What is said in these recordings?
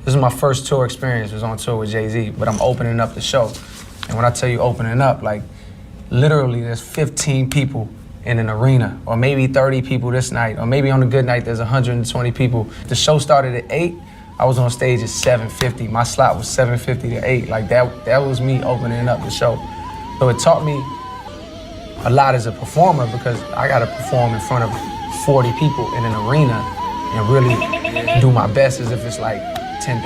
This is my first tour experience. I was on tour with Jay-Z, but I'm opening up the show. And when I tell you opening up, like, literally there's 15 people in an arena, or maybe 30 people this night, or maybe on a good night there's 120 people. The show started at 8. I was on stage at 7:50. My slot was 7:50 to 8. Like, that was me opening up the show. So it taught me a lot as a performer, because I gotta perform in front of 40 people in an arena and really do my best as if it's like 10,000.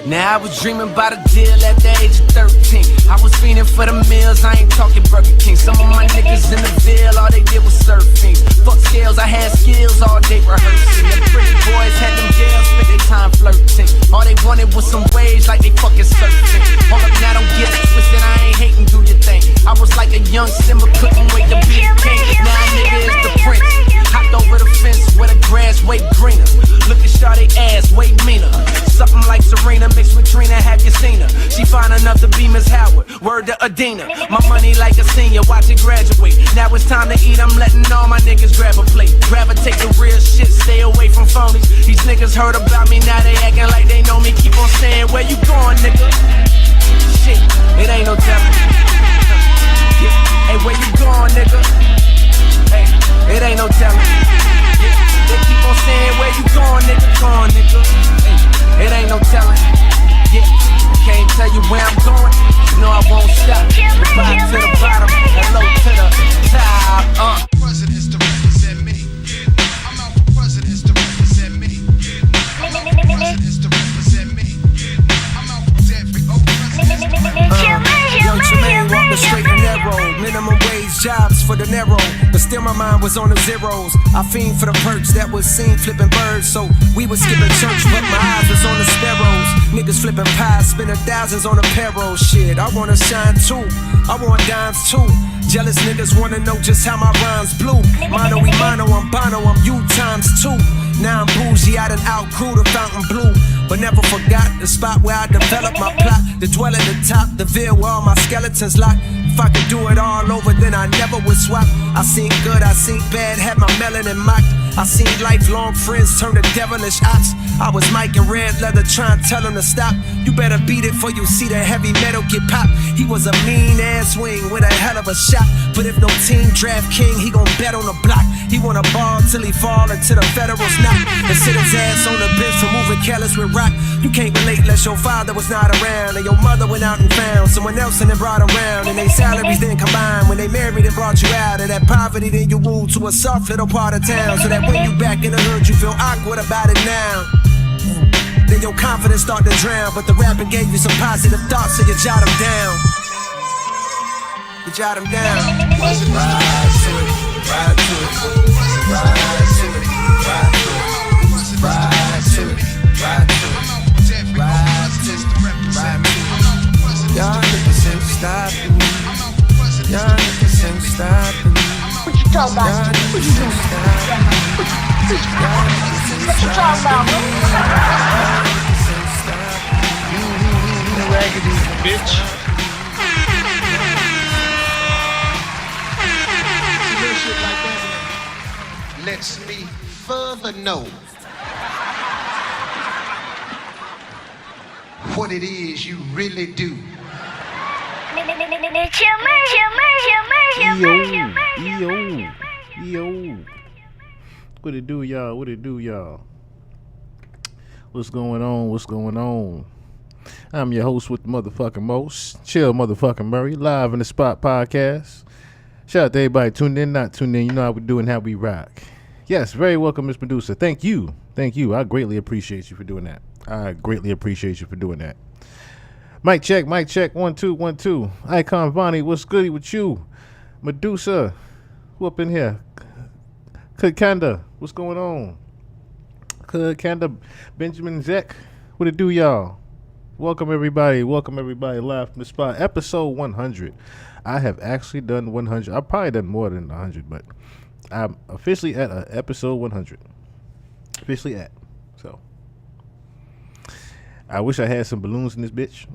Now I was dreaming about a deal at the age of 13. I was fiending for the meals, I ain't talking Burger King. Some of my niggas in the Ville, all they did was surfing. Fuck scales, I had skills all day rehearsing. The pretty boys had them girls spent their time flirting. All they wanted was some waves like they fucking surfing. Hold up, now don't get it twisted, I ain't hating, do your thing. I was like a young Simba, couldn't wait to be the king. Now a nigga is the prince. Hopped over the fence where the grass way greener. Look at Shawty ass, way meaner. Something like Serena mixed with Trina, have you seen her? She fine enough to be Miss Howard, word to Adina. My money like a senior, watch it graduate. Now it's time to eat, I'm letting all my niggas grab a plate. Gravitate the real shit, stay away from phonies. These niggas heard about me, now they acting like they know me. Keep on saying, where you going, nigga? Shit, it ain't no telling. Yeah. Hey, where you going, nigga? Hey, it ain't no telling. Yeah. They keep on saying, where you going, nigga? Going, nigga. Hey, it ain't no telling. Yeah, can't tell you where I'm going. You know I won't stop. The bottom to the bottom, hello to the top. Presidents to represent me. I'm out for presidents to represent me. I'm out for presidents to represent me. I'm out for every presidents to represent me. Young Tremaine walked the straight and narrow. Minimum wage jobs for the narrow. But still my mind was on the zeros. I fiend for the perks that was seen flipping birds. So we was skipping church, but my eyes was on the sparrows. Niggas flipping pies, spending thousands on a payroll. Shit, I wanna shine too. I want dimes too. Jealous niggas wanna know just how my rhymes blue. Mono e mono, I'm Bono, I'm you times 2. Now I'm bougie, I done outgrew the fountain blue. But never forgot the spot where I developed my plot. To dwell at the top, the Ville where all my skeletons locked. If I could do it all over, then I never would swap. I seen good, I seen bad, had my melanin mocked. I seen lifelong friends turn to devilish ops. I was Mike in red leather trying to tell him to stop. You better beat it for you see the heavy metal get popped. He was a mean ass wing with a hell of a shot. But if no team draft king, he gon' bet on the block. He wanna ball till he fall into the federals knock. And sit his ass on the bench for moving careless with rock. You can't relate unless your father was not around. And your mother went out and found someone else and then brought around. And they salaries then combined. When they married and brought you out of that poverty, then you moved to a soft little part of town. So that when you back in the hood, you feel awkward about it now. Then your confidence start to drown. But the rapping gave you some positive thoughts, so you jot them down. You jot them down. Ride to it, ride to it, ride to it, ride to it, ride to it, ride to it, ride to it. Y'all niggas ain't stopping me. Y'all niggas ain't stopping me. What you talking about? What you talking about? Raggedy bitch. Shit like that lets me further know what it is you really do. Yo. What it do, y'all? What it do, y'all? What's going on? What's going on? I'm your host with the motherfucking most. Chill motherfucking Murray, live in the spot podcast. Shout out to everybody tuned in, not tuned in. You know how we do and how we rock. Yes, very welcome, Miss Medusa. Thank you. I greatly appreciate you for doing that. Mic check. 1 2 1 2. Icon Vonnie, what's goody with you? Medusa, who up in here? Kanda, what's going on? Kanda, Benjamin Zek, what it do, y'all? Welcome everybody live from the spot. Episode 100. I have actually done 100. I've probably done more than 100, but I'm officially at episode 100. So I wish I had some balloons in this bitch,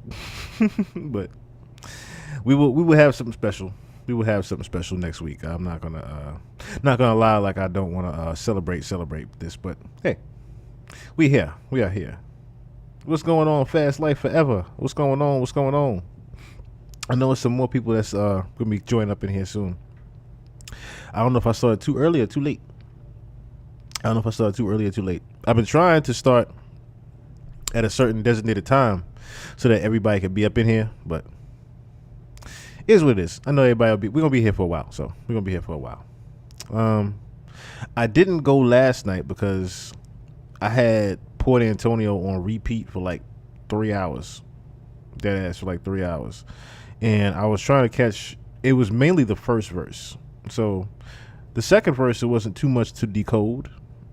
but we will have something special. We will have something special next week. I'm not gonna lie like I don't want to celebrate this, but hey, we are here. What's going on? Fast Life Forever. What's going on? What's going on? I know there's some more people that's gonna be joining up in here soon. I don't know if I started too early or too late. I've been trying to start at a certain designated time so that everybody can be up in here, but it is what it is. I know everybody we're gonna be here for a while, so we're gonna be here for a while. I didn't go last night because I had Port Antonio on repeat for like 3 hours. Dead ass for like 3 hours. And I was trying to catch, it was mainly the first verse. So the second verse, it wasn't too much to decode,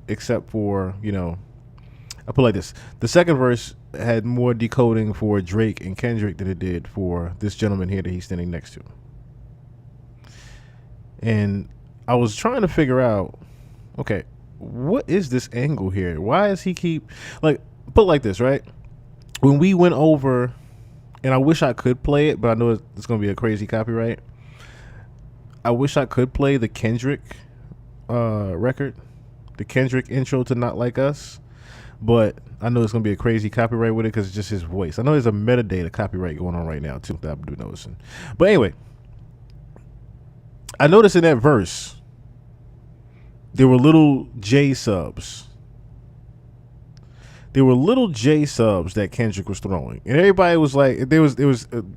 except for, I put it like this. The second verse had more decoding for Drake and Kendrick than it did for this gentleman here that he's standing next to. And I was trying to figure out, okay, what is this angle here? Why does he keep, put it like this, right? When we went over, and I wish I could play it, but I know it's going to be a crazy copyright. I wish I could play the Kendrick record, the Kendrick intro to Not Like Us, but I know it's going to be a crazy copyright with it because it's just his voice. I know there's a metadata copyright going on right now, too, that I'm noticing. But anyway, I noticed in that verse, there were little J subs. There were little J subs that Kendrick was throwing, and everybody was like, there was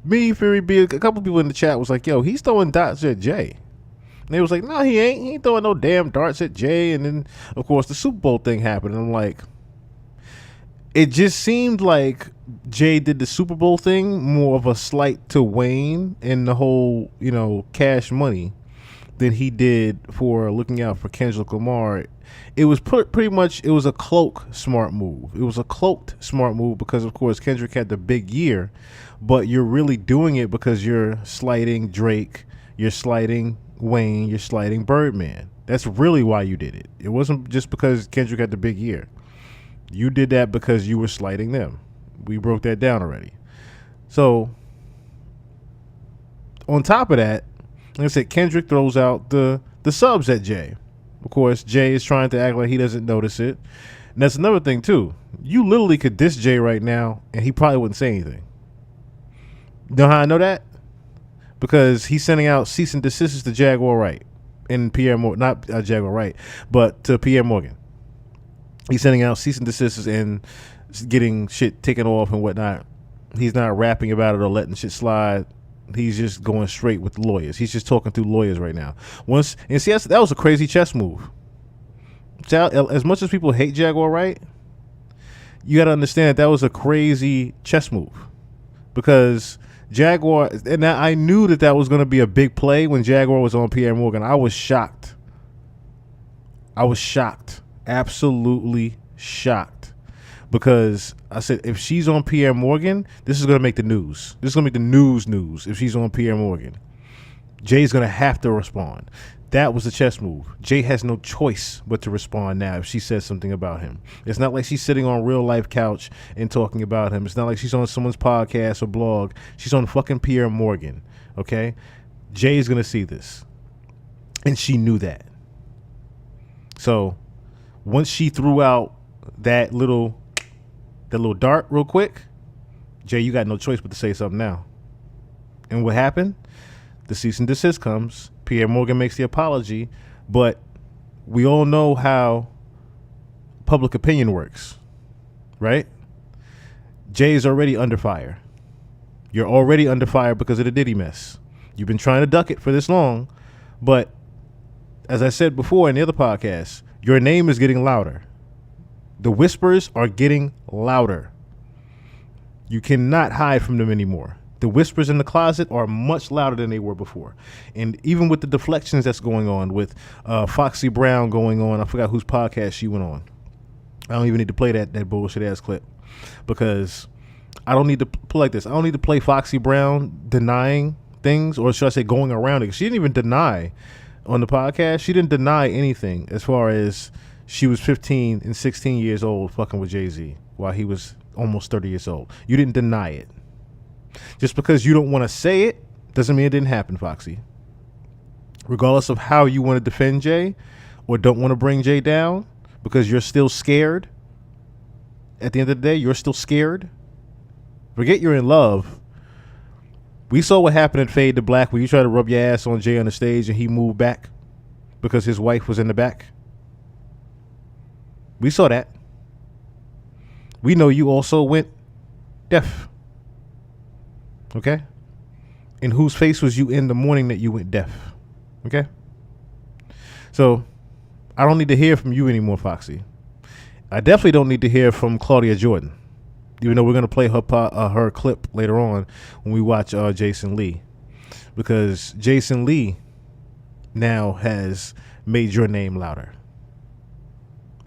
me, Fury B, a couple people in the chat was like, yo, he's throwing dots at Jay. And they was like, no, he ain't. He ain't throwing no damn darts at Jay. And then, of course, the Super Bowl thing happened, and I'm like, it just seemed like Jay did the Super Bowl thing more of a slight to Wayne and the whole, Cash Money than he did for looking out for Kendrick Lamar. It was pretty much, it was a cloaked smart move. It was a cloaked smart move because, of course, Kendrick had the big year, but you're really doing it because you're slighting Drake, you're slighting Wayne, you're slighting Birdman. That's really why you did it. It wasn't just because Kendrick had the big year. You did that because you were slighting them. We broke that down already. So, on top of that, like I said, Kendrick throws out the subs at Jay. Of course, Jay is trying to act like he doesn't notice it. And that's another thing, too. You literally could diss Jay right now, and he probably wouldn't say anything. You know how I know that? Because he's sending out cease and desist to Jaguar Wright and Pierre Morgan. Not Jaguar Wright, but to Pierre Morgan. He's sending out cease and desist and getting shit taken off and whatnot. He's not rapping about it or letting shit slide. He's just going straight with lawyers. He's just talking through lawyers right now. That was a crazy chess move. As much as people hate Jaguar Wright, you got to understand that was a crazy chess move because Jaguar, and I knew that was going to be a big play when Jaguar was on Pierre Morgan. I was shocked. Absolutely shocked. Because I said, if she's on Pierre Morgan, this is going to make the news. This is going to make the news if she's on Pierre Morgan. Jay's going to have to respond. That was the chess move. Jay has no choice but to respond now if she says something about him. It's not like she's sitting on Real Life couch and talking about him. It's not like she's on someone's podcast or blog. She's on fucking Pierre Morgan, okay? Jay's going to see this. And she knew that. So once she threw out that little dart real quick, Jay, you got no choice but to say something now. And what happened? The cease and desist comes. Pierre Morgan makes the apology, but we all know how public opinion works, right? Jay is already under fire. You're already under fire because of the Diddy mess. You've been trying to duck it for this long, but as I said before in the other podcast, your name is getting louder. The whispers are getting louder. You cannot hide from them anymore. The whispers in the closet are much louder than they were before. And even with the deflections that's going on with Foxy Brown going on, I forgot whose podcast she went on. I don't even need to play that bullshit ass clip because I don't need to play like this. I don't need to play Foxy Brown denying things, or should I say going around it. She didn't even deny on the podcast. She didn't deny anything as far as she was 15 and 16 years old fucking with Jay-Z while he was almost 30 years old. You didn't deny it. Just because you don't want to say it doesn't mean it didn't happen, Foxy. Regardless of how you want to defend Jay or don't want to bring Jay down because you're still scared, at the end of the day, you're still scared. Forget you're in love. We saw what happened at Fade to Black when you tried to rub your ass on Jay on the stage and he moved back because his wife was in the back. We saw that. We know you also went deaf. Okay? In whose face was you in the morning that you went deaf? Okay? So, I don't need to hear from you anymore, Foxy. I definitely don't need to hear from Claudia Jordan. Even though we're going to play her clip later on when we watch Jason Lee. Because Jason Lee now has made your name louder.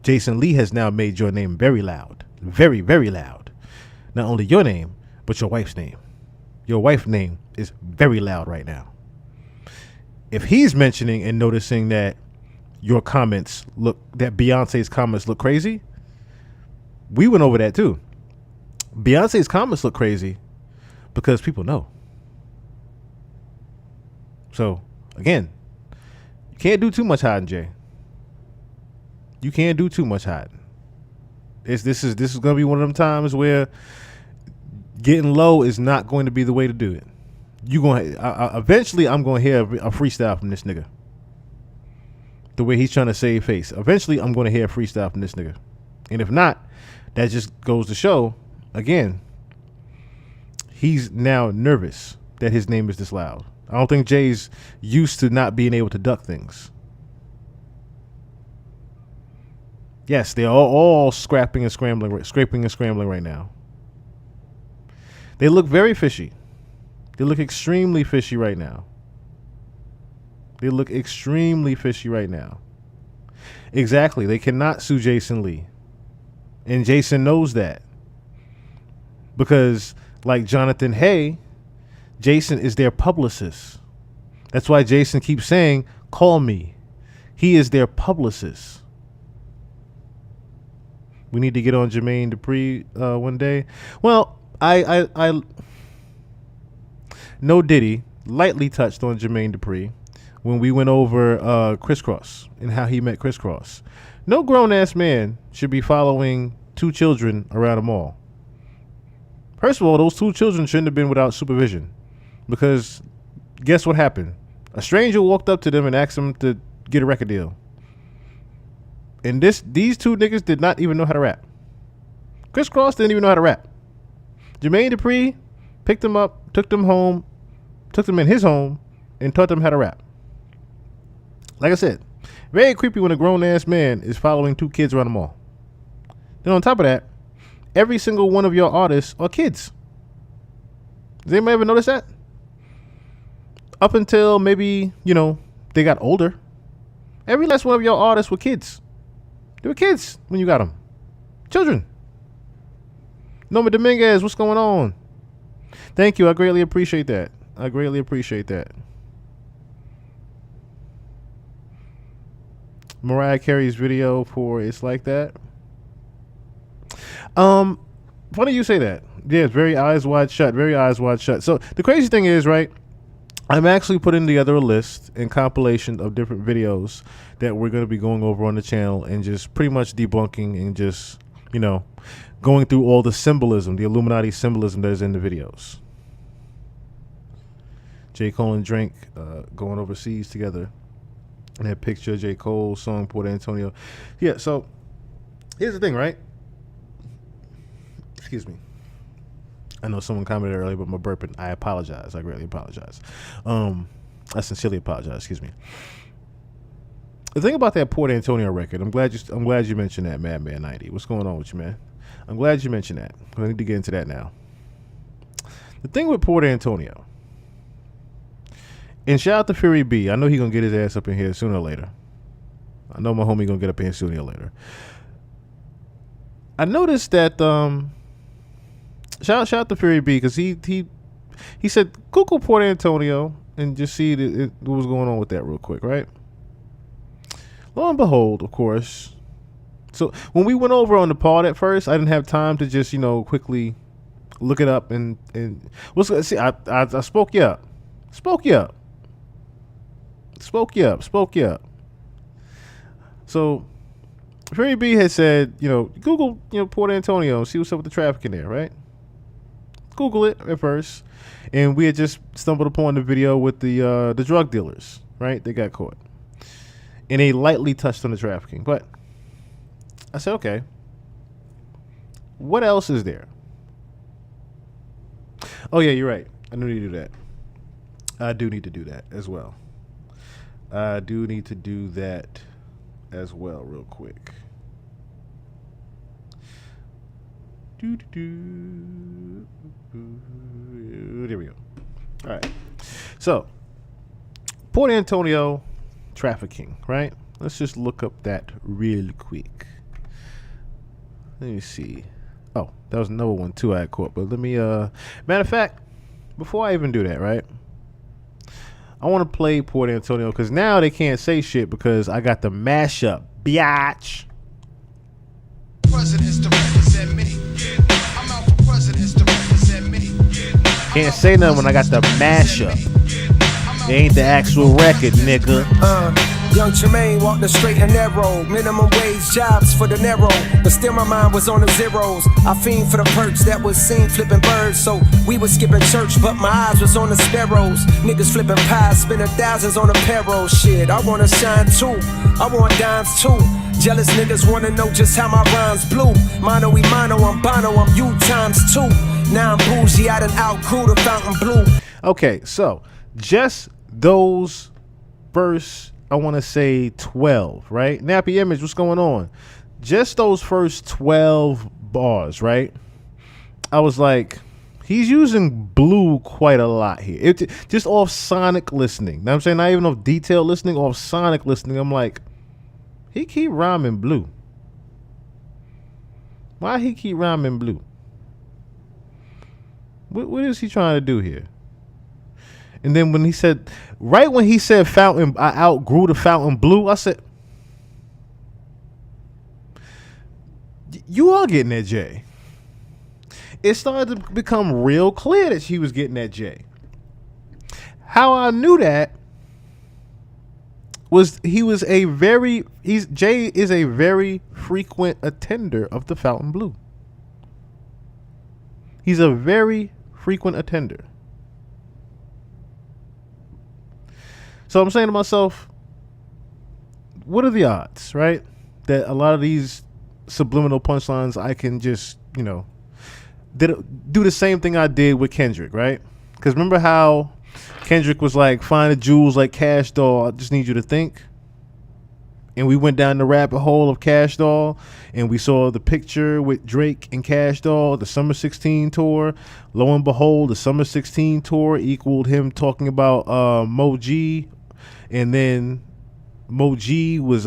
Jason Lee has now made your name very loud. Very, very loud. Not only your name, but your wife's name. Your wife's name is very loud right now. If he's mentioning and noticing that your comments that Beyonce's comments look crazy, we went over that too. Beyonce's comments look crazy because people know. So, again, you can't do too much hiding, Jay. You can't do too much hiding. This is going to be one of them times where getting low is not going to be the way to do it. Eventually, I'm going to hear a freestyle from this nigga. The way he's trying to save face. Eventually, I'm going to hear a freestyle from this nigga. And if not, that just goes to show, again, he's now nervous that his name is this loud. I don't think Jay's used to not being able to duck things. Yes, they are all scraping and scrambling right now. They look very fishy. They look extremely fishy right now. Exactly. They cannot sue Jason Lee. And Jason knows that. Because, like Jonathan Hay, Jason is their publicist. That's why Jason keeps saying, call me. He is their publicist. We need to get on Jermaine Dupri one day. Well, I No Diddy lightly touched on Jermaine Dupri when we went over Criss Cross and how he met Criss Cross. No grown-ass man should be following two children around a mall. First of all, those two children shouldn't have been without supervision. Because guess what happened? A stranger walked up to them and asked them to get a record deal. And these two niggas did not even know how to rap. Criss Cross didn't even know how to rap. Jermaine Dupri picked them up, took them in his home, and taught them how to rap. Like I said, very creepy when a grown-ass man is following two kids around the mall. Then on top of that, every single one of your artists are kids. Does anybody ever notice that? Up until maybe, they got older. Every last one of your artists were kids. They were kids when you got them. Children. Norma Dominguez, what's going on? Thank you. I greatly appreciate that. Mariah Carey's video for It's Like That. Funny you say that. Yeah, it's very eyes wide shut. So the crazy thing is, right, I'm actually putting together a list and compilation of different videos that we're going to be going over on the channel and just pretty much debunking and just, going through all the symbolism, the Illuminati symbolism that is in the videos. J. Cole and Drake going overseas together. And that picture of J. Cole's song, Port Antonio. Yeah, so here's the thing, right? Excuse me. I know someone commented earlier about my burping. I apologize. I greatly apologize. I sincerely apologize. Excuse me. The thing about that Port Antonio record, I'm glad you mentioned that, Madman 90. What's going on with you, man? I'm glad you mentioned that. I need to get into that now. The thing with Port Antonio, and shout out to Fury B. I know he's gonna get his ass up in here sooner or later. I know my homie gonna get up in here sooner or later. I noticed that shout out to Fury B because he said Google Port Antonio and just see what was going on with that real quick, right? Lo and behold, of course. So when we went over on the pod at first, I didn't have time to just quickly look it up and see. I spoke you up. So Ferry B had said, Google, Port Antonio, see what's up with the trafficking there, right? Google it at first, and we had just stumbled upon the video with the drug dealers, right? They got caught, and they lightly touched on the trafficking. But I said, okay, what else is there? Oh yeah, you're right. I do need to do that. I do need to do that as well. I do need to do that as well, real quick. There we go. All right. So, Port Antonio trafficking, right? Let's just look up that real quick. Let me see. Oh, that was another one too I had caught. But let me matter of fact, before I even do that, right? I want to play Port Antonio because now they can't say shit because I got the mashup, biatch. Presidents to represent me. I'm out for presidents to represent me. Can't say nothing when I got the mashup. It ain't the actual record, nigga. Young Tremaine walked the straight and narrow. Minimum wage jobs for the narrow. But still my mind was on the zeros. I fiend for the perks that was seen flipping birds. So we was skipping church, but my eyes was on the sparrows. Niggas flipping pies, spending thousands on a payroll. Shit, I wanna shine too. I want dimes too. Jealous niggas wanna know just how my rhymes blew. Mono we mono, I'm Bono, I'm you times two. Now I'm bougie, I done outgrew the fountain blue. Okay, so just those first, I want to say 12, right? Nappy Image, what's going on? Just those first 12 bars, right? I was like, he's using blue quite a lot here. It just off sonic listening. Know what I'm saying? Not even off detailed listening, off sonic listening. I'm like, he keep rhyming blue. Why he keep rhyming blue? What is he trying to do here? And then when he said, right when he said fountain, I outgrew the fountain blue, I said, you are getting that J. It started to become real clear that he was getting that J. How I knew that was Jay is a very frequent attender of the fountain blue. He's a very frequent attender. So I'm saying to myself, what are the odds, right? That a lot of these subliminal punchlines, I can just, do the same thing I did with Kendrick, right? Because remember how Kendrick was like, find the jewels like Cash Doll, I just need you to think. And we went down the rabbit hole of Cash Doll, and we saw the picture with Drake and Cash Doll, the Summer 16 tour. Lo and behold, the Summer 16 tour equaled him talking about Mo G. And then Mo G was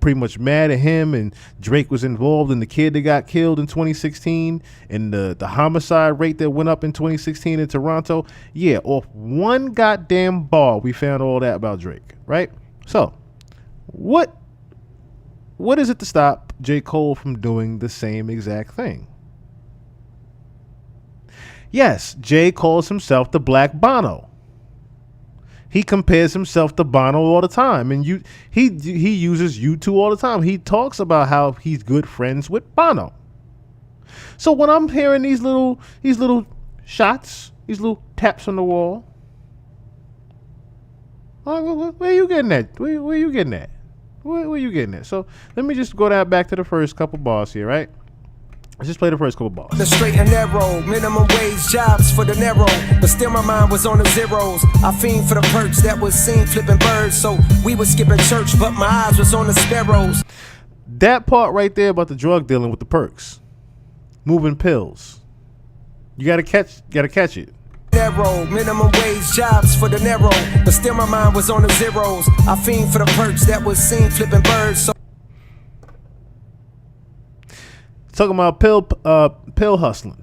pretty much mad at him, and Drake was involved in the kid that got killed in 2016 and the homicide rate that went up in 2016 in Toronto. Yeah, off one goddamn bar, we found all that about Drake, right? So, what is it to stop J. Cole from doing the same exact thing? Yes, Jay calls himself the Black Bono. He compares himself to Bono all the time, and he uses U2 all the time. He talks about how he's good friends with Bono. So when I'm hearing these little shots, these little taps on the wall, where you getting at? Where you getting at? Where you getting at? So let me just go back to the first couple bars here, right? Let's just play the first couple bars. The straight and narrow, minimum wage jobs for the narrow. But still my mind was on the zeros. I fiend for the perks that was seen flipping birds. So we was skipping church, but my eyes was on the sparrows. That part right there about the drug dealing with the perks. Moving pills. You gotta catch it. Narrow, minimum wage jobs for the narrow. But still my mind was on the zeros. I fiend for the perks that was seen flipping birds. So Talking about pill hustling.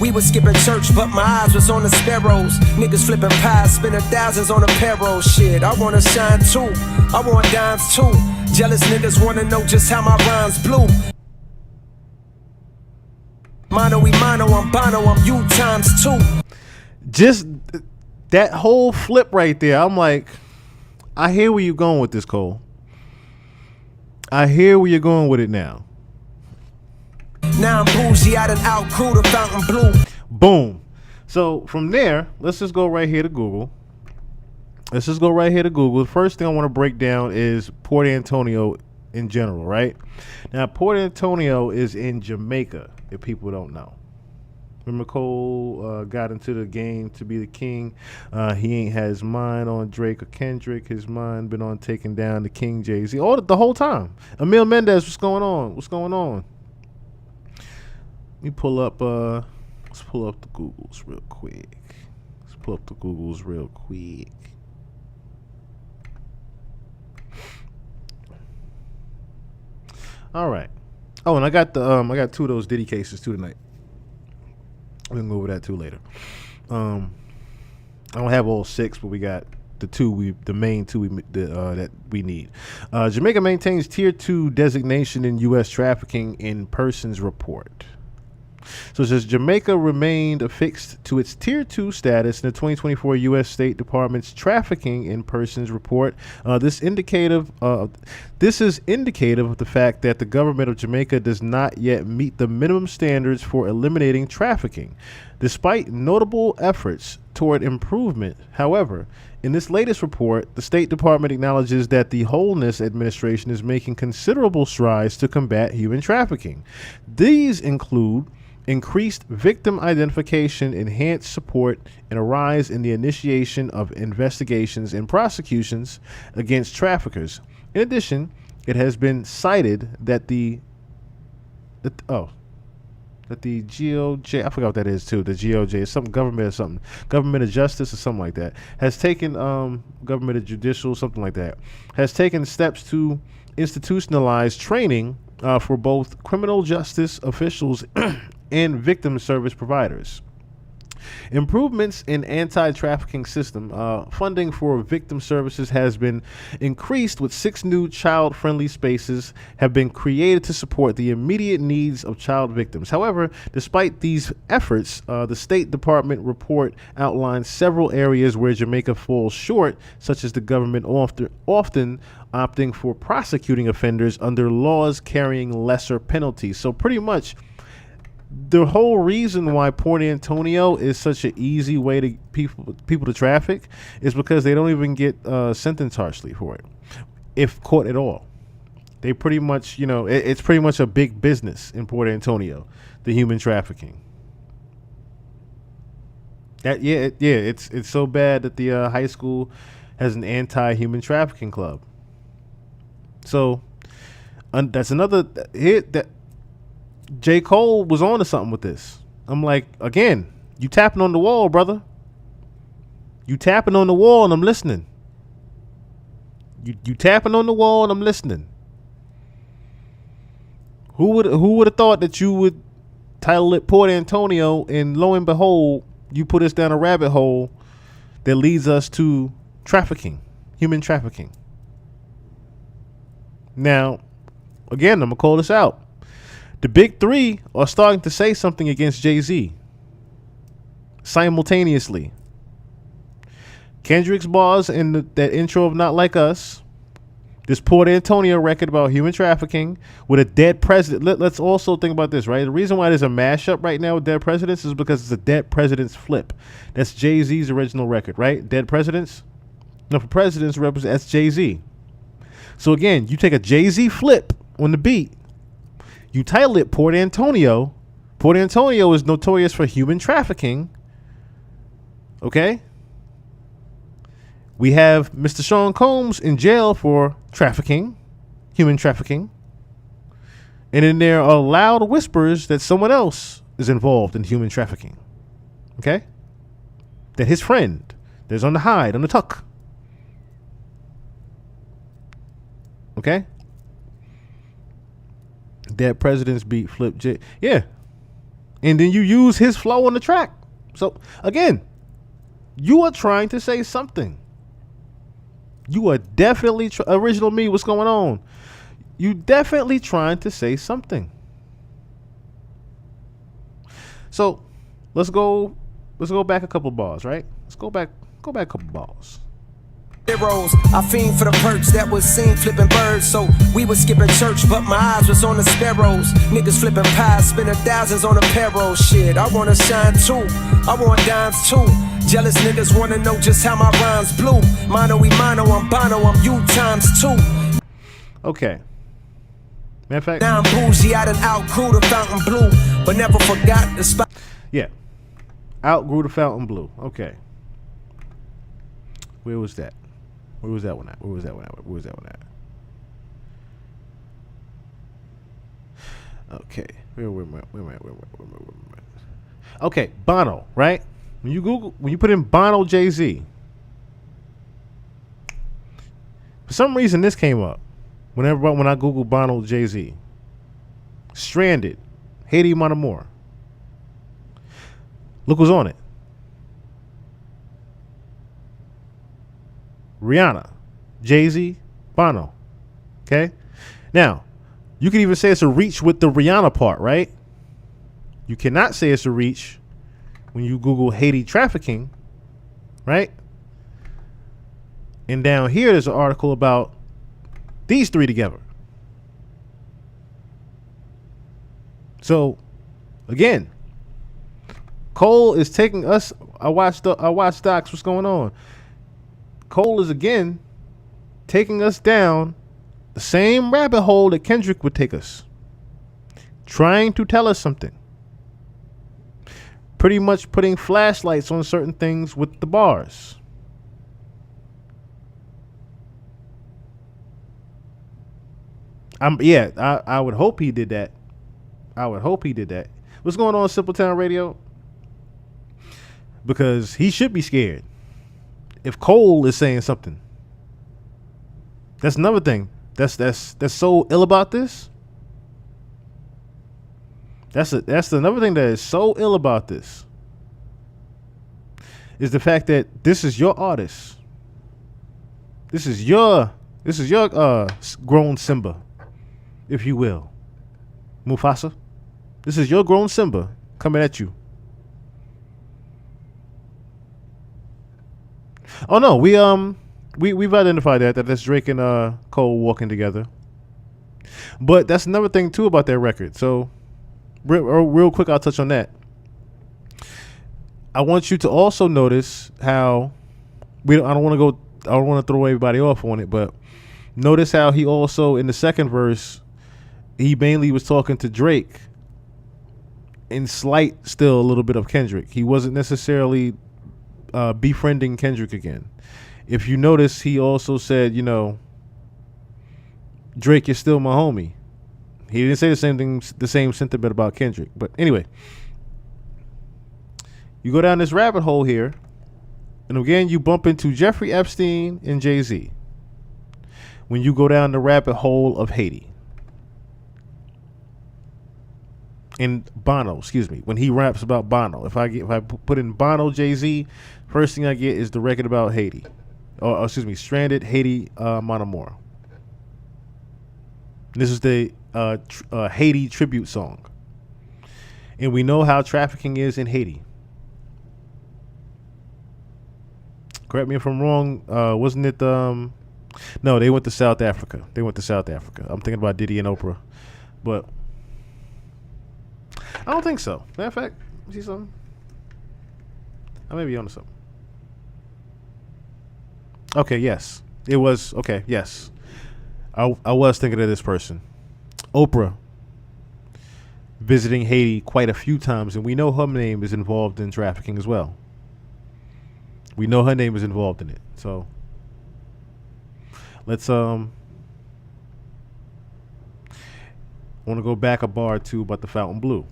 we was skipping church, but my eyes was on the sparrows. Niggas flipping pies, spending thousands on a payroll. Shit, I wanna shine too. I want dimes too. Jealous niggas wanna know just how my rhymes blew. Mono we mono, I'm Bono, I'm you times two. Just that whole flip right there. I'm like, I hear where you're going with this, Cole. I hear where you're going with it now. Now I'm bougie, I done outgrew the fountain blue. Boom. So from there, let's just go right here to Google. The first thing I want to break down is Port Antonio in general, right? Now, Port Antonio is in Jamaica, if people don't know. Remember Cole got into the game to be the king. He ain't had his mind on Drake or Kendrick. His mind been on taking down the King Jay-Z the whole time. Emil Mendez, what's going on? Let me pull up. Let's pull up the Googles real quick. All right. Oh, and I got I got 2 of those Diddy cases too tonight. We can go over that too later. I don't have all 6, but we got the main 2 that we need. Jamaica maintains Tier 2 designation in U.S. trafficking in persons report. So it says Jamaica remained affixed to its Tier 2 status in the 2024 U.S. State Department's Trafficking in Persons report. This is indicative of the fact that the government of Jamaica does not yet meet the minimum standards for eliminating trafficking. Despite notable efforts toward improvement, however, in this latest report, the State Department acknowledges that the Wholeness Administration is making considerable strides to combat human trafficking. These include increased victim identification, enhanced support, and a rise in the initiation of investigations and prosecutions against traffickers. In addition, it has been cited that the GOJ, I forgot what that is too. The GOJ is some government or something, government of justice or something like that, has taken government of judicial, something like that, has taken steps to institutionalize training for both criminal justice officials and victim service providers. Improvements in anti-trafficking system funding for victim services has been increased, with 6 new child-friendly spaces have been created to support the immediate needs of child victims. However, despite these efforts, the State Department report outlines several areas where Jamaica falls short, such as the government often opting for prosecuting offenders under laws carrying lesser penalties. So pretty much the whole reason why Port Antonio is such an easy way to people to traffic is because they don't even get sentenced harshly for it, if caught at all. They pretty much, it's pretty much a big business in Port Antonio, the human trafficking. It's so bad that the high school has an anti-human trafficking club. So that's another hit that J. Cole was on to something with this. I'm like, again, you tapping on the wall, brother. You tapping on the wall and I'm listening. You tapping on the wall and I'm listening. Who would have thought that you would title it Port Antonio, and lo and behold, you put us down a rabbit hole that leads us to trafficking, human trafficking. Now, again, I'm gonna call this out. The big 3 are starting to say something against Jay-Z simultaneously. Kendrick's bars in that intro of Not Like Us, this Port Antonio record about human trafficking with a dead president. Let's also think about this, right? The reason why there's a mashup right now with Dead Presidents is because it's a Dead Presidents flip. That's Jay-Z's original record, right? Dead Presidents? No, for Presidents represents Jay-Z. So again, you take a Jay-Z flip on the beat, you title it Port Antonio. Port Antonio is notorious for human trafficking. Okay? We have Mr. Sean Combs in jail for trafficking, human trafficking. And then there are loud whispers that someone else is involved in human trafficking. Okay? That his friend, there's on the hide, on the tuck. Okay? Dead Presidents beat Flip J. Yeah. And then you use his flow on the track. So, again, you are trying to say something. You are definitely, Original Me, what's going on? You definitely trying to say something. So, let's go back a couple bars, right? Let's go back a couple bars. Heroes. I fiend for the perks that was seen flipping birds. So we was skipping church, but my eyes was on the sparrows. Niggas flipping pies, spending thousands on a payroll. Shit, I wanna shine too. I want dimes too. Jealous niggas wanna know just how my rhymes blew. Mono we mono, I'm Bono, I'm you times two. Okay. Matter of fact, Now I'm bougie, I done outgrew the fountain blue, but never forgot the spot. yeah. Outgrew the fountain blue. Okay. Where was that? Where was that one at? Where was that one at? Where was that one at? Okay. Where am I? Okay, Bono, right? When you put in Bono Jay-Z, for some reason this came up. When I Google Bono Jay-Z. Stranded. Haiti Monamore. Look who's on it. Rihanna, Jay-Z, Bono. Okay? Now, you can even say it's a reach with the Rihanna part, right? You cannot say it's a reach when you Google Haiti trafficking, right? And down here, there's an article about these three together. So, again, Cole is taking us. I watched Docs. What's going on? Cole is again taking us down the same rabbit hole that Kendrick would take us, trying to tell us something. Pretty much putting flashlights on certain things with the bars. I would hope he did that. What's going on, Simple Town Radio? Because he should be scared. If Cole is saying something, that's another thing. That's so ill about this. That's another thing that is so ill about this. Is the fact that this is your artist. This is your grown Simba, if you will. Mufasa. This is your grown Simba coming at you. Oh no, we've identified that that's Drake and Cole walking together. But that's another thing too about that record. So real quick, I'll touch on that. I want you to also notice how I don't want to throw everybody off on it, but notice how he also in the second verse he mainly was talking to Drake and slight still a little bit of Kendrick. He wasn't necessarily befriending Kendrick again. If you notice, he also said, Drake, you're still my homie. He didn't say the same sentiment about Kendrick. But anyway, you go down this rabbit hole here, and again, you bump into Jeffrey Epstein and Jay-Z when you go down the rabbit hole of Haiti. And Bono, when he raps about Bono. If I put in Bono Jay-Z, first thing I get is the record about Haiti. Stranded Haiti Monamore. This is the Haiti tribute song. And we know how trafficking is in Haiti. Correct me if I'm wrong. Wasn't it? No, they went to South Africa. I'm thinking about Diddy and Oprah. But I don't think so. Matter of fact, you see something? I may be onto something. Okay, yes. It was, okay, yes. I was thinking of this person. Oprah visiting Haiti quite a few times, and we know her name is involved in trafficking as well. We know her name is involved in it. So let's want to go back a bar or two about the Fountain Blue.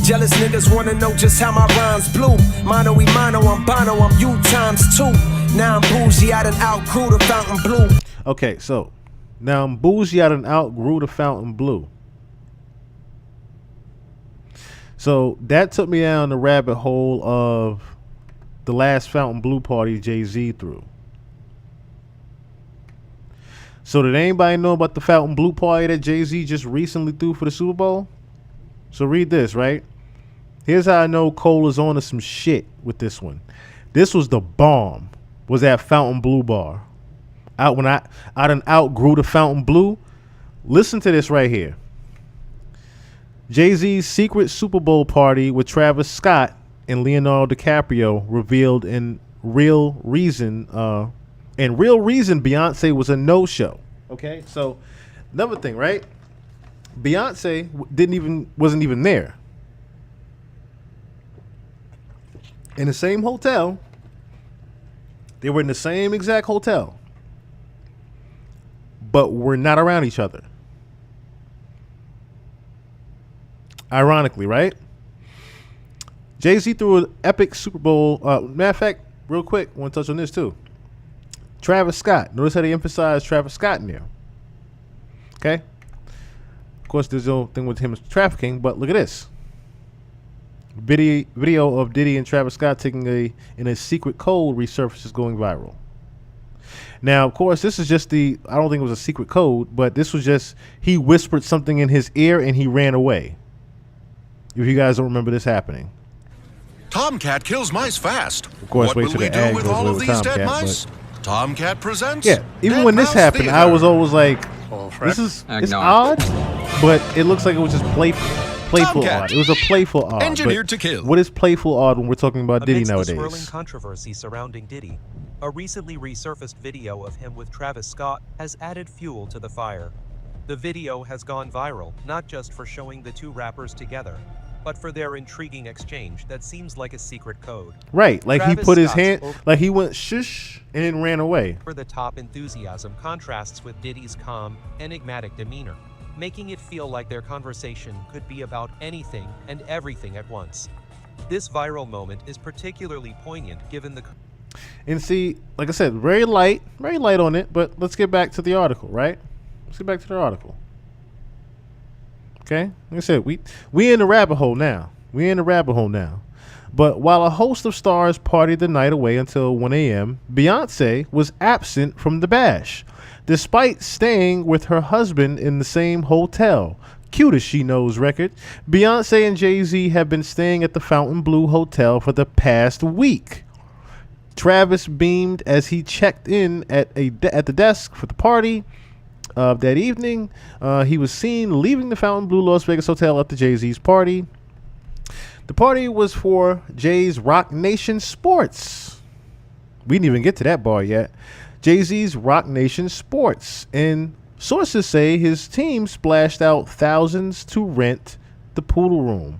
Jealous niggas wanna know just how my rhymes blew. Mono we mono, I'm Bono, I'm you times two. Now I'm bougie, I done outgrew the Fountain Blue. Okay, so now I'm bougie, I done outgrew the Fountain Blue. So that took me down the rabbit hole of the last Fountain Blue party Jay-Z threw. So did anybody know about the Fountain Blue party that Jay-Z just recently threw for the Super Bowl? So read this, right? Here's how I know Cole is on to some shit with this one. This was the bomb. was at Fountain Blue Bar. I done outgrew the Fountain Blue. Listen to this right here. Jay-Z's secret Super Bowl party with Travis Scott and Leonardo DiCaprio revealed in Real Reason. Real Reason, Beyonce was a no-show. Okay, so another thing, right? Beyonce wasn't even there. In the same hotel. They were in the same exact hotel. But we're not around each other. Ironically, right? Jay-Z threw an epic Super Bowl. Matter of fact, real quick, I want to touch on this too. Travis Scott. Notice how they emphasized Travis Scott in there. Okay? Of course, there's no thing with him as trafficking, but look at this. Video of Diddy and Travis Scott taking in a secret code resurfaces going viral. Now, of course, this is just I don't think it was a secret code, but this was just, he whispered something in his ear and he ran away. If you guys don't remember this happening. Tomcat kills mice fast. Of course, what wait will till we the do ad with goes all away of with these dead Tomcat, mice? Tomcat presents. Yeah, even Dead when this Mouse happened, Theater. I was always like, it's Ignore. odd, but it looks like it was just playful Tomcat. odd. It was a playful odd. Engineered but to kill. What is playful odd when we're talking about Diddy Amidst the swirling nowadays? controversy surrounding Diddy, a recently resurfaced video of him with Travis Scott has added fuel to the fire. The video has gone viral, not just for showing the two rappers together, but for their intriguing exchange that seems like a secret code. Right, like Travis he put his Scott's hand, like he went shush and then ran away. Over-the-top enthusiasm contrasts with Diddy's calm, enigmatic demeanor, making it feel like their conversation could be about anything and everything at once. This viral moment is particularly poignant given the... And see, like I said, very light on it, but let's get back to the article, right? Let's get back to the article. Okay? Like I said, we in the rabbit hole now. But while a host of stars partied the night away until 1 a.m., Beyonce was absent from the bash, despite staying with her husband in the same hotel. Cute as she knows record. Beyonce and Jay-Z have been staying at the Fountain Blue Hotel for the past week. Travis beamed as he checked in at the desk for the party. That evening, he was seen leaving the Fountain Blue Las Vegas Hotel after Jay-Z's party. The party was for Jay's Rock Nation Sports. We didn't even get to that bar yet. Jay-Z's Rock Nation Sports. And sources say his team splashed out thousands to rent the Poodle Room.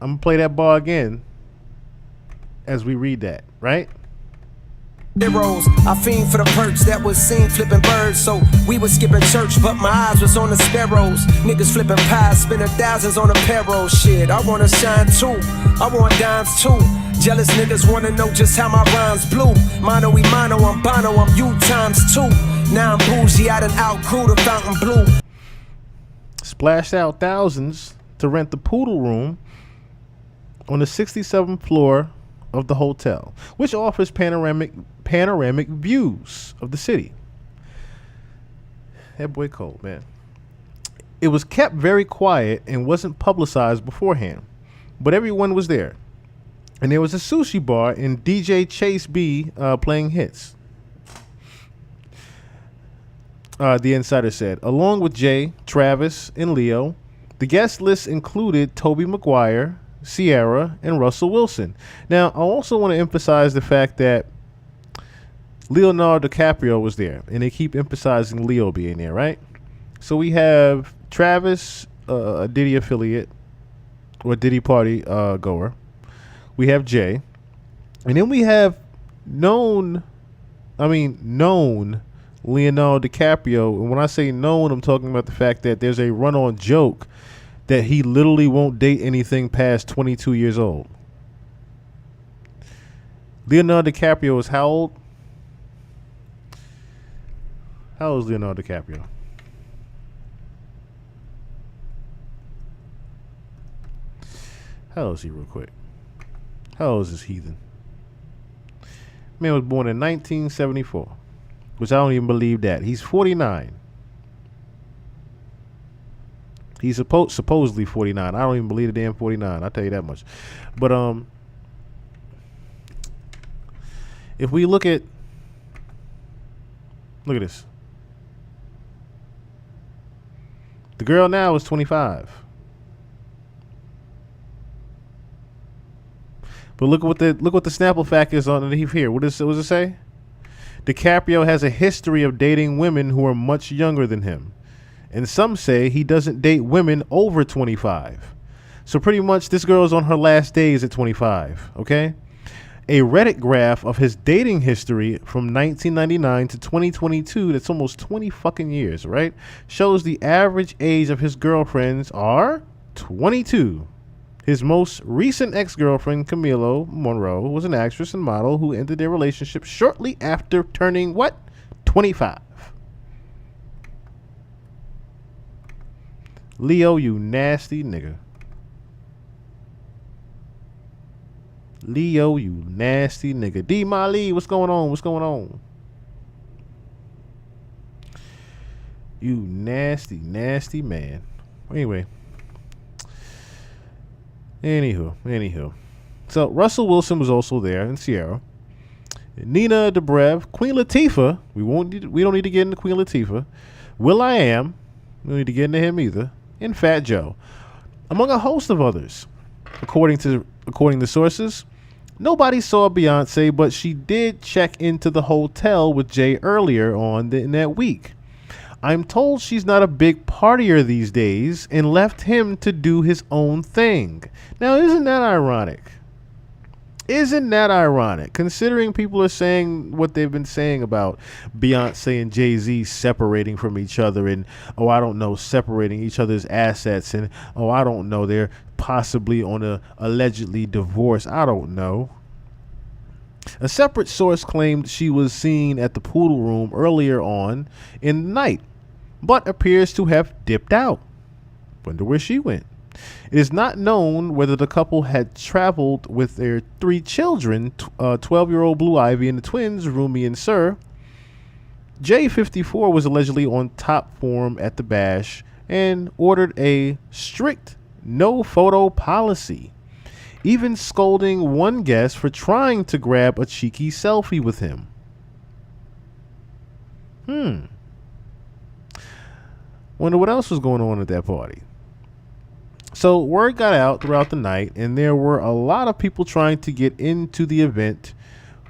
I'm going to play that bar again as we read that, right? Heroes, I fiend for the perks that was seen flipping birds. So we was skipping church, but my eyes was on the sparrows. Niggas flipping pies, spending thousands on a payroll. Shit, I wanna shine too. I want dimes too. Jealous niggas wanna know just how my rhymes blew. Mono y mono, I'm Bono, I'm you times two. Now I'm bougie, I done outgrew the Fountain Blue. Splashed out thousands to rent the Poodle Room on the 67th floor of the hotel, which offers panoramic views of the city. That boy cold, man. It was kept very quiet and wasn't publicized beforehand, but everyone was there. And there was a sushi bar and DJ Chase B playing hits. The insider said, along with Jay, Travis, and Leo, the guest list included Tobey Maguire, Sierra, and Russell Wilson. Now, I also want to emphasize the fact that Leonardo DiCaprio was there, and they keep emphasizing Leo being there, right? So we have Travis, a Diddy affiliate, or Diddy party goer. We have Jay, and then we have known Leonardo DiCaprio. And when I say known, I'm talking about the fact that there's a run-on joke that he literally won't date anything past 22 years old. Leonardo DiCaprio is how old? How old is Leonardo DiCaprio? How old is he real quick? How old is this heathen? Man was born in 1974, which I don't even believe that. He's 49. He's supposedly 49. I don't even believe the damn 49. I'll tell you that much. But if we look at this. The girl now is 25. But look what the Snapple fact is underneath here. What does it say? DiCaprio has a history of dating women who are much younger than him. And some say he doesn't date women over 25. So pretty much this girl is on her last days at 25, okay? A Reddit graph of his dating history from 1999 to 2022, that's almost 20 fucking years, right? Shows the average age of his girlfriends are 22. His most recent ex-girlfriend, Camilo Monroe, was an actress and model who ended their relationship shortly after turning, what? 25. Leo, you nasty nigga. Leo, you nasty nigga. D. Mali, what's going on? What's going on? You nasty, nasty man. Anyway. Anywho. So Russell Wilson was also there, and Sierra. Nina Dobrev, Queen Latifah. We don't need to get into Queen Latifah. will.i.am. We don't need to get into him either. And Fat Joe, among a host of others. According to sources, nobody saw Beyonce, but she did check into the hotel with Jay earlier in that week. I'm told she's not a big partier these days and left him to do his own thing. Now, isn't that ironic? Isn't that ironic? Considering people are saying what they've been saying about Beyonce and Jay-Z separating from each other and, separating each other's assets and, they're possibly on a allegedly divorce. I don't know. A separate source claimed she was seen at the Poodle Room earlier on in the night, but appears to have dipped out. Wonder where she went. It is not known whether the couple had traveled with their 3 children, 12-year-old Blue Ivy and the twins, Rumi and Sir. J54 was allegedly on top form at the bash and ordered a strict no photo policy, even scolding one guest for trying to grab a cheeky selfie with him. Wonder what else was going on at that party. So word got out throughout the night, and there were a lot of people trying to get into the event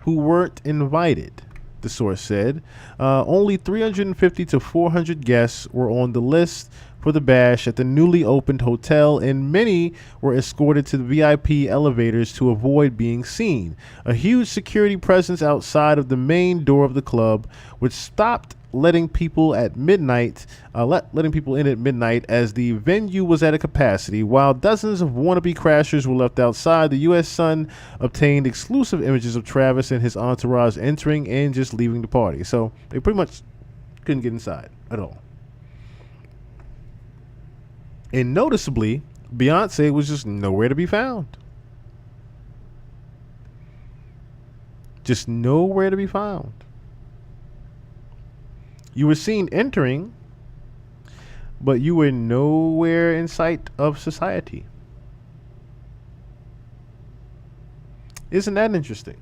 who weren't invited, the source said. Only 350 to 400 guests were on the list for the bash at the newly opened hotel, and many were escorted to the VIP elevators to avoid being seen. A huge security presence outside of the main door of the club, which stopped letting people in at midnight as the venue was at a capacity. While dozens of wannabe crashers were left outside, the U.S. Sun obtained exclusive images of Travis and his entourage entering and just leaving the party. So they pretty much couldn't get inside at all. And noticeably, Beyonce was just nowhere to be found. Just nowhere to be found. You were seen entering, but you were nowhere in sight of society. Isn't that interesting?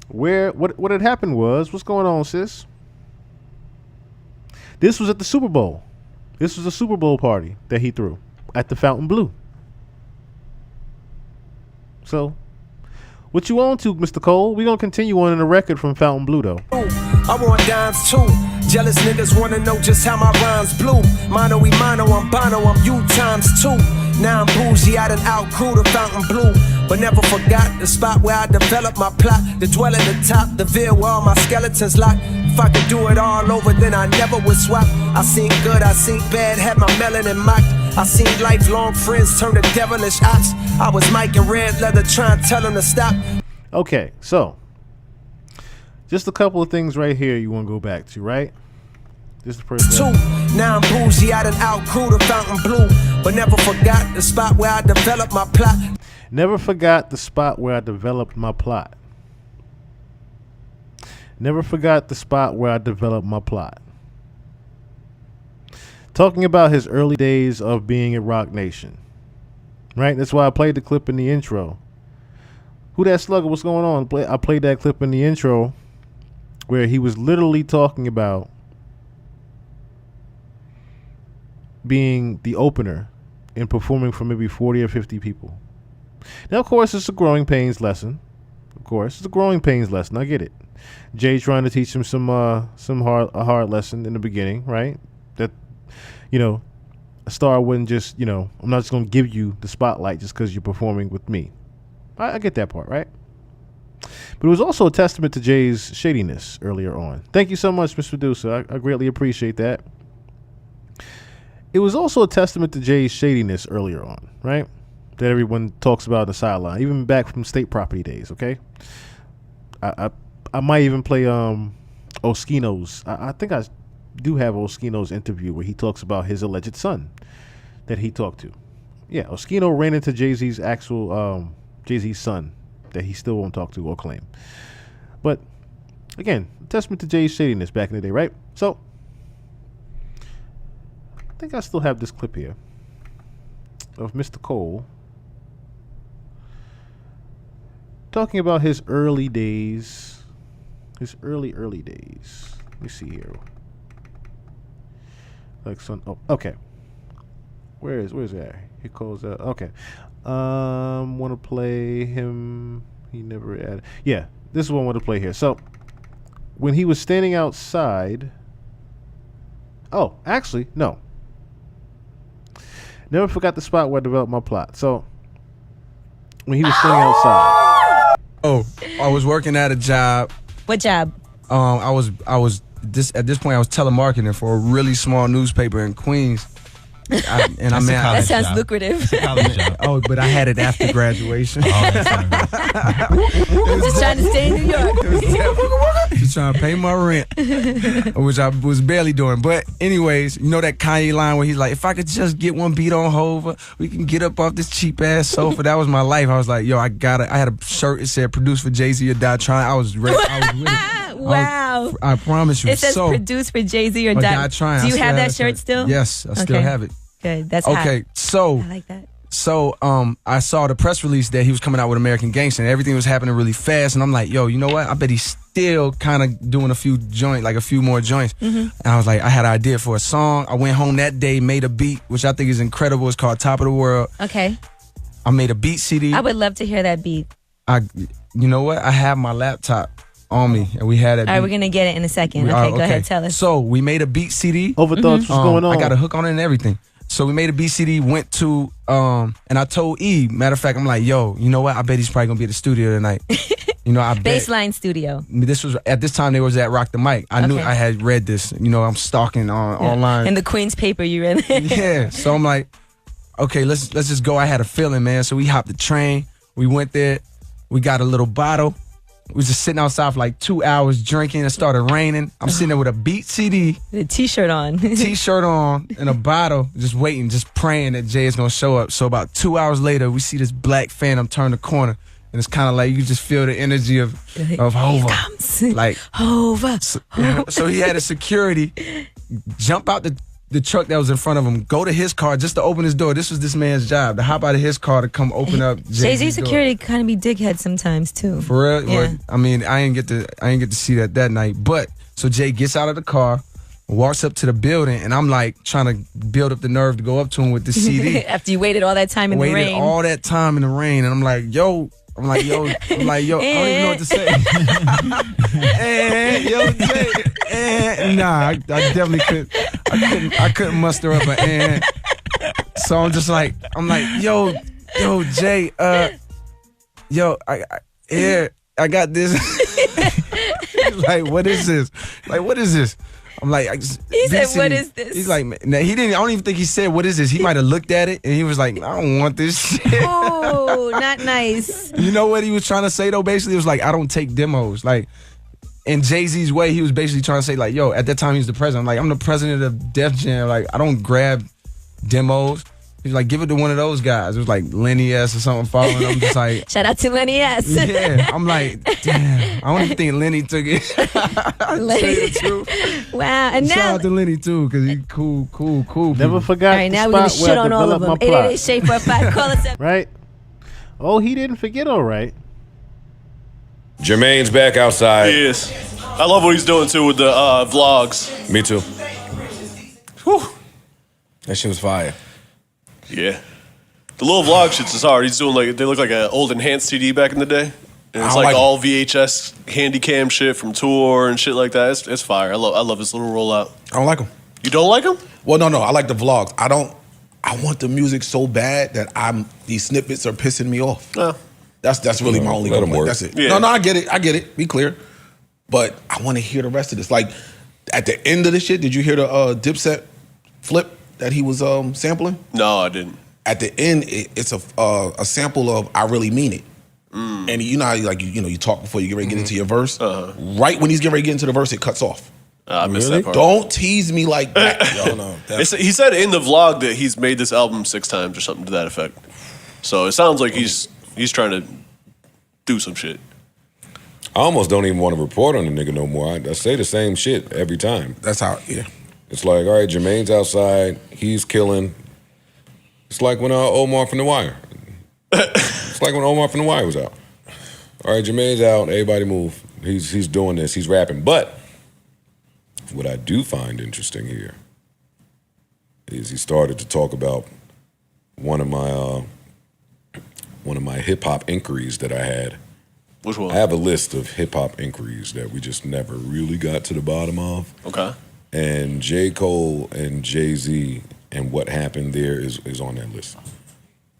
What had happened was, what's going on, sis? This was at the Super Bowl. This was a Super Bowl party that he threw at the Fontainebleau. So, what you on to, Mr. Cole? We gonna continue on in the record from Fontainebleau, though. I want dimes too. Jealous niggas wanna know just how my rhymes blew. Mono, I'm Bono, I'm you times 2. Now I'm bougie, I done outgrew the Fontainebleau, but never forgot the spot where I developed my plot. The dwell at the top, the veil where all my skeletons locked. If I could do it all over, then I never would swap. I seen good, I seen bad, had my melanin mocked. I seen lifelong friends turn to devilish ops. I was Mike in red leather trying to tell him to stop. Okay, so just a couple of things right here you want to go back to, right? This is the first 2. Now I'm bougie, I done outgrew the Fontainebleau, but never forgot the spot where I developed my plot. Never forgot the spot where I developed my plot. Never forgot the spot where I developed my plot. Talking about his early days of being at Roc Nation. Right? That's why I played the clip in the intro. Who that slugger? What's going on? I played that clip in the intro where he was literally talking about being the opener and performing for maybe 40 or 50 people. Now, of course, it's a growing pains lesson. Of course, it's a growing pains lesson. I get it. Jay's trying to teach him a hard lesson in the beginning, right? That, a star wouldn't just, I'm not just going to give you the spotlight just because you're performing with me. I get that part, right? But it was also a testament to Jay's shadiness earlier on. Thank you so much, Mr. Producer. I greatly appreciate that. It was also a testament to Jay's shadiness earlier on, right? That everyone talks about on the sideline, even back from state property days, okay? I might even play Oskino's. I think I do have Oskino's interview where he talks about his alleged son that he talked to. Yeah, Oskino ran into Jay-Z's actual Jay-Z's son that he still won't talk to or claim. But again, testament to Jay's shadiness back in the day, right? So I think I still have this clip here of Mr. Cole talking about his early days, his early days. Let me see here. Okay. Where's that? He calls that. Okay. Want to play him. He never added. Yeah, this is what I want to play here. So, when he was standing outside. Oh, actually, no. Never forgot the spot where I developed my plot. So, when he was standing outside. Oh, I was working at a job. What job? I was at this point I was telemarketing for a really small newspaper in Queens. That sounds lucrative. Oh, but I had it after graduation. Just trying to stay in New York. Just trying to pay my rent, which I was barely doing. But anyways, that Kanye line where he's like, if I could just get one beat on Hova, we can get up off this cheap ass sofa. That was my life. I was like, yo, I had a shirt. It said produced for Jay-Z or Die Trying. I was ready. I was with it. Wow. I promise you. It says produced for Jay-Z or Die Trying. Do you have that shirt still? Yes, I still have it. Good. That's okay. hot. So I like that. So I saw the press release that he was coming out with American Gangster and everything was happening really fast. And I'm like, yo, you know what? I bet he's still kind of doing a few more joints. And I was like, I had an idea for a song. I went home that day, made a beat, which I think is incredible. It's called Top of the World. Okay. I made a beat CD. I would love to hear that beat. You know what? I have my laptop on me and we had it. All right, we're going to get it in a second. Okay, go ahead, tell us. So we made a beat CD. Overthoughts, what's going on? I got a hook on it and everything. So we made a BCD, went to, and I told E, matter of fact, I'm like, yo, you know what? I bet he's probably going to be at the studio tonight. I bet. Baseline Studio. This was, at this time, they was at Rock the Mic. I knew I had read this. I'm stalking online. In the Queen's paper you read. Yeah. So I'm like, okay, let's just go. I had a feeling, man. So we hopped the train. We went there. We got a little bottle. We was just sitting outside for like 2 hours drinking. It started raining. I'm sitting there with a beat CD. A t-shirt on. T-shirt on and a bottle, just waiting, just praying that Jay is going to show up. So about 2 hours later, we see this black Phantom turn the corner. And it's kind of like you just feel the energy of Hova. Comes. Like Hova. So he had a security jump out the truck that was in front of him, go to his car just to open his door. This was this man's job, to hop out of his car to come open up Jay-Z security kind of be dickhead sometimes too. For real? Yeah. Well, I mean, I ain't get to see that night. But so Jay gets out of the car, walks up to the building, and I'm like trying to build up the nerve to go up to him with the CD. After you waited all that time in the rain. Waited all that time in the rain, and I'm like, yo, I don't even know what to say. Nah, I definitely couldn't. I couldn't muster up an So I'm like, yo, Jay, I got this. Like, what is this? I'm like, he said, what is this? He's like, nah, I don't even think he said, what is this? He might have looked at it and he was like, I don't want this shit. Oh, not nice. You know what he was trying to say though? Basically, it was like, I don't take demos. Like, in Jay-Z's way, he was basically trying to say like, yo, at that time he was the president. Like, I'm the president of Def Jam. Like, I don't grab demos. He's like, give it to one of those guys. It was like Lenny S or something following him. I'm just like, shout out to Lenny S. Yeah, I'm like, damn. I don't even think Lenny took it. Lenny. Wow, and shout now out to Lenny too, cause he cool. Never forgot. All right, the now we're gonna spot shit where I on all of developed them. my plot. 888-SHAY-45. Call us up. Right? Oh, he didn't forget. All right. Jermaine's back outside. He is. I love what he's doing too with the vlogs. Me too. Whew. That shit was fire. Yeah. The little vlog shits is hard. He's doing like, they look like an old enhanced CD back in the day. And it's like all VHS handy cam shit from tour and shit like that. It's fire. I love this little rollout. I don't like him. You don't like him? Well, no. I like the vlogs. I want the music so bad that these snippets are pissing me off. That's really my only let 'em complaint. work. That's it. Yeah. No, I get it. Be clear. But I want to hear the rest of this. Like at the end of the shit, did you hear the Dipset flip that he was sampling? No, I didn't. At the end, it's a sample of "I Really Mean It," and you know how you talk before you get ready to get into your verse. Right when he's getting ready to get into the verse, it cuts off. I missed that part. Don't tease me like that. Yo, no, He said in the vlog that he's made this album 6 times or something to that effect. So it sounds like he's trying to do some shit. I almost don't even want to report on the nigga no more. I say the same shit every time. That's how. Yeah. It's like, all right, Jermaine's outside. He's killing. It's like when Omar from The Wire. It's like when Omar from The Wire was out. All right, Jermaine's out. Everybody move. He's doing this. He's rapping. But what I do find interesting here is he started to talk about one of my hip hop inquiries that I had. Which one? I have a list of hip hop inquiries that we just never really got to the bottom of. Okay. And J. Cole and Jay-Z and what happened there is on that list.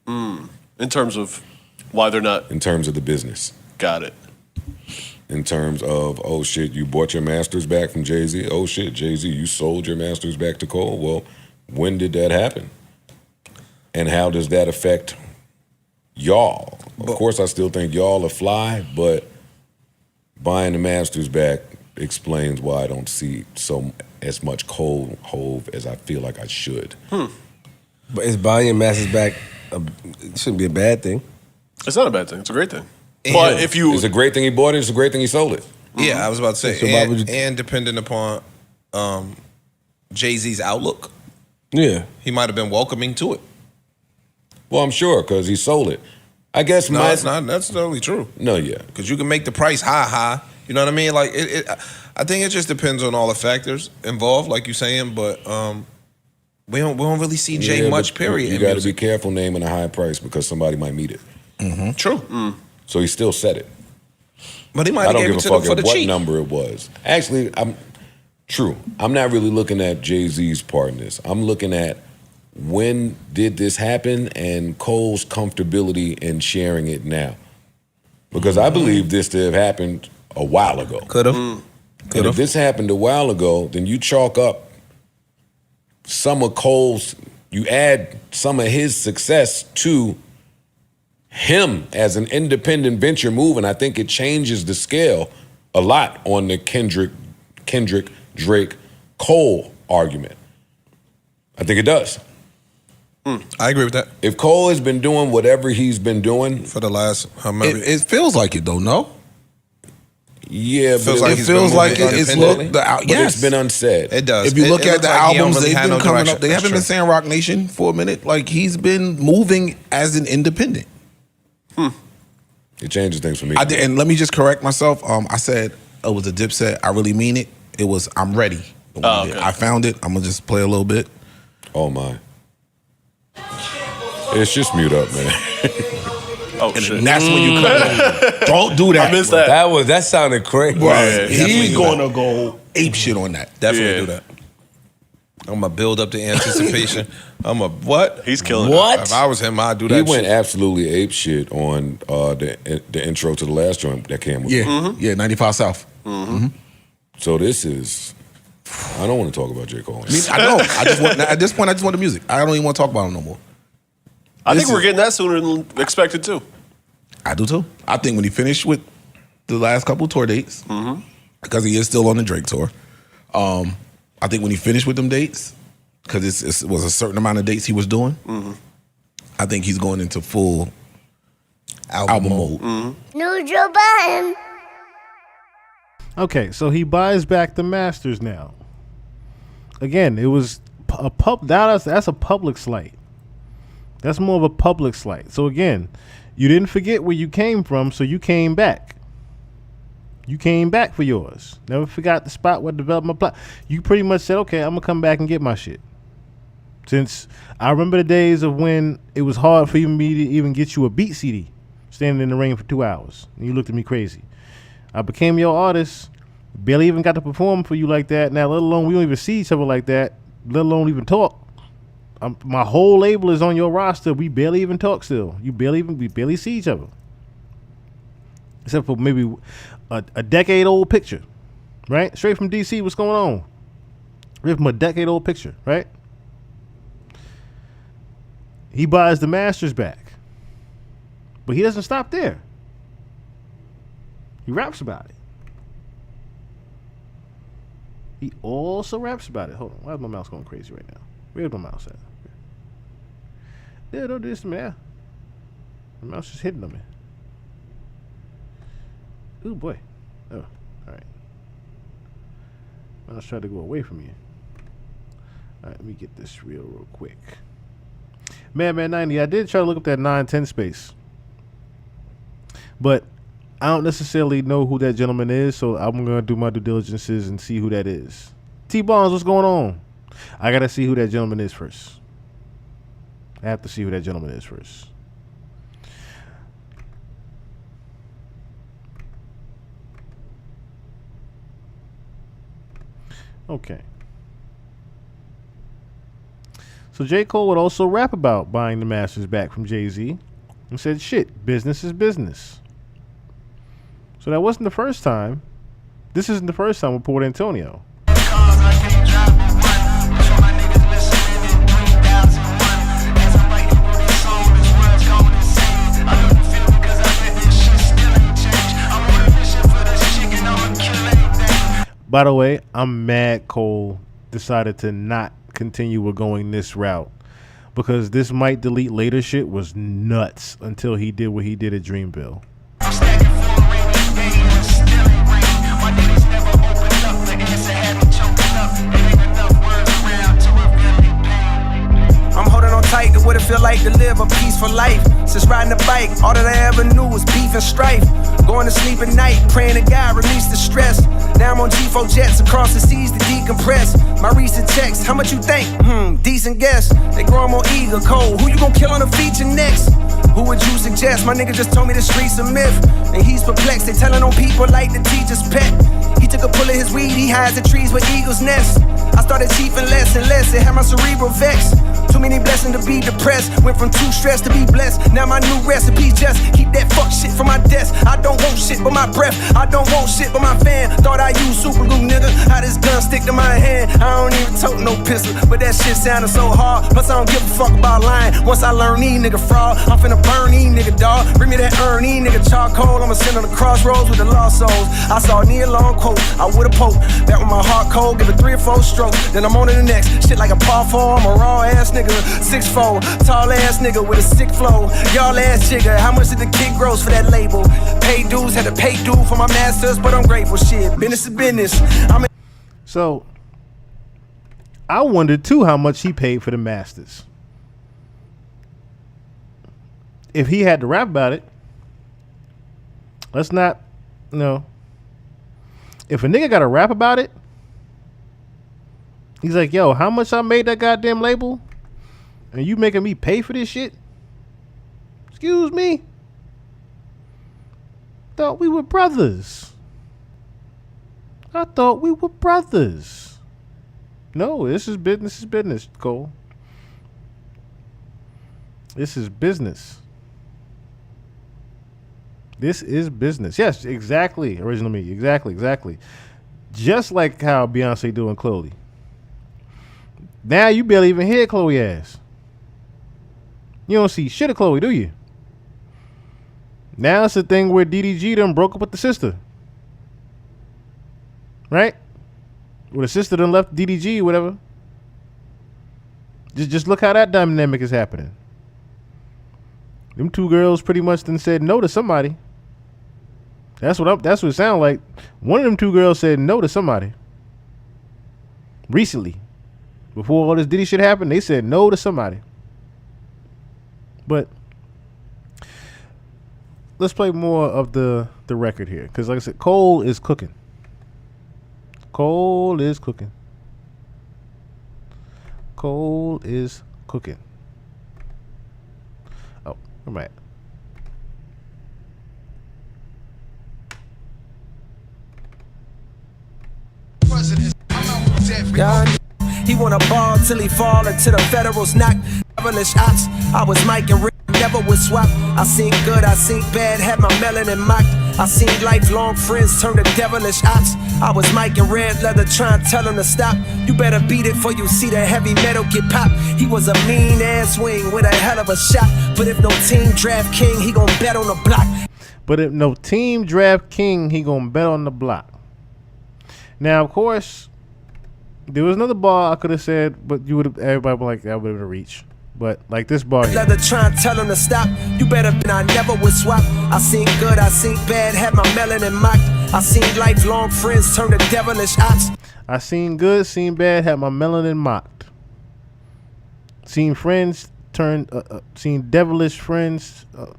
In terms of why they're not. In terms of the business. Got it. In terms of, oh shit, you bought your masters back from Jay-Z. Oh shit, Jay-Z, you sold your masters back to Cole. Well, when did that happen? And how does that affect y'all? Of course, I still think y'all are fly, but buying the masters back explains why I don't see as much Cole Hove as I feel like I should. But is buying your masters back, it shouldn't be a bad thing. It's not a bad thing. It's a great thing. But if you... It's a great thing he bought it. It's a great thing he sold it. Yeah, I was about to say. So why would you- And depending upon Jay-Z's outlook, Yeah. he might have been welcoming to it. Well, I'm sure, because he sold it. I guess No, my... it's not necessarily true. No, yeah. Because you can make the price high. You know what I mean? Like I think it just depends on all the factors involved, like you're saying. But we don't really see Jay Yeah, much. but Period. You in got to music. be careful naming a high price because somebody might meet it. True. So he still said it. But he might I have don't gave give it a to them fuck for at the what cheap. number it was. Actually, I'm not really looking at Jay-Z's part in this. I'm looking at when did this happen and Cole's comfortability in sharing it now. Because I believe this to have happened a while ago. Could have. And if this happened a while ago, then you chalk up some of Cole's, you add some of his success to him as an independent venture move, and I think it changes the scale a lot on the Kendrick, Drake, Cole argument. I think it does. I agree with that. If Cole has been doing whatever he's been doing for the last how many, It feels like it though. No. Yeah, Feels but like it he's feels been like moving it's independently. look. but Yes, it's been unsaid. It does. If you look It at looks the like he don't albums, really they've have been no coming direction. up. They That's haven't true. been saying Rock Nation for a minute. Like he's been moving as an independent. It changes things for me. I did, and let me just correct myself. I said it was a Dipset. I really mean it. It was I'm ready. okay. I found it. I'm gonna just play a little bit. Oh my. It's just mute up, man. Oh, shit. And that's when you cut. Don't do that. I missed bro. that. That sounded crazy. Right. Yeah, He's gonna go ape shit on that. Definitely Yeah. do that. I'm gonna build up the anticipation. what? He's killing What? If I was him, I'd do that. He went shit. absolutely ape shit on the intro to the last joint that came with Yeah, yeah. 95 South. So this is, I don't want to talk about J. Cole. I know. I just want at this point. I just want the music. I don't even want to talk about him no more. I think This we're is- getting that sooner than expected too. I do too. I think when he finished with the last couple tour dates, because he is still on the Drake tour. I think when he finished with them dates, because it was a certain amount of dates he was doing, I think he's going into full album mode. New Joe Biden. Okay, so he buys back the masters now. Again, it was a that's a public slight. That's more of a public slight. So again, you didn't forget where you came from, so you came back. You came back for yours. Never forgot the spot where development plot. You pretty much said, okay, I'm gonna come back and get my shit. Since I remember the days of when it was hard for me to even get you a beat CD, standing in the rain for 2 hours, and you looked at me crazy. I became your artist. Barely even got to perform for you like that. Now, let alone we don't even see each other like that. Let alone even talk. My whole label is on your roster. We barely even talk still. We barely see each other. Except for maybe a decade-old picture, right? Straight from DC, what's going on? Straight from a decade-old picture, right? He buys the masters back. But he doesn't stop there. He raps about it. He also raps about it. Hold on. Why is my mouse going crazy right now? Where's my mouse at? Yeah, don't do this to me. Yeah. My mouse just hitting on me. Ooh, boy. Oh, all right. Mouse tried to go away from you. All right, let me get this real quick. Madman 90, I did try to look up that 910 space. But I don't necessarily know who that gentleman is, so I'm going to do my due diligences and see who that is. T-Bonds, what's going on? I got to see who that gentleman is first. I have to see who that gentleman is first. Okay. So J. Cole would also rap about buying the masters back from Jay-Z and said, shit, business is business. So that wasn't the first time. This isn't the first time with Port Antonio. By the way, I'm mad Cole decided to not continue with going this route, because this might delete later shit was nuts until he did what he did at Dreamville. I'm holding on tight to what it feel like to live a peaceful life. Since riding a bike, all that I ever knew was beef and strife. Going to sleep at night, praying to God release the stress. Now I'm on G4 jets across the seas to decompress. My recent text, how much you think? Decent guess. They grow more eager, cold. Who you gonna kill on the feature next? Who would you suggest? My nigga just told me the streets a myth, and he's perplexed. They telling on people like the teacher's pet. He took a pull of his weed, he hides the trees where eagles nest. I started chiefing less and less, it had my cerebral vexed. Too many blessings to be depressed. Went from too stressed to be blessed. Now my new recipe just keep that fuck shit from my desk. I don't want shit but my breath. I don't want shit but my fan. Thought I used super glue, nigga. How this gun stick to my hand? I don't even tote no pistol, but that shit sounded so hard. Plus I don't give a fuck about lying. Once I learn these nigga fraud, I'm finna burn these nigga dog. Bring me that these nigga charcoal. I'ma send on the crossroads with the lost souls. I saw a near long quote, I would've poked that with my heart cold. Give it 3 or 4 strokes, then I'm on to the next. Shit like a par 4, I'm a raw ass nigga. 6'4", tall ass nigga with a sick flow. Y'all ass jigger, how much did the kid gross for that label? Pay dues, had to pay due for my masters, but I'm grateful. Shit, business is business. So I wondered too how much he paid for the masters. If he had to rap about it, let's not, no. If a nigga got to rap about it, he's like, yo, how much I made that goddamn label? And you making me pay for this shit? Excuse me? Thought we were brothers. I thought we were brothers. No, this is business, Cole. This is business. This is business. Yes, exactly. Original me. Exactly. Just like how Beyonce doing Chloe. Now you barely even hear Chloe ass. You don't see shit of Chloe, do you? Now it's a thing where DDG done broke up with the sister. Right? Where the sister done left DDG or whatever. Just look how that dynamic is happening. Them two girls pretty much done said no to somebody. That's what it sounded like. One of them two girls said no to somebody. Recently. Before all this Diddy shit happened, they said no to somebody. But let's play more of the record here, because like I said, Cole is cooking. Cole is cooking. Cole is cooking. Oh, where am I at? God, he wanna ball till he fall until the federals knock. Devilish ops, I was Mike and Rick, never would swap. I seen good, I seen bad, had my melanin mocked. I seen lifelong friends turn to devilish ops. I was Mike in red leather trying to tell him to stop. You better beat it for you see the heavy metal get popped. He was a mean ass wing with a hell of a shot. But if no team draft king, he gon' bet on the block. But if no team draft king, he gonna bet on the block. Now, of course, there was another bar I could have said, but you would have, everybody would like, that would have been a reach. But like this bar here. Leather trying to tell him to stop. You better I never would swap. I seen good, I seen bad, had my melanin mocked. I seen lifelong friends turn to devilish ops. I seen good, seen bad, had my melanin mocked. Seen friends turn, seen devilish friends. What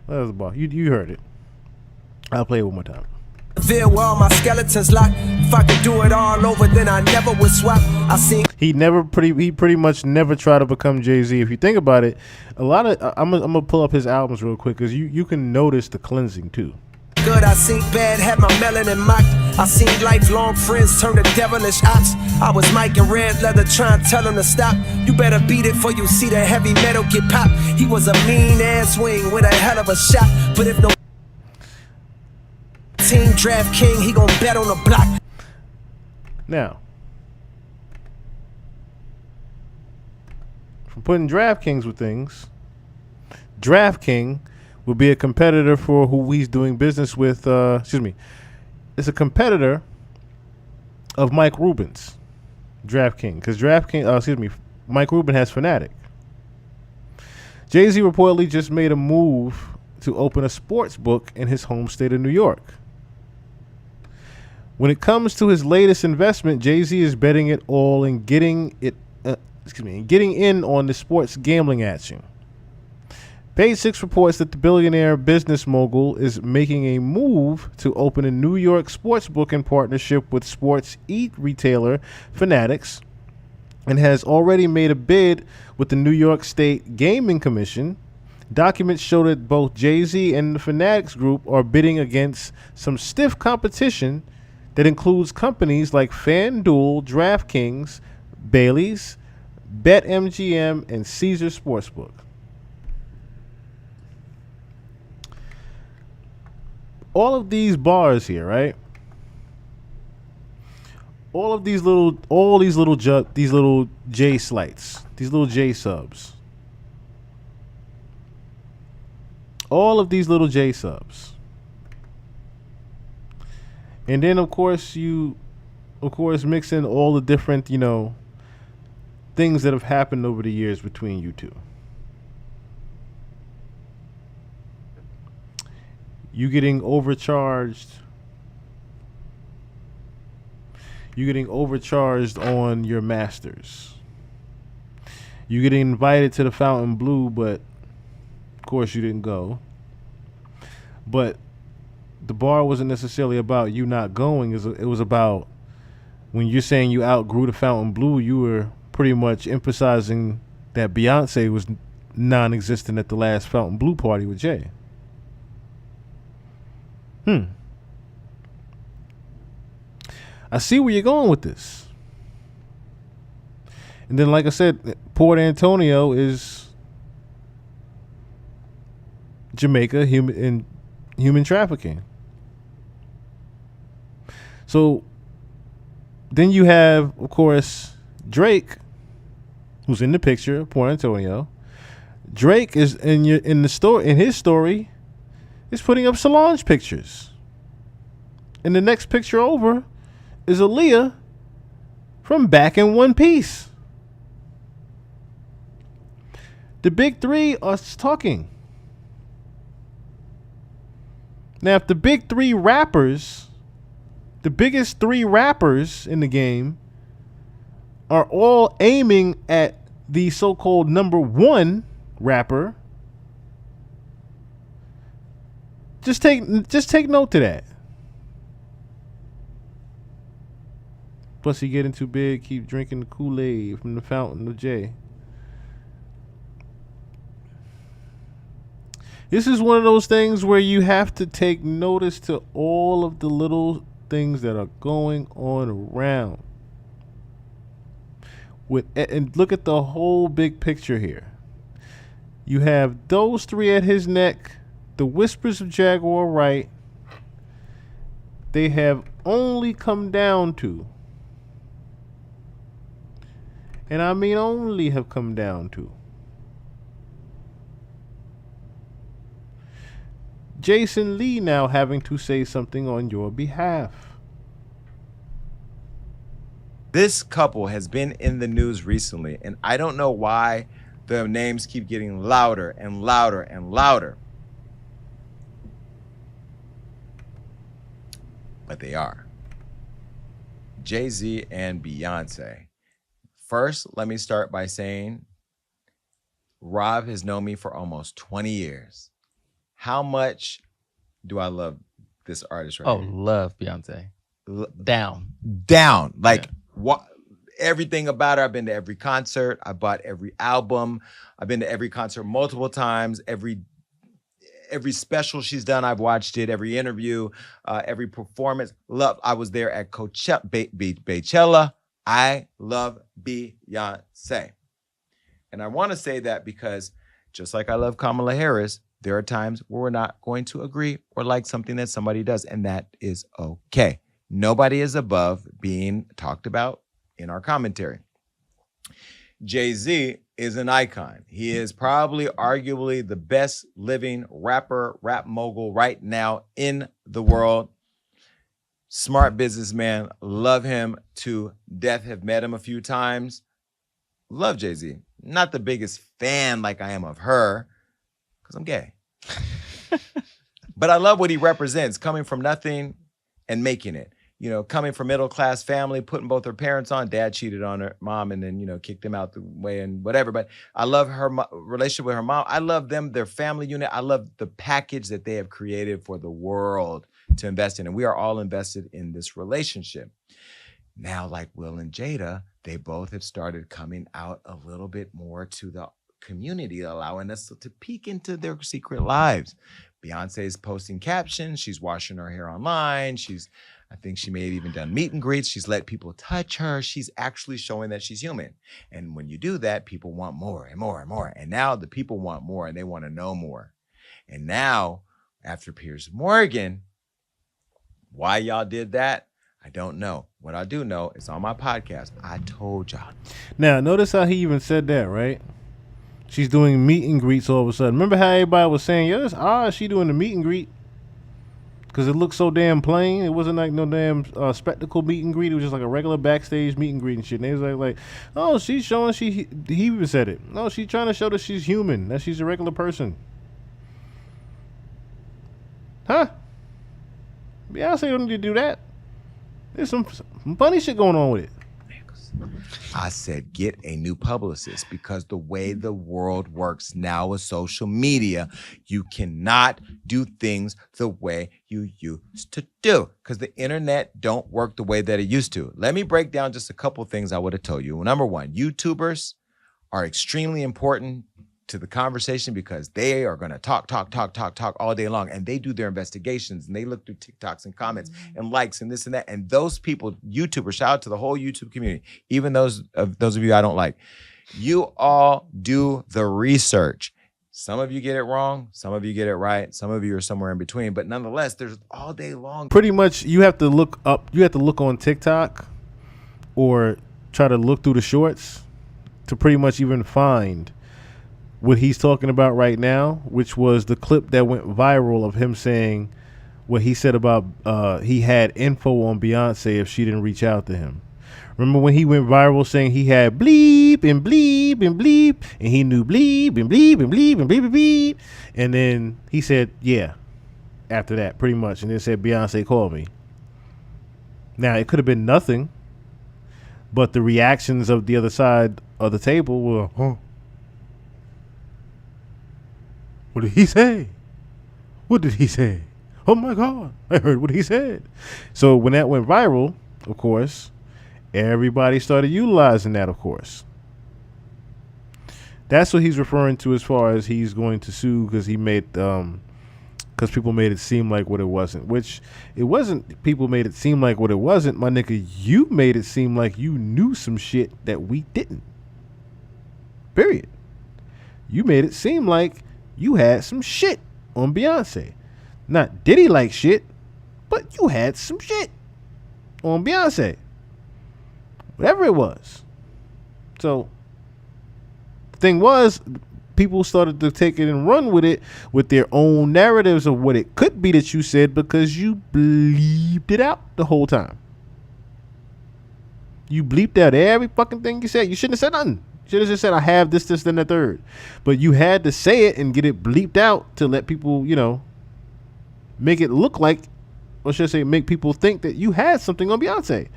was the bar? You heard it. I'll play it one more time. Feel where all my skeletons locked. If I could do it all over, then I never would swap. I seen he pretty much never tried to become Jay-Z. If you think about it, a lot of I'm gonna pull up his albums real quick because you can notice the cleansing too. good, I seen bad, had my melanin mocked. I seen lifelong friends turn to devilish ops. I was Mike in red leather trying to tell him to stop. You better beat it for you see the heavy metal get popped. He was a mean ass wing with a hell of a shot. But if no team draft king, he gon' bet on the block. Now, from putting DraftKings with things, DraftKings will be a competitor for who he's doing business with. It's a competitor of Mike Rubin's DraftKings, because Mike Rubin has Fanatic. Jay-Z reportedly just made a move to open a sports book in his home state of New York. When it comes to his latest investment, Jay-Z is betting it all and getting in on the sports gambling action. Page Six reports that the billionaire business mogul is making a move to open a New York sportsbook in partnership with sports retailer Fanatics, and has already made a bid with the New York State Gaming Commission. Documents show that both Jay-Z and the Fanatics group are bidding against some stiff competition that includes companies like FanDuel, DraftKings, Bally's, BetMGM, and Caesar Sportsbook. All of these bars here, right? All these little J slights, these little J subs. All of these little J subs. And then of course mix in all the different, things that have happened over the years between you two. You getting overcharged on your masters. You getting invited to the Fountain Blue, but of course you didn't go. But the bar wasn't necessarily about you not going. It was about, when you're saying you outgrew the Fountain Blue, you were pretty much emphasizing that Beyonce was non-existent at the last Fountain Blue party with Jay. I see where you're going with this. And then, like I said, Port Antonio is Jamaica human trafficking. So then you have, of course, Drake, who's in the picture, Port Antonio. Drake is in his story is putting up Solange pictures. And the next picture over is Aaliyah from Back in One Piece. The big three are talking. Now, if the biggest three rappers in the game are all aiming at the so-called number one rapper, Just take note to that. Plus, he getting too big. Keep drinking the Kool-Aid from the fountain of J. This is one of those things where you have to take notice to all of the little things that are going on around. And look at the whole big picture here. You have those three at his neck, the whispers of Jaguar Wright. They have only come down to, and I mean only have come down to, Jason Lee now having to say something on your behalf. This couple has been in the news recently, and I don't know why the names keep getting louder and louder and louder. But they are. Jay-Z and Beyonce. First, let me start by saying Rob has known me for almost 20 years. How much do I love this artist right here? Love Beyonce. Down. Like, what? Everything about her. I've been to every concert. I bought every album. I've been to every concert multiple times. Every special she's done, I've watched it. Every interview, every performance. Love. I was there at Coachella. I love Beyonce. And I want to say that because just like I love Kamala Harris, there are times where we're not going to agree or like something that somebody does, and that is okay. Nobody is above being talked about in our commentary. Jay-Z is an icon. He is probably arguably the best living rapper, rap mogul right now in the world. Smart businessman. Love him to death. Have met him a few times. Love Jay-Z. Not the biggest fan like I am of her, because I'm gay. But I love what he represents, coming from nothing and making it. You know, coming from middle-class family, putting both her parents on. Dad cheated on her mom and then, you know, kicked him out the way and whatever. But I love her relationship with her mom. I love them, their family unit. I love the package that they have created for the world to invest in. And we are all invested in this relationship. Now, like Will and Jada, they both have started coming out a little bit more to the community, allowing us to peek into their secret lives. Beyonce is posting captions. She's washing her hair online. I think she may have even done meet and greets. She's let people touch her. She's actually showing that she's human. And when you do that, people want more and more and more. And now the people want more and they want to know more. And now, after Piers Morgan, why y'all did that, I don't know. What I do know is on my podcast, I told y'all. Now, notice how he even said that, right? She's doing meet and greets all of a sudden. Remember how everybody was saying, yo, it's odd she doing the meet and greet? Because it looked so damn plain. It wasn't like no damn spectacle meet and greet. It was just like a regular backstage meet and greet and shit. And they was like, oh, she's showing he even said it. No, she's trying to show that she's human, that she's a regular person. Huh? Beyonce don't need to do that. There's some funny shit going on with it. I said, get a new publicist, because the way the world works now with social media, you cannot do things the way you used to do, because the internet don't work the way that it used to. Let me break down just a couple things I would have told you. Number one, YouTubers are extremely important to the conversation because they are going to talk all day long, and they do their investigations and they look through TikToks and comments and likes and this and that. And those people, YouTubers, shout out to the whole YouTube community, even those of you I don't like. You all do the research. Some of you get it wrong, some of you get it right, some of you are somewhere in between, but nonetheless, there's all day long. Pretty much, you have to look on TikTok or try to look through the shorts to pretty much even find what he's talking about right now, which was the clip that went viral of him saying what he said about he had info on Beyonce if she didn't reach out to him. Remember when he went viral saying he had bleep and bleep and bleep, and he knew bleep and bleep and bleep and bleep and bleep, and then he said, yeah, after that, pretty much, and then said, Beyonce called me. Now, it could have been nothing, but the reactions of the other side of the table were, huh? What did he say? What did he say? Oh my God, I heard what he said. So when that went viral, of course, everybody started utilizing that, of course. That's what he's referring to as far as he's going to sue because he made because people made it seem like what it wasn't, which it wasn't. People made it seem like what it wasn't. My nigga, you made it seem like you knew some shit that we didn't. Period. You made it seem like you had some shit on Beyonce. Not Diddy like shit, but you had some shit on Beyonce. Whatever it was. So the thing was, people started to take it and run with it with their own narratives of what it could be that you said because you bleeped it out the whole time. You bleeped out every fucking thing you said. You shouldn't have said nothing. You should have just said, I have this, then the third. But you had to say it and get it bleeped out to let people, make it look like, or should I say, make people think that you had something on Beyonce.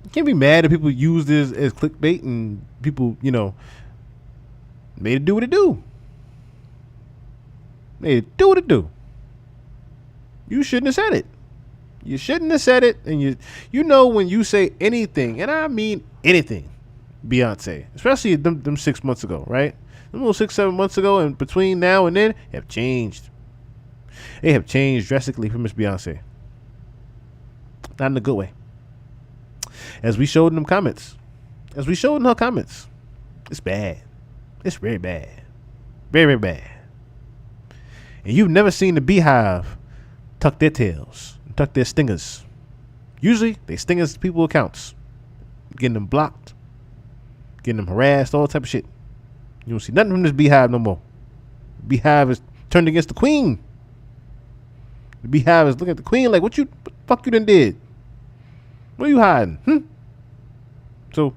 You can't be mad if people use this as clickbait and people, made it do what it do. Made it do what it do. You shouldn't have said it. You shouldn't have said it. And you know when you say anything, and I mean anything, Beyonce, especially them 6 months ago, right? Them little 6-7 months ago, and between now and then, have changed. They have changed drastically for Miss Beyonce. Not in a good way. As we showed in them comments. As we showed in her comments. It's bad. It's very bad. Very, very bad. And you've never seen the Beehive tuck their tails, tuck their stingers. Usually, they stingers people's accounts. Getting them blocked. Getting them harassed, all type of shit. You don't see nothing from this Beehive no more. Beehive is turned against the queen. The Beehive is looking at the queen like, what the fuck you done did? What are you hiding? So,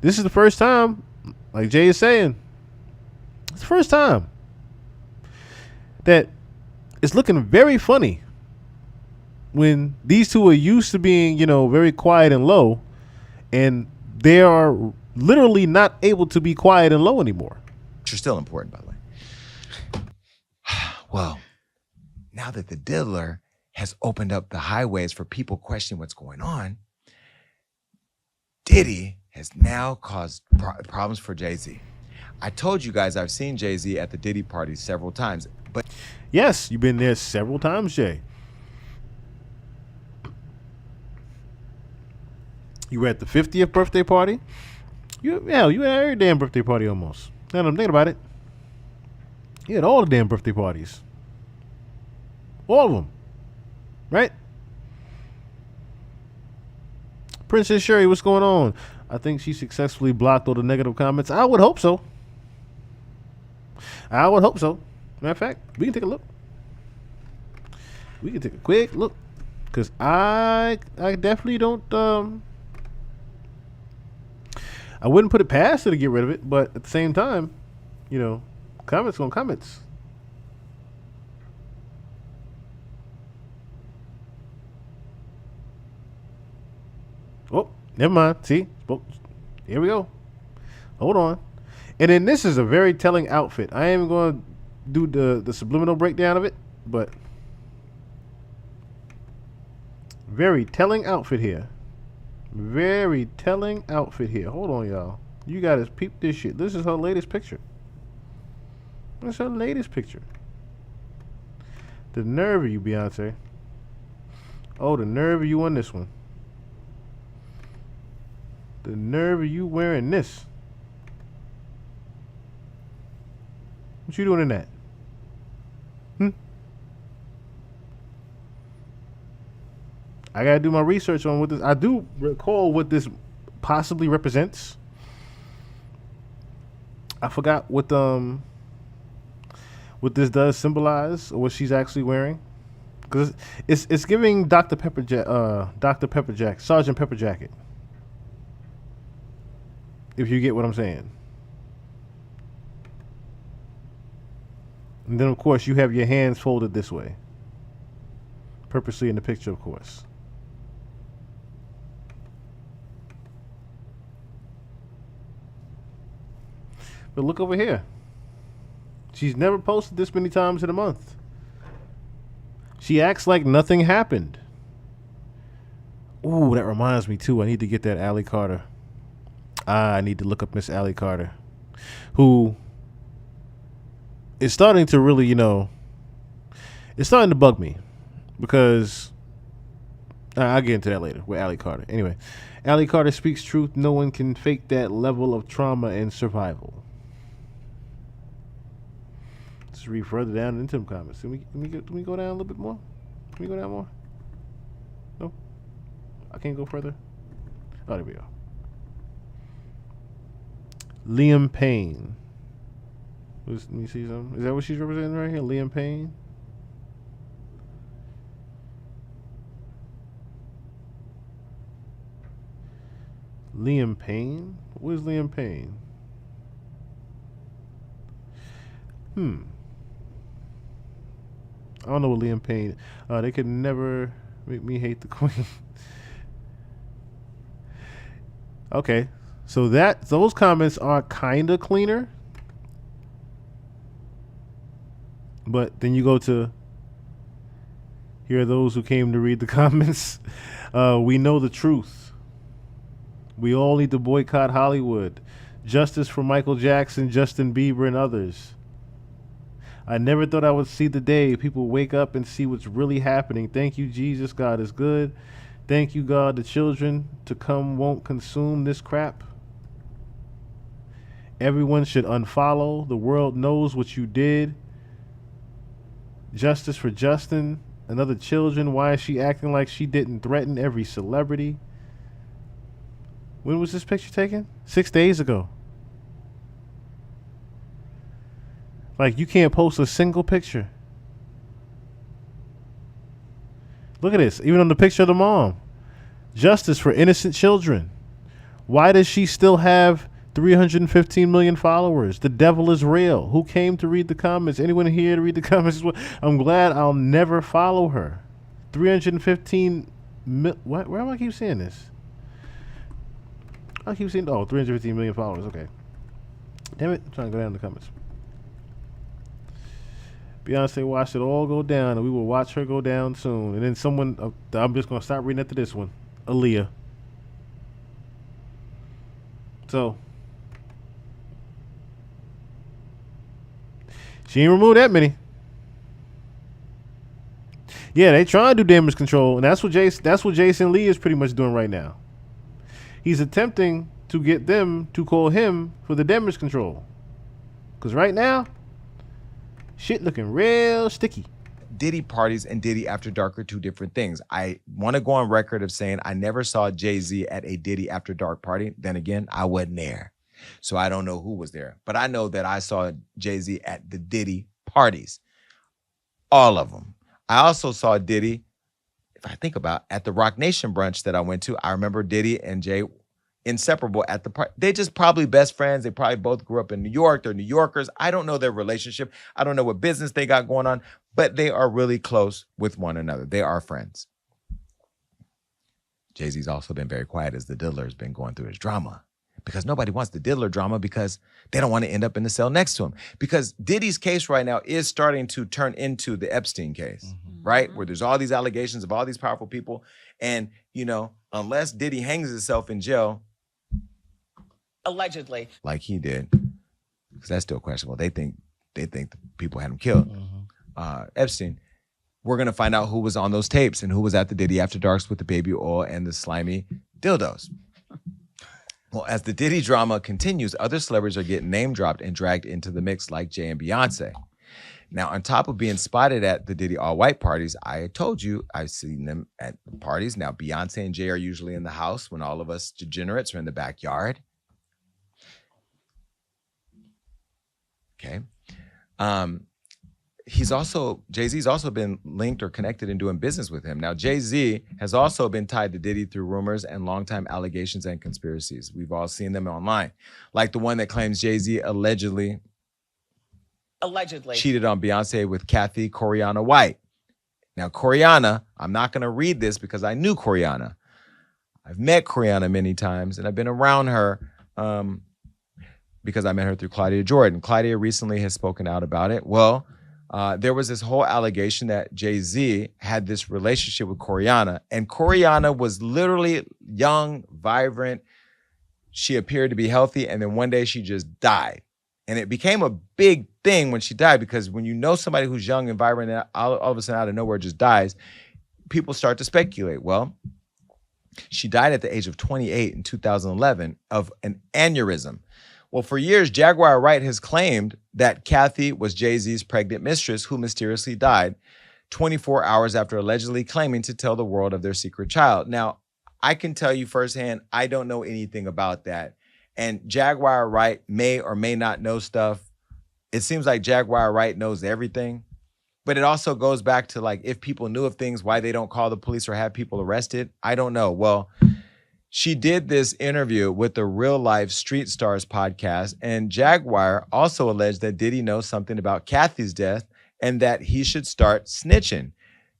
this is the first time, like Jay is saying, it's the first time that it's looking very funny when these two are used to being, very quiet and low, and they are literally not able to be quiet and low anymore. Which are still important, by the way. Well, now that the diddler has opened up the highways for people questioning what's going on, Diddy has now caused problems for Jay-Z. I told you guys I've seen Jay-Z at the Diddy party several times, but yes, you've been there several times, Jay. You were at the 50th birthday party. You had every damn birthday party almost. Now that I'm thinking about it, you had all the damn birthday parties. All of them. Right? Princess Sherry, what's going on? I think she successfully blocked all the negative comments. I would hope so. I would hope so. Matter of fact, we can take a look. We can take a quick look. Because I definitely don't... I wouldn't put it past her to get rid of it, but at the same time, comments on comments. Oh, never mind. See? Here we go. Hold on. And then this is a very telling outfit. I ain't even going to do the subliminal breakdown of it, but very telling outfit here. Very telling outfit here. Hold on, y'all. You gotta peep this shit. This is her latest picture. That's her latest picture. The nerve of you, Beyonce. Oh, the nerve of you on this one. The nerve of you wearing this. What you doing in that? I gotta do my research on what this. I do recall what this possibly represents. I forgot what this does symbolize or what she's actually wearing, because it's giving Sergeant Pepper Jacket. If you get what I'm saying. And then of course you have your hands folded this way, purposely in the picture, of course. But look over here. She's never posted this many times in a month. She acts like nothing happened. Ooh, that reminds me too. I need to get that Allie Carter. I need to look up Miss Allie Carter, who is starting to really, it's starting to bug me because I'll get into that later with Allie Carter. Anyway, Allie Carter speaks truth. No one can fake that level of trauma and survival. Let's read further down into the comments. Can we go down a little bit more? Can we go down more? No? I can't go further? Oh, there we go. Liam Payne. Let me see something. Is that what she's representing right here? Liam Payne? Liam Payne? What is Liam Payne? I don't know what Liam Payne. They could never make me hate the Queen. Okay, so those comments are kind of cleaner, but then you go to here are those who came to read the comments. We know the truth. We all need to boycott Hollywood. Justice for Michael Jackson, Justin Bieber, and others. I never thought I would see the day people wake up and see what's really happening. Thank you, Jesus. God is good. Thank you, God. The children to come won't consume this crap. Everyone should unfollow. The world knows what you did. Justice for Justin and other children. Why is she acting like she didn't threaten every celebrity? When was this picture taken? 6 days ago. Like, you can't post a single picture. Look at this. Even on the picture of the mom. Justice for innocent children. Why does she still have 315 million followers? The devil is real. Who came to read the comments? Anyone here to read the comments? I'm glad I'll never follow her. 315 what? Where am I keep seeing this? I keep seeing 315 million followers. Okay. Damn it. I'm trying to go down in the comments. Beyonce watched it all go down, and we will watch her go down soon. And then someone, I'm just going to stop reading after this one. Aaliyah. So, she ain't removed that many. Yeah, they trying to do damage control, and that's what Jason Lee is pretty much doing right now. He's attempting to get them to call him for the damage control. Because right now, shit looking real sticky. Diddy parties and Diddy After Dark are two different things. I want to go on record of saying I never saw Jay-Z at a Diddy After Dark party. Then again, I wasn't there. So I don't know who was there. But I know that I saw Jay-Z at the Diddy parties. All of them. I also saw Diddy, if I think about, at the Rock Nation brunch that I went to. I remember Diddy and Jay inseparable at the party. They just probably best friends. They probably both grew up in New York. They're New Yorkers. I don't know their relationship. I don't know what business they got going on, but they are really close with one another. They are friends. Jay-Z's also been very quiet as the Diddler has been going through his drama, because nobody wants the Diddler drama because they don't want to end up in the cell next to him. Because Diddy's case right now is starting to turn into the Epstein case, right? Where there's all these allegations of all these powerful people. And, unless Diddy hangs himself in jail, allegedly, like he did, because that's still questionable. They think the people had him killed. Epstein. We're gonna find out who was on those tapes and who was at the Diddy After Darks with the baby oil and the slimy dildos. Well, as the Diddy drama continues, other celebrities are getting name dropped and dragged into the mix, like Jay and Beyonce. Now, on top of being spotted at the Diddy all-white parties, I told you I've seen them at the parties. Now, Beyonce and Jay are usually in the house when all of us degenerates are in the backyard. Okay. Jay-Z's also been linked or connected in doing business with him. Now, Jay-Z has also been tied to Diddy through rumors and longtime allegations and conspiracies. We've all seen them online. Like the one that claims Jay-Z allegedly cheated on Beyonce with Kathy Coriana White. Now, Coriana, I'm not going to read this because I knew Coriana. I've met Coriana many times and I've been around her. because I met her through Claudia Jordan. Claudia recently has spoken out about it. Well, there was this whole allegation that Jay-Z had this relationship with Coriana, and Coriana was literally young, vibrant. She appeared to be healthy, and then one day she just died. And it became a big thing when she died, because when you know somebody who's young and vibrant and all of a sudden out of nowhere just dies, people start to speculate. Well, she died at the age of 28 in 2011 of an aneurysm. Well, for years, Jaguar Wright has claimed that Kathy was Jay-Z's pregnant mistress who mysteriously died 24 hours after allegedly claiming to tell the world of their secret child. Now, I can tell you firsthand, I don't know anything about that. And Jaguar Wright may or may not know stuff. It seems like Jaguar Wright knows everything. But it also goes back to, like, if people knew of things, why they don't call the police or have people arrested. I don't know. Well, she did this interview with the Real Life Street Stars podcast, and Jaguar also alleged that Diddy knows something about Kathy's death and that he should start snitching.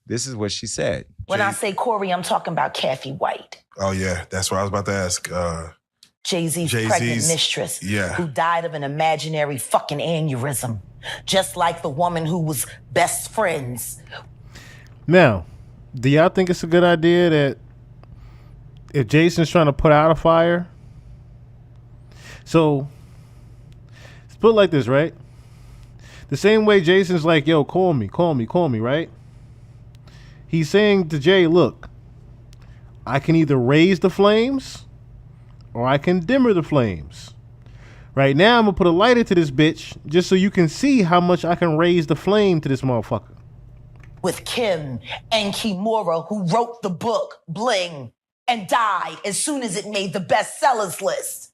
This is what she said. When I say Corey, I'm talking about Kathy White. Oh, yeah. That's what I was about to ask. Jay-Z's pregnant mistress, yeah, who died of an imaginary fucking aneurysm, just like the woman who was best friends. Now, do y'all think it's a good idea that if Jason's trying to put out a fire, so let's put it like this, right? The same way Jason's like, yo, call me, right? He's saying to Jay, look, I can either raise the flames or I can dimmer the flames. Right now, I'm going to put a lighter to this bitch just so you can see how much I can raise the flame to this motherfucker. With Kim and Kimura, who wrote the book Bling and died as soon as it made the bestsellers list.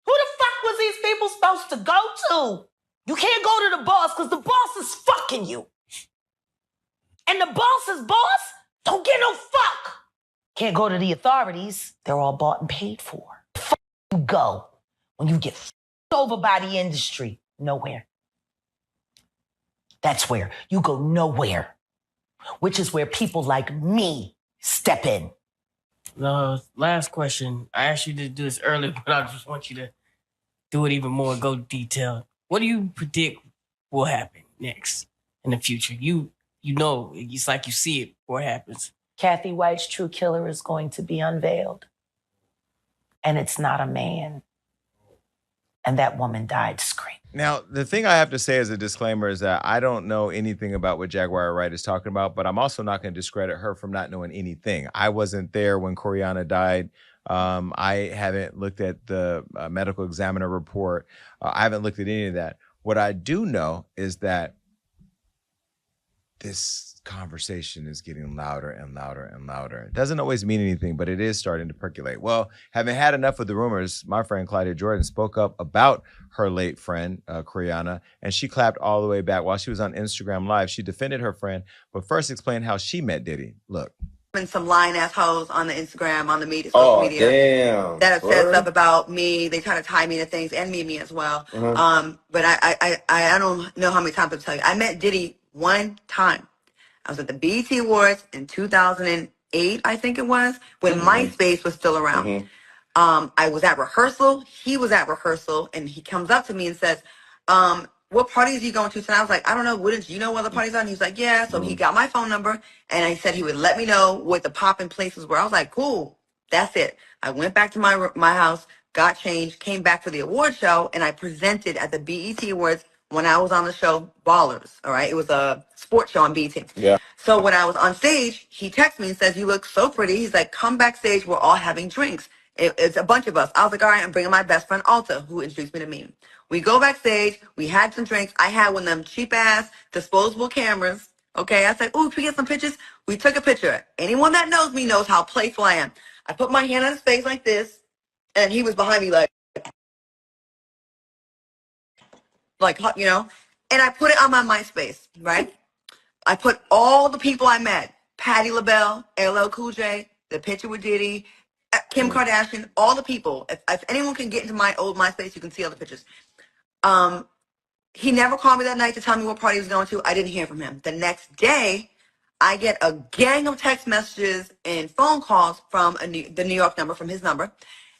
Who the fuck was these people supposed to go to? You can't go to the boss because the boss is fucking you. And the boss's boss don't get no fuck. Can't go to the authorities. They're all bought and paid for. The fuck you go when you get fucked over by the industry? Nowhere. That's where you go, nowhere. Which is where people like me step in. Last question. I asked you to do this earlier, but I just want you to do it even more, go detailed. What do you predict will happen next in the future? You know, it's like you see it before it happens. Kathy White's true killer is going to be unveiled. And it's not a man. And that woman died screaming. Now, the thing I have to say as a disclaimer is that I don't know anything about what Jaguar Wright is talking about, but I'm also not going to discredit her from not knowing anything. I wasn't there when Coriana died. I haven't looked at the medical examiner report. I haven't looked at any of that. What I do know is that this conversation is getting louder and louder and louder. It doesn't always mean anything, but it is starting to percolate. Well, having had enough of the rumors, my friend Claudia Jordan spoke up about her late friend, Coriana, and she clapped all the way back while she was on Instagram Live. She defended her friend, but first explained how she met Diddy. Look. And some lying assholes on the Instagram, on the media, social media, damn. that have said stuff about me. They try to tie me to things and me as well. But I don't know how many times I've tell you. I met Diddy one time. I was at the BET Awards in 2008, I think it was, when MySpace was still around. I was at rehearsal. He was at rehearsal, and he comes up to me and says, what parties are you going to tonight? I was like, I don't know. Wouldn't you know what the parties are? And he was like, yeah. So he got my phone number, and he said he would let me know what the popping places were. I was like, cool. That's it. I went back to my house, got changed, came back for the award show, and I presented at the BET Awards when I was on the show Ballers. All right. It was a sports show on BET. Yeah. So when I was on stage, he texts me and says, you look so pretty. He's like, come backstage. We're all having drinks. It's a bunch of us. I was like, all right, I'm bringing my best friend Alta, who introduced me to Meme. We go backstage. We had some drinks. I had one of them cheap ass disposable cameras. Okay. I said, ooh, can we get some pictures? We took a picture. Anyone that knows me knows how playful I am. I put my hand on his face like this, and he was behind me like, you know, and I put it on my MySpace, right? I put all the people I met, Patti LaBelle, LL Cool J, the picture with Diddy, Kim Kardashian, all the people. If anyone can get into my old MySpace, you can see all the pictures. He never called me that night to tell me what party he was going to. I didn't hear from him. The next day, I get a gang of text messages and phone calls from the New York number, from his number,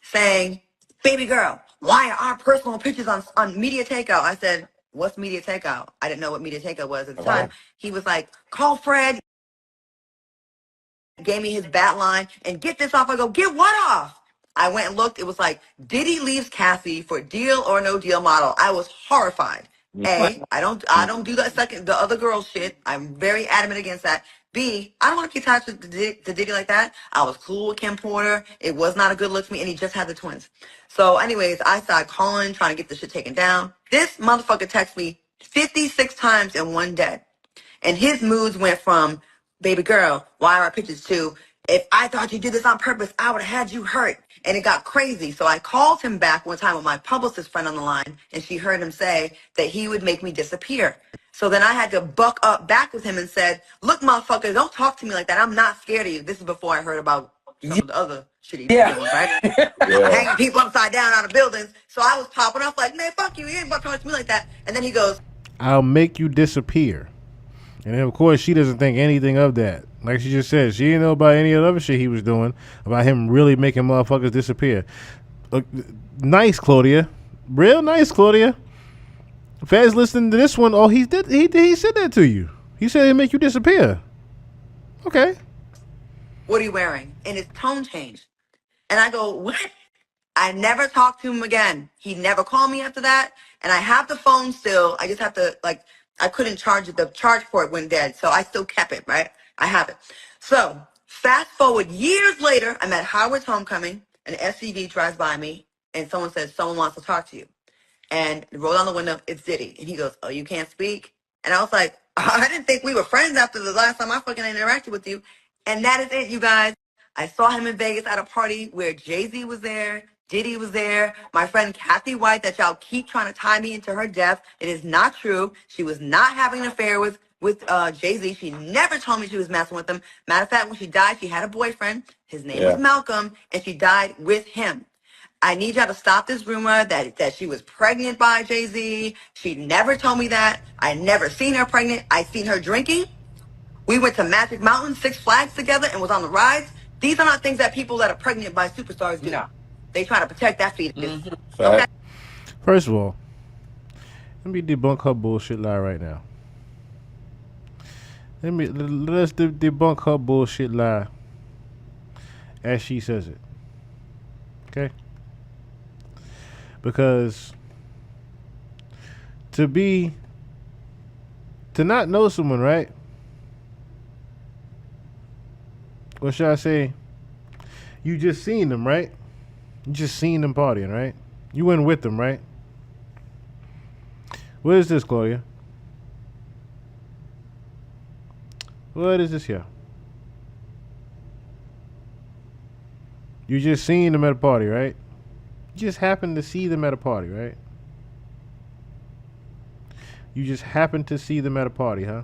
saying, baby girl, why are our personal pictures on media takeout? I said, what's media takeout? I didn't know what media takeout was at the time. He was like, call Fred. Gave me his bat line and get this off. I go, get what off? I went and looked. It was like, Diddy leaves Cassie for Deal or No Deal model. I was horrified. A, I don't do the other girl shit. I'm very adamant against that. B, I don't want to be attached to Diddy like that. I was cool with Kim Porter. It was not a good look to me, and he just had the twins. So, anyways, I started calling, trying to get the shit taken down. This motherfucker texted me 56 times in one day. And his moods went from, baby girl, why are our pictures too? If I thought you did this on purpose, I would have had you hurt. And it got crazy. So I called him back one time with my publicist friend on the line, and she heard him say that he would make me disappear. So then I had to buck up back with him and said, look, motherfucker, don't talk to me like that. I'm not scared of you. This is before I heard about some of the other shitty deals, right? Hanging people upside down out of buildings. So I was popping off like, man, fuck you. You ain't about to talk to me like that. And then he goes, I'll make you disappear. And then, of course, she doesn't think anything of that. Like she just said, she didn't know about any of the other shit he was doing, about him really making motherfuckers disappear. Nice, Claudia. Real nice, Claudia. Fans listening to this one, oh, he said that to you. He said he'd make you disappear. Okay. what are you wearing? And his tone changed. And I go, what? I never talked to him again. He never called me after that. And I have the phone still. I just have to, like, I couldn't charge it. The charge port went dead. So I still kept it, right? I have it. So fast forward years later, I'm at Howard's homecoming. An SUV drives by me. And someone says, someone wants to talk to you. And roll down the window. It's Diddy. And he goes, oh, you can't speak? And I was like, I didn't think we were friends after the last time I fucking interacted with you. And that is it, you guys. I saw him in Vegas at a party where Jay-Z was there. Diddy was there. My friend Kathy White, that y'all keep trying to tie me into her death. It is not true. She was not having an affair with Jay-Z. She never told me she was messing with him. Matter of fact, when she died, she had a boyfriend. His name was Malcolm, and she died with him. I need y'all to stop this rumor that she was pregnant by Jay-Z. She never told me that. I never seen her pregnant. I seen her drinking. We went to Magic Mountain, Six Flags together, and was on the rides. These are not things that people that are pregnant by superstars do. No. They try to protect that fetus. Okay. First of all, let me debunk her bullshit lie right now. Let's debunk her bullshit lie as she says it. Okay? Because to not know someone, right? What should I say? You just seen them, right? You just seen them partying, right? You went with them, right? What is this, Claudia? What is this here? You just seen them at a party, right? You just happened to see them at a party, right? You just happened to see them at a party, huh?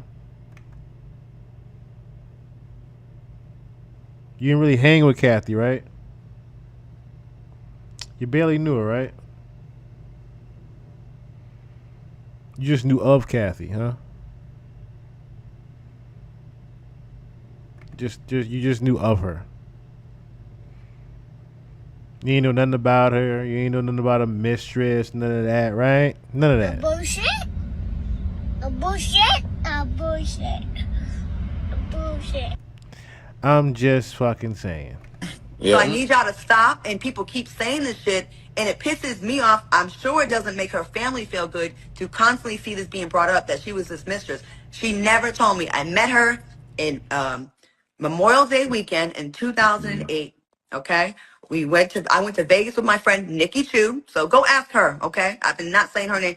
You didn't really hang with Kathy, right? You barely knew her, right? You just knew of Kathy, huh? You just knew of her. You ain't know nothing about her. You ain't know nothing about a mistress. None of that, right? None of that. Bullshit. A bullshit. A bullshit. A bullshit. I'm just fucking saying. So I need y'all to stop, and people keep saying this shit, and it pisses me off. I'm sure it doesn't make her family feel good to constantly see this being brought up, that she was this mistress. She never told me. I met her in Memorial Day weekend in 2008, okay? I went to Vegas with my friend Nikki Chu, so go ask her, okay? I've been not saying her name.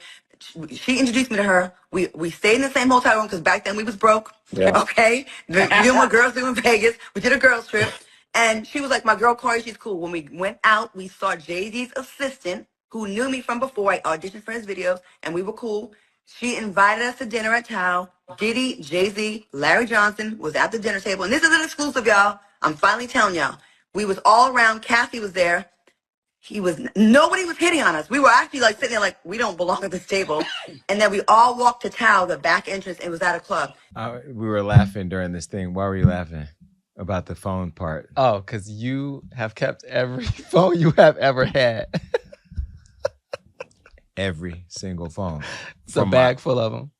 She introduced me to her. We stayed in the same hotel room because back then we was broke, okay? You and my girls do in Vegas. We did a girls trip. And she was like, my girl Corey, she's cool. When we went out, we saw Jay-Z's assistant, who knew me from before. I auditioned for his videos, and we were cool. She invited us to dinner at Tao. Diddy, Jay-Z, Larry Johnson was at the dinner table. And this is an exclusive, y'all. I'm finally telling y'all. We was all around. Kathy was there. Nobody was hitting on us. We were actually like sitting there like, we don't belong at this table. And then we all walked to Tao, the back entrance. It was at a club. We were laughing during this thing. Why were you laughing? About the phone part. Oh, because you have kept every phone you have ever had. Every single phone. It's a bag full of them.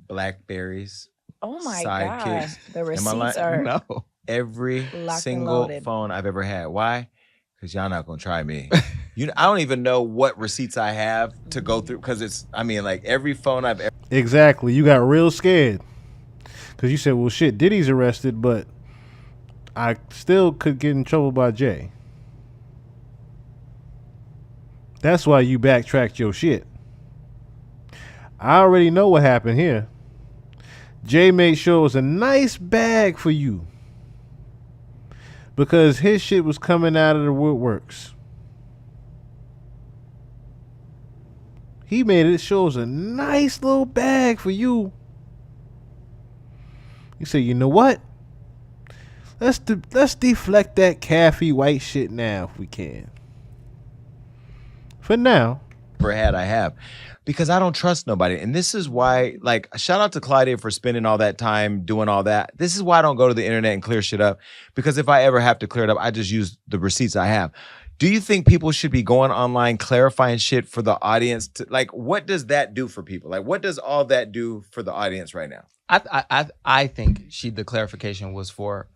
Blackberries. Oh my Sidekicks. God. The Am I receipts lying? are No. Every locked and single loaded. phone I've ever had. Why? Because y'all not gonna try me. I don't even know what receipts I have to go through because it's. I mean, like every phone I've ever. Exactly. You got real scared because you said, "Well, shit, Diddy's arrested, but I still could get in trouble by Jay." That's why you backtracked your shit. I already know what happened here. Jay made sure it was a nice bag for you because his shit was coming out of the woodworks. He made it sure it was a nice little bag for you. He said, "You know what? Let's deflect that Kathy White shit now if we can. For now." I have. Because I don't trust nobody. And this is why, like, shout out to Claudia for spending all that time doing all that. This is why I don't go to the internet and clear shit up. Because if I ever have to clear it up, I just use the receipts I have. Do you think people should be going online clarifying shit for the audience? Like, what does that do for people? Like, what does all that do for the audience right now? I think the clarification was for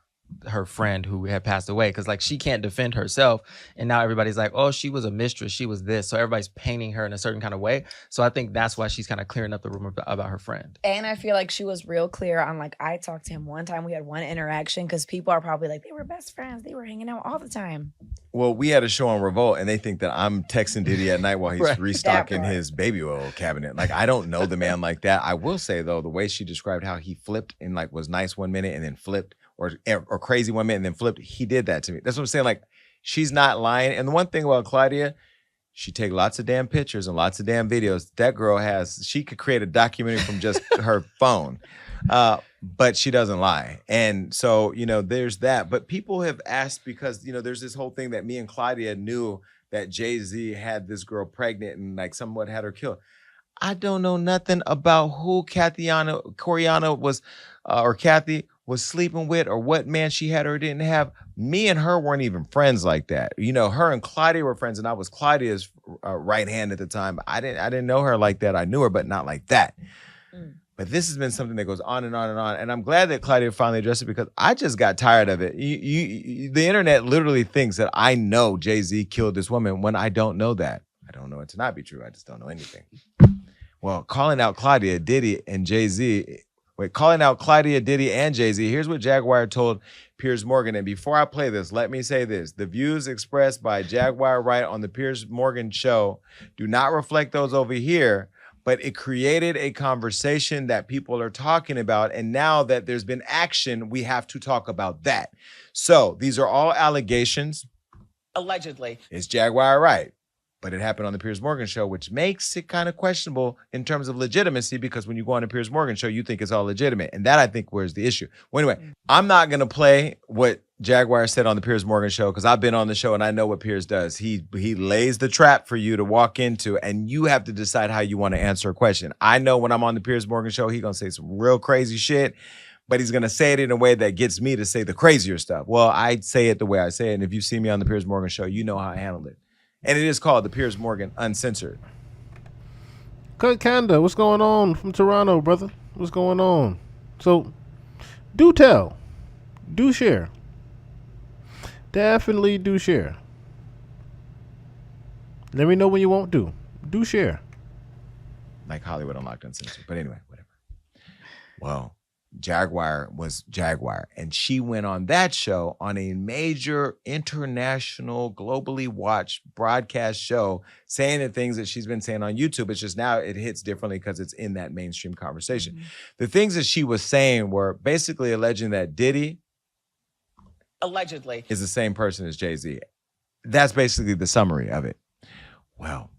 her friend who had passed away because like she can't defend herself and now everybody's like, oh, she was a mistress, she was this, so everybody's painting her in a certain kind of way. So I think that's why she's kind of clearing up the rumor about her friend. And I feel like she was real clear on, like, I talked to him one time, we had one interaction because people are probably like, they were best friends, they were hanging out all the time. Well, we had a show on Revolt and they think that I'm texting Diddy at night while he's restocking his baby oil cabinet. Like, I don't know the man like that. I will say though, the way she described how he flipped and like was nice one minute and then flipped or crazy one minute and then flipped, he did that to me. That's what I'm saying. Like, she's not lying. And the one thing about Claudia, she take lots of damn pictures and lots of damn videos. That girl she could create a documentary from just her phone. But she doesn't lie. And so, there's that. But people have asked because, there's this whole thing that me and Claudia knew that Jay-Z had this girl pregnant and like somewhat had her killed. I don't know nothing about who Coriana was, or Kathy was sleeping with or what man she had or didn't have. Me and her weren't even friends like that. Her and Claudia were friends and I was Claudia's right hand at the time. I didn't know her like that. I knew her, but not like that. But this has been something that goes on and on and on. And I'm glad that Claudia finally addressed it because I just got tired of it. The internet literally thinks that I know Jay-Z killed this woman when I don't know that. I don't know it to not be true. I just don't know anything. Well, calling out Claudia, Diddy, and Jay-Z. Calling out Claudia, Diddy, and Jay-Z. Here's what Jaguar told Piers Morgan. And before I play this, let me say this. The views expressed by Jaguar Wright on the Piers Morgan show do not reflect those over here, but it created a conversation that people are talking about. And now that there's been action, we have to talk about that. So these are all allegations. Allegedly. It's Jaguar Wright. But it happened on the Piers Morgan show, which makes it kind of questionable in terms of legitimacy because when you go on the Piers Morgan show, you think it's all legitimate. And that, I think, where's the issue. Well, anyway, I'm not going to play what Jaguar said on the Piers Morgan show because I've been on the show and I know what Piers does. He lays the trap for you to walk into and you have to decide how you want to answer a question. I know when I'm on the Piers Morgan show, he's going to say some real crazy shit, but he's going to say it in a way that gets me to say the crazier stuff. Well, I say it the way I say it. And if you see me on the Piers Morgan show, you know how I handle it. And it is called the Piers Morgan Uncensored. Kurt Kanda, what's going on from Toronto, brother? What's going on? So, do tell. Do share. Definitely do share. Let me know when you won't do. Do share. Like Hollywood Unlocked Uncensored. But anyway, whatever. Well, Jaguar was Jaguar. And she went on that show on a major international, globally watched broadcast show saying the things that she's been saying on YouTube. It's just now it hits differently because it's in that mainstream conversation. Mm-hmm. The things that she was saying were basically alleging that Diddy allegedly is the same person as Jay-Z. That's basically the summary of it. Well,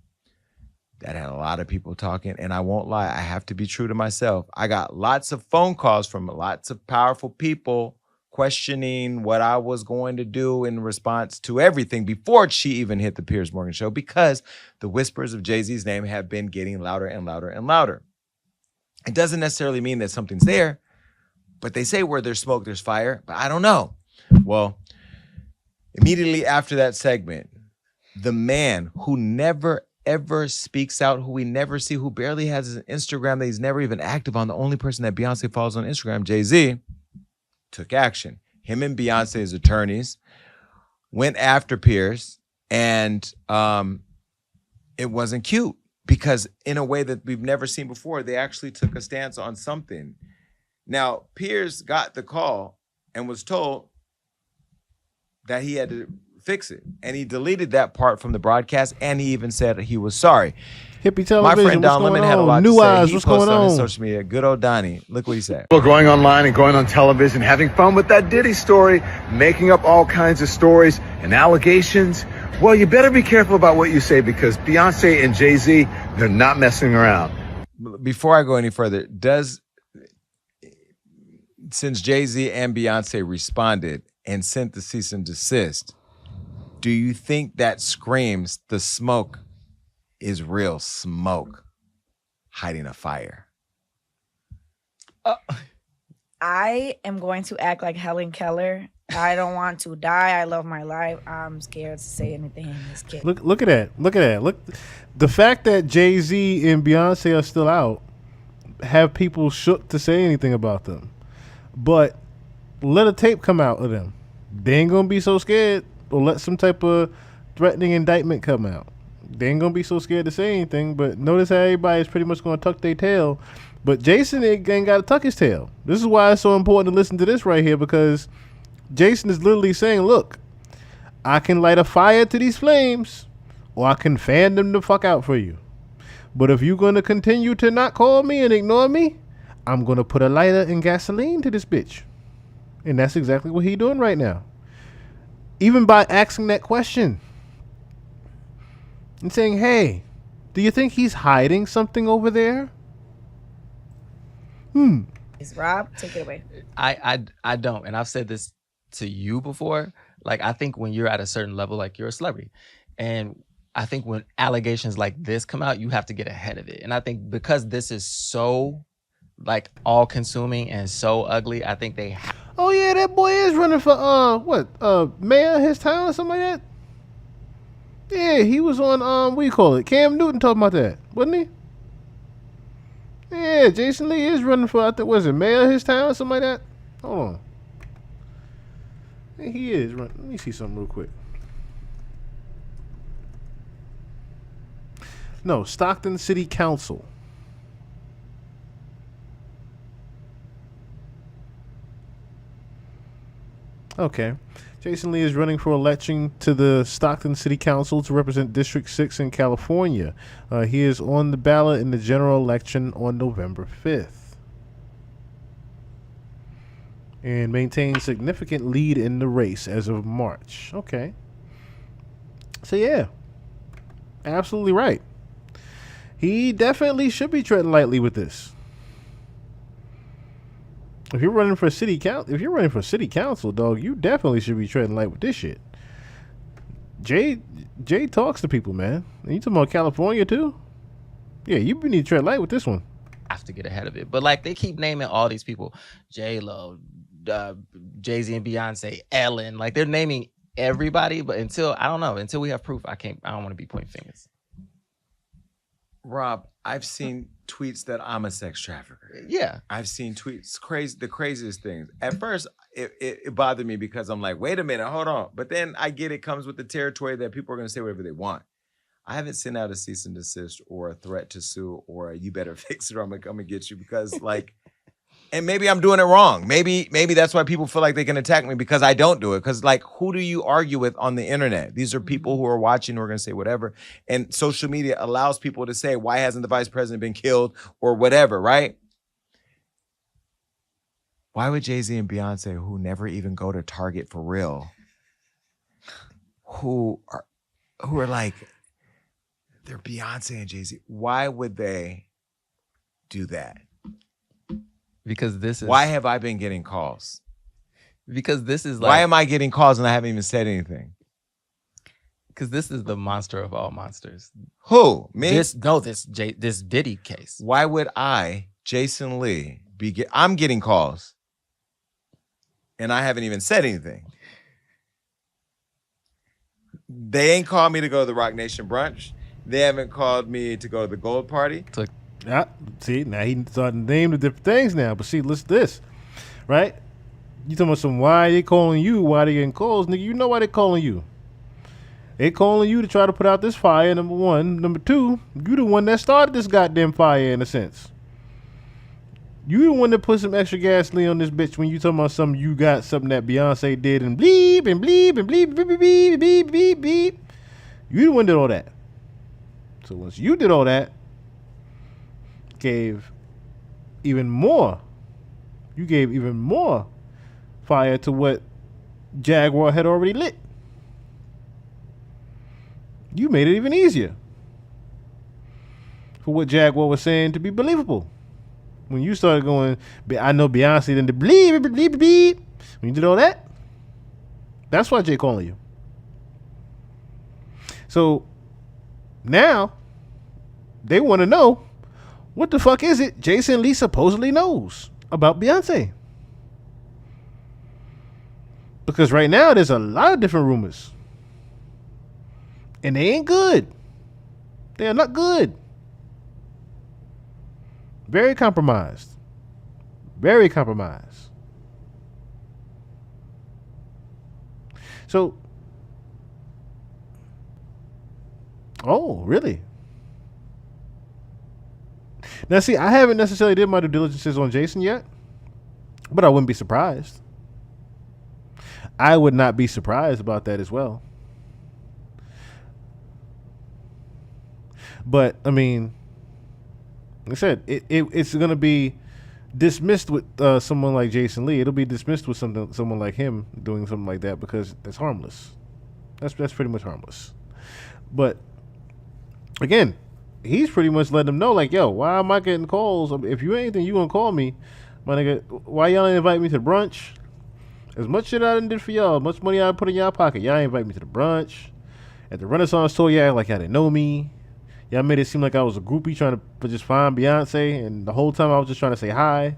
that had a lot of people talking, and I won't lie, I have to be true to myself. I got lots of phone calls from lots of powerful people questioning what I was going to do in response to everything before she even hit the Piers Morgan show because the whispers of Jay-Z's name have been getting louder and louder and louder. It doesn't necessarily mean that something's there, but they say where there's smoke, there's fire, but I don't know. Well, immediately after that segment, the man who never ever speaks out, who we never see, who barely has an Instagram that he's never even active on. The only person that Beyonce follows on Instagram, Jay-Z, took action. Him and Beyonce's attorneys went after Pierce, and it wasn't cute because in a way that we've never seen before, they actually took a stance on something. Now, Pierce got the call and was told that he had to fix it. And he deleted that part from the broadcast, and he even said he was sorry. Hippie Television, My friend Don Lemon had a lot New to say. Eyes, He what's posted going on his on? social media. Good old Donnie. Look what he said. People going online and going on television, having fun with that Diddy story, making up all kinds of stories and allegations. Well, you better be careful about what you say because Beyonce and Jay-Z, they're not messing around. Before I go any further, since Jay-Z and Beyonce responded and sent the cease and desist, do you think that screams the smoke is real smoke hiding a fire? I am going to act like Helen Keller. I don't want to die. I love my life. I'm scared to say anything in this case. Look at that. Look at that. Look, the fact that Jay-Z and Beyonce are still out have people shook to say anything about them. But let a tape come out of them. They ain't gonna be so scared, or let some type of threatening indictment come out. They ain't gonna be so scared to say anything. But notice how everybody's pretty much gonna tuck their tail. But Jason ain't got to tuck his tail. This is why it's so important to listen to this right here, because Jason is literally saying, look, I can light a fire to these flames, or I can fan them the fuck out for you. But if you're going to continue to not call me and ignore me, I'm going to put a lighter and gasoline to this bitch. And that's exactly what he doing right now. Even by asking that question and saying, hey, do you think he's hiding something over there? Rob, take it away. I don't, and I've said this to you before. Like, I think when you're at a certain level, like, you're a celebrity, and I think when allegations like this come out, you have to get ahead of it. And I think because this is so like all consuming and so ugly, I think they Oh yeah, that boy is running for mayor of his town or something like that. Yeah, he was on what do you call it? Cam Newton talking about that, wasn't he? Yeah, Jason Lee is running for, I think, was it mayor of his town or something like that? Hold on. Yeah, he is running. Let me see something real quick. No, Stockton City Council. Okay. Jason Lee is running for election to the Stockton City Council to represent District 6 in California. He is on the ballot in the general election on November 5th. And maintains significant lead in the race as of March. Okay. So yeah. Absolutely right. He definitely should be treading lightly with this. If you're running for city council, dog, you definitely should be treading light with this shit. Jay talks to people, man. And you talking about California too? Yeah, you need to tread light with this one. have to get ahead of it. But like, they keep naming all these people: J-Lo, Jay-Z and Beyonce, Ellen. Like, they're naming everybody, but until we have proof, I don't want to be pointing fingers. Rob, I've seen tweets that I'm a sex trafficker. Yeah. I've seen tweets, the craziest things. At first, it bothered me because I'm like, wait a minute, hold on. But then I get it comes with the territory that people are going to say whatever they want. I haven't sent out a cease and desist or a threat to sue or a you better fix it or I'm going to come and get you because like, and maybe I'm doing it wrong. Maybe that's why people feel like they can attack me because I don't do it. Because like, who do you argue with on the internet? These are people who are watching who are going to say whatever. And social media allows people to say, why hasn't the vice president been killed or whatever, right? Why would Jay-Z and Beyonce, who never even go to Target for real, who are like, they're Beyonce and Jay-Z, why would they do that? Because this is... Why have I been getting calls? Because this is like... Why am I getting calls and I haven't even said anything? Because this is the monster of all monsters. Who? Me? This Diddy case. Why would I, Jason Lee, I'm getting calls and I haven't even said anything. They ain't called me to go to the Rock Nation brunch. They haven't called me to go to the gold party. Yeah, see, now he starting to name the different things now. But see, listen to this, right? You talking about some why they calling you, why they getting calls, nigga. You know why they calling you. They calling you to try to put out this fire, number one. Number two, you the one that started this goddamn fire in a sense. You the one that put some extra gasoline on this bitch when you talking about something you got something that Beyonce did and bleep and bleep and bleep, beep, beep, beep, beep, beep, beep. You the one that did all that. So once you did all that, gave even more. You gave even more fire to what Jaguar had already lit. You made it even easier for what Jaguar was saying to be believable. When you started going, I know Beyonce didn't bleep, bleep, bleep. When you did all that, that's why Jay calling you. So now they want to know what the fuck is it Jason Lee supposedly knows about Beyonce. Because right now there's a lot of different rumors. And they ain't good. They are not good. Very compromised. Very compromised. So, oh, really? Now, see, I haven't necessarily did my due diligences on Jason yet, but I wouldn't be surprised. I would not be surprised about that as well. But, I mean, like I said, it's going to be dismissed with someone like Jason Lee. It'll be dismissed with someone like him doing something like that because that's harmless. That's pretty much harmless. But, again, he's pretty much letting them know, like, yo, why am I getting calls? If you ain't anything, you gonna call me. My nigga, why y'all ain't invite me to brunch? As much shit I done did for y'all, much money I put in y'all pocket, y'all ain't invite me to the brunch. At the Renaissance tour, y'all act like y'all didn't know me. Y'all made it seem like I was a groupie trying to just find Beyonce, and the whole time I was just trying to say hi.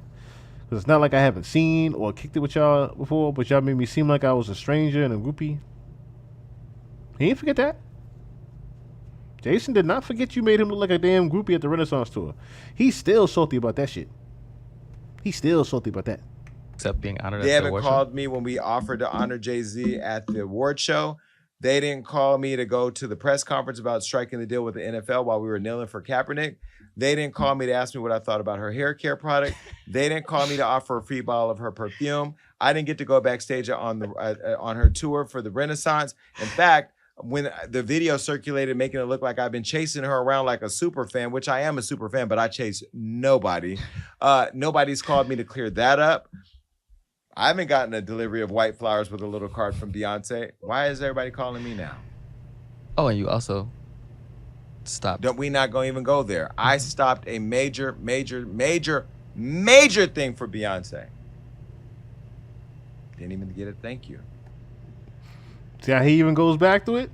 Because it's not like I haven't seen or kicked it with y'all before, but y'all made me seem like I was a stranger and a groupie. He didn't forget that. Jason did not forget you made him look like a damn groupie at the Renaissance tour. He's still salty about that shit. He's still salty about that. Except being honored They at the haven't award called me when we offered to honor Jay-Z at the award show. They didn't call me to go to the press conference about striking the deal with the NFL while we were kneeling for Kaepernick. They didn't call me to ask me what I thought about her hair care product. They didn't call me to offer a free bottle of her perfume. I didn't get to go backstage on her tour for the Renaissance. In fact, when the video circulated, making it look like I've been chasing her around like a super fan, which I am a super fan, but I chase nobody. Nobody's called me to clear that up. I haven't gotten a delivery of white flowers with a little card from Beyonce. Why is everybody calling me now? Oh, and you also stopped. Don't we not going to even go there? I stopped a major thing for Beyonce. Didn't even get a thank you. See how he even goes back to it?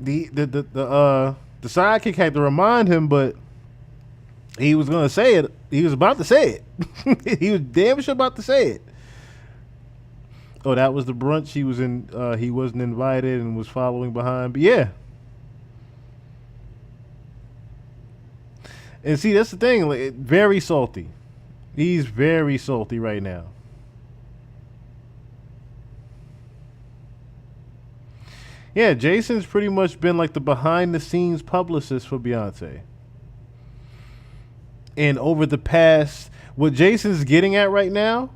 The sidekick had to remind him, but he was gonna say it. He was about to say it. He was damn sure about to say it. Oh, that was the brunch he was in. He wasn't invited and was following behind. But yeah. And see, that's the thing. Like, very salty. He's very salty right now. Yeah, Jason's pretty much been like the behind-the-scenes publicist for Beyonce. And over the past, what Jason's getting at right now,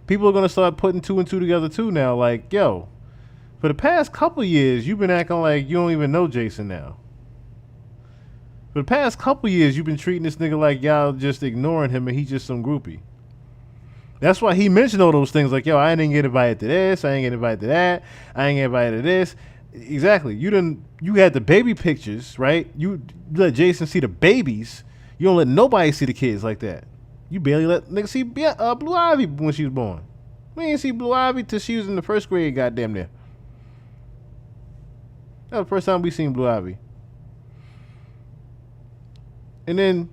people are going to start putting two and two together too now. Like, yo, for the past couple years, you've been acting like you don't even know Jason now. For the past couple years, you've been treating this nigga like y'all just ignoring him and he's just some groupie. That's why he mentioned all those things like, yo, I didn't get invited to this, I ain't get invited to that, I ain't get invited to this. Exactly. You had the baby pictures, right? You let Jason see the babies. You don't let nobody see the kids like that. You barely let niggas see Blue Ivy when she was born. We didn't see Blue Ivy till she was in the first grade, goddamn near. That was the first time we seen Blue Ivy. And then,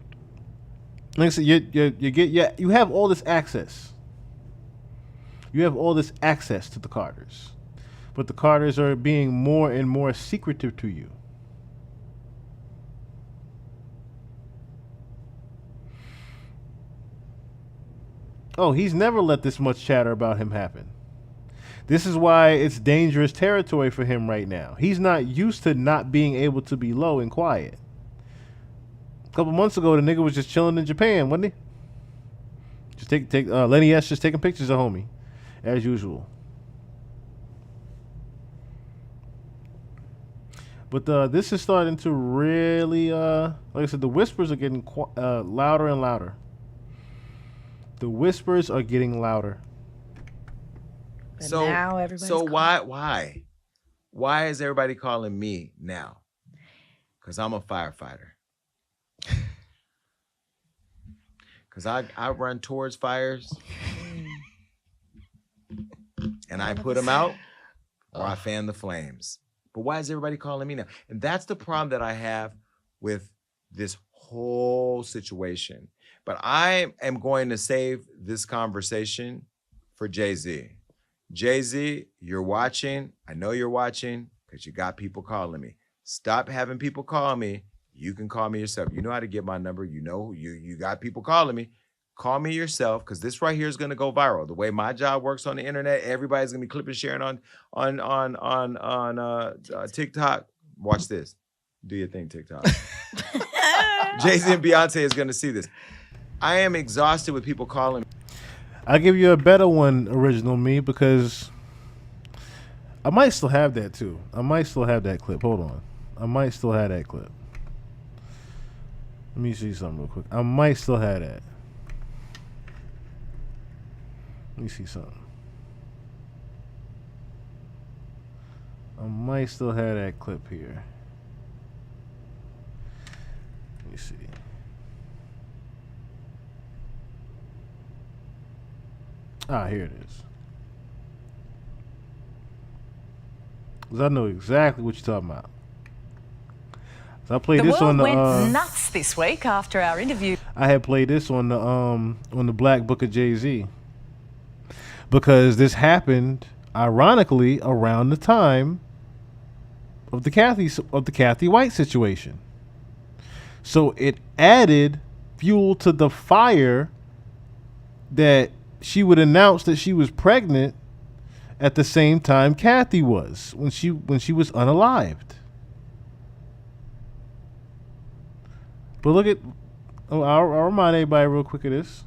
like I said, you have all this access. You have all this access to the Carters. But the Carters are being more and more secretive to you. Oh, he's never let this much chatter about him happen. This is why it's dangerous territory for him right now. He's not used to not being able to be low and quiet. A couple months ago, the nigga was just chilling in Japan, wasn't he? Just Lenny S just taking pictures of homie, as usual. But this is starting to really, like I said, the whispers are getting louder and louder. The whispers are getting louder. But So now everybody's so why is everybody calling me now? Because I'm a firefighter. Because I run towards fires and I put them out or I fan the flames. But why is everybody calling me now? And that's the problem that I have with this whole situation. But I am going to save this conversation for Jay-Z. Jay-Z, you're watching. I know you're watching because you got people calling me. Stop having people call me. You can call me yourself. You know how to get my number. You know you got people calling me. Call me yourself because this right here is going to go viral. The way my job works on the internet, everybody's going to be clipping, sharing on TikTok. Watch this. Do your thing, TikTok. Jay-Z and Beyonce is going to see this. I am exhausted with people calling me. I'll give you a better one, Original Me, because I might still have that too. I might still have that clip. Hold on. I might still have that clip. Let me see something real quick. I might still have that. Let me see something. I might still have that clip here. Let me see. Ah, here it is. 'Cause I know exactly what you're talking about. So I played The this on world the. went nuts this week after our interview. I had played this on the Black Book of Jay-Z because this happened, ironically, around the time of the Kathy White situation. So it added fuel to the fire that she would announce that she was pregnant at the same time Kathy was when she was unalived. But look at, I'll remind everybody real quick of this.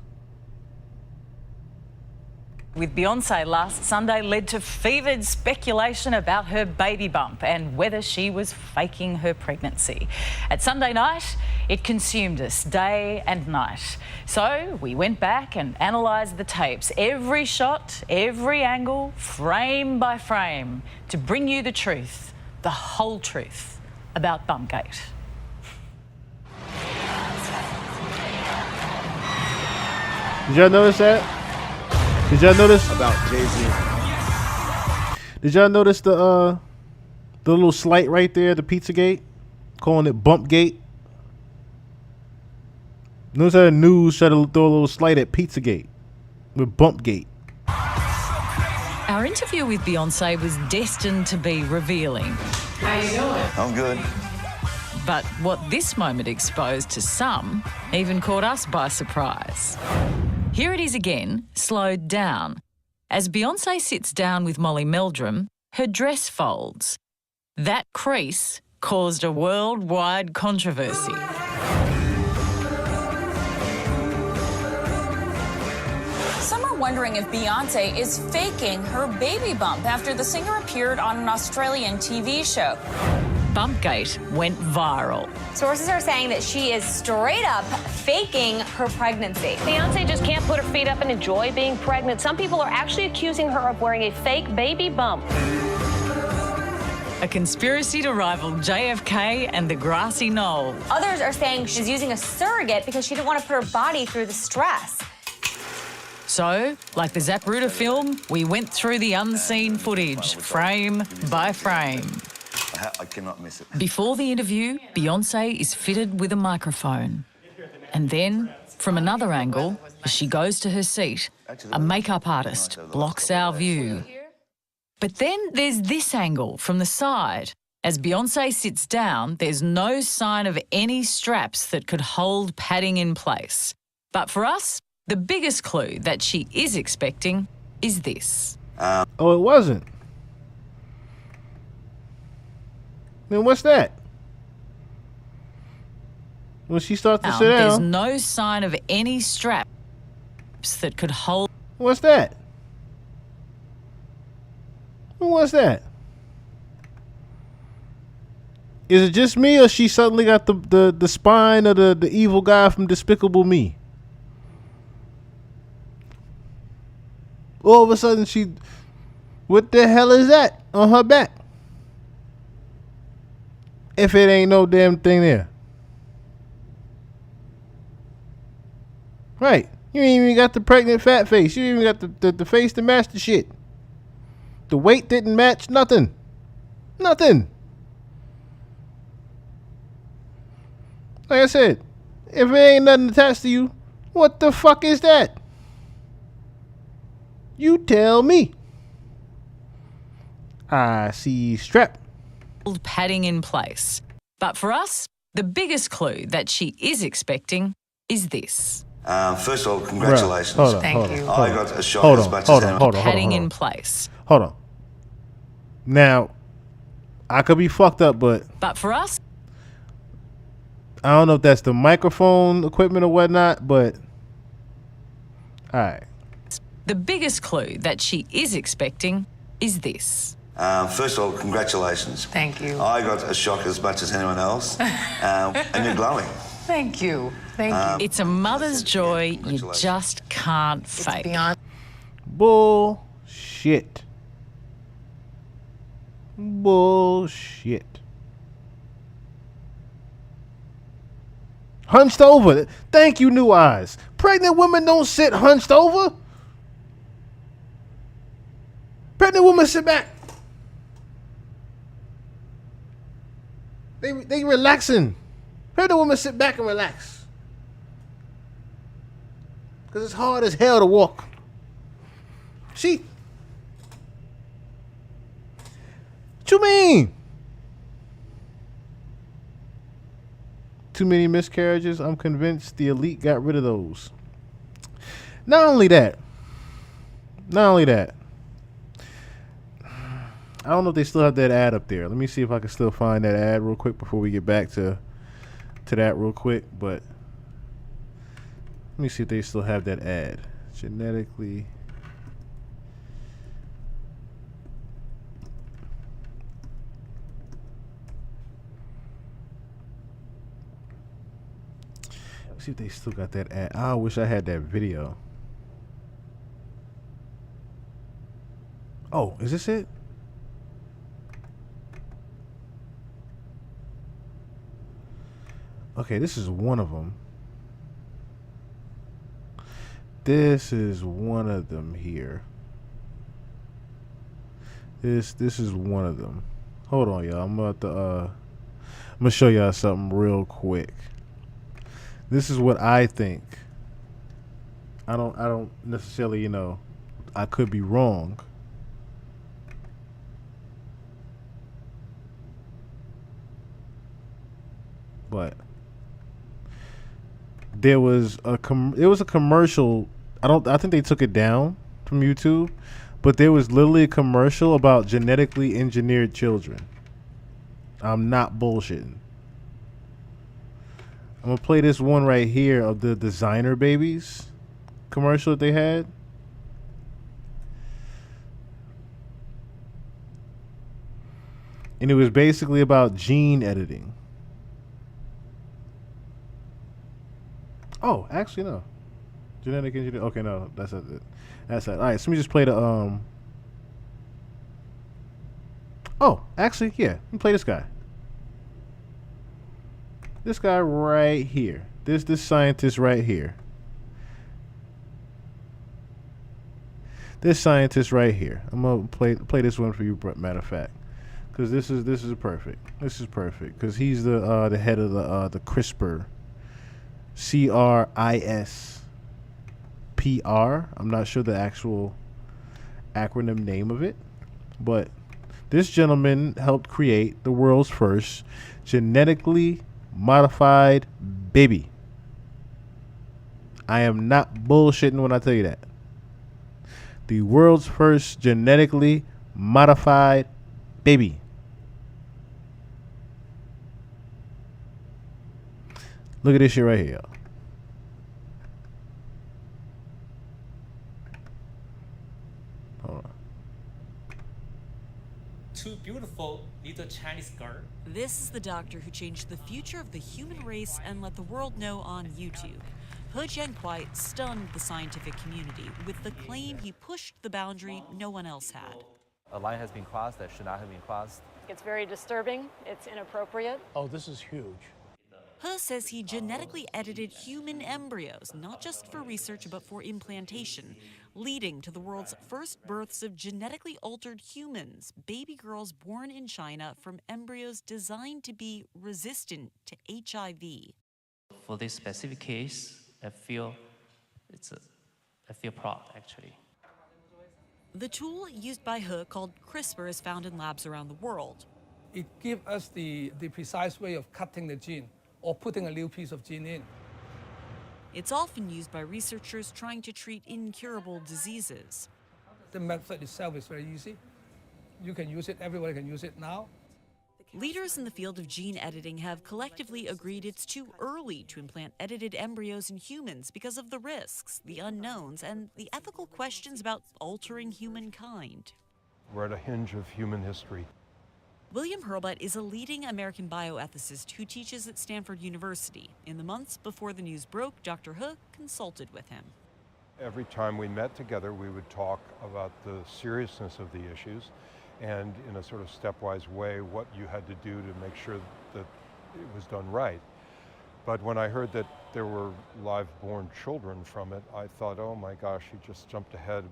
With Beyonce last Sunday led to fevered speculation about her baby bump and whether she was faking her pregnancy. At Sunday night, it consumed us day and night. So we went back and analysed the tapes, every shot, every angle, frame by frame, to bring you the truth, the whole truth about Bumpgate. Did y'all notice that? Did y'all notice about Jay-Z? Did y'all notice the little slight right there, the Pizzagate, calling it Bumpgate? Notice how the news tried to throw a little slight at Pizzagate with Bumpgate. Our interview with Beyonce was destined to be revealing. How you doing? I'm good. But what this moment exposed to some even caught us by surprise. Here it is again, slowed down. As Beyonce sits down with Molly Meldrum, her dress folds. That crease caused a worldwide controversy. Some are wondering if Beyonce is faking her baby bump after the singer appeared on an Australian TV show. Bumpgate went viral. Sources are saying that she is straight up faking her pregnancy. Beyonce just can't put her feet up and enjoy being pregnant. Some people are actually accusing her of wearing a fake baby bump. A conspiracy to rival JFK and the grassy knoll. Others are saying she's using a surrogate because she didn't want to put her body through the stress. So, like the Zapruder film, we went through the unseen footage, frame by frame. I cannot miss it. Before the interview, Beyonce is fitted with a microphone. And then, from another angle, as she goes to her seat, a makeup artist blocks our view. But then there's this angle from the side. As Beyonce sits down, there's no sign of any straps that could hold padding in place. But for us, the biggest clue that she is expecting is this. Oh, it wasn't. Then what's that? When she starts to sit There's down. no sign of any straps that could hold. What's that? What's that? Is it just me, or she suddenly got the spine of the evil guy from Despicable Me? All of a sudden, what the hell is that on her back? If it ain't no damn thing there. Right. You ain't even got the pregnant fat face. You ain't even got the face to match the shit. The weight didn't match nothing. Nothing. Like I said, if it ain't nothing attached to you, what the fuck is that? You tell me. I see strap. Padding in place. But for us, the biggest clue that she is expecting is this. First of all, congratulations. Hold on, Thank hold on, you. hold I on. got a shock Hold as on, much hold as on, anyone. hold on, hold on, Padding hold on. in place. Hold on. Now, I could be fucked up, but for us, I don't know if that's the microphone equipment or whatnot, but all right. the biggest clue that she is expecting is this. First of all, congratulations. Thank you. I got a shock as much as anyone else, and you're glowing. Thank you. Thank you. It's a mother's joy you just can't fake. Bullshit. Bullshit. Hunched over. Thank you, New Eyes. Pregnant women don't sit hunched over. Pregnant women sit back. They relaxing. Pregnant women sit back and relax. Because it's hard as hell to walk. What you mean? Too many miscarriages? I'm convinced the elite got rid of those. Not only that. I don't know if they still have that ad up there. Let me see if I can still find that ad real quick before we get back to that real quick. But let me see if they still have that ad. Genetically. See if they still got that ad. I wish I had that video. Oh, is this it? Okay, this is one of them. This is one of them here. This is one of them. Hold on, y'all. I'm gonna show y'all something real quick. This is what I think. I don't necessarily, I could be wrong. But there was a commercial. I think they took it down from YouTube, but there was literally a commercial about genetically engineered children. I'm not bullshitting. I'm gonna play this one right here of the designer babies commercial that they had. And it was basically about gene editing. Oh, actually no. Genetic engineering. Okay, no, that's it. That's it. All right, so let me just play the Oh, actually, yeah. Let me play this guy. This guy right here. This scientist right here. This scientist right here. I'm gonna play this one for you, matter of fact, because this is perfect. This is perfect because he's the head of the CRISPR, CRISPR. I'm not sure the actual acronym name of it, but this gentleman helped create the world's first genetically modified baby. I am not bullshitting when I tell you that. The world's first genetically modified baby. Look at this shit right here. Hold on. Two beautiful little Chinese girls. This is the doctor who changed the future of the human race and let the world know on YouTube. He Jiankuai stunned the scientific community with the claim he pushed the boundary no one else had. A line has been crossed that should not have been crossed. It's very disturbing. It's inappropriate. Oh, this is huge. He says he genetically edited human embryos, not just for research but for implantation, leading to the world's first births of genetically altered humans, baby girls born in China from embryos designed to be resistant to HIV. For this specific case, I feel proud actually. The tool used by He, called CRISPR, is found in labs around the world. It gives us the precise way of cutting the gene or putting a new piece of gene in. It's often used by researchers trying to treat incurable diseases. The method itself is very easy. You can use it, everybody can use it now. Leaders in the field of gene editing have collectively agreed it's too early to implant edited embryos in humans because of the risks, the unknowns, and the ethical questions about altering humankind. We're at a hinge of human history. William Hurlbut is a leading American bioethicist who teaches at Stanford University. In the months before the news broke, Dr. He consulted with him. Every time we met together, we would talk about the seriousness of the issues and in a sort of stepwise way what you had to do to make sure that it was done right. But when I heard that there were live-born children from it, I thought, oh my gosh, he just jumped ahead.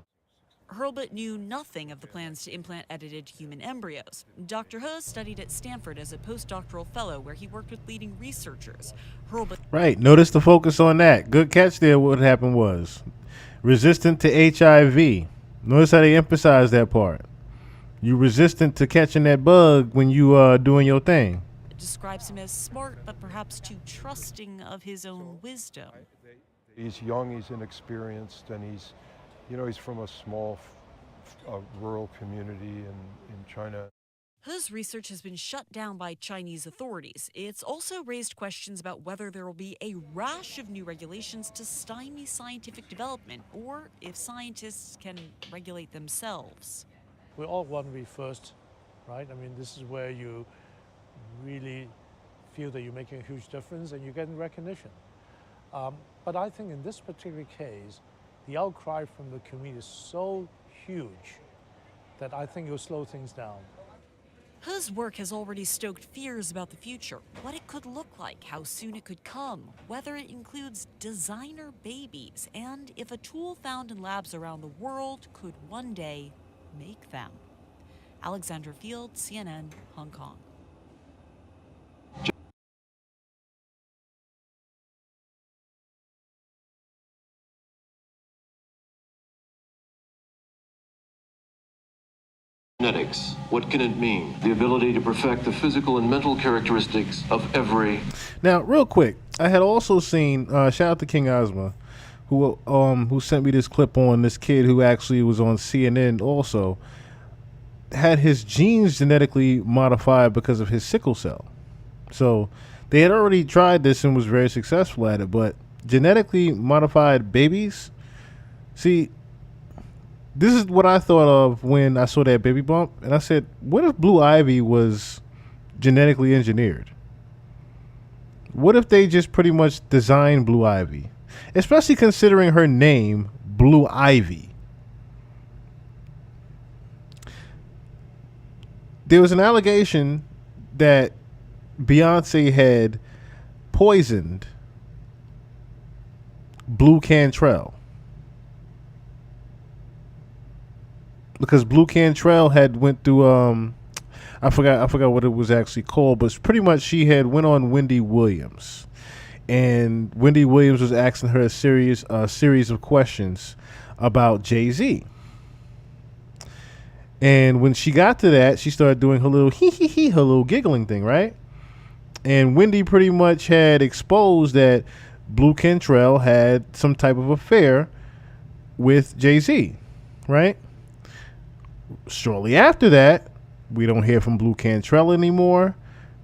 Hurlbut knew nothing of the plans to implant edited human embryos. Dr. He studied at Stanford as a postdoctoral fellow where he worked with leading researchers. Hurlbut... Right, notice the focus on that. Good catch there. What happened was resistant to HIV. Notice how they emphasize that part. You resistant to catching that bug when you doing your thing. Describes him as smart, but perhaps too trusting of his own wisdom. He's young, he's inexperienced, and he's from a small rural community in China. He's research has been shut down by Chinese authorities. It's also raised questions about whether there will be a rash of new regulations to stymie scientific development, or if scientists can regulate themselves. We all want to be first, right? I mean, this is where you really feel that you're making a huge difference and you're getting recognition. But I think in this particular case, the outcry from the community is so huge that I think it will slow things down. His work has already stoked fears about the future, what it could look like, how soon it could come, whether it includes designer babies, and if a tool found in labs around the world could one day make them. Alexandra Field, CNN, Hong Kong. Genetics. What can it mean? The ability to perfect the physical and mental characteristics of every... Now, real quick, I had also seen, shout out to King Ozma, who sent me this clip on this kid who actually was on CNN also, had his genes genetically modified because of his sickle cell. So they had already tried this and was very successful at it, but genetically modified babies, see, this is what I thought of when I saw that baby bump, and I said, what if Blue Ivy was genetically engineered? What if they just pretty much designed Blue Ivy? Especially considering her name, Blue Ivy. There was an allegation that Beyonce had poisoned Blue Cantrell, because Blue Cantrell had went through I forgot what it was actually called, but pretty much she had went on Wendy Williams, and Wendy Williams was asking her a series of questions about Jay-Z. And when she got to that, she started doing her little her little giggling thing, right? And Wendy pretty much had exposed that Blue Cantrell had some type of affair with Jay-Z, right? Shortly after that, we don't hear from Blue Cantrell anymore.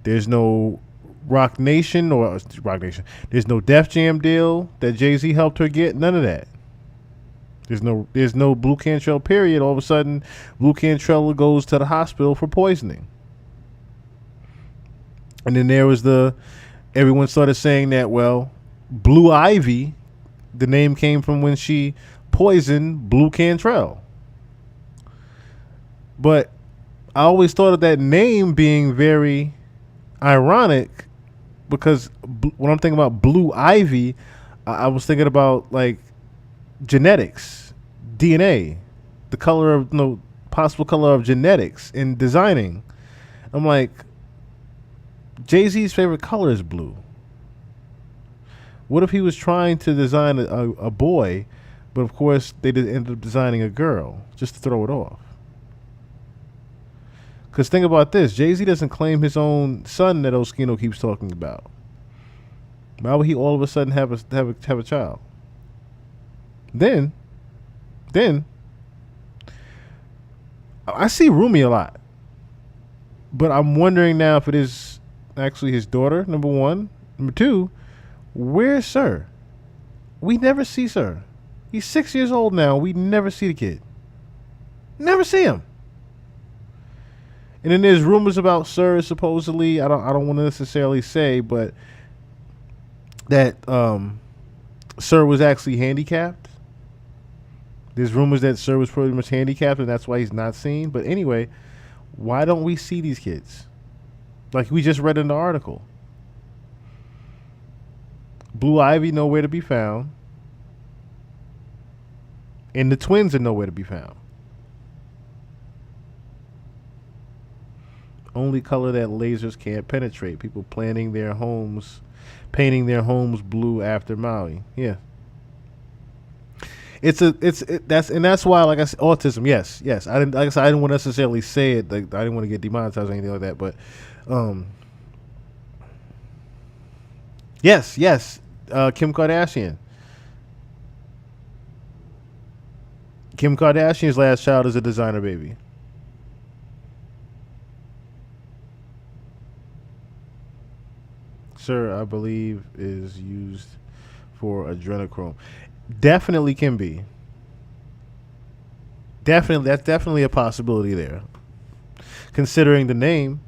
There's no Rock Nation. There's no Def Jam deal that Jay-Z helped her get. None of that. There's no Blue Cantrell period. All of a sudden, Blue Cantrell goes to the hospital for poisoning. And then there was everyone started saying that, well, Blue Ivy, the name came from when she poisoned Blue Cantrell. But I always thought of that name being very ironic because when I'm thinking about Blue Ivy, I was thinking about like genetics, DNA, the color of possible color of genetics in designing. I'm like, Jay-Z's favorite color is blue. What if he was trying to design a boy, but of course they ended up designing a girl just to throw it off? Because think about this. Jay-Z doesn't claim his own son that Oskino keeps talking about. Why would he all of a sudden have a child? Then, I see Rumi a lot. But I'm wondering now if it is actually his daughter, number one. Number two, where's Sir? We never see Sir. He's 6 years old now. We never see the kid. Never see him. And then there's rumors about Sir supposedly, I don't want to necessarily say, but that Sir was actually handicapped. There's rumors that Sir was pretty much handicapped and that's why he's not seen. But anyway, why don't we see these kids? Like we just read in the article. Blue Ivy nowhere to be found. And the twins are nowhere to be found. Only color that lasers can't penetrate. People painting their homes blue after Maui. Yeah. That's why, like I said, autism. Yes. I didn't want to necessarily say it. Like, I didn't want to get demonetized or anything like that. But, yes. Kim Kardashian. Kim Kardashian's last child is a designer baby. Sir, I believe, is used for adrenochrome. Definitely can be. Definitely, that's definitely a possibility there. Considering the name.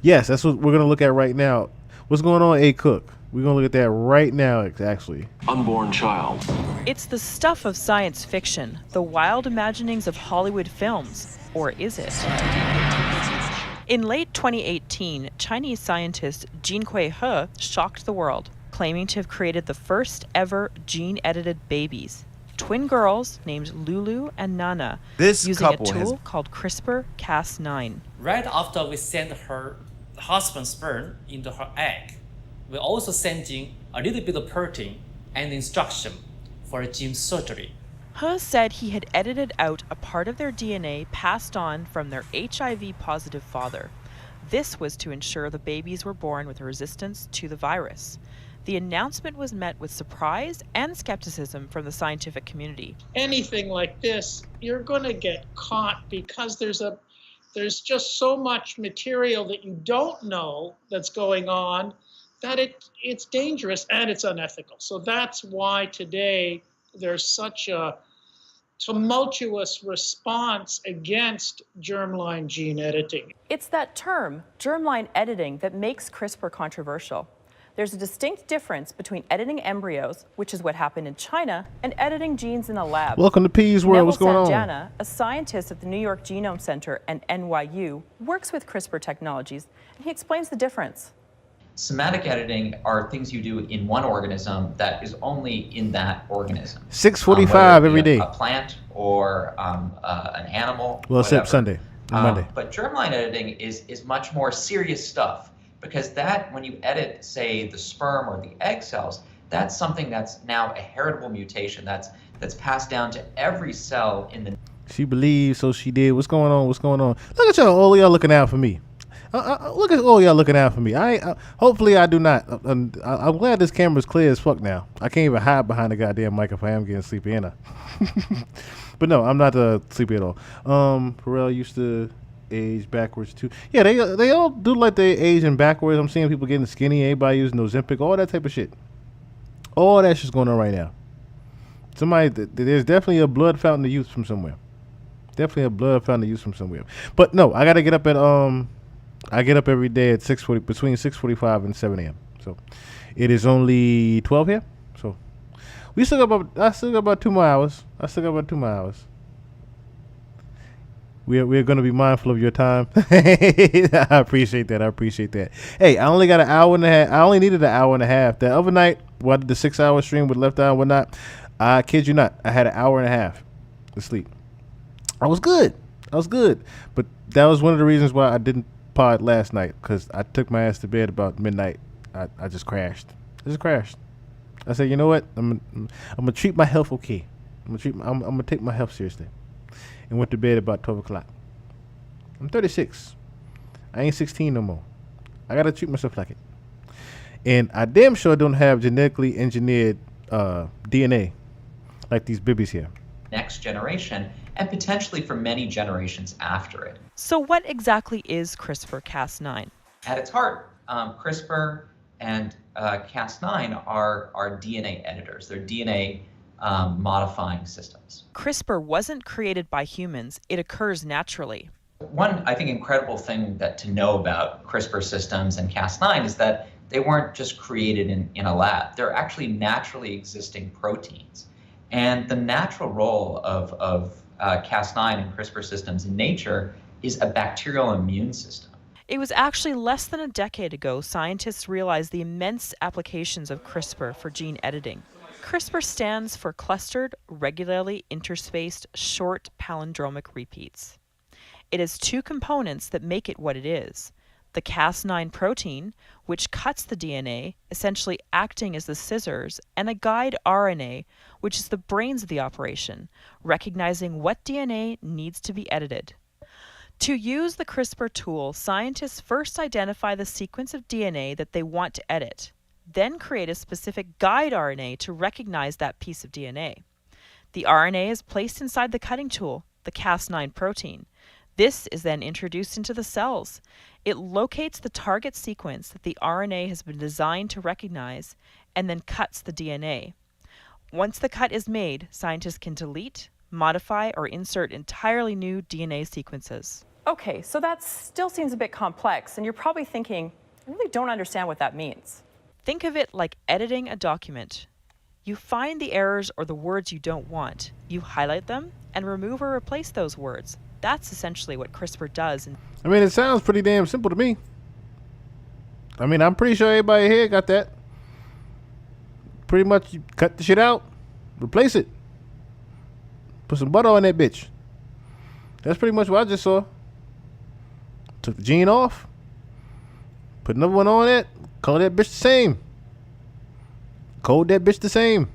Yes, that's what we're going to look at right now. What's going on, A. Cook? We're going to look at that right now, actually. Unborn child. It's the stuff of science fiction, the wild imaginings of Hollywood films, or is it? In late 2018, Chinese scientist Jinkui He shocked the world, claiming to have created the first ever gene-edited babies, twin girls named Lulu and Nana, using a tool called CRISPR-Cas9. Right after we send her husband's sperm into her egg, we're also sending a little bit of protein and instruction for a gene surgery. He said he had edited out a part of their DNA passed on from their HIV-positive father. This was to ensure the babies were born with a resistance to the virus. The announcement was met with surprise and skepticism from the scientific community. Anything like this, you're going to get caught because there's just so much material that you don't know that's going on that it's dangerous and it's unethical. So that's why today there's such a tumultuous response against germline gene editing. It's that term, germline editing, that makes CRISPR controversial. There's a distinct difference between editing embryos, which is what happened in China, and editing genes in a lab. Welcome to Peas World. What's going on? Sanjana, a scientist at the New York Genome Center and NYU, works with CRISPR technologies, and he explains the difference. Somatic editing are things you do in one organism that is only in that organism. 6:45 every day. A plant or an animal. Well, except Sunday, Monday. But germline editing is much more serious stuff, because that, when you edit, say, the sperm or the egg cells, that's something that's now a heritable mutation that's passed down to every cell in the. She believed, so she did. What's going on? What's going on? Look at y'all. All y'all looking out for me. Look at all y'all looking out for me. Hopefully I do not. I'm glad this camera's clear as fuck now. I can't even hide behind the goddamn mic if I am getting sleepy, ain't I? But no, I'm not sleepy at all. Pharrell used to age backwards too. Yeah, they all do like they aging backwards. I'm seeing people getting skinny. Everybody using Ozempic, all that type of shit. All that shit's going on right now. There's definitely a blood fountain of youth from somewhere. Definitely a blood fountain of youth from somewhere. But no, I gotta get up at I get up every day at between 6:45 and 7 a.m. So it is only 12 here. So I still got about 2 more hours. We're gonna be mindful of your time. I appreciate that. Hey, I only got an hour and a half. I only needed an hour and a half. The other night, I did the 6-hour stream with Left Eye and whatnot. I kid you not, I had an hour and a half to sleep. I was good. But that was one of the reasons why I didn't pod last night, because I took my ass to bed about midnight. I just crashed. I said, you know what? I'm gonna treat my health okay. I'm gonna take my health seriously. And went to bed about 12 o'clock. I'm 36. I ain't 16 no more. I gotta treat myself like it. And I damn sure don't have genetically engineered DNA like these babies here. Next generation, and potentially for many generations after it. So what exactly is CRISPR-Cas9? At its heart, CRISPR and Cas9 are DNA editors. They're DNA modifying systems. CRISPR wasn't created by humans. It occurs naturally. One, I think, incredible thing to know about CRISPR systems and Cas9 is that they weren't just created in a lab. They're actually naturally existing proteins. And the natural role of Cas9 and CRISPR systems in nature is a bacterial immune system. It was actually less than a decade ago scientists realized the immense applications of CRISPR for gene editing. CRISPR stands for clustered, regularly interspaced, short palindromic repeats. It has 2 components that make it what it is. The Cas9 protein, which cuts the DNA, essentially acting as the scissors, and a guide RNA, which is the brains of the operation, recognizing what DNA needs to be edited. To use the CRISPR tool, scientists first identify the sequence of DNA that they want to edit, then create a specific guide RNA to recognize that piece of DNA. The RNA is placed inside the cutting tool, the Cas9 protein. This is then introduced into the cells. It locates the target sequence that the RNA has been designed to recognize and then cuts the DNA. Once the cut is made, scientists can delete, modify, or insert entirely new DNA sequences. Okay, so that still seems a bit complex, and you're probably thinking, I really don't understand what that means. Think of it like editing a document. You find the errors or the words you don't want. You highlight them and remove or replace those words. That's essentially what CRISPR does. I mean, it sounds pretty damn simple to me. I mean, I'm pretty sure everybody here got that. Pretty much, you cut the shit out, replace it, put some butter on that bitch. That's pretty much what I just saw. Took the gene off, put another one on it, color that bitch the same. Code that bitch the same.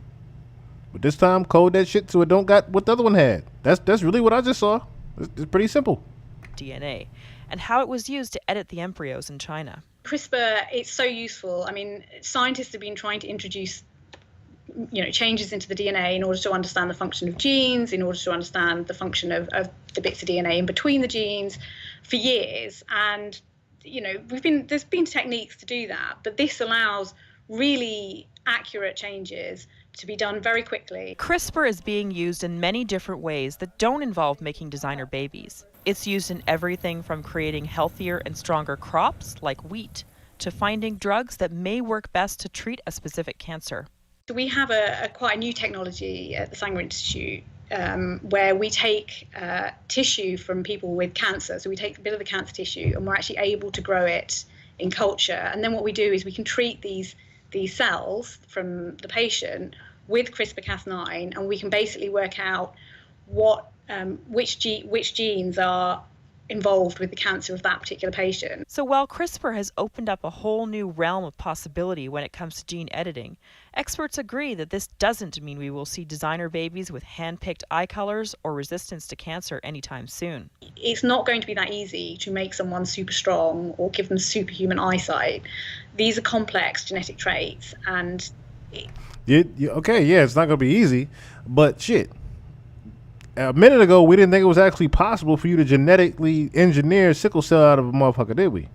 But this time, code that shit so it don't got what the other one had. That's really what I just saw. It's pretty simple. DNA, and how it was used to edit the embryos in China. CRISPR, it's so useful. I mean, scientists have been trying to introduce changes into the DNA in order to understand the function of genes, in order to understand the function of the bits of DNA in between the genes for years. And, there's been techniques to do that, but this allows really accurate changes to be done very quickly. CRISPR is being used in many different ways that don't involve making designer babies. It's used in everything from creating healthier and stronger crops, like wheat, to finding drugs that may work best to treat a specific cancer. So we have quite a new technology at the Sanger Institute where we take tissue from people with cancer. So we take a bit of the cancer tissue and we're actually able to grow it in culture. And then what we do is we can treat these cells from the patient with CRISPR-Cas9, and we can basically work out which genes are involved with the cancer of that particular patient. So while CRISPR has opened up a whole new realm of possibility when it comes to gene editing, experts agree that this doesn't mean we will see designer babies with hand-picked eye colors or resistance to cancer anytime soon. It's not going to be that easy to make someone super strong or give them superhuman eyesight. These are complex genetic traits, and okay, yeah, it's not gonna be easy, but shit. A minute ago, we didn't think it was actually possible for you to genetically engineer sickle cell out of a motherfucker, did we?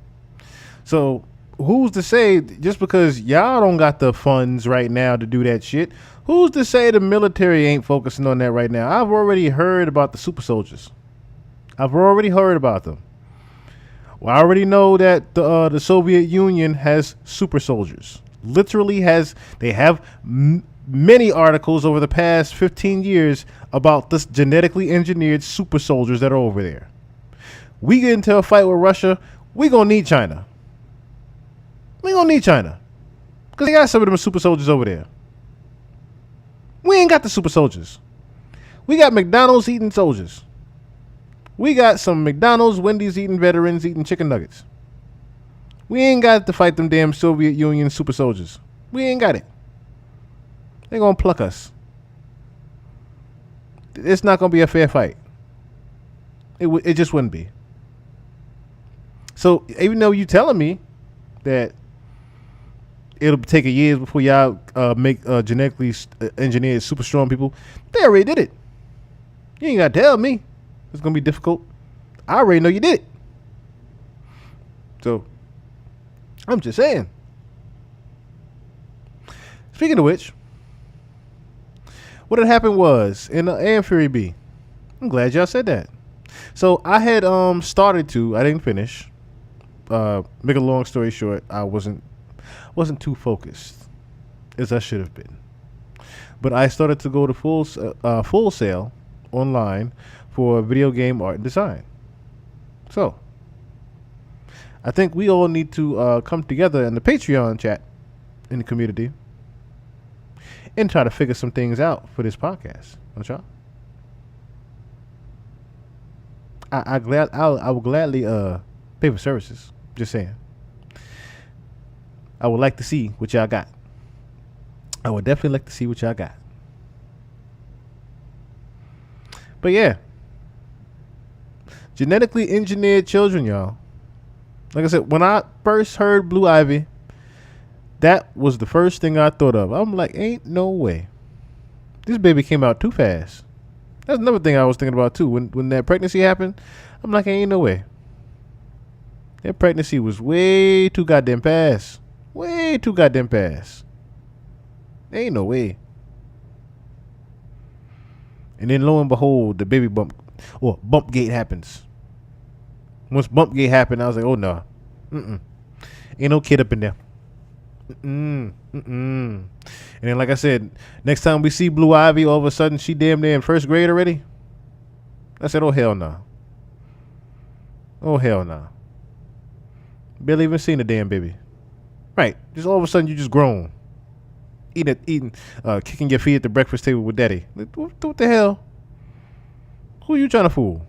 So who's to say, just because y'all don't got the funds right now to do that shit, who's to say the military ain't focusing on that right now? I've already heard about the super soldiers. I've already heard about them. Well, I already know that the Soviet Union has super soldiers. Literally has, they have many articles over the past 15 years about this genetically engineered super soldiers that are over there. We get into a fight with Russia, we gonna need China. We gonna need China. Because they got some of them super soldiers over there. We ain't got the super soldiers. We got McDonald's eating soldiers. We got some McDonald's, Wendy's eating veterans eating chicken nuggets. We ain't got to fight them damn Soviet Union super soldiers. We ain't got it. They're going to pluck us. It's not going to be a fair fight. It just wouldn't be. So even though you telling me that it'll take a year before y'all make genetically engineered super strong people, they already did it. You ain't got to tell me it's going to be difficult. I already know you did it. So I'm just saying. Speaking of which, what had happened was in AM Fury B. I'm glad y'all said that. So I had started to, I didn't finish. Make a long story short, I wasn't too focused as I should have been. But I started to go to Full Sail online for video game art and design. So I think we all need to come together in the Patreon chat in the community and try to figure some things out for this podcast. Don't y'all? I will gladly pay for services. Just saying. I would like to see what y'all got. I would definitely like to see what y'all got. But yeah, genetically engineered children, y'all. Like I said, when I first heard Blue Ivy, that was the first thing I thought of. I'm like, ain't no way. This baby came out too fast. That's another thing I was thinking about too. When that pregnancy happened, I'm like, ain't no way. That pregnancy was way too goddamn fast. Way too goddamn fast. Ain't no way. And then lo and behold, the baby bump gate happens. Once bump gate happened, I was like, oh no. Ain't no kid up in there. And then like I said, next time we see Blue Ivy, all of a sudden she damn near in first grade already. I said, oh hell no. Oh hell no. Barely even seen a damn baby. Right. Just all of a sudden you just grown. Eating, kicking your feet at the breakfast table with daddy. What the hell? Who are you trying to fool?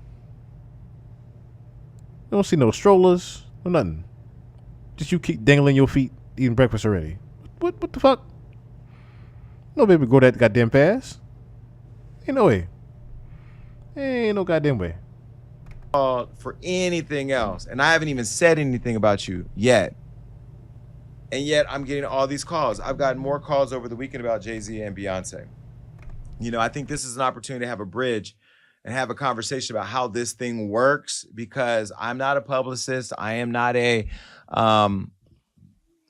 You don't see no strollers, no nothing. Just you keep dangling your feet eating breakfast already. What the fuck? No baby go that goddamn fast. Ain't no way. Ain't no goddamn way. For anything else, and I haven't even said anything about you yet. And yet I'm getting all these calls. I've gotten more calls over the weekend about Jay-Z and Beyonce. You know, I think this is an opportunity to have a bridge and have a conversation about how this thing works, because I'm not a publicist. I am not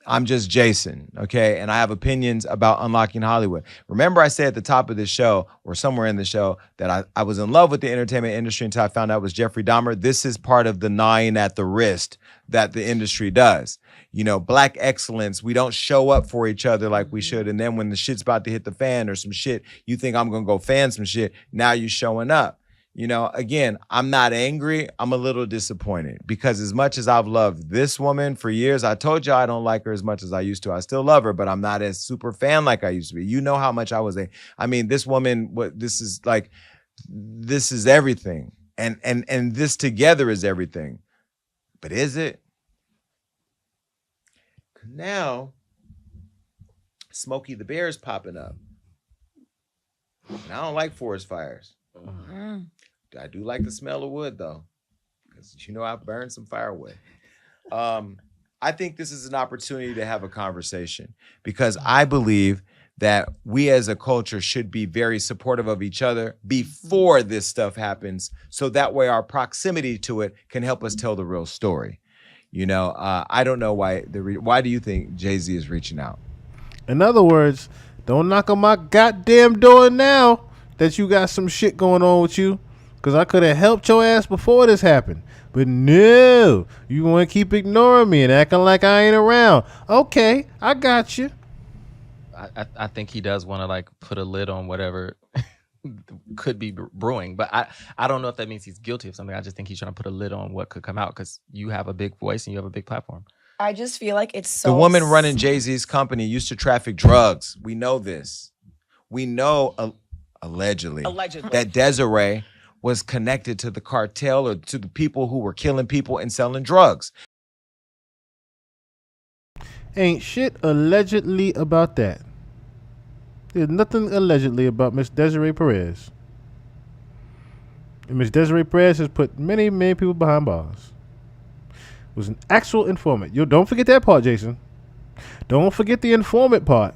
I'm just Jason, okay? And I have opinions about unlocking Hollywood. Remember I said at the top of this show, or somewhere in the show, that I was in love with the entertainment industry until I found out it was Jeffrey Dahmer. This is part of the gnawing at the wrist that the industry does. You know, black excellence, we don't show up for each other like we should. And then when the shit's about to hit the fan or some shit, you think I'm gonna go fan some shit, now you showing up. You know, again, I'm not angry. I'm a little disappointed, because as much as I've loved this woman for years, I told you I don't like her as much as I used to. I still love her, but I'm not as super fan like I used to be. You know how much I was I mean, this woman, this is everything. And this together is everything. But is it? Now, Smokey the Bear is popping up. And I don't like forest fires. I do like the smell of wood, though, because I burned some firewood. I think this is an opportunity to have a conversation, because I believe that we as a culture should be very supportive of each other before this stuff happens, so that way our proximity to it can help us tell the real story. I don't know why do you think Jay-Z is reaching out? In other words, don't knock on my goddamn door now that you got some shit going on with you, because I could have helped your ass before this happened. But no, you want to keep ignoring me and acting like I ain't around. Okay, I got you. I think he does want to like put a lid on whatever could be brewing, but I don't know if that means he's guilty of something. I just think he's trying to put a lid on what could come out, because you have a big voice and you have a big platform. I just feel like it's so... The woman running Jay-Z's company used to traffic drugs. We know this. We know, allegedly, that Desiree was connected to the cartel or to the people who were killing people and selling drugs. Ain't shit allegedly about that. There's nothing allegedly about Miss Desiree Perez. And Miss Desiree Perez has put many, many people behind bars. Was an actual informant. Don't forget that part, Jason. Don't forget the informant part.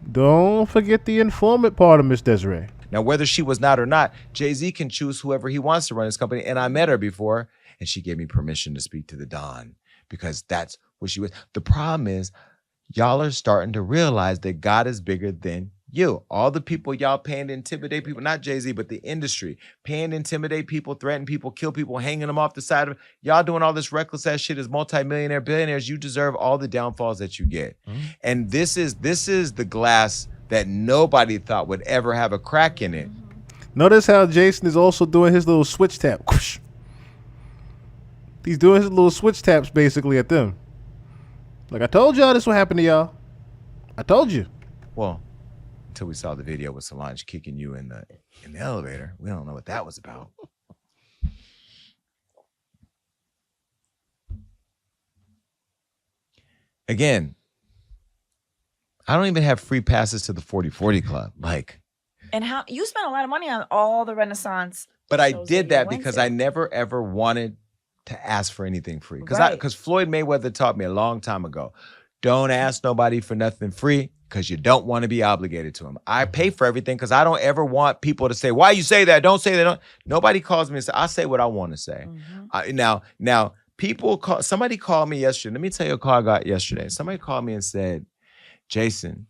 Don't forget the informant part of Miss Desiree. Now, whether she was not or not, Jay-Z can choose whoever he wants to run his company. And I met her before, and she gave me permission to speak to the Don, because that's what she was. The problem is, y'all are starting to realize that God is bigger than you. All the people y'all paying to intimidate people, not Jay-Z, but the industry, paying to intimidate people, threaten people, kill people, hanging them off the side of y'all doing all this reckless ass shit as multimillionaire billionaires. You deserve all the downfalls that you get. And this is the glass that nobody thought would ever have a crack in it. Notice how Jason is also doing his little switch tap. He's doing his little switch taps basically at them. Like, I told y'all this would happen to y'all. I told you. Well, until we saw the video with Solange kicking you in the elevator. We don't know what that was about. Again, I don't even have free passes to the 40/40 Club. Like, And how you spent a lot of money on all the Renaissance. but I shows did you that went because to. I never ever wanted to ask for anything free. Because Floyd Mayweather taught me a long time ago, don't ask nobody for nothing free, because you don't want to be obligated to them. I pay for everything because I don't ever want people to say, why you say that? Don't say that. Nobody calls me and say, I say what I want to say. Now, somebody called me yesterday. Let me tell you a call I got yesterday. Somebody called me and said, Jason,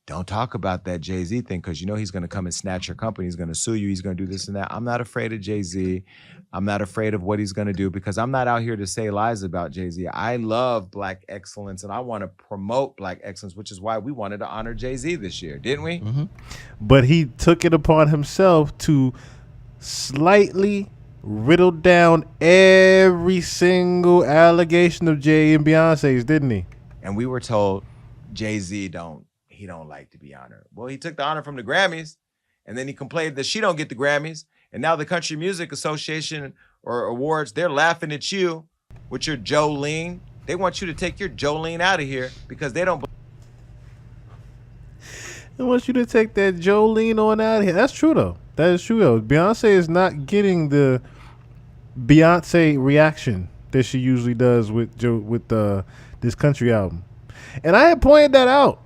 don't talk about that Jay-Z thing, because he's going to come and snatch your company. He's going to sue you. He's going to do this and that. I'm not afraid of Jay-Z. I'm not afraid of what he's going to do, because I'm not out here to say lies about Jay-Z. I love Black excellence, and I want to promote Black excellence, which is why we wanted to honor Jay-Z this year, didn't we? But he took it upon himself to slightly riddle down every single allegation of Jay and Beyonce's, didn't he? And we were told Jay-Z don't like to be honored. Well, he took the honor from the Grammys, and then he complained that she don't get the Grammys. And now the Country Music Association or awards, they're laughing at you with your Jolene. They want you to take your Jolene out of here because they don't. They want you to take that Jolene on out of here. That's true, though. That is true, though. Beyonce is not getting the Beyonce reaction that she usually does with this country album. And I had pointed that out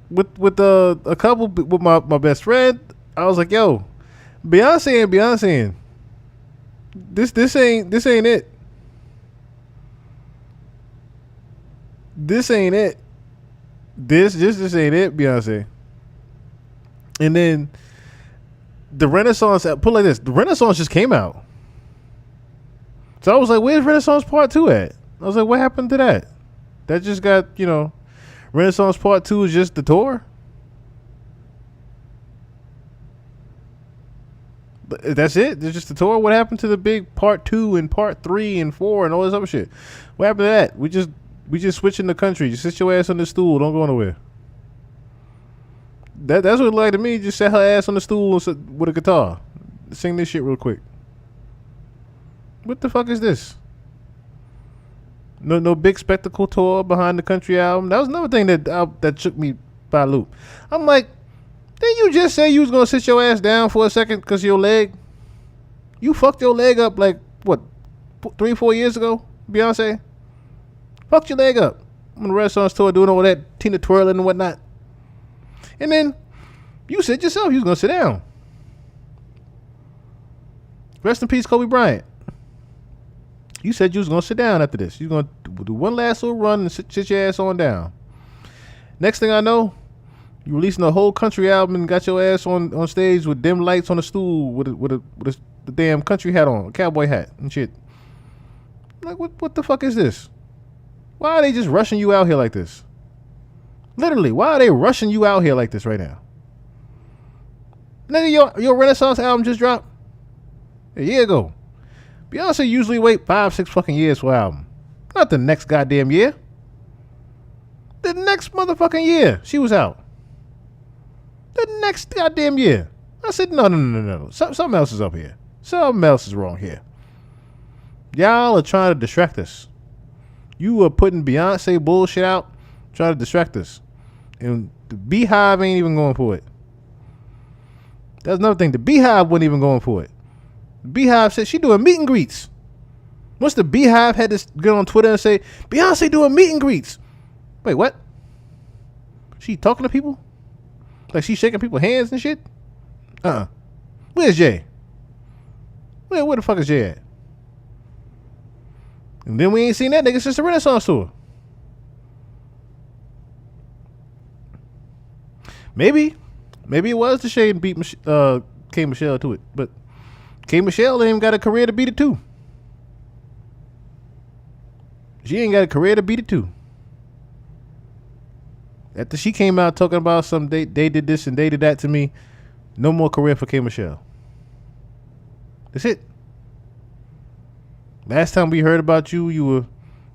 with a couple with my best friend. I was like, yo, Beyonce. This ain't it. This ain't it. This ain't it, Beyonce. And then the Renaissance, put it like this, the Renaissance just came out. So I was like, where's Renaissance Part 2 at? I was like, what happened to that? That just got, Renaissance Part 2 is just the tour? That's it? There's just the tour? What happened to the big Part 2 and Part 3 and 4 and all this other shit? What happened to that? We just switching the country. Just sit your ass on the stool. Don't go nowhere. That's what it like to me. Just set her ass on the stool with a guitar. Sing this shit real quick. What the fuck is this? No big spectacle tour behind the country album. That was another thing that took me by loop. I'm like, didn't you just say you was gonna sit your ass down for a second because of your leg? You fucked your leg up like what, 3-4 years ago, Beyonce? Fucked your leg up on the Renaissance tour doing all that Tina twirling and whatnot. And then you said yourself you was gonna sit down. Rest in peace, Kobe Bryant. You said you was gonna sit down after this. You was gonna do one last little run and sit your ass on down. Next thing I know, you releasing a whole country album and got your ass on stage with dim lights on a stool with the damn country hat on, a cowboy hat and shit. Like what the fuck is this? Why are they just rushing you out here like this? Literally, why are they rushing you out here like this right now? Nigga, your Renaissance album just dropped a year ago. Beyonce usually wait 5-6 fucking years for an album. Not the next goddamn year. The next motherfucking year she was out. The next goddamn year. I said, no. Something else is up here. Something else is wrong here. Y'all are trying to distract us. You are putting Beyonce bullshit out, trying to distract us. And the Beehive ain't even going for it. That's another thing. The Beehive wasn't even going for it. The Beehive said she doing meet and greets. Once the Beehive had to get on Twitter and say, Beyonce doing meet and greets. Wait, what? She talking to people? Like she shaking people's hands and shit? Where's Jay? Where the fuck is Jay at? And then we ain't seen that nigga since the Renaissance tour. Maybe it was the shade beat K. Michelle to it, but K. Michelle ain't even got a career to beat it too. She ain't got a career to beat it too. After she came out talking about some they did this and they did that to me, no more career for K. Michelle. That's it. Last time we heard about you, you were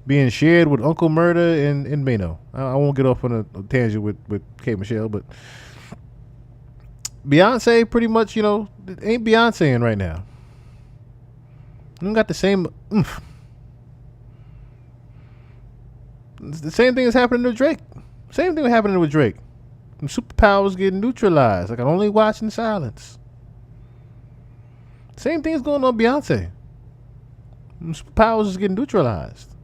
being shared with Uncle Murder and Mano. I won't get off on a tangent with K. Michelle, but Beyonce pretty much, ain't Beyonceing right now. You don't got the same oomph. The same thing is happening to Drake. Same thing happening with Drake. Them superpowers getting neutralized. I can only watch in silence. Same thing is going on with Beyonce. Them superpowers is getting neutralized.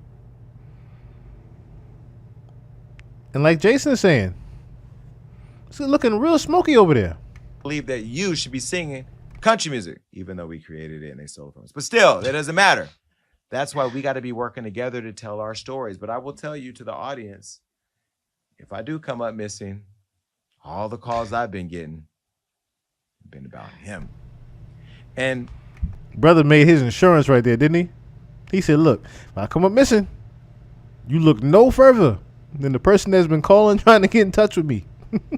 And like Jason is saying, it's looking real smoky over there. Believe that you should be singing country music, even though we created it and they stole it from us. But still, that doesn't matter. That's why we got to be working together to tell our stories. But I will tell you to the audience, if I do come up missing, all the calls I've been getting have been about him. And brother made his insurance right there, didn't he? He said, look, if I come up missing, you look no further than the person that's been calling trying to get in touch with me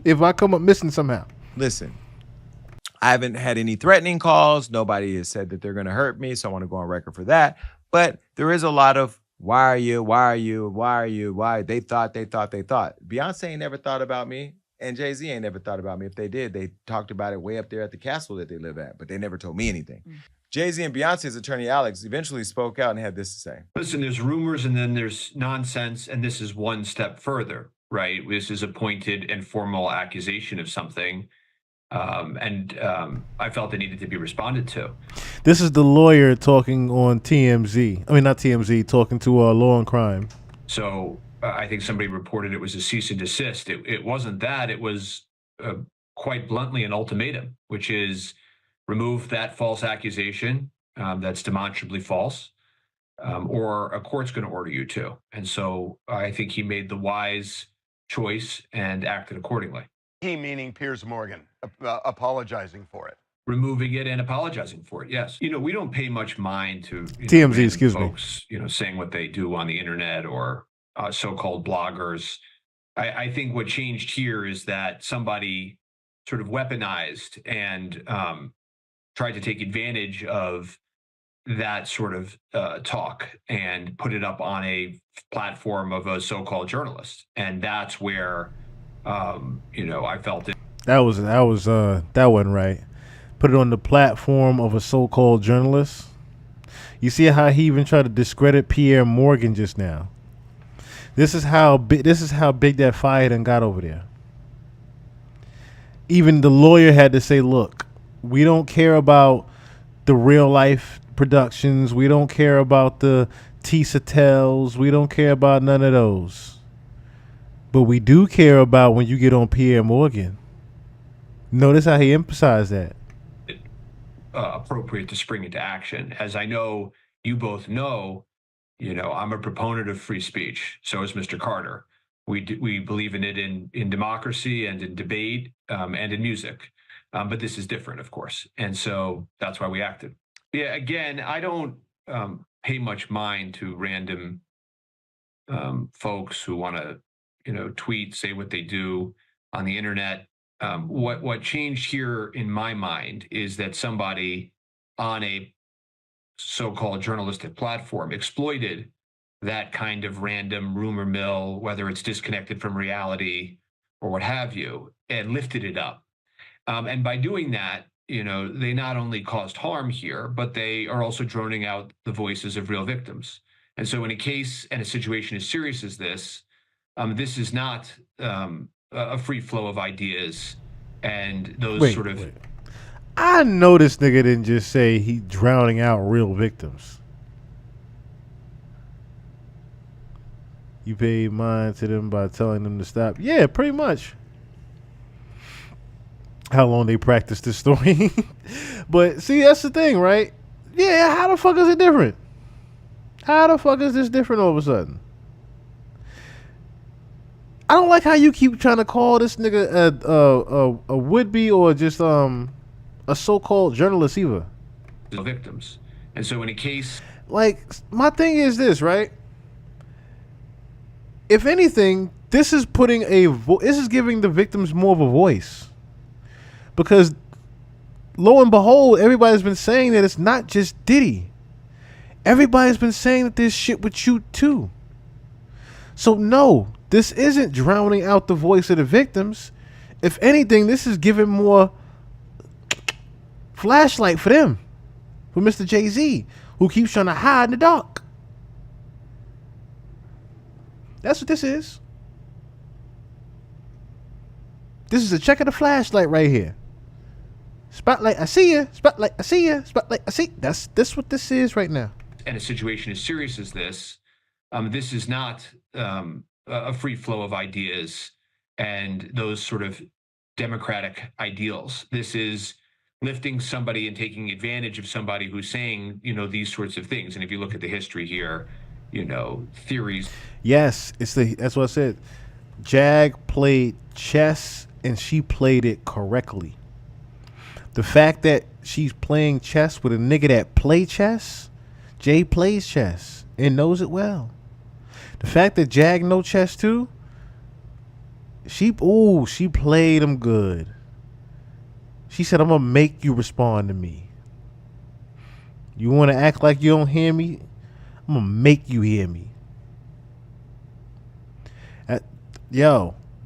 if I come up missing somehow. Listen, I haven't had any threatening calls. Nobody has said that they're going to hurt me, so I want to go on record for that. But there is a lot of, why are you? They thought. Beyonce ain't never thought about me, and Jay-Z ain't never thought about me. If they did, they talked about it way up there at the castle that they live at, but they never told me anything. Jay-Z and Beyonce's attorney, Alex, eventually spoke out and had this to say. Listen, there's rumors and then there's nonsense, and this is one step further, right? This is a pointed and formal accusation of something, I felt it needed to be responded to. This is the lawyer talking on TMZ. I mean, not TMZ, talking to Law and Crime. So I think somebody reported it was a cease and desist. It wasn't that. It was quite bluntly an ultimatum, which is remove that false accusation that's demonstrably false, or a court's going to order you to. And so I think he made the wise choice and acted accordingly. He meaning Piers Morgan, apologizing for it. Removing it and apologizing for it, yes. We don't pay much mind to TMZ, excuse folks, saying what they do on the internet or so-called bloggers. I think what changed here is that somebody sort of weaponized and tried to take advantage of that sort of talk and put it up on a platform of a so-called journalist. And that's where, I felt it. That wasn't right. Put it on the platform of a so-called journalist. You see how he even tried to discredit Pierre Morgan just now. This is how big that fire done got over there. Even the lawyer had to say, look, we don't care about the real life productions. We don't care about the Tisa Tells. We don't care about none of those. But we do care about when you get on Pierre Morgan. Notice how he emphasized that. Appropriate to spring into action. As I know you both know, I'm a proponent of free speech. So is Mr. Carter. We believe in it in democracy and in debate and in music. But this is different, of course. And so that's why we acted. Yeah, again, I don't pay much mind to random folks who want to, tweet, say what they do on the internet. What changed here in my mind is that somebody on a so-called journalistic platform exploited that kind of random rumor mill, whether it's disconnected from reality or what have you, and lifted it up. And by doing that, they not only caused harm here, but they are also droning out the voices of real victims. And so in a case and a situation as serious as this is not a free flow of ideas and those sort of... I know this nigga didn't just say he drowning out real victims. You paid mind to them by telling them to stop. Yeah, pretty much. How long they practiced this story. But see, that's the thing, right? Yeah, how the fuck is it different? How the fuck is this different all of a sudden? I don't like how you keep trying to call this nigga a would-be or just a so-called journalist either. Victims. And so in a case... Like, my thing is this, right? If anything, this is putting this is giving the victims more of a voice. Because lo and behold, everybody's been saying that it's not just Diddy. Everybody's been saying that there's shit with you too. So no, this isn't drowning out the voice of the victims. If anything, this is giving more flashlight for them. For Mr. Jay-Z, who keeps trying to hide in the dark. That's what this is. This is a check of the flashlight right here. Spotlight, I see you. Spotlight, I see you. Spotlight, I see. That's what this is right now. And a situation as serious as this is not a free flow of ideas and those sort of democratic ideals. This is lifting somebody and taking advantage of somebody who's saying, these sorts of things. And if you look at the history here, theories. Yes, that's what I said. Jag played chess and she played it correctly. The fact that she's playing chess with a nigga that play chess, Jay plays chess and knows it well. The fact that Jag know chess too, she played him good. She said, I'm gonna make you respond to me. You want to act like you don't hear me? I'm gonna make you hear me.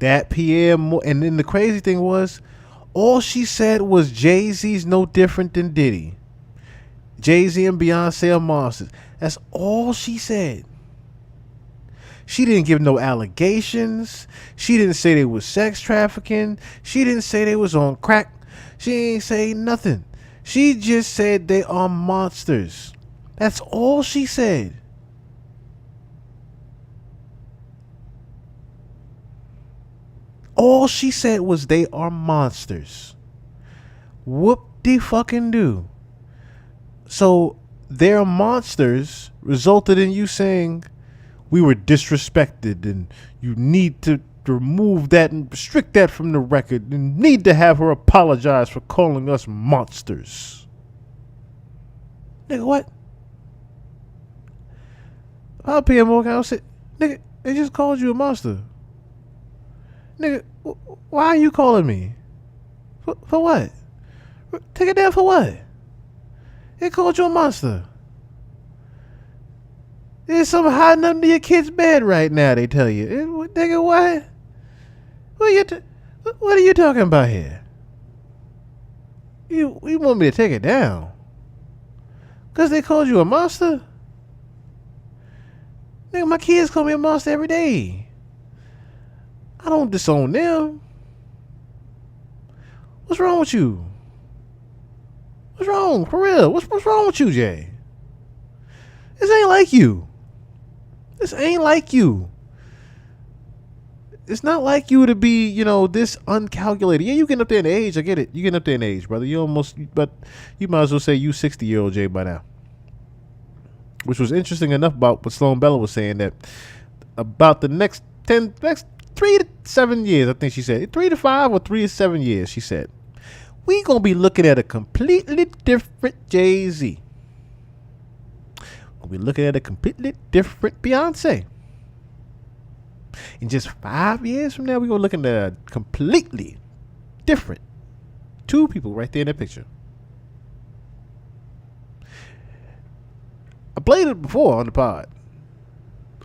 That Pierre and then the crazy thing was, all she said was Jay-Z's no different than Diddy. Jay-Z and Beyonce are monsters. That's all she said. She didn't give no allegations. She didn't say they was sex trafficking. She didn't say they was on crack. She ain't say nothing. She just said they are monsters. That's all she said. All she said was they are monsters. Whoop-de-fucking-do. So their monsters resulted in you saying we were disrespected and you need to remove that and restrict that from the record and need to have her apologize for calling us monsters. Nigga, what? I'll pay him I said, nigga, they just called you a monster. Nigga, why are you calling me? For what? Take it down for what? They called you a monster. There's something hiding under your kid's bed right now, they tell you. Nigga, what? What are you talking about here? You want me to take it down? Because they called you a monster? Nigga, my kids call me a monster every day. I don't disown them. What's wrong with you? What's wrong? For real? What's wrong with you, Jay? This ain't like you. This ain't like you. It's not like you to be, you know, this uncalculated. Yeah, you getting up there in age. I get it. You getting up there in age, brother. But you might as well say you 60-year-old Jay by now. Which was interesting enough about what Sloan Bella was saying, that about the next 3 to 7 years, I think she said 3 to 5 or 3 to 7 years, she said, we gonna be looking at a completely different Jay-Z. We'll be looking at a completely different Beyonce. In just 5 years from now, we're gonna looking at a completely different two people right there in that picture. I played it before on the pod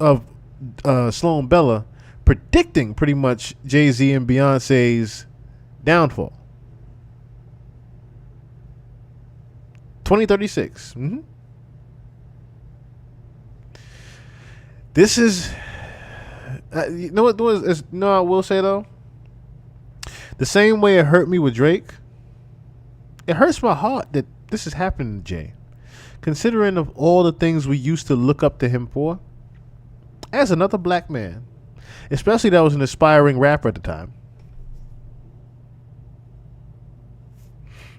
of Sloan Bella predicting pretty much Jay-Z and Beyonce's downfall. 2036. Mm-hmm. This is, you know what? I will say though, the same way it hurt me with Drake, it hurts my heart that this is happening to Jay. Considering of all the things we used to look up to him for, as another black man, especially that was an aspiring rapper at the time.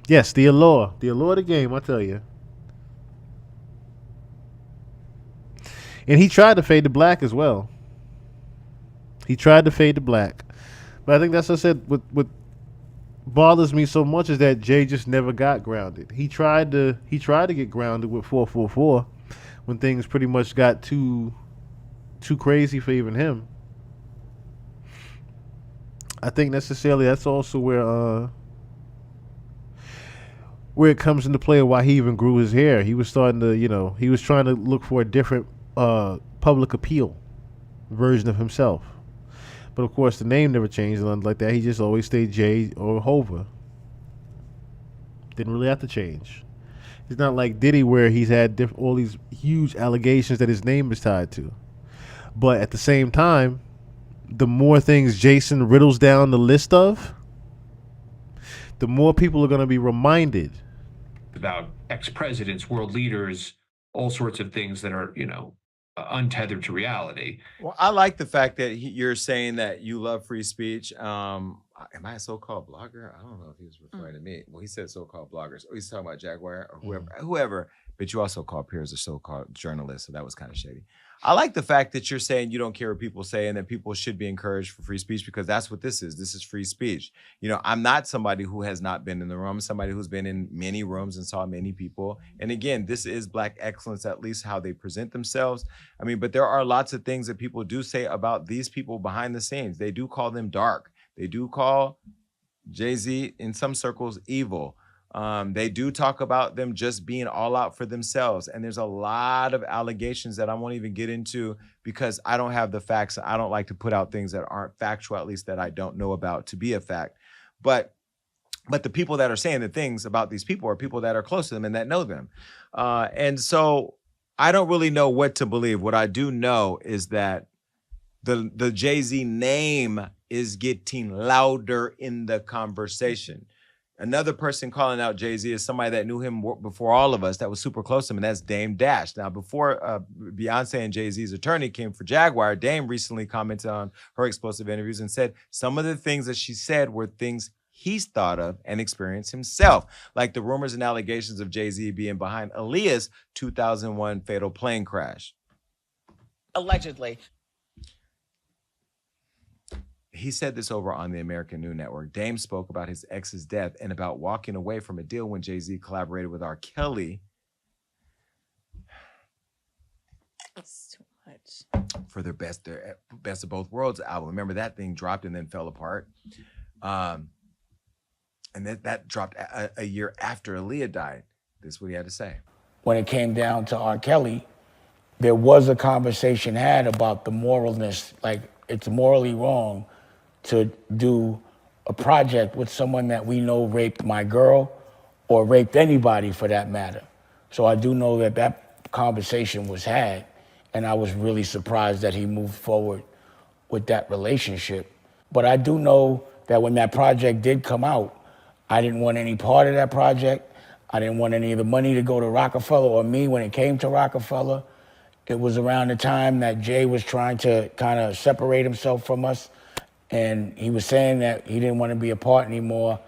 Yes, the allure of the game, I tell you. And he tried to fade to black as well. He tried to fade to black. But I think that's what I said, what bothers me so much is that Jay just never got grounded. He tried to get grounded with 444 when things pretty much got too crazy for even him. I think necessarily that's also where it comes into play why he even grew his hair. He was starting to, he was trying to look for a different public appeal version of himself. But of course, the name never changed or nothing like that. He just always stayed Jay or Hova. Didn't really have to change. It's not like Diddy where he's had all these huge allegations that his name is tied to. But at the same time, the more things Jason riddles down the list of, the more people are going to be reminded about ex-presidents, world leaders, all sorts of things that are, untethered to reality. Well, I like the fact that you're saying that you love free speech. Am I a so-called blogger? I don't know if he was referring to me. Well, he said so-called bloggers. Oh, he's talking about Jaguar or whoever. But you also called Piers a so-called journalist, so that was kind of shady. I like the fact that you're saying you don't care what people say and that people should be encouraged for free speech, because that's what this is. This is free speech. I'm not somebody who has not been in the room. I'm somebody who's been in many rooms and saw many people. And again, this is Black excellence, at least how they present themselves. But there are lots of things that people do say about these people behind the scenes. They do call them dark. They do call Jay-Z in some circles evil. They do talk about them just being all out for themselves. And there's a lot of allegations that I won't even get into because I don't have the facts. I don't like to put out things that aren't factual, at least that I don't know about, to be a fact. But the people that are saying the things about these people are people that are close to them and that know them. And so I don't really know what to believe. What I do know is that the Jay-Z name is getting louder in the conversation. Another person calling out Jay-Z is somebody that knew him before all of us, that was super close to him, and that's Dame Dash. Now, before Beyonce and Jay-Z's attorney came for Jaguar, Dame recently commented on her explosive interviews and said some of the things that she said were things he's thought of and experienced himself, like the rumors and allegations of Jay-Z being behind Aaliyah's 2001 fatal plane crash. Allegedly. He said this over on the American News Network. Dame spoke about his ex's death and about walking away from a deal when Jay-Z collaborated with R. Kelly. That's too much. For their Best of Both Worlds album. Remember that thing dropped and then fell apart. And that dropped a year after Aaliyah died. This is what he had to say. When it came down to R. Kelly, there was a conversation had about the moralness, like it's morally wrong to do a project with someone that we know raped my girl or raped anybody for that matter. So I do know that that conversation was had, and I was really surprised that he moved forward with that relationship. But I do know that when that project did come out, I didn't want any part of that project. I didn't want any of the money to go to Rockefeller or me when it came to Rockefeller. It was around the time that Jay was trying to kind of separate himself from us. And he was saying that he didn't want to be a part anymore.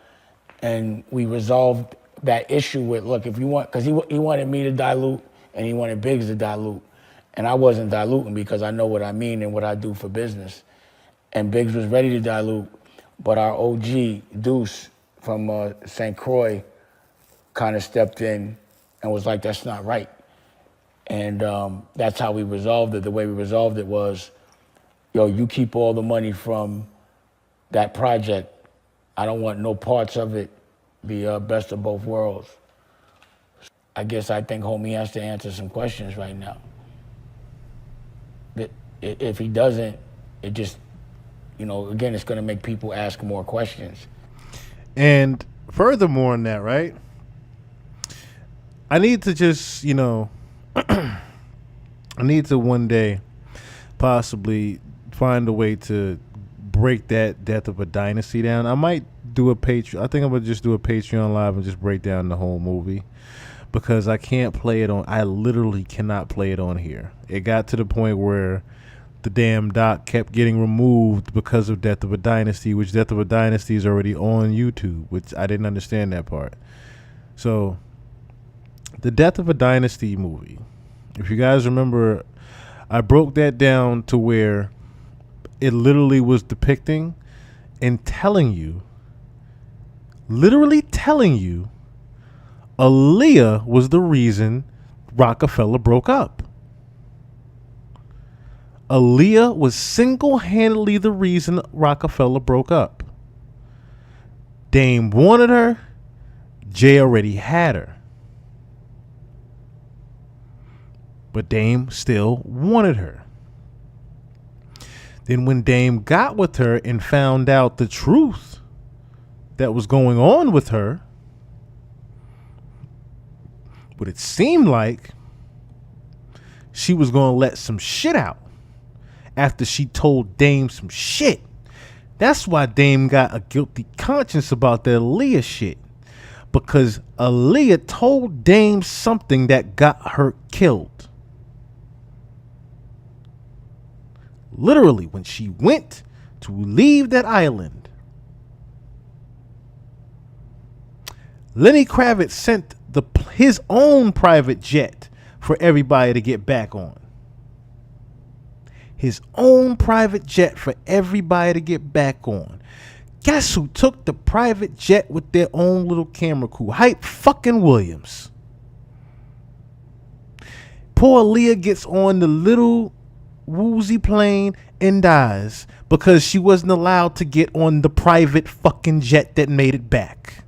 And we resolved that issue with, look, if you want, because he wanted me to dilute and he wanted Biggs to dilute. And I wasn't diluting because I know what I mean and what I do for business. And Biggs was ready to dilute. But our OG, Deuce from St. Croix, kind of stepped in and was like, that's not right. And that's how we resolved it. The way we resolved it was, yo, you keep all the money from that project. I don't want no parts of it. The best of both worlds. I guess I think homie has to answer some questions right now. If he doesn't, it just, you know, again, it's going to make people ask more questions. And furthermore on that, right? I need to just, you know, I need to one day possibly find a way to break that Death of a Dynasty down. I might do a Patreon. I think I'm going to just do a Patreon live and just break down the whole movie, because I can't play it on, I literally cannot play it on here. It got to the point where the damn doc kept getting removed because of Death of a Dynasty, which Death of a Dynasty is already on YouTube, which I didn't understand that part. So the Death of a Dynasty movie, if you guys remember, I broke that down to where it literally was depicting and telling you, literally telling you, Aaliyah was the reason Rockefeller broke up. Aaliyah was single-handedly the reason Rockefeller broke up. Dame wanted her. Jay already had her. But Dame still wanted her. Then when Dame got with her and found out the truth that was going on with her, what it seemed like she was going to let some shit out after she told Dame some shit. That's why Dame got a guilty conscience about the Aaliyah shit, because Aaliyah told Dame something that got her killed. Literally, when she went to leave that island, Lenny Kravitz sent his own private jet for everybody to get back on. His own private jet for everybody to get back on. Guess who took the private jet with their own little camera crew? Hype fucking Williams. Poor Leah gets on the little woozy plane and dies because she wasn't allowed to get on the private fucking jet that made it back.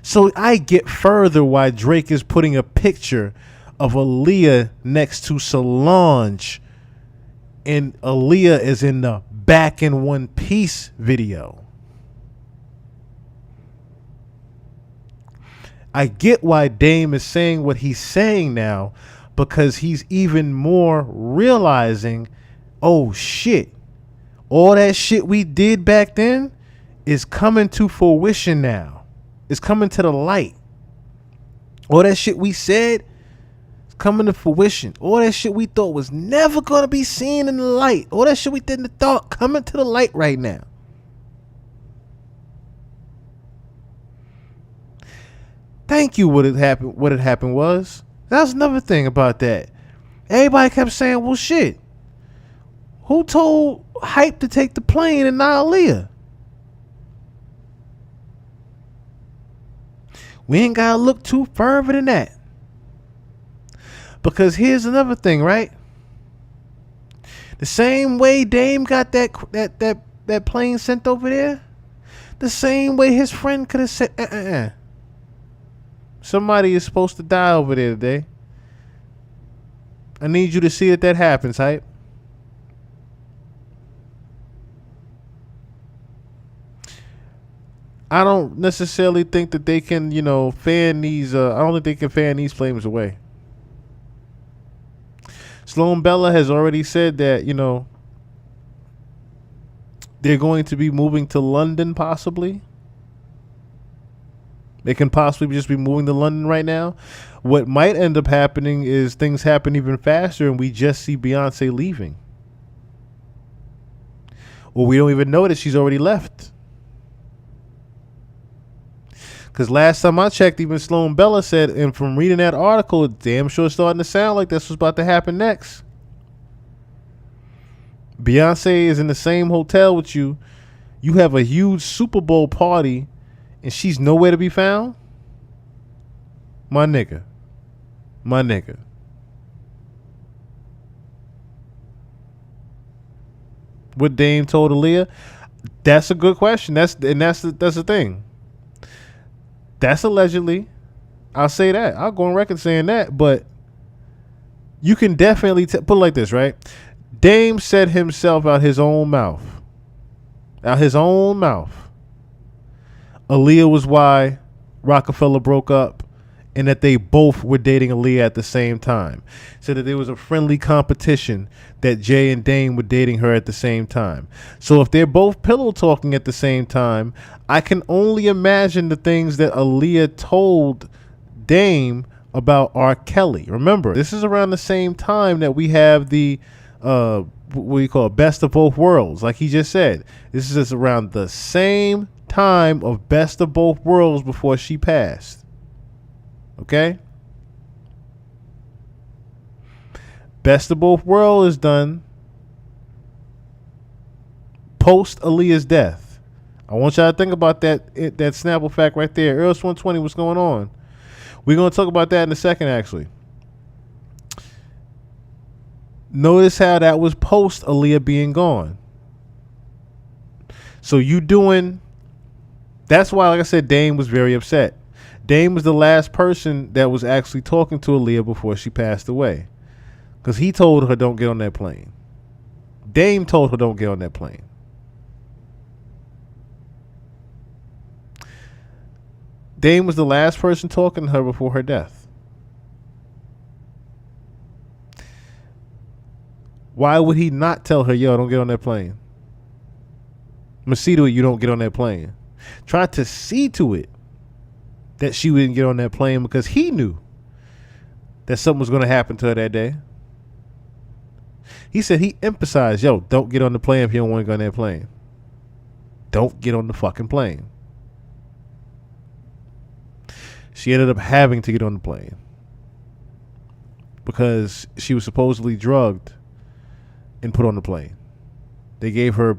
So I get further why Drake is putting a picture of Aaliyah next to Solange, and Aaliyah is in the Back in One Piece video. I get why Dame is saying what he's saying now, because he's even more realizing, oh shit, all that shit we did back then is coming to fruition now. It's coming to the light. All that shit we said is coming to fruition. All that shit we thought was never going to be seen in the light. All that shit we didn't thought coming to the light right now. Thank you. What had happened was, that's another thing about that. Everybody kept saying, well, shit, who told Hype to take the plane and not Aaliyah? We ain't got to look too further than that. Because here's another thing, right? The same way Dame got that plane sent over there, the same way his friend could have said, somebody is supposed to die over there today. I need you to see that happens, Hype. I don't necessarily think that they can, fan these. I don't think they can fan these flames away. Sloan Bella has already said that, they're going to be moving to London, possibly. They can possibly just be moving to London right now. What might end up happening is things happen even faster and we just see Beyonce leaving. Or we don't even know that she's already left. Because last time I checked, even Sloan Bella said, and from reading that article, it damn sure starting to sound like that's what's about to happen next. Beyonce is in the same hotel with you. You have a huge Super Bowl party, and she's nowhere to be found? My nigga. What Dame told Aaliyah? That's a good question. That's the thing. That's allegedly. I'll say that. I'll go on record saying that. But you can definitely put it like this, right? Dame said himself out his own mouth. Aaliyah was why Rockefeller broke up, and that they both were dating Aaliyah at the same time. Said that there was a friendly competition that Jay and Dame were dating her at the same time. So if they're both pillow talking at the same time, I can only imagine the things that Aaliyah told Dame about R. Kelly. Remember, this is around the same time that we have the what do you call it, best of both worlds. Like he just said, this is just around the same time of best of both worlds before she passed. Okay? Best of both worlds is done post Aaliyah's death. I want y'all to think about that Snapple fact right there. Earls 120, what's going on? We're going to talk about that in a second, actually. Notice how that was post Aaliyah being gone. So that's why, like I said, Dame was very upset. Dame was the last person that was actually talking to Aaliyah before she passed away. Because he told her, don't get on that plane. Dame told her, don't get on that plane. Dame was the last person talking to her before her death. Why would he not tell her, yo, don't get on that plane? I'm going to see to it you don't get on that plane. Try to see to it that she wouldn't get on that plane because he knew that something was going to happen to her that day. He said he emphasized, yo, don't get on the plane if you don't want to go on that plane. Don't get on the fucking plane. She ended up having to get on the plane because she was supposedly drugged and put on the plane. They gave her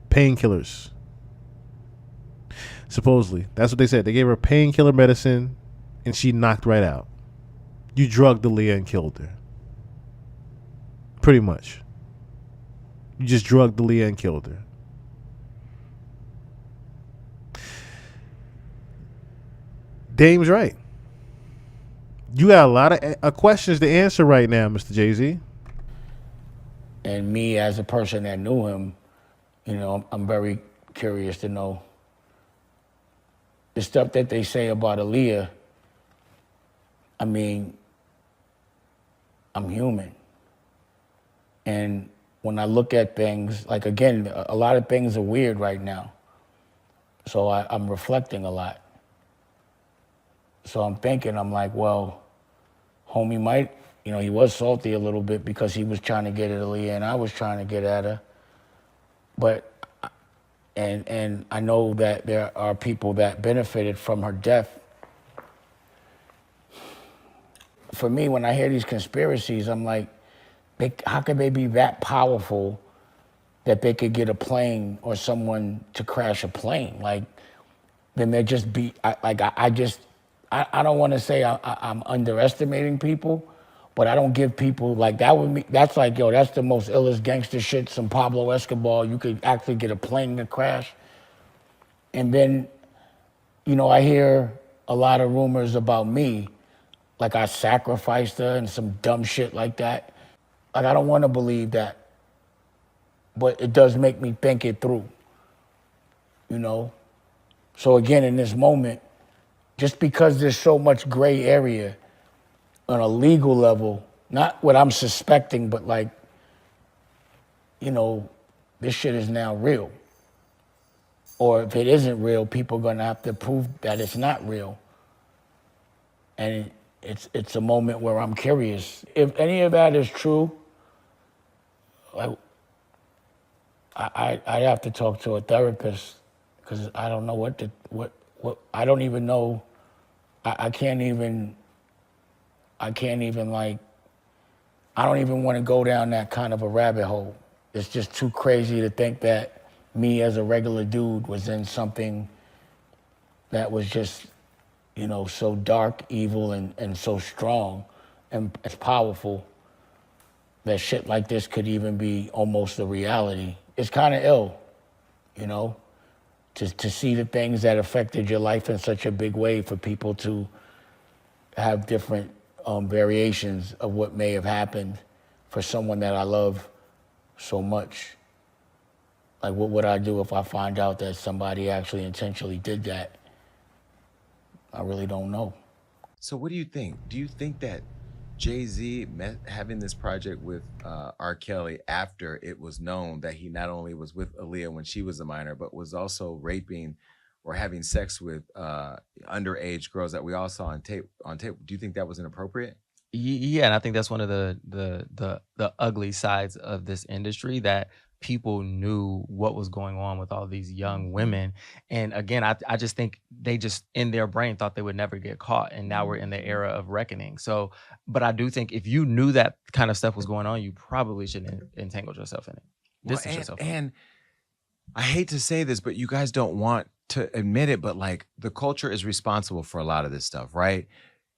painkillers. Supposedly. That's what they said. They gave her painkiller medicine and she knocked right out. You drugged Aaliyah and killed her. Pretty much. You just drugged Aaliyah and killed her. Dame's right. You got a lot of questions to answer right now, Mr. Jay-Z. And me, as a person that knew him, I'm very curious to know the stuff that they say about Aaliyah. I mean, I'm human. And when I look at things, like, again, a lot of things are weird right now. So I'm reflecting a lot. So I'm thinking, I'm like, well, homie might, he was salty a little bit because he was trying to get at Aaliyah and I was trying to get at her. But, and I know that there are people that benefited from her death. For me, when I hear these conspiracies, I'm like, how could they be that powerful that they could get a plane or someone to crash a plane? Like, then they just be, I don't want to say I'm underestimating people, but I don't give people like that. That's like, yo, that's the most illest gangster shit. Some Pablo Escobar, you could actually get a plane to crash. And then, I hear a lot of rumors about me, like I sacrificed her and some dumb shit like that. Like, I don't want to believe that, but it does make me think it through, So again, in this moment, just because there's so much gray area on a legal level, not what I'm suspecting, but like, you know, this shit is now real. Or if it isn't real, people are gonna have to prove that it's not real. And it's a moment where I'm curious. If any of that is true, like, I'd have to talk to a therapist because I don't know what I don't even know. I can't even like, I don't even want to go down that kind of a rabbit hole. It's just too crazy to think that me as a regular dude was in something that was just, you know, so dark, evil, and so strong and as powerful that shit like this could even be almost a reality. It's kind of ill, you know, to see the things that affected your life in such a big way, for people to have different variations of what may have happened for someone that I love so much. Like, what would I do if I find out that somebody actually intentionally did that? I really don't know. So what do you think? Do you think that Jay-Z having this project with R. Kelly after it was known that he not only was with Aaliyah when she was a minor, but was also raping or having sex with underage girls that we all saw on tape? Do you think that was inappropriate? Yeah, and I think that's one of the ugly sides of this industry, that people knew what was going on with all these young women. And again, I just think they just in their brain thought they would never get caught. And now we're in the era of reckoning. So, but I do think if you knew that kind of stuff was going on, you probably shouldn't entangle yourself in it. Distance yourself. And I hate to say this, but you guys don't want to admit it, but like, the culture is responsible for a lot of this stuff, right?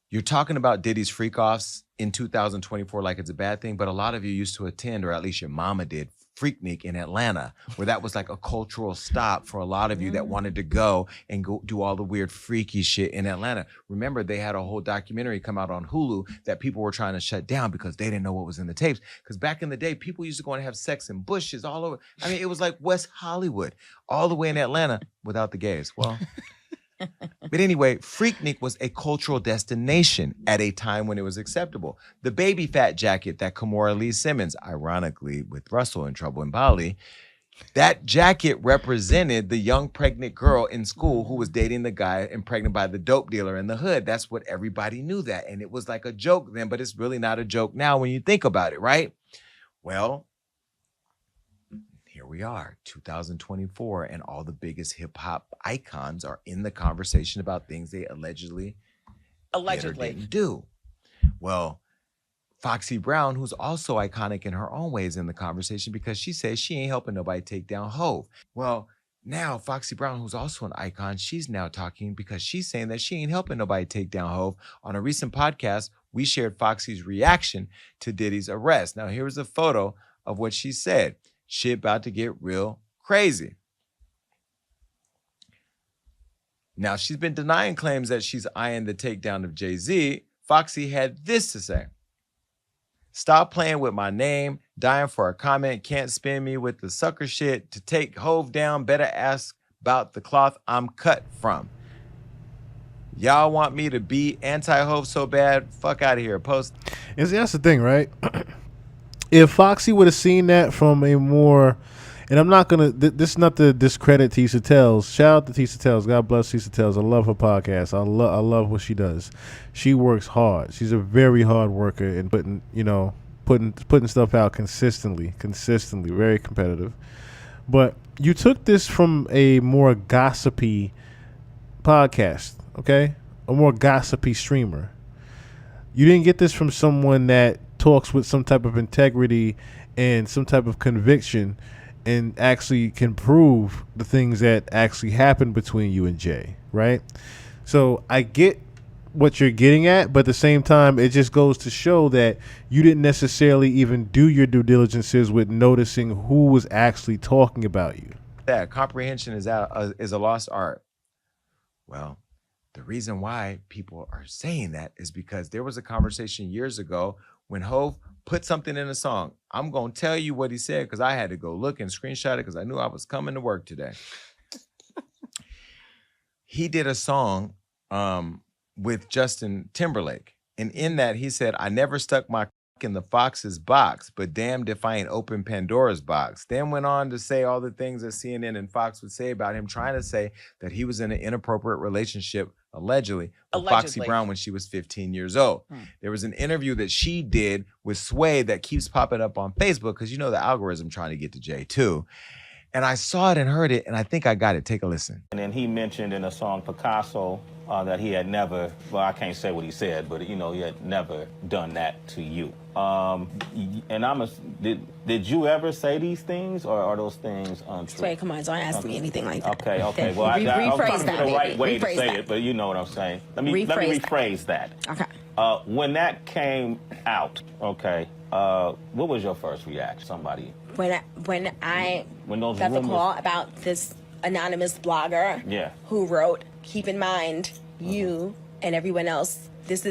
You're talking about Diddy's freak-offs in 2024 like it's a bad thing, but a lot of you used to attend, or at least your mama did, Freaknik in Atlanta, where that was like a cultural stop for a lot of you that wanted to go and go do all the weird freaky shit in Atlanta. Remember, they had a whole documentary come out on Hulu that people were trying to shut down because they didn't know what was in the tapes. Because back in the day, people used to go and have sex in bushes all over. I mean, it was like West Hollywood, all the way in Atlanta without the gays. Well, but anyway, Freaknik was a cultural destination at a time when it was acceptable. The baby fat jacket that Kimora Lee Simmons, ironically with Russell in Trouble in Bali, that jacket represented the young pregnant girl in school who was dating the guy and pregnant by the dope dealer in the hood. That's what everybody knew that. And it was like a joke then, but it's really not a joke now when you think about it, right? Well, here we are, 2024, and all the biggest hip hop icons are in the conversation about things they allegedly didn't do. Well, Foxy Brown, who's also iconic in her own ways, in the conversation because she says she ain't helping nobody take down Hove. Well, now Foxy Brown, who's also an icon, she's now talking because she's saying that she ain't helping nobody take down Hove. On a recent podcast, we shared Foxy's reaction to Diddy's arrest. Now, here's a photo of what she said. Shit about to get real crazy. Now, she's been denying claims that she's eyeing the takedown of Jay-Z. Foxy had this to say. Stop playing with my name. Dying for a comment. Can't spin me with the sucker shit. To take Hove down, better ask about the cloth I'm cut from. Y'all want me to be anti-Hove so bad? Fuck out of here. Post. And see, that's the thing, right? If Foxy would have seen that from a more, and I'm not gonna, this is not to discredit Tisa Tells. Shout out to Tisa Tells. God bless Tisa Tells. I love her podcast. I love what she does. She works hard. She's a very hard worker and putting stuff out consistently, very competitive. But you took this from a more gossipy podcast, okay? A more gossipy streamer. You didn't get this from someone that talks with some type of integrity and some type of conviction and actually can prove the things that actually happened between you and Jay, right? So I get what you're getting at, but at the same time, it just goes to show that you didn't necessarily even do your due diligences with noticing who was actually talking about you. That comprehension is a lost art. Well, the reason why people are saying that is because there was a conversation years ago when Hove put something in a song. I'm going to tell you what he said because I had to go look and screenshot it because I knew I was coming to work today. he did a song with Justin Timberlake. And in that, he said, I never stuck my in the Fox's box, but damned if I ain't open Pandora's box. Then went on to say all the things that CNN and Fox would say about him, trying to say that he was in an inappropriate relationship, allegedly, with Foxy Brown when she was 15 years old. There was an interview that she did with Sway that keeps popping up on Facebook, because you know the algorithm trying to get to Jay too. And I saw it and heard it, and I think I got it. Take a listen. And then he mentioned in a song Picasso that he had never, well, I can't say what he said, but he had never done that to you. And did you ever say these things, or are those things untrue? Wait, come on, don't ask me anything like that. Okay. Well, I'm trying to get the right way to say that. it, but you know what I'm saying. Let me rephrase that. Okay. When that came out, okay, what was your first reaction? Somebody. When I got the call about this anonymous blogger who wrote, keep in mind, you and everyone else, this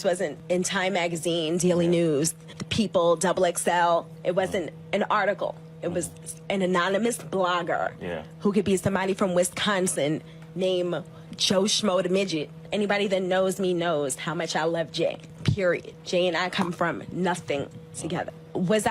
wasn't in Time Magazine, Daily News, The People, XXL. It wasn't an article. It was an anonymous blogger who could be somebody from Wisconsin named Joe Schmo the Midget. Anybody that knows me knows how much I love Jay, period. Jay and I come from nothing together. Was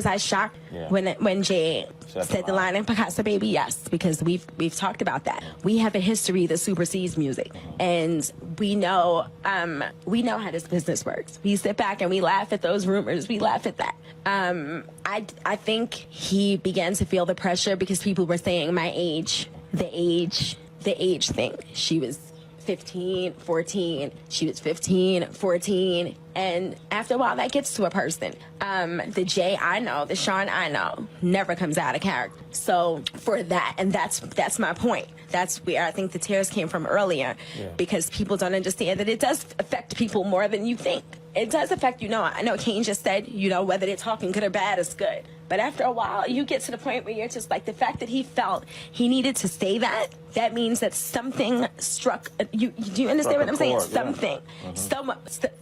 I shocked when Jay said the line in Picasso Baby? Yes, because we've talked about that. We have a history that supersedes music, and we know how this business works. We sit back and we laugh at those rumors. We laugh at that. I think he began to feel the pressure because people were saying my age, the age thing. She was 15, 14, she was 15, 14, and after a while that gets to a person. The Jay I know, the Sean I know, never comes out of character. So for that, and that's my point. That's where I think the tears came from earlier, because people don't understand that it does affect people more than you think. It does affect, I know Kane just said, whether they're talking good or bad is good. But after a while, you get to the point where you're just like, the fact that he felt he needed to say that means that something struck. Do you understand what I'm saying? Something.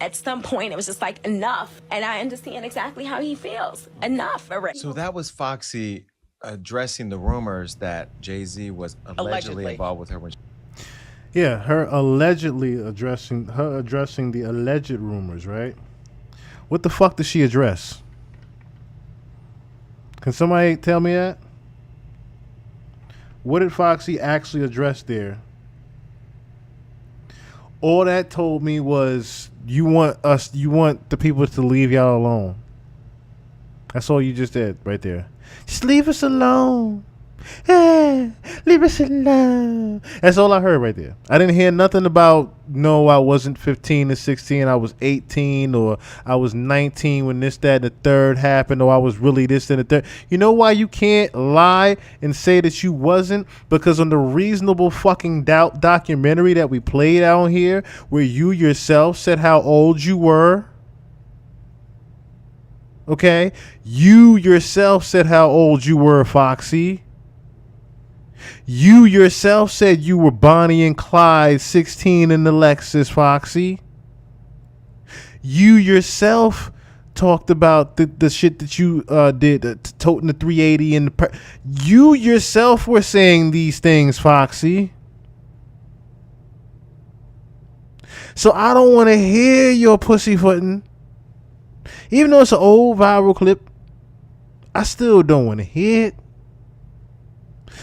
At some point, it was just like, enough. And I understand exactly how he feels. Enough already. So that was Foxy addressing the rumors that Jay-Z was allegedly involved with her when Yeah, her addressing the alleged rumors, right? What the fuck did she address? Can somebody tell me that? What did Foxy actually address there? All that told me was you want the people to leave y'all alone. That's all you just did right there. Just leave us alone. Leave us alone. That's all I heard right there. I didn't hear nothing about, no, I wasn't 15 or 16, I was 18, or I was 19 when this, that, and the third happened, or I was really this and the third. You know why you can't lie and say that you wasn't? Because on the Reasonable Fucking Doubt documentary that we played out here, where you yourself said how old you were, okay? You yourself said how old you were, Foxy. You yourself said you were Bonnie and Clyde, 16 in the Lexus, Foxy. You yourself talked about the shit that you did, toting the 380 in the. You yourself were saying these things, Foxy. So I don't want to hear your pussyfooting. Even though it's an old viral clip, I still don't want to hear it.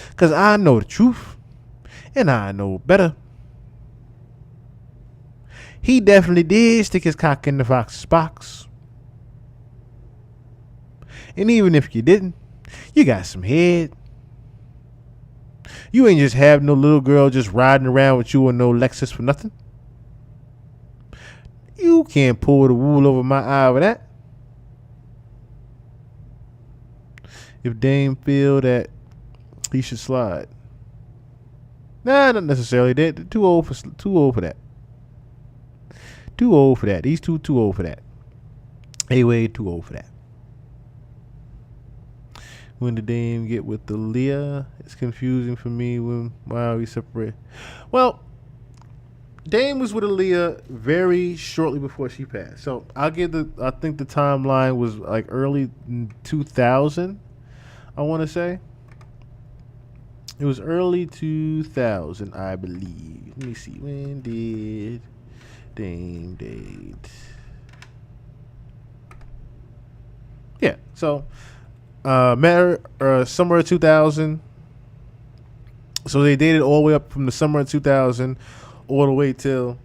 Because I know the truth. And I know better. He definitely did stick his cock in the Fox's box. And even if you didn't, you got some head. You ain't just have no little girl just riding around with you in no Lexus for nothing. You can't pull the wool over my eye with that. If Dame feel that he should slide. Nah, not necessarily. They're too old for that. Too old for that. These two too old for that. Hey, way too old for that. When did Dame get with the Leah? It's confusing for me. Why are we separated? Well, Dame was with Aaliyah very shortly before she passed. So I think the timeline was like early 2000, I want to say. It was early 2000, I believe. Let me see. When did Dame date? Yeah, so met her summer of 2000. So they dated all the way up from the summer of 2000 all the way till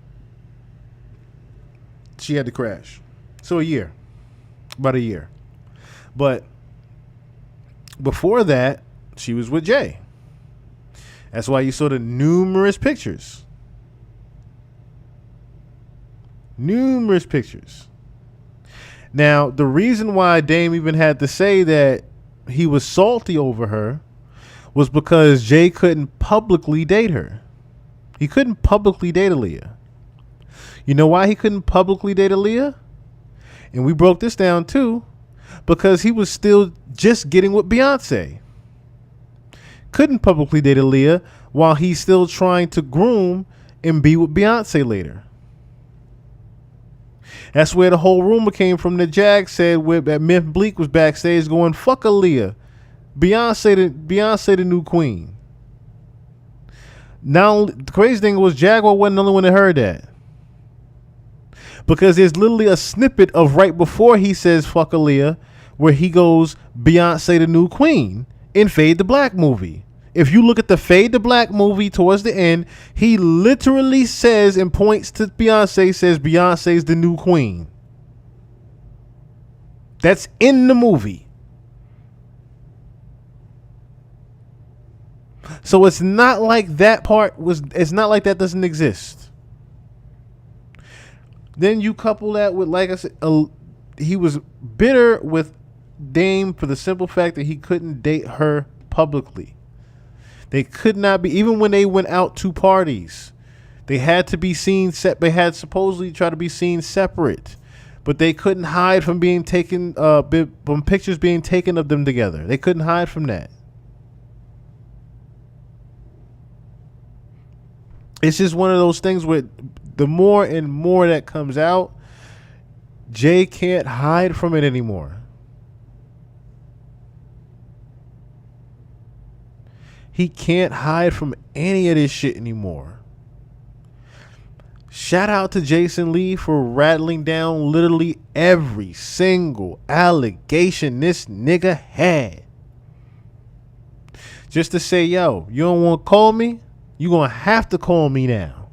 she had to crash. So a year. About a year. But before that, she was with Jay. That's why you saw the numerous pictures. Numerous pictures. Now, the reason why Dame even had to say that he was salty over her was because Jay couldn't publicly date her. He couldn't publicly date Aaliyah. You know why he couldn't publicly date Aaliyah? And we broke this down too, because he was still just getting with Beyonce. Couldn't publicly date Aaliyah while he's still trying to groom and be with Beyonce later. That's where the whole rumor came from that Jag said that Myth Bleak was backstage going, fuck Aaliyah. Beyonce the new queen. Now, the crazy thing was Jaguar wasn't the only one that heard that. Because there's literally a snippet of right before he says fuck Aaliyah where he goes, Beyonce the new queen in Fade to Black movie. If you look at the Fade to Black movie towards the end, he literally says and points to Beyonce, says Beyonce's the new queen. That's in the movie. So it's not like that it's not like that doesn't exist. Then you couple that with, like I said, he was bitter with Dame for the simple fact that he couldn't date her publicly. They could not be, even when they went out to parties, they had to be seen they had supposedly tried to be seen separate, but they couldn't hide from being taken, from pictures being taken of them together. They couldn't hide from that. It's just one of those things where the more and more that comes out, Jay can't hide from it anymore. He can't hide from any of this shit anymore. Shout out to Jason Lee for rattling down literally every single allegation this nigga had. Just to say, yo, you don't want to call me? You're going to have to call me now.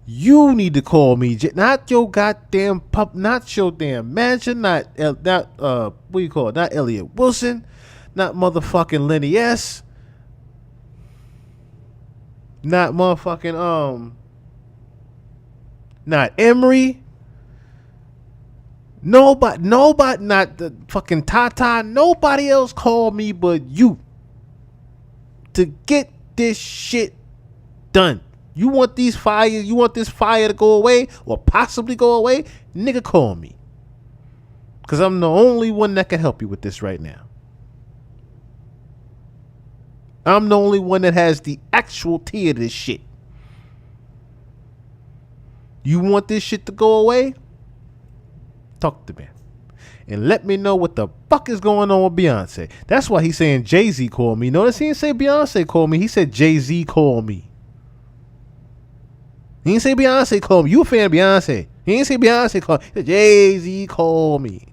You need to call me, not your goddamn pup, not your damn manager, not what do you call it? Not Elliot Wilson, not motherfucking Lenny S, not motherfucking not Emery, nobody, not the fucking Tata, nobody else called me but you to get this shit done. You want this fire to go away or possibly go away? Nigga, call me. Because I'm the only one that can help you with this right now. I'm the only one that has the actual tea of this shit. You want this shit to go away? Talk to me. And let me know what the fuck is going on with Beyonce. That's why he's saying Jay-Z called me. Notice he didn't say Beyonce called me. He said Jay-Z called me. He didn't say Beyonce called me. You a fan of Beyonce. He didn't say Beyonce called me. He said Jay-Z called me.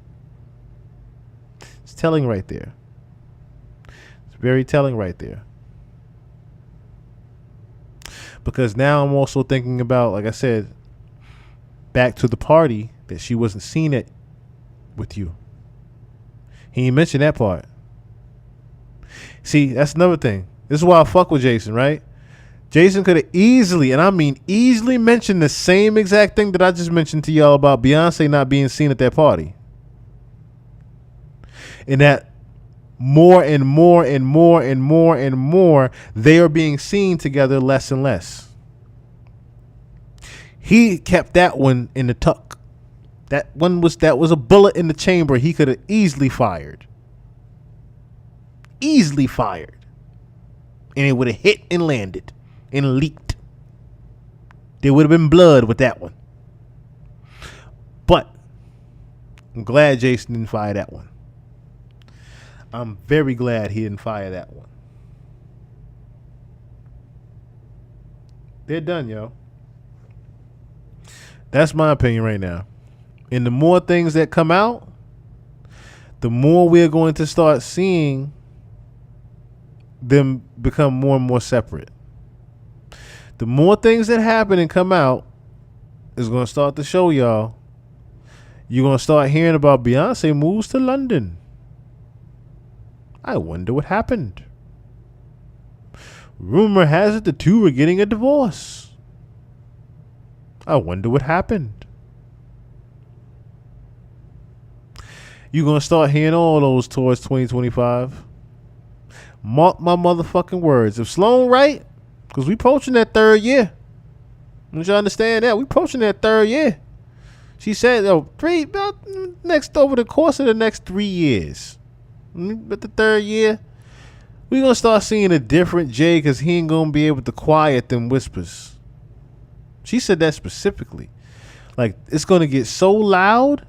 It's telling right there. It's very telling right there. Because now I'm also thinking about, like I said, back to the party that she wasn't seen at with you. He ain't mentioned that part. See, that's another thing. This is why I fuck with Jason, right? Jason could have easily, and I mean easily, mentioned the same exact thing that I just mentioned to y'all about Beyonce not being seen at that party. And that more and more and more and more and more, they are being seen together less and less. He kept that one in the tuck. That was a bullet in the chamber he could have easily fired. Easily fired. And it would have hit and landed and leaked. There would have been blood with that one. But I'm glad Jason didn't fire that one. I'm very glad he didn't fire that one. They're done, yo. That's my opinion right now. And the more things that come out, the more we're going to start seeing them become more and more separate. The more things that happen and come out is going to start to show y'all. You're going to start hearing about Beyonce moves to London. I wonder what happened. Rumor has it the two are getting a divorce. I wonder what happened. You're going to start hearing all those towards 2025. Mark my motherfucking words. If Sloan right, because we approaching that third year. Don't you understand that? We approaching that third year. She said, over the course of the next 3 years. But the third year, we're going to start seeing a different Jay because he ain't going to be able to quiet them whispers. She said that specifically. Like, it's going to get so loud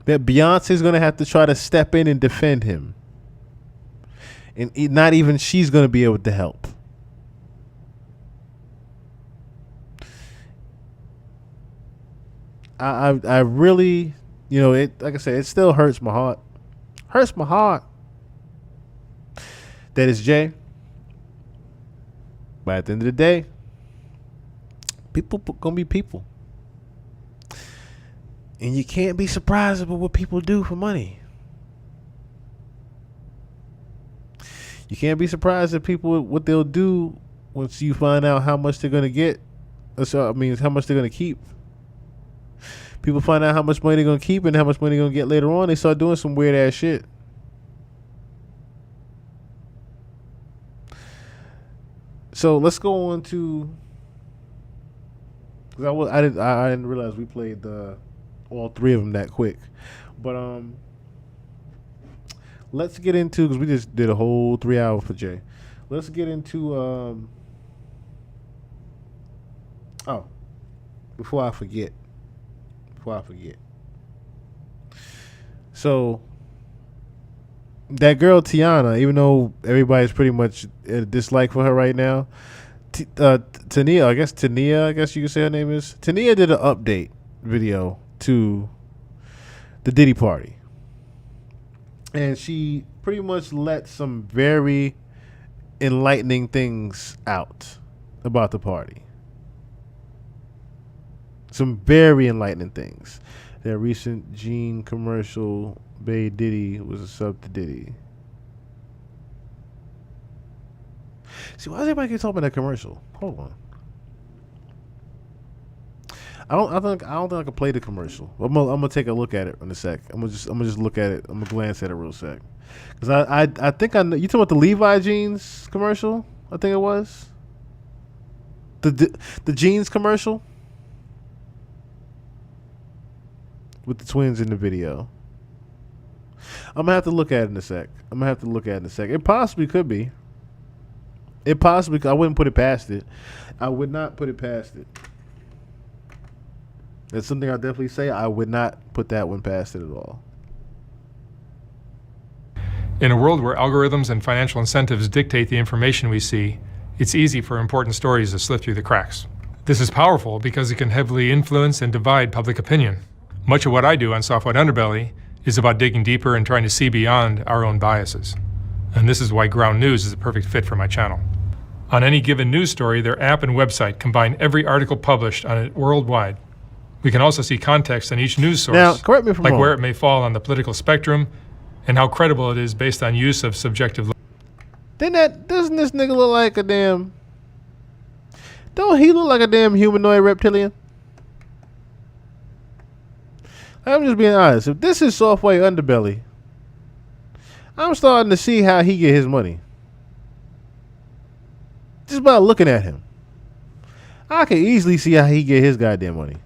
that Beyonce's going to have to try to step in and defend him. And not even she's going to be able to help. I really, it, like I said, it still hurts my heart. Hurts my heart that it's Jay. But at the end of the day, people gonna be people. And you can't be surprised about what people do for money. You can't be surprised at people what they'll do once you find out how much they're gonna get. So, how much they're gonna keep. People find out how much money they're gonna keep and how much money they're gonna get later on. They start doing some weird ass shit. So let's go on to. Cause I didn't realize we played all three of them that quick, but let's get into, because we just did a whole 3 hour for Jay. Let's get into before I forget. So that girl Tiana, even though everybody's pretty much a dislike for her right now, Tania, I guess you could say her name is. Tania did an update video to the Diddy party. And she pretty much let some very enlightening things out about the party. Some very enlightening things. That recent Gene commercial, Bay Diddy was a sub to Diddy. See, why does everybody keep talking about that commercial? Hold on. I don't think I can play the commercial. I'm gonna take a look at it in a sec. I'm gonna just look at it. I'm gonna glance at it real sec. Cause I think I know. You talking about the Levi jeans commercial? I think it was the jeans commercial with the twins in the video. I'm gonna have to look at it in a sec. It possibly could be. I wouldn't put it past it. I would not put it past it. That's something I'll definitely say. I would not put that one past it at all. In a world where algorithms and financial incentives dictate the information we see, it's easy for important stories to slip through the cracks. This is powerful because it can heavily influence and divide public opinion. Much of what I do on Soft White Underbelly is about digging deeper and trying to see beyond our own biases. And this is why Ground News is a perfect fit for my channel. On any given news story, their app and website combine every article published on it worldwide. We can also see context on each news source, now, correct me if I'm like wrong. where it may fall on the political spectrum and how credible it is based on use of subjective. Doesn't this nigga look like a damn? Don't he look like a damn humanoid reptilian? I'm just being honest. If this is Soft White Underbelly, I'm starting to see how he get his money. Just by looking at him, I can easily see how he get his goddamn money.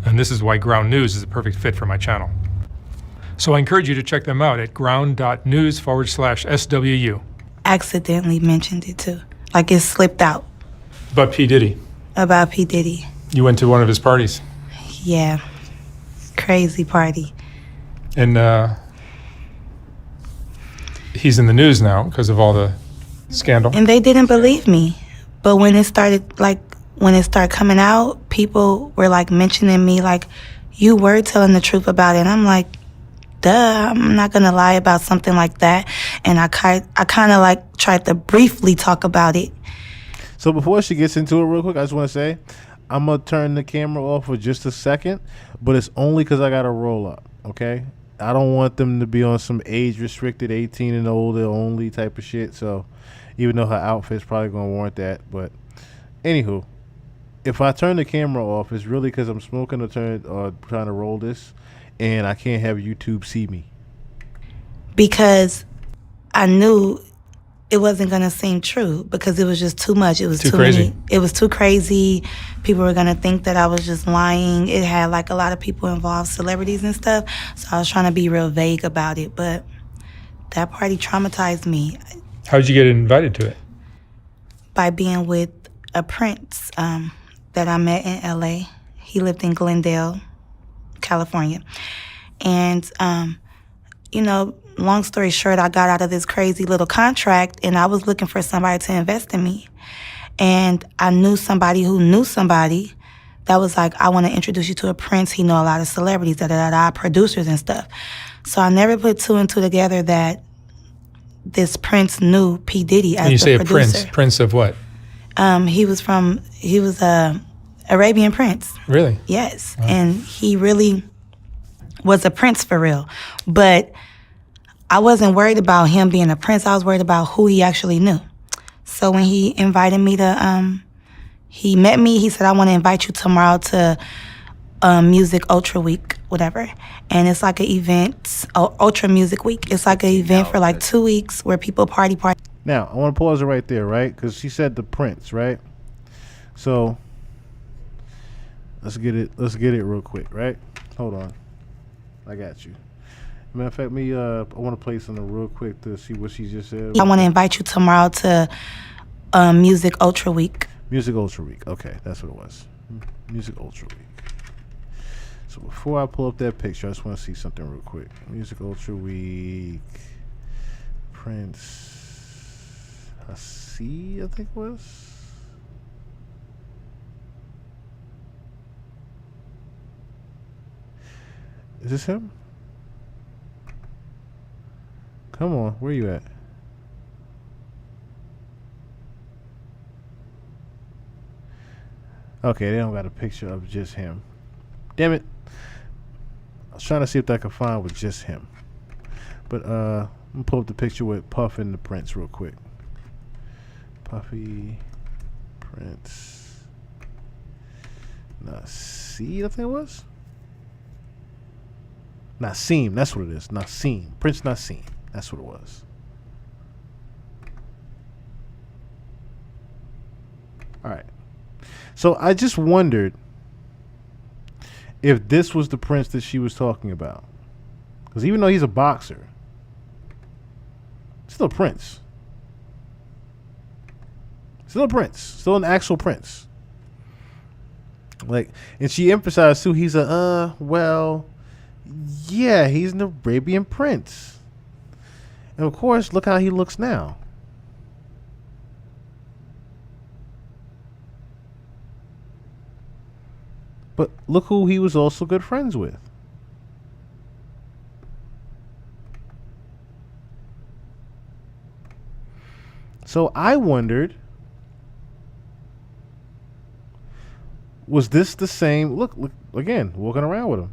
And this is why Ground News is a perfect fit for my channel. So I encourage you to check them out at ground.news/SWU. Accidentally mentioned it too. Like it slipped out. About P. Diddy. About P. Diddy. You went to one of his parties. Yeah. Crazy party. And he's in the news now because of all the scandal. And they didn't believe me. But when it started coming out, people were like mentioning me, like, you were telling the truth about it. And I'm like, duh, I'm not gonna lie about something like that. And I kind of like tried to briefly talk about it. So before she gets into it real quick, I just want to say, I'm going to turn the camera off for just a second, but it's only because I got to roll up, okay? I don't want them to be on some age-restricted 18 and older only type of shit, so even though her outfit's probably going to warrant that. But anywho, if I turn the camera off, it's really because I'm smoking or trying to roll this, and I can't have YouTube see me. Because I knew it wasn't going to seem true because it was just too much. It was too crazy. many. It was too crazy. People were going to think that I was just lying. It had like a lot of people involved, celebrities and stuff. So I was trying to be real vague about it. But that party traumatized me How'd you get invited to it? by being with a prince that I met in LA. He lived in Glendale, California. And, long story short, I got out of this crazy little contract and I was looking for somebody to invest in me. And I knew somebody who knew somebody that was like, I want to introduce you to a prince. He know a lot of celebrities, producers and stuff. So I never put two and two together that this prince knew P. Diddy as When you the say producer. a prince of what? He was a Arabian prince. Really? Yes. Wow. And he really was a prince for real. But I wasn't worried about him being a prince. I was worried about who he actually knew. So when he invited me to, he met me, he said, I want to invite you tomorrow to Music Ultra Week, whatever. And it's like an event, Ultra Music Week. It's like an event for like 2 weeks where people party. Now, I want to pause it right there, right? Because she said the prince, right? So let's get it real quick, right? Hold on. I got you. Matter of fact, I want to play something real quick to see what she just said. I want to invite you tomorrow to Music Ultra Week. Music Ultra Week. Okay, that's what it was. Music Ultra Week. So before I pull up that picture, I just want to see something real quick. Music Ultra Week. Prince Hassi, I think it was. Is this him? Come on, where you at? Okay, they don't got a picture of just him. Damn it. I was trying to see if I could find with just him. But I'm gonna pull up the picture with Puff and the Prince real quick. Puffy, Prince, Nassim, I think it was? Nassim, that's what it is. Nassim. Prince Nassim. That's what it was. All right. So I just wondered if this was the prince that she was talking about. Because even though he's a boxer, still a prince. Still a prince. Still an actual prince. Like, and she emphasized too, he's a, yeah, he's an Arabian prince. And of course, look how he looks now. But look who he was also good friends with. So I wondered, was this the same? Look again, walking around with him.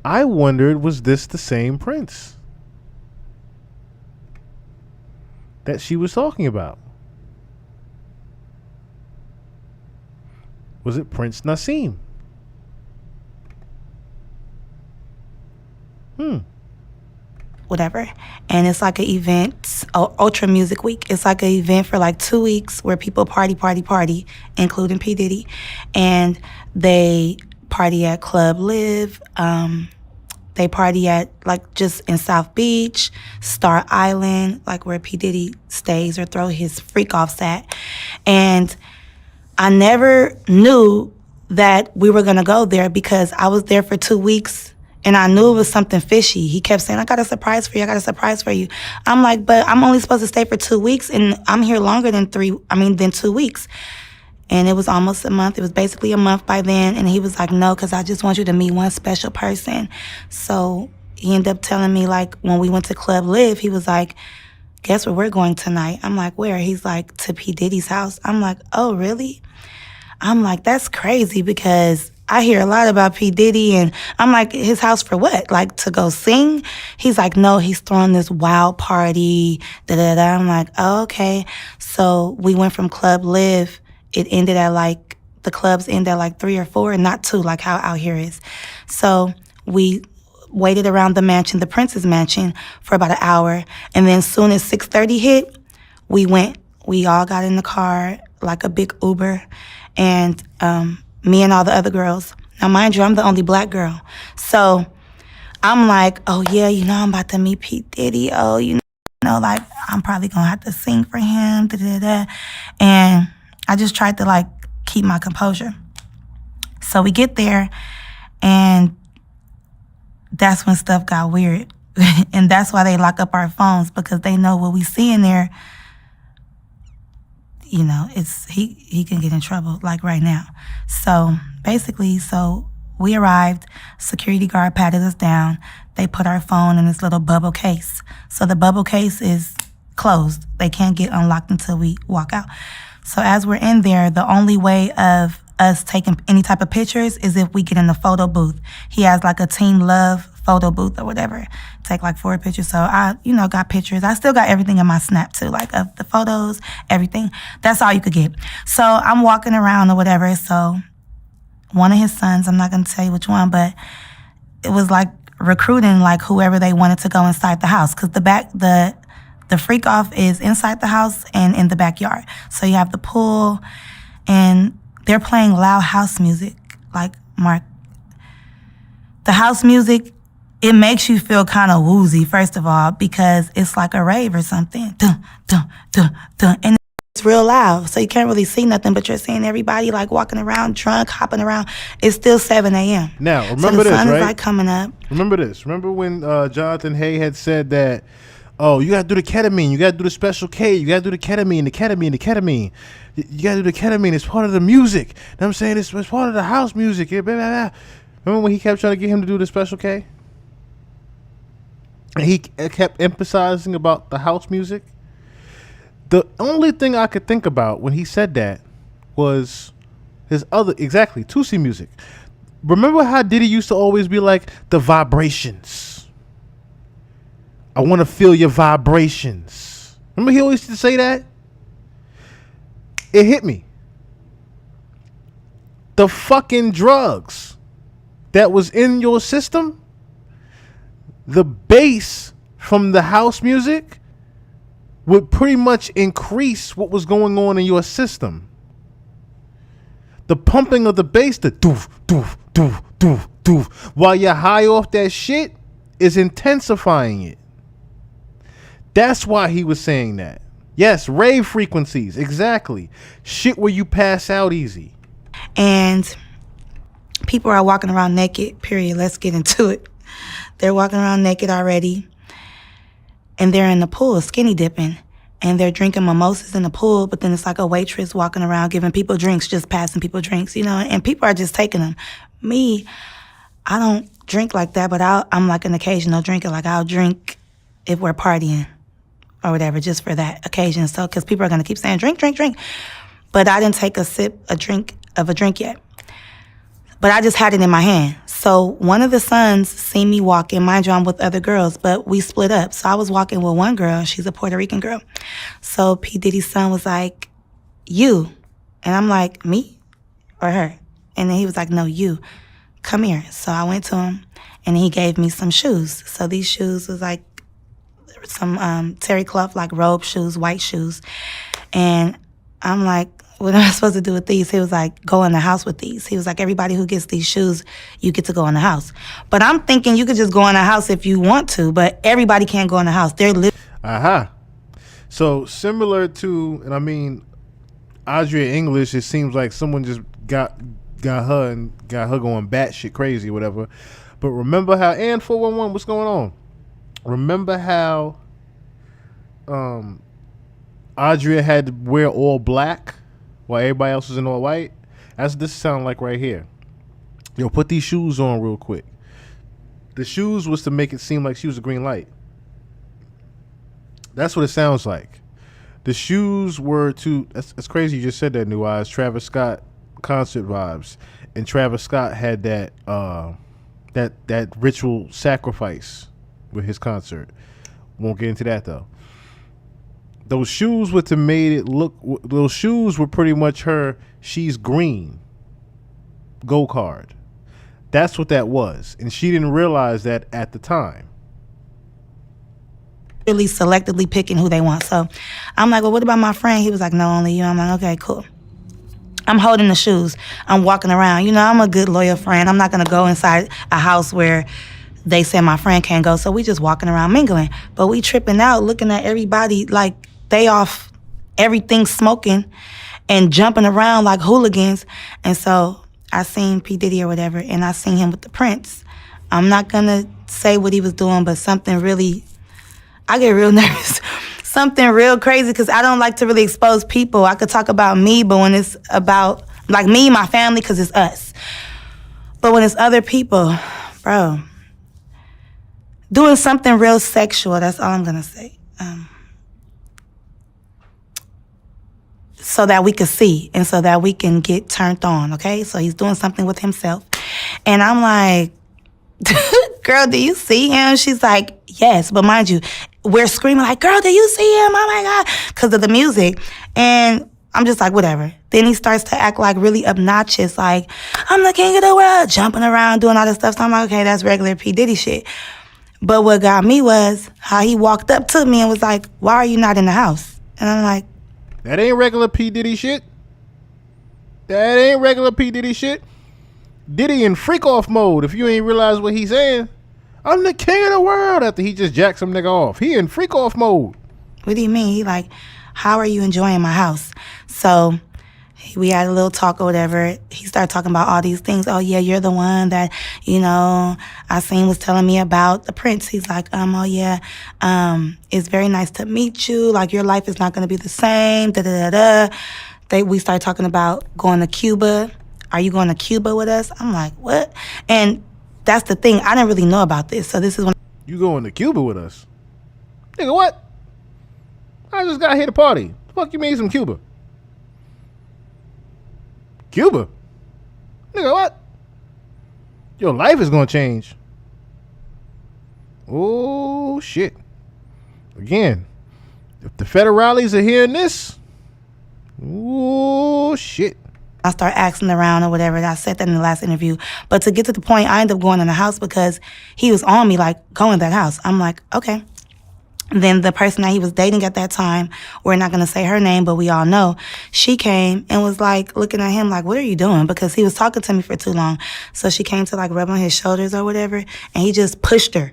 I wondered, was this the same prince that she was talking about? Was it Prince Nassim? Whatever. And it's like an event, Ultra Music Week. It's like an event for like 2 weeks where people party, including P. Diddy. And they party at Club Live. They party at like just in South Beach, Star Island, like where P. Diddy stays or throw his freak offs at. And I never knew that we were gonna go there because I was there for 2 weeks And I knew it was something fishy. He kept saying, I got a surprise for you. I got a surprise for you. I'm like, but I'm only supposed to stay for 2 weeks, and I'm here longer than 2 weeks. And it was almost a month. It was basically a month by then. And he was like, no, because I just want you to meet one special person. So he ended up telling me, like, when we went to Club Live, he was like, guess where we're going tonight? I'm like, where? He's like, to P. Diddy's house. I'm like, oh, really? I'm like, that's crazy, because I hear a lot about P. Diddy, and I'm like, his house for what? Like, to go sing? He's like, no, he's throwing this wild party, da-da-da. I'm like, oh, okay. So we went from Club Live. It ended at, like, the clubs end at, like, 3 or 4, and not 2, like how out here is. So we waited around the mansion, the Prince's mansion, for about an hour. And then as soon as 6:30 hit, we went. We all got in the car, like a big Uber, and me and all the other girls. Now, mind you, I'm the only black girl. So I'm like, oh, yeah, you know, I'm about to meet P. Diddy. Oh, you know, like, I'm probably going to have to sing for him, da-da-da. And I just tried to, like, keep my composure. So we get there, and that's when stuff got weird. And that's why they lock up our phones, because they know what we see in there, you know, it's he can get in trouble, like right now. So basically, we arrived, security guard patted us down. They put our phone in this little bubble case. So the bubble case is closed. They can't get unlocked until we walk out. So as we're in there, the only way of us taking any type of pictures is if we get in the photo booth. He has like a Teen Love photo booth or whatever. Take like 4 pictures. So I, got pictures. I still got everything in my Snap too, like of the photos, everything. That's all you could get. So I'm walking around or whatever. So one of his sons, I'm not going to tell you which one, but it was like recruiting like whoever they wanted to go inside the house. Because the freak off is inside the house and in the backyard. So you have the pool, and they're playing loud house music. Like, Mark, the house music, it makes you feel kind of woozy, first of all, because it's like a rave or something. Dun, dun, dun, dun. And it's real loud, so you can't really see nothing, but you're seeing everybody like walking around, drunk, hopping around. It's still 7 a.m. Now, remember so the this, sun right? is like coming up. Remember this. Remember when Jonathan Hay had said that, oh, you got to do the ketamine. You got to do the special K. You got to do the ketamine, the ketamine, the ketamine. You got to do the ketamine. It's part of the music. You know what I'm saying? It's part of the house music. Blah, blah, blah. Remember when he kept trying to get him to do the special K? And he kept emphasizing about the house music? The only thing I could think about when he said that was his other, exactly, Tusi music. Remember how Diddy used to always be like, the vibrations. I want to feel your vibrations. Remember he always used to say that? It hit me. The fucking drugs that was in your system, the bass from the house music would pretty much increase what was going on in your system. The pumping of the bass, the doof, doof, doof, doof, doof, while you're high off that shit, is intensifying it. That's why he was saying that. Yes, rave frequencies, exactly. Shit where you pass out easy. And people are walking around naked, period. Let's get into it. They're walking around naked already. And they're in the pool, skinny dipping. And they're drinking mimosas in the pool, but then it's like a waitress walking around giving people drinks, just passing people drinks, and people are just taking them. Me, I don't drink like that, but I'm like an occasional drinker. Like, I'll drink if we're partying or whatever, just for that occasion. So, because people are going to keep saying, drink, drink, drink. But I didn't take a drink yet. But I just had it in my hand. So one of the sons seen me walking. Mind you, I'm with other girls, but we split up. So I was walking with one girl. She's a Puerto Rican girl. So P. Diddy's son was like, you. And I'm like, me or her? And then he was like, no, you. Come here. So I went to him, and he gave me some shoes. So these shoes was like some terry cloth, like robe shoes, white shoes. And I'm like, what am I supposed to do with these? He was like, go in the house with these. He was like, everybody who gets these shoes, you get to go in the house. But I'm thinking you could just go in the house if you want to, but everybody can't go in the house. They're Aha. So similar to, and I mean, Audrey English, it seems like someone just got her going batshit crazy or whatever. But remember how, and 411, what's going on? Remember how Audrey had to wear all black while everybody else was in all white? That's what this sound like right here. Yo, put these shoes on real quick. The shoes was to make it seem like she was a green light. That's what it sounds like. The shoes were to, that's crazy you just said that, New Eyes. Travis Scott concert vibes. And Travis Scott had that that ritual sacrifice with his concert. Won't get into that though. Those shoes were to made it look, those shoes were pretty much her, she's green. Go card. That's what that was. And she didn't realize that at the time. Really selectively picking who they want. So I'm like, well, what about my friend? He was like, no, only you. I'm like, okay, cool. I'm holding the shoes. I'm walking around. You know, I'm a good, loyal friend. I'm not going to go inside a house where they say my friend can't go. So we just walking around mingling. But we tripping out, looking at everybody like they off everything smoking and jumping around like hooligans. And so I seen P. Diddy or whatever, and I seen him with the Prince. I'm not going to say what he was doing, but something really, I get real nervous. Something real crazy, because I don't like to really expose people. I could talk about me, but when it's about, like me, my family, because it's us. But when it's other people, bro, doing something real sexual, that's all I'm going to say. So that we could see and so that we can get turned on, okay? So he's doing something with himself. And I'm like, girl, do you see him? She's like, yes. But mind you, we're screaming like, girl, do you see him? Oh my God. Because of the music. And I'm just like, whatever. Then he starts to act like really obnoxious, like, I'm the king of the world, jumping around, doing all this stuff. So I'm like, okay, that's regular P. Diddy shit. But what got me was how he walked up to me and was like, why are you not in the house? And I'm like, that ain't regular P. Diddy shit. That ain't regular P. Diddy shit. Diddy in freak off mode. If you ain't realize what he's saying, I'm the king of the world, after he just jacked some nigga off. He in freak off mode. What do you mean? He like, how are you enjoying my house? So we had a little talk or whatever. He started talking about all these things. Oh yeah, you're the one that, you know, I seen was telling me about the Prince. He's like, oh yeah, it's very nice to meet you. Like your life is not gonna be the same. Da da da da. We started talking about going to Cuba. Are you going to Cuba with us? I'm like, what? And that's the thing. I didn't really know about this. So this is when you going to Cuba with us? Nigga, what? I just got here to party. The fuck you mean some Cuba? Cuba? Nigga, what? Your life is gonna change. Oh, shit. Again, if the federales are hearing this, oh, shit. I start asking around or whatever. I said that in the last interview. But to get to the point, I ended up going in the house because he was on me, like, go in that house. I'm like, okay. Then the person that he was dating at that time, we're not going to say her name, but we all know, she came and was like looking at him like, what are you doing? Because he was talking to me for too long. So she came to like rub on his shoulders or whatever, and he just pushed her.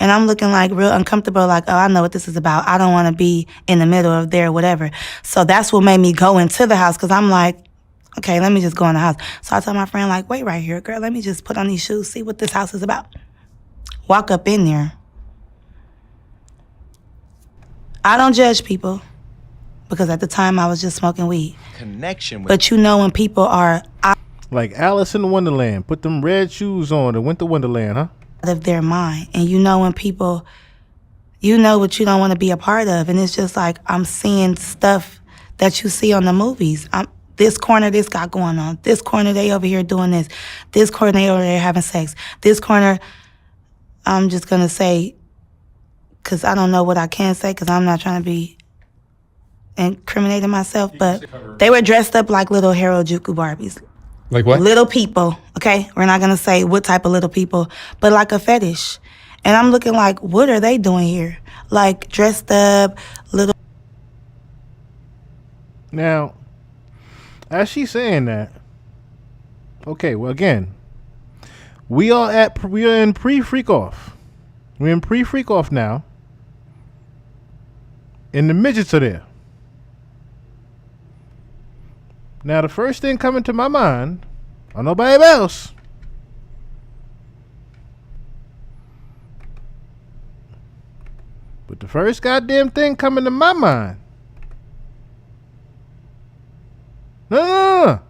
And I'm looking like real uncomfortable, like, oh, I know what this is about. I don't want to be in the middle of there, whatever. So that's what made me go into the house, because I'm like, okay, let me just go in the house. So I told my friend, like, wait right here, girl. Let me just put on these shoes, see what this house is about. Walk up in there. I don't judge people because at the time I was just smoking weed. Connection with But you know when people are out like Alice in Wonderland, put them red shoes on and went to Wonderland, huh? of their mind. And you know when people, you know what you don't want to be a part of. And it's just like I'm seeing stuff that you see on the movies. This corner, this got going on. This corner, they over here doing this. This corner, they over there having sex. This corner, I'm just going to say, because I don't know what I can say, because I'm not trying to be incriminating myself, but they were dressed up like little Harajuku Barbies. Like what? Little people, okay? We're not going to say what type of little people, but like a fetish. And I'm looking like, what are they doing here? Like dressed up, little. Now, as she's saying that, okay, well, again, we are in pre-freak off. We're in pre-freak off now. And the midgets are there. Now, the first thing coming to my mind, I don't know about anybody else, But the first goddamn thing coming to my mind. No.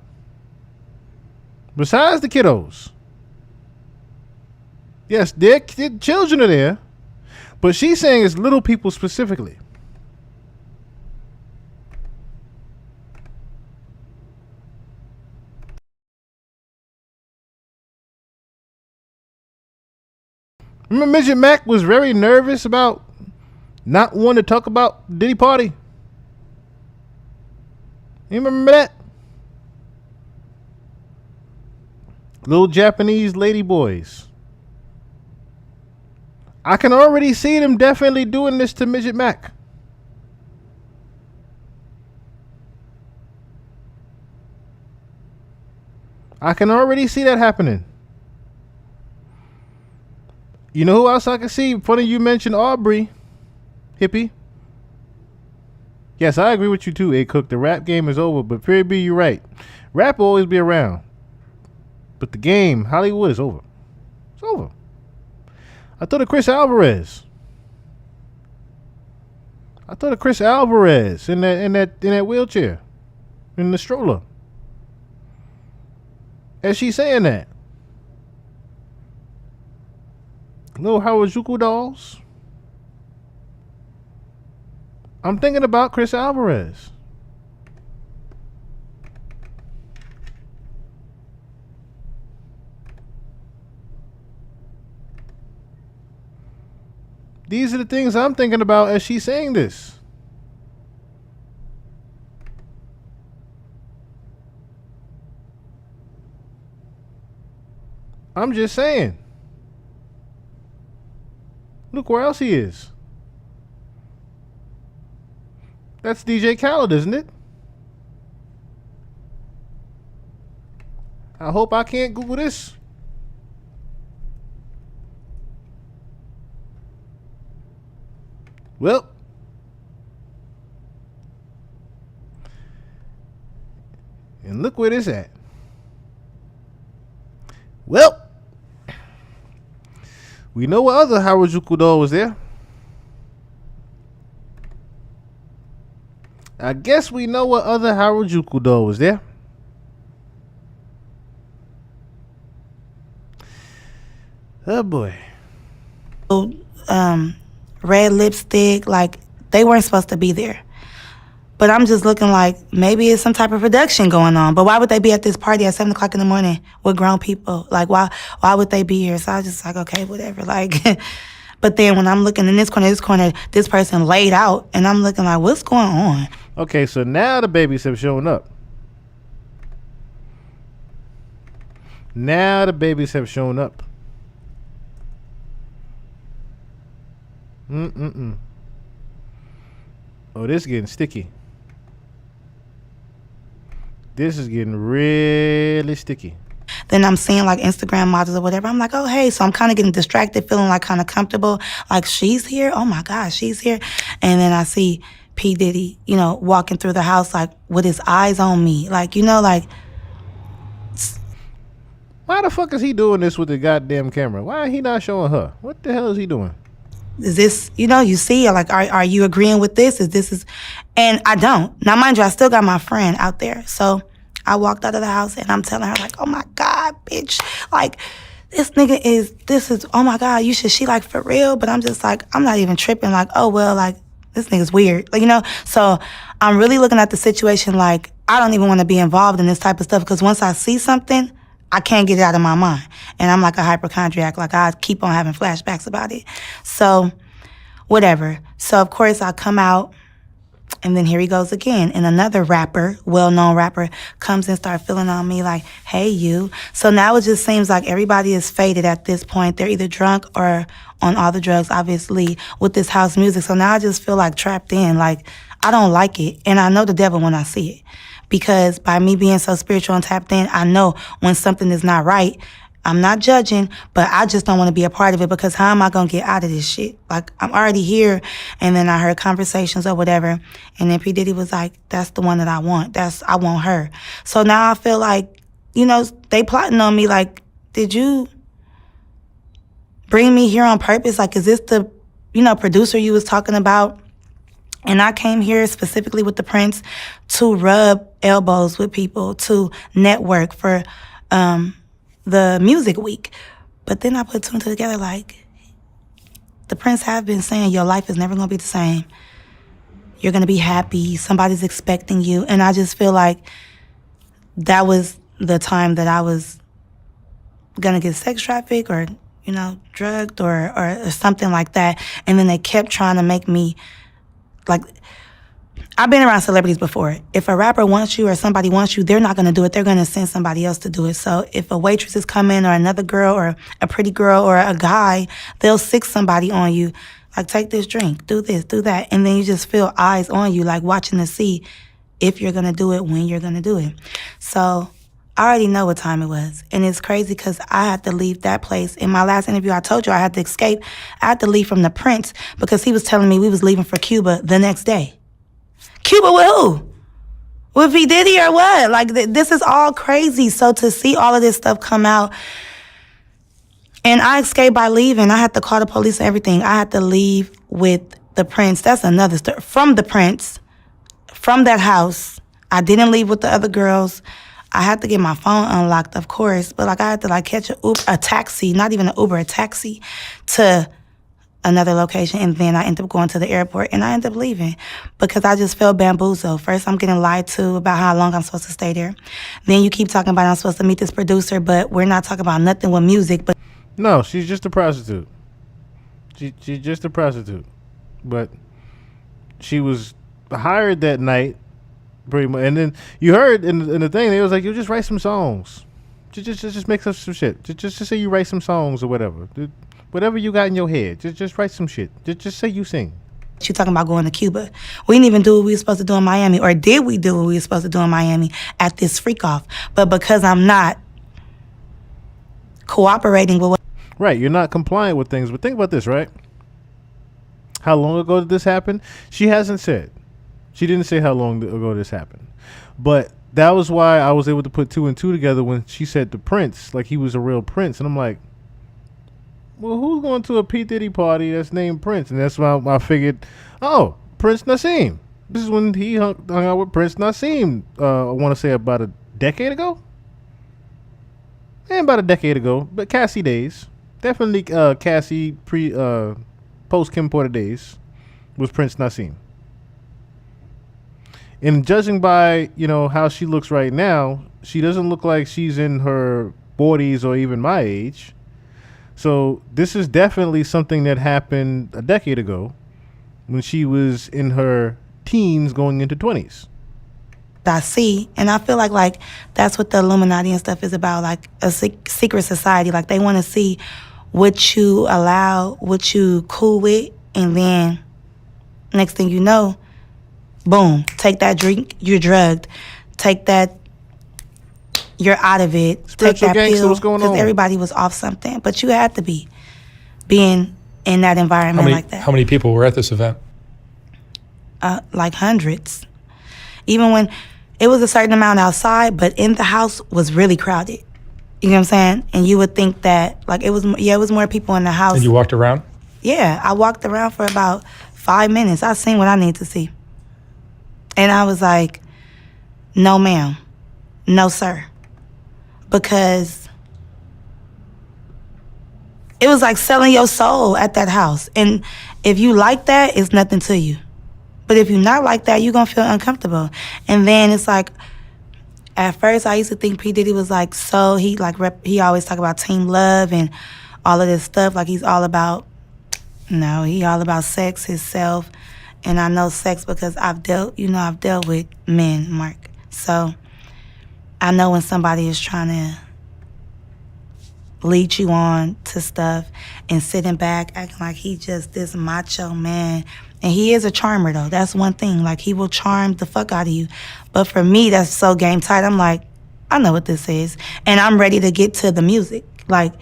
Besides the kiddos. Yes, their children are there. But she's saying it's little people specifically. Remember Midget Mac was very nervous about not wanting to talk about Diddy Party? You remember that? Little Japanese lady boys. I can already see them definitely doing this to Midget Mac. I can already see that happening. You know who else I can see? Funny you mentioned Aubrey. Hippie. Yes, I agree with you too, A Cook. The rap game is over, but Perry B, you're right. Rap will always be around. But the game, Hollywood, is over. It's over. I thought of Chris Alvarez. In that wheelchair. In the stroller. As she's saying that. Little Harajuku dolls. I'm thinking about Chris Alvarez. These are the things I'm thinking about as she's saying this. I'm just saying. Look where else he is. That's DJ Khaled, isn't it? I hope I can't Google this. Well. And look where this at. Well. We know what other Harajuku doll was there. I guess we know what other Harajuku doll was there. Oh boy. Red lipstick, like they weren't supposed to be there. But I'm just looking like maybe it's some type of production going on. But why would they be at this party at 7 o'clock in the morning with grown people? Like why would they be here? So I was just like, okay, whatever. Like, but then when I'm looking in this corner, this person laid out, and I'm looking like, what's going on? Okay, so now the babies have shown up. Oh, this is getting sticky. This is getting really sticky. Then I'm seeing like Instagram models or whatever. I'm like, oh, hey. So I'm kind of getting distracted, feeling like kind of comfortable. Like, she's here. Oh, my God, she's here. And then I see P. Diddy, walking through the house like with his eyes on me. Like, like. Why the fuck is he doing this with the goddamn camera? Why is he not showing her? What the hell is he doing? Is this, you see, like, are you agreeing with this? And I don't. Now, mind you, I still got my friend out there. So I walked out of the house and I'm telling her, like, oh my God, bitch. Like, this is, oh my God, she like for real? But I'm just like, I'm not even tripping. Like, oh, well, like, this nigga's weird. Like, so I'm really looking at the situation like, I don't even want to be involved in this type of stuff because once I see something, I can't get it out of my mind. And I'm like a hypochondriac. Like, I keep on having flashbacks about it. So, whatever. So, of course, I come out, and then here he goes again. And another rapper, well-known rapper, comes and starts feeling on me like, hey, you. So now it just seems like everybody is faded at this point. They're either drunk or on all the drugs, obviously, with this house music. So now I just feel like trapped in. Like, I don't like it. And I know the devil when I see it. Because by me being so spiritual and tapped in, I know when something is not right. I'm not judging, but I just don't want to be a part of it because how am I going to get out of this shit? Like, I'm already here. And then I heard conversations or whatever. And then P. Diddy was like, that's the one that I want. I want her. So now I feel like, they plotting on me. Like, did you bring me here on purpose? Like, is this the producer you was talking about. And I came here specifically with the Prince to rub elbows with people, to network for the music week. But then I put two and two together, like, the Prince have been saying your life is never going to be the same. You're going to be happy. Somebody's expecting you. And I just feel like that was the time that I was going to get sex trafficked or, drugged or something like that. And then they kept trying to make me, like, I've been around celebrities before. If a rapper wants you or somebody wants you, they're not going to do it. They're going to send somebody else to do it. So if a waitress is coming or another girl or a pretty girl or a guy, they'll sick somebody on you. Like, take this drink, do this, do that. And then you just feel eyes on you, like watching to see if you're going to do it, when you're going to do it. So I already know what time it was. And it's crazy because I had to leave that place. In my last interview, I told you I had to escape. I had to leave from the Prince because he was telling me we was leaving for Cuba the next day. Cuba with who? With P. Diddy or what? Like, this is all crazy. So to see all of this stuff come out, and I escaped by leaving. I had to call the police and everything. I had to leave with the Prince. That's another story. From the Prince, from that house. I didn't leave with the other girls. I had to get my phone unlocked, of course. But, like, I had to, catch a taxi, not even an Uber, a taxi to another location, and then I ended up going to the airport, and I ended up leaving because I just felt bamboozled. First, I'm getting lied to about how long I'm supposed to stay there. Then you keep talking about I'm supposed to meet this producer, but we're not talking about nothing with music. But no, she's just a prostitute. She's just a prostitute. But she was hired that night, pretty much. And then you heard in the thing, it was like, you just write some songs. Just make up some shit. Just say you write some songs or whatever. Whatever you got in your head, just write some shit. Just say you sing. You talking about going to Cuba. We didn't even do what we were supposed to do in Miami. Or did we do what we were supposed to do in Miami at this freak off? But because I'm not cooperating with what... Right, you're not compliant with things. But think about this, right? How long ago did this happen? She hasn't said. She didn't say how long ago this happened. But that was why I was able to put two and two together when she said the Prince, like he was a real prince. And I'm like, well, who's going to a P. Diddy party that's named Prince? And that's why I figured, oh, Prince Nassim. This is when he hung out with Prince Nassim, I want to say about a decade ago? Yeah, about a decade ago. But Cassie days. Definitely Cassie post Kim Porter days was Prince Nassim. And judging by, how she looks right now, she doesn't look like she's in her 40s or even my age. So this is definitely something that happened a decade ago when she was in her teens going into 20s. I see, and I feel like that's what the Illuminati and stuff is about, like a secret society. Like, they want to see what you allow, what you cool with, and then next thing you know, boom, take that drink, you're drugged. Take that, you're out of it. Spiritual Take that gangster, pill, what's going on? everybody was off something. But you had to be being in that environment like that. How many people were at this event? Like hundreds. Even when it was a certain amount outside, but in the house was really crowded. You know what I'm saying? And you would think that, it was more people in the house. And you walked around? Yeah, I walked around for about 5 minutes. I seen what I need to see. And I was like, no, ma'am. No, sir. Because it was like selling your soul at that house. And if you like that, it's nothing to you. But if you're not like that, you're going to feel uncomfortable. And then it's like, at first I used to think P. Diddy was he always talk about team love and all of this stuff. Like he's all about, no, he all about sex, himself. And I know sex because I've dealt with men, Mark. So I know when somebody is trying to lead you on to stuff and sitting back acting like he just this macho man. And he is a charmer, though. That's one thing. Like, he will charm the fuck out of you. But for me, that's so game tight. I'm like, I know what this is. And I'm ready to get to the music. Like,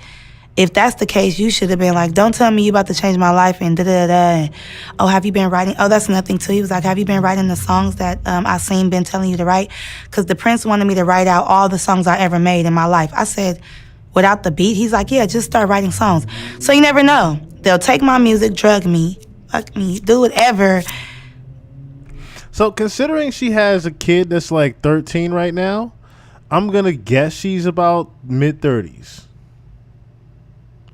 if that's the case, you should have been like, don't tell me you about to change my life and da-da-da-da. And, oh, have you been writing? Oh, that's nothing, too. He was like, have you been writing the songs that I seen been telling you to write? Because the Prince wanted me to write out all the songs I ever made in my life. I said, without the beat. He's like, yeah, just start writing songs. So you never know. They'll take my music, drug me, fuck me, do whatever. So considering she has a kid that's like 13 right now, I'm going to guess she's about mid-30s.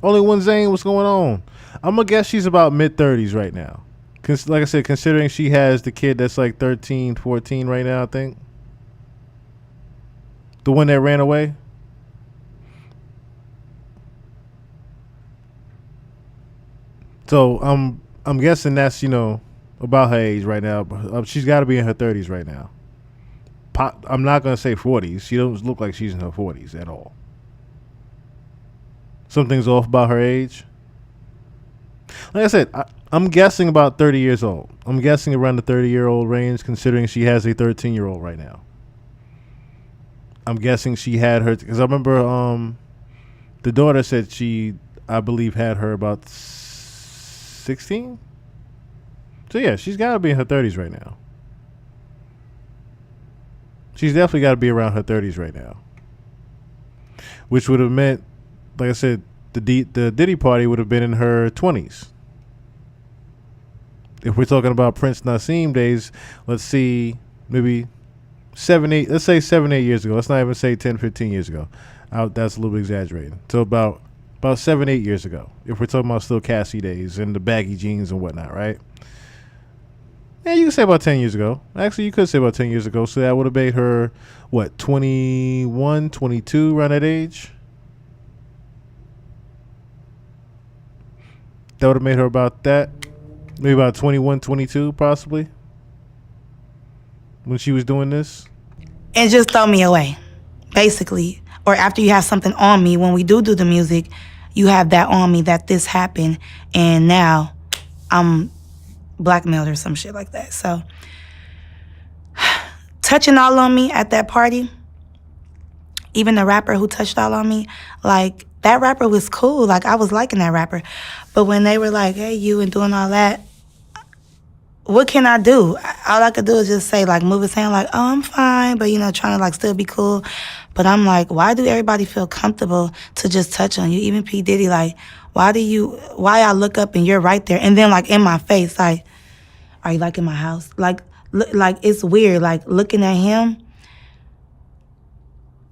Only one Zane, what's going on? I'm going to guess she's about mid-30s right now. Like I said, considering she has the kid that's like 13, 14 right now, I think. The one that ran away. So I'm guessing that's, about her age right now. She's got to be in her 30s right now. I'm not going to say 40s. She doesn't look like she's in her 40s at all. Something's off about her age. Like I said, I'm guessing about 30 years old. I'm guessing around the 30-year-old range, considering she has a 13-year-old right now. I'm guessing she had her, because I remember the daughter said she, I believe, had her about 16. So yeah, she's got to be in her 30s right now. She's definitely got to be around her 30s right now. Which would have meant, like I said, the Diddy party would have been in her 20s. If we're talking about Prince Nassim days, let's see, maybe 7, 8 years ago. Let's not even say 10, 15 years ago. That's a little bit exaggerated. So about 7, 8 years ago, if we're talking about still Cassie days and the baggy jeans and whatnot, right? Yeah, you could say about 10 years ago. Actually, you could say about 10 years ago. So that would have made her, 21, 22, around that age? That would have made her about that. Maybe about 21, 22, possibly. When she was doing this. And just throw me away, basically. Or after you have something on me, when we do the music, you have that on me that this happened. And now I'm blackmailed or some shit like that. So touching all on me at that party, even the rapper who touched all on me, like that rapper was cool. Like I was liking that rapper. But when they were like, hey, you and doing all that, what can I do? All I could do is just say, like, move his hand, like, oh, I'm fine, but, trying to, like, still be cool. But I'm like, why do everybody feel comfortable to just touch on you? Even P. Diddy, like, why I look up and you're right there? And then, like, in my face, like, are you, like, in my house? Like, it's weird. Like, looking at him,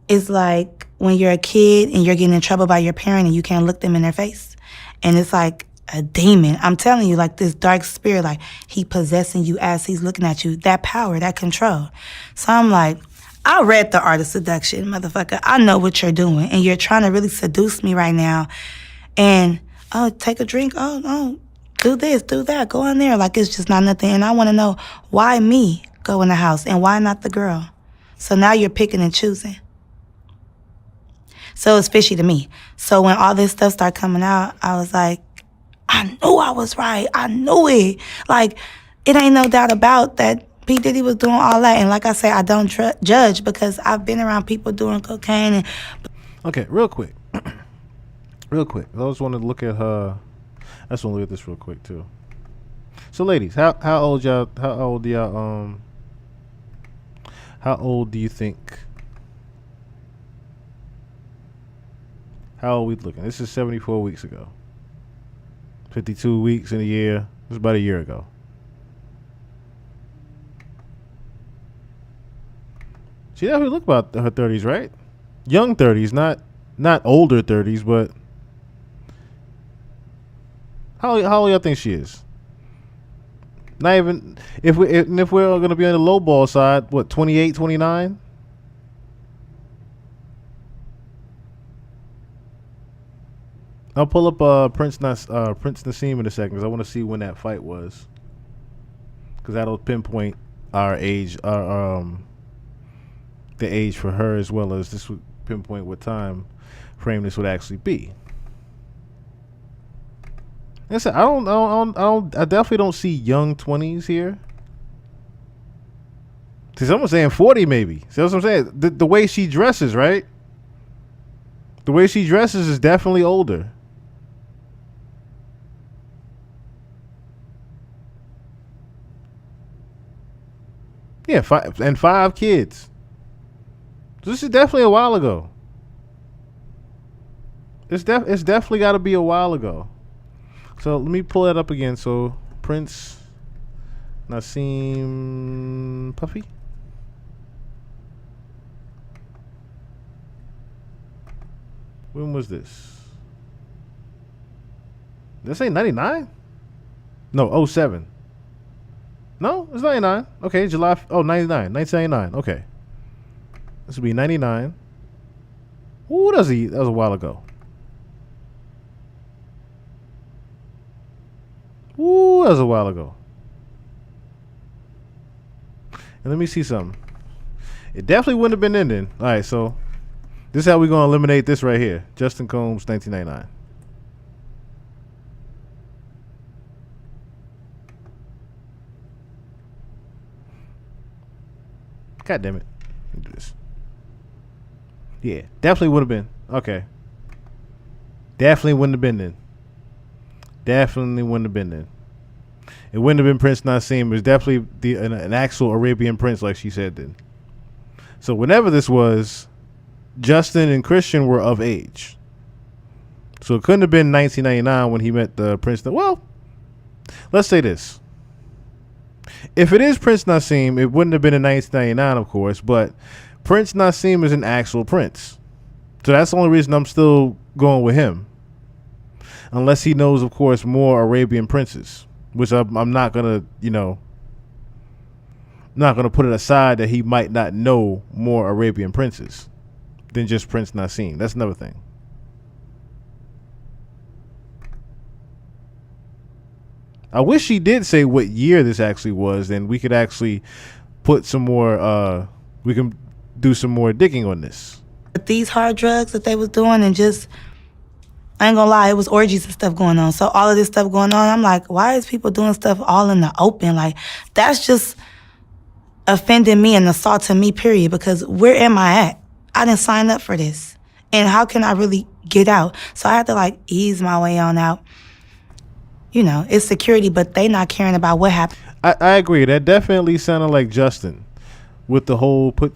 it's like when you're a kid and you're getting in trouble by your parent and you can't look them in their face. And it's like a demon. I'm telling you, like this dark spirit, like he possessing you as he's looking at you. That power, that control. So I'm like, I read The Art of Seduction, motherfucker. I know what you're doing. And you're trying to really seduce me right now. And, oh, take a drink. Oh, do this, do that. Go in there. Like it's just not nothing. And I want to know why me go in the house and why not the girl? So now you're picking and choosing. So it's fishy to me. So when all this stuff started coming out, I was like, I knew I was right. I knew it. Like, it ain't no doubt about that P. Diddy was doing all that. And like I say, I don't judge because I've been around people doing cocaine. And okay, real quick. Real quick. I just want to look at her. I just want to look at this real quick, too. So, ladies, how old do you think? How old we looking? This is 74 weeks ago. 52 weeks in a year. It was about a year ago. She definitely looked about her 30s, right? Young 30s, not older 30s, but how old y'all think she is? Not even if we're going to be on the low ball side, what, 28, 29? I'll pull up Prince Nassim in a second because I want to see when that fight was, because that'll pinpoint our age, the age for her, as well as this would pinpoint what time frame this would actually be. Listen, I definitely don't see young 20s here. See, someone's saying 40 maybe. See what I'm saying? The way she dresses, right? The way she dresses is definitely older. Yeah, 5 kids. So this is definitely a while ago. It's definitely got to be a while ago. So let me pull that up again. So Prince Naseem Puffy. When was this? Did I say 99? No, 07. No, it's 99. Okay, July. 99. 1999. Okay. This would be 99. Ooh, that was a while ago. Ooh, that was a while ago. And let me see something. It definitely wouldn't have been then. All right, so this is how we're going to eliminate this right here. Justin Combs, 1999. God damn it. Let me do this. Yeah, definitely would have been. Okay. Definitely wouldn't have been then. Definitely wouldn't have been then. It wouldn't have been Prince Naseem. It was definitely an actual Arabian prince, like she said then. So whenever this was, Justin and Christian were of age. So it couldn't have been 1999 when he met the prince. Well, let's say this. If it is Prince Naseem, it wouldn't have been in 1999, of course, but Prince Naseem is an actual prince. So that's the only reason I'm still going with him. Unless he knows, of course, more Arabian princes, which I'm not going to, not going to put it aside that he might not know more Arabian princes than just Prince Naseem. That's another thing. I wish he did say what year this actually was, then we could actually put some more, we can do some more digging on this. But these hard drugs that they was doing and just, I ain't gonna lie, it was orgies and stuff going on. So all of this stuff going on, I'm like, why is people doing stuff all in the open? Like, that's just offending me and assaulting me, period, because where am I at? I didn't sign up for this. And how can I really get out? So I had to ease my way on out. It's security, but they not caring about what happened. I agree. That definitely sounded like Justin with the whole put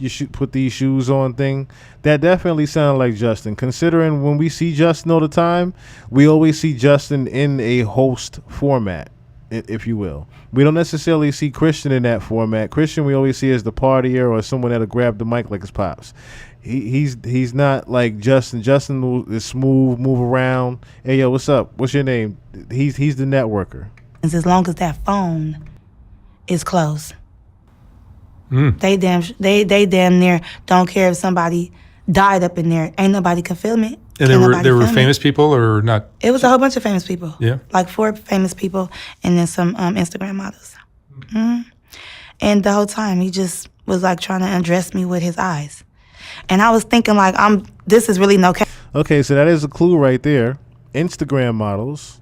these shoes on thing. That definitely sounded like Justin. Considering when we see Justin all the time, we always see Justin in a host format, if you will. We don't necessarily see Christian in that format. Christian we always see as the partier or someone that'll grab the mic like his pops. He's not like Justin. Justin is smooth, move around. Hey yo, what's up? What's your name? He's the networker. As long as that phone is closed, they damn near don't care if somebody died up in there. Ain't nobody can film it. And there were famous people or not? It was a whole bunch of famous people. Yeah, 4 famous people, and then some Instagram models. And the whole time he just was trying to undress me with his eyes. And I was thinking this is really no case. Okay, so that is a clue right there. Instagram models.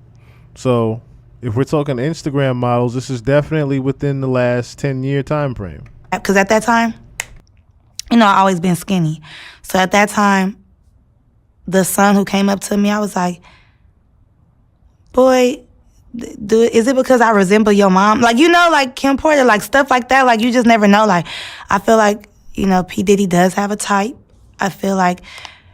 So if we're talking Instagram models, this is definitely within the last 10-year time frame. Because at that time, I've always been skinny. So at that time, the son who came up to me, I was like, boy, is it because I resemble your mom? Kim Porter, stuff like that. You just never know. I feel like, P. Diddy does have a type. I feel like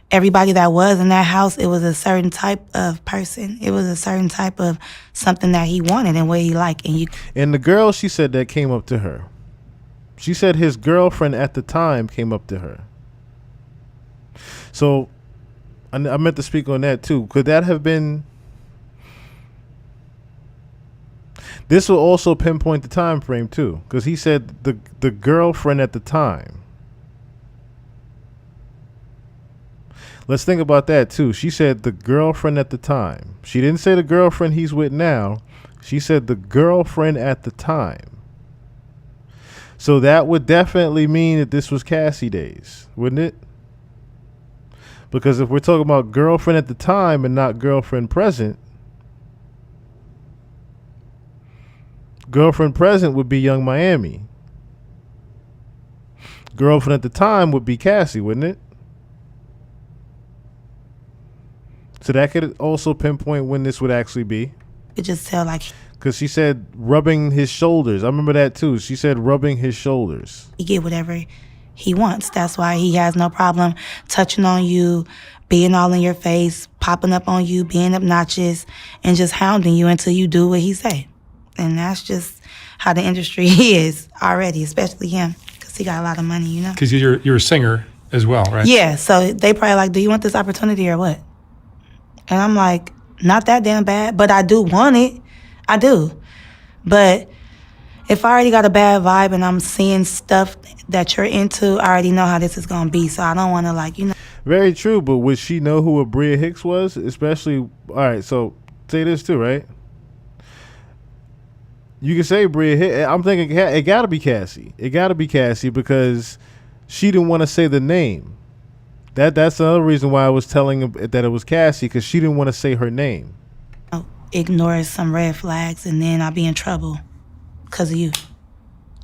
everybody that was in that house, it was a certain type of person. It was a certain type of something that he wanted and what he liked. And the girl, she said that came up to her. She said his girlfriend at the time came up to her. So I meant to speak on that too. Could that have been... This will also pinpoint the time frame too, because he said the girlfriend at the time. Let's think about that too. She said the girlfriend at the time. She didn't say the girlfriend he's with now. She said the girlfriend at the time. So that would definitely mean that this was Cassie days, wouldn't it? Because if we're talking about girlfriend at the time and not girlfriend present, girlfriend present would be Young Miami. Girlfriend at the time would be Cassie, wouldn't it? So that could also pinpoint when this would actually be. It just felt like... Because she said rubbing his shoulders. I remember that too. She said rubbing his shoulders. He get whatever he wants. That's why he has no problem touching on you, being all in your face, popping up on you, being obnoxious, and just hounding you until you do what he say. And that's just how the industry is already, especially him, because he got a lot of money, you know? Because you're a singer as well, right? Yeah, so they probably like, do you want this opportunity or what? And I'm like, not that damn bad, but I do want it. I do. But if I already got a bad vibe and I'm seeing stuff that you're into, I already know how this is going to be. So I don't want to, like, you know. Very true, but would she know who a Bria Hicks was? Especially, all right, so say this too, right? You can say Bria Hicks. I'm thinking it got to be Cassie. It got to be Cassie because she didn't want to say the name. That's another reason why I was telling him that it was Cassie, because she didn't want to say her name. Ignore some red flags and then I'll be in trouble because of you.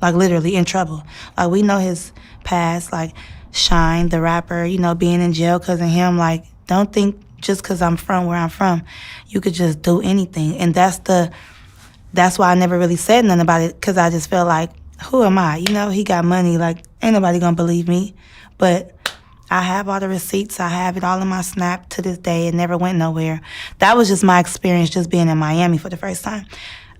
Like, literally in trouble. Like, we know his past, like Shine, the rapper, you know, being in jail because of him. Like, don't think just because I'm from where I'm from, you could just do anything. And that's why I never really said nothing about it, because I just felt like, who am I? You know, he got money. Like, ain't nobody gonna believe me. But I have all the receipts. I have it all in my Snap to this day. It never went nowhere. That was just my experience just being in Miami for the first time.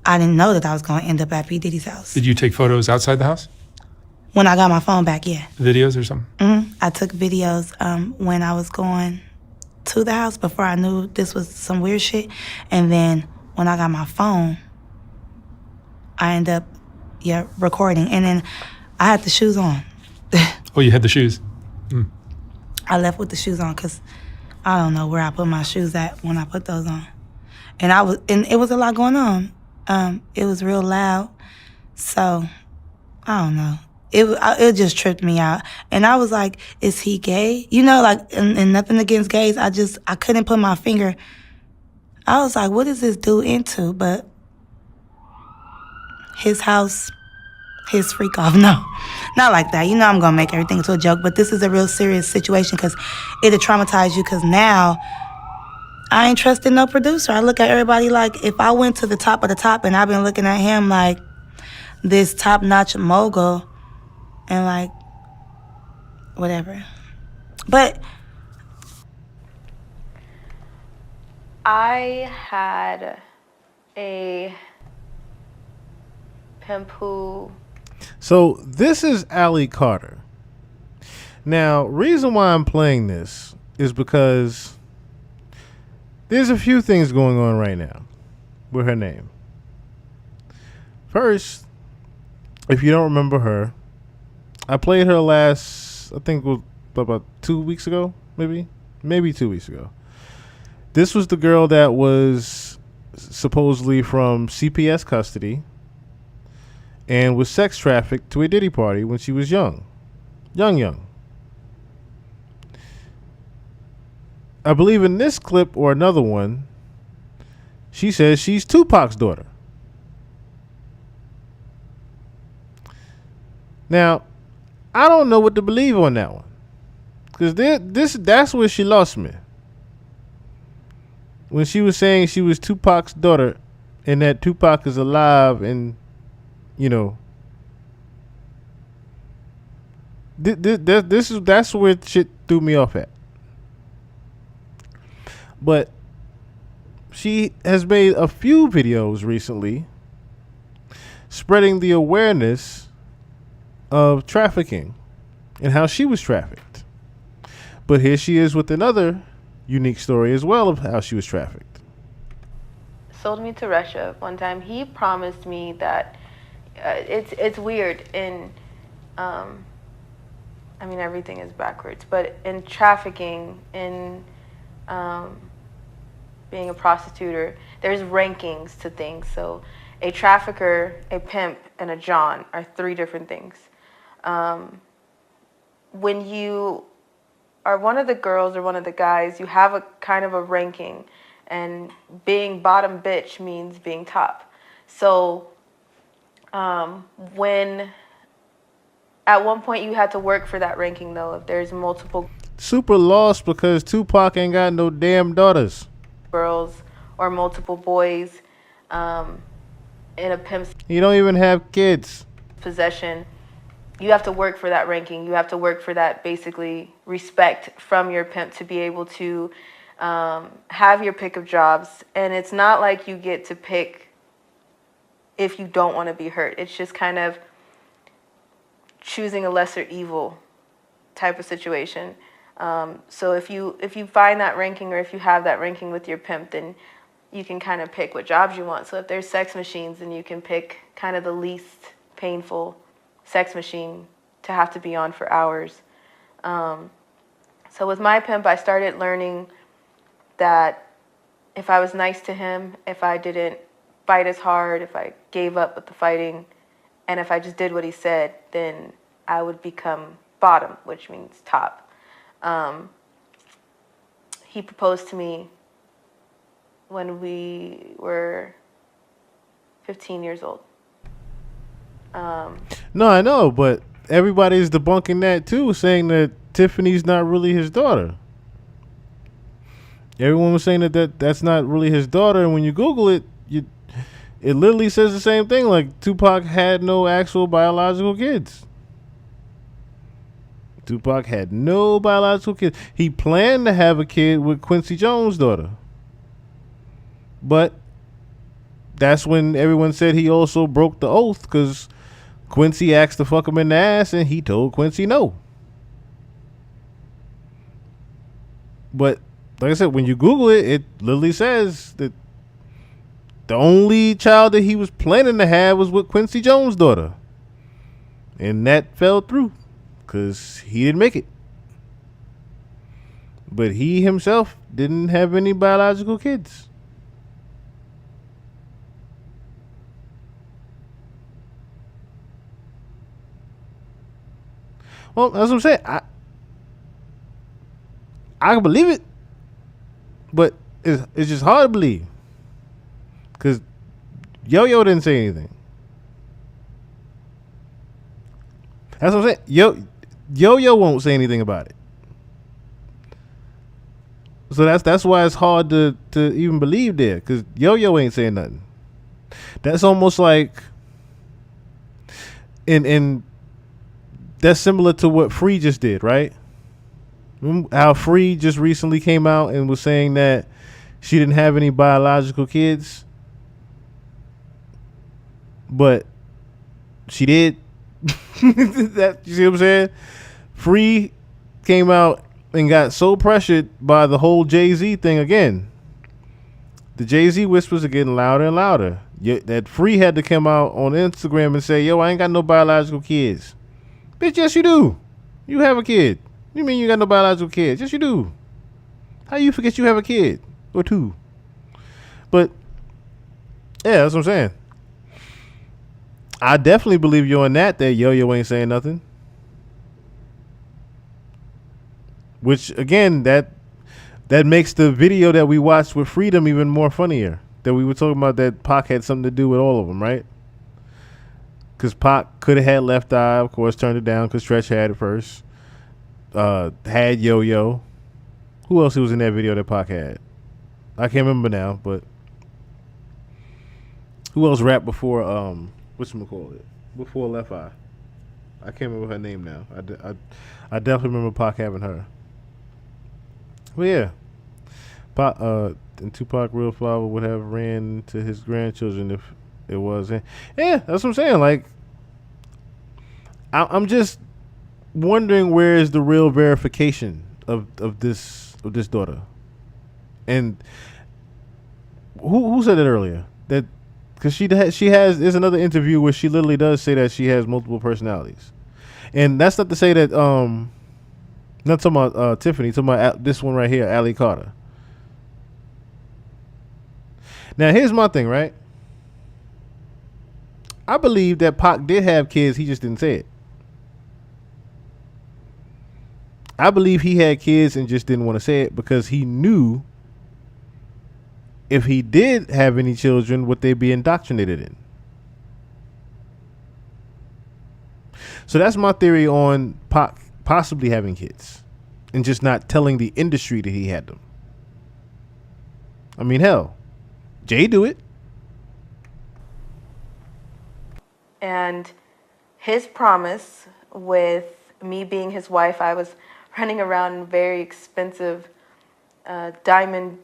I didn't know that I was going to end up at P. Diddy's house. Did you take photos outside the house? When I got my phone back, yeah. Videos or something? I took videos when I was going to the house before I knew this was some weird shit. And then when I got my phone, I ended up, recording. And then I had the shoes on. Oh, you had the shoes? I left with the shoes on because I don't know where I put my shoes at when I put those on. And it was a lot going on. It was real loud. So, I don't know. It just tripped me out. And I was like, is he gay? You know, like, and nothing against gays. I couldn't put my finger. I was like, what is this dude into? But his house, his freak off. No, not like that. You know I'm going to make everything into a joke. But this is a real serious situation because it'll traumatize you, because now I ain't trusting no producer. I look at everybody like, if I went to the top of the top and I've been looking at him like this top-notch mogul and like whatever. But I had a pimp who... So this is Ali Carter. Now, reason why I'm playing this is because there's a few things going on right now with her name. First, if you don't remember her, I played her last, I think, about 2 weeks ago, maybe 2 weeks ago. This was the girl that was supposedly from CPS custody and was sex trafficked to a Diddy party when she was young. I believe in this clip or another one, she says she's Tupac's daughter. Now, I don't know what to believe on that one, because that's where she lost me. When she was saying she was Tupac's daughter and that Tupac is alive, and you know, that's where shit threw me off at. But she has made a few videos recently spreading the awareness of trafficking and how she was trafficked. But here she is with another unique story as well of how she was trafficked. Sold me to Russia one time. He promised me that it's weird in I mean, everything is backwards, but in trafficking, in being a prostitute, there's rankings to things. So a trafficker, a pimp, and a John are 3 different things. When you are one of the girls or one of the guys, you have a kind of a ranking, and being bottom bitch means being top. So when at one point you had to work for that ranking, though, if there's multiple Super lost because Tupac ain't got no damn daughters. Girls or multiple boys in a pimp's He don't even have kids. possession, you have to work for that ranking. You have to work for that basically respect from your pimp to be able to have your pick of jobs. And it's not like you get to pick if you don't want to be hurt. It's just kind of choosing a lesser evil type of situation. So if you find that ranking, or if you have that ranking with your pimp, then you can kind of pick what jobs you want. So if there's sex machines, then you can pick kind of the least painful sex machine to have to be on for hours. So with my pimp, I started learning that if I was nice to him, if I didn't fight as hard, if I gave up with the fighting, and if I just did what he said, then I would become bottom, which means top. He proposed to me when we were 15 years old. No, I know, but everybody's debunking that too, saying that Tiffany's not really his daughter. Everyone was saying that's not really his daughter, and when you Google it, it literally says the same thing. Like, Tupac had no actual biological kids. Tupac had no biological kids. He planned to have a kid with Quincy Jones' daughter. But that's when everyone said he also broke the oath, because Quincy asked to fuck him in the ass and he told Quincy no. But like I said, when you Google it, it literally says that the only child that he was planning to have was with Quincy Jones' daughter. And that fell through because he didn't make it. But he himself didn't have any biological kids. Well, that's what I'm saying. I can believe it, but it's just hard to believe because Yo-Yo didn't say anything. That's what I'm saying. Yo-Yo won't say anything about it. So that's why it's hard to even believe there, because Yo-Yo ain't saying nothing. That's almost like, and that's similar to what Free just did, right? Remember how Free just recently came out and was saying that she didn't have any biological kids, but she did. That, you see what I'm saying? Free came out and got so pressured by the whole Jay-Z thing again. The Jay-Z whispers are getting louder and louder. That Free had to come out on Instagram and say, yo, I ain't got no biological kids. Bitch, yes you do. You have a kid. You mean you got no biological kids? Yes you do. How you forget you have a kid? Or two? But, yeah, that's what I'm saying. I definitely believe you on that Yo-Yo ain't saying nothing. Which, again, that makes the video that we watched with Freedom even more funnier. That we were talking about that Pac had something to do with all of them, right? Because Pac could have had Left Eye, of course, turned it down because Stretch had it first. Had Yo-Yo. Who else was in that video that Pac had? I can't remember now, but who else rapped before, whatchamacallit? Before Left Eye? I can't remember her name now. I definitely remember Pac having her. Well, yeah. Pac, and Tupac Real Flower would have ran to his grandchildren if it was. Yeah, that's what I'm saying. Like, I'm just wondering where is the real verification of this daughter, and who said it earlier that because she has there's another interview where she literally does say that she has multiple personalities, and that's not to say that not talking about Tiffany, talking about this one right here, Ali Carter. Now here's my thing, right? I believe that Pac did have kids, he just didn't say it. I believe he had kids and just didn't want to say it because he knew if he did have any children, would they be indoctrinated in? So that's my theory on Pac possibly having kids and just not telling the industry that he had them. I mean, hell, Jay do it. And his promise with me being his wife. I was running around in very expensive diamond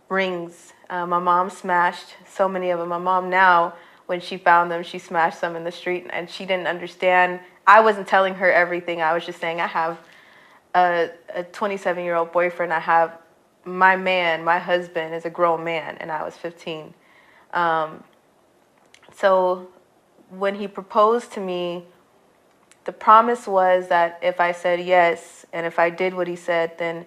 rings. My mom smashed so many of them. My mom now, when she found them, she smashed some in the street, and she didn't understand. I wasn't telling her everything. I was just saying I have a 27-year-old boyfriend. I have my man, my husband is a grown man, and I was 15. So when he proposed to me, the promise was that if I said yes, and if I did what he said, then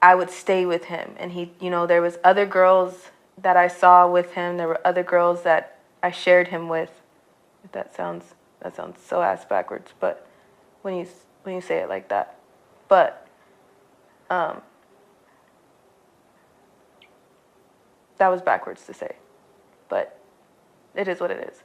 I would stay with him. And he, you know, there was other girls that I saw with him. There were other girls that I shared him with. That sounds so ass backwards, but when you say it like that. But that was backwards to say. But it is what it is.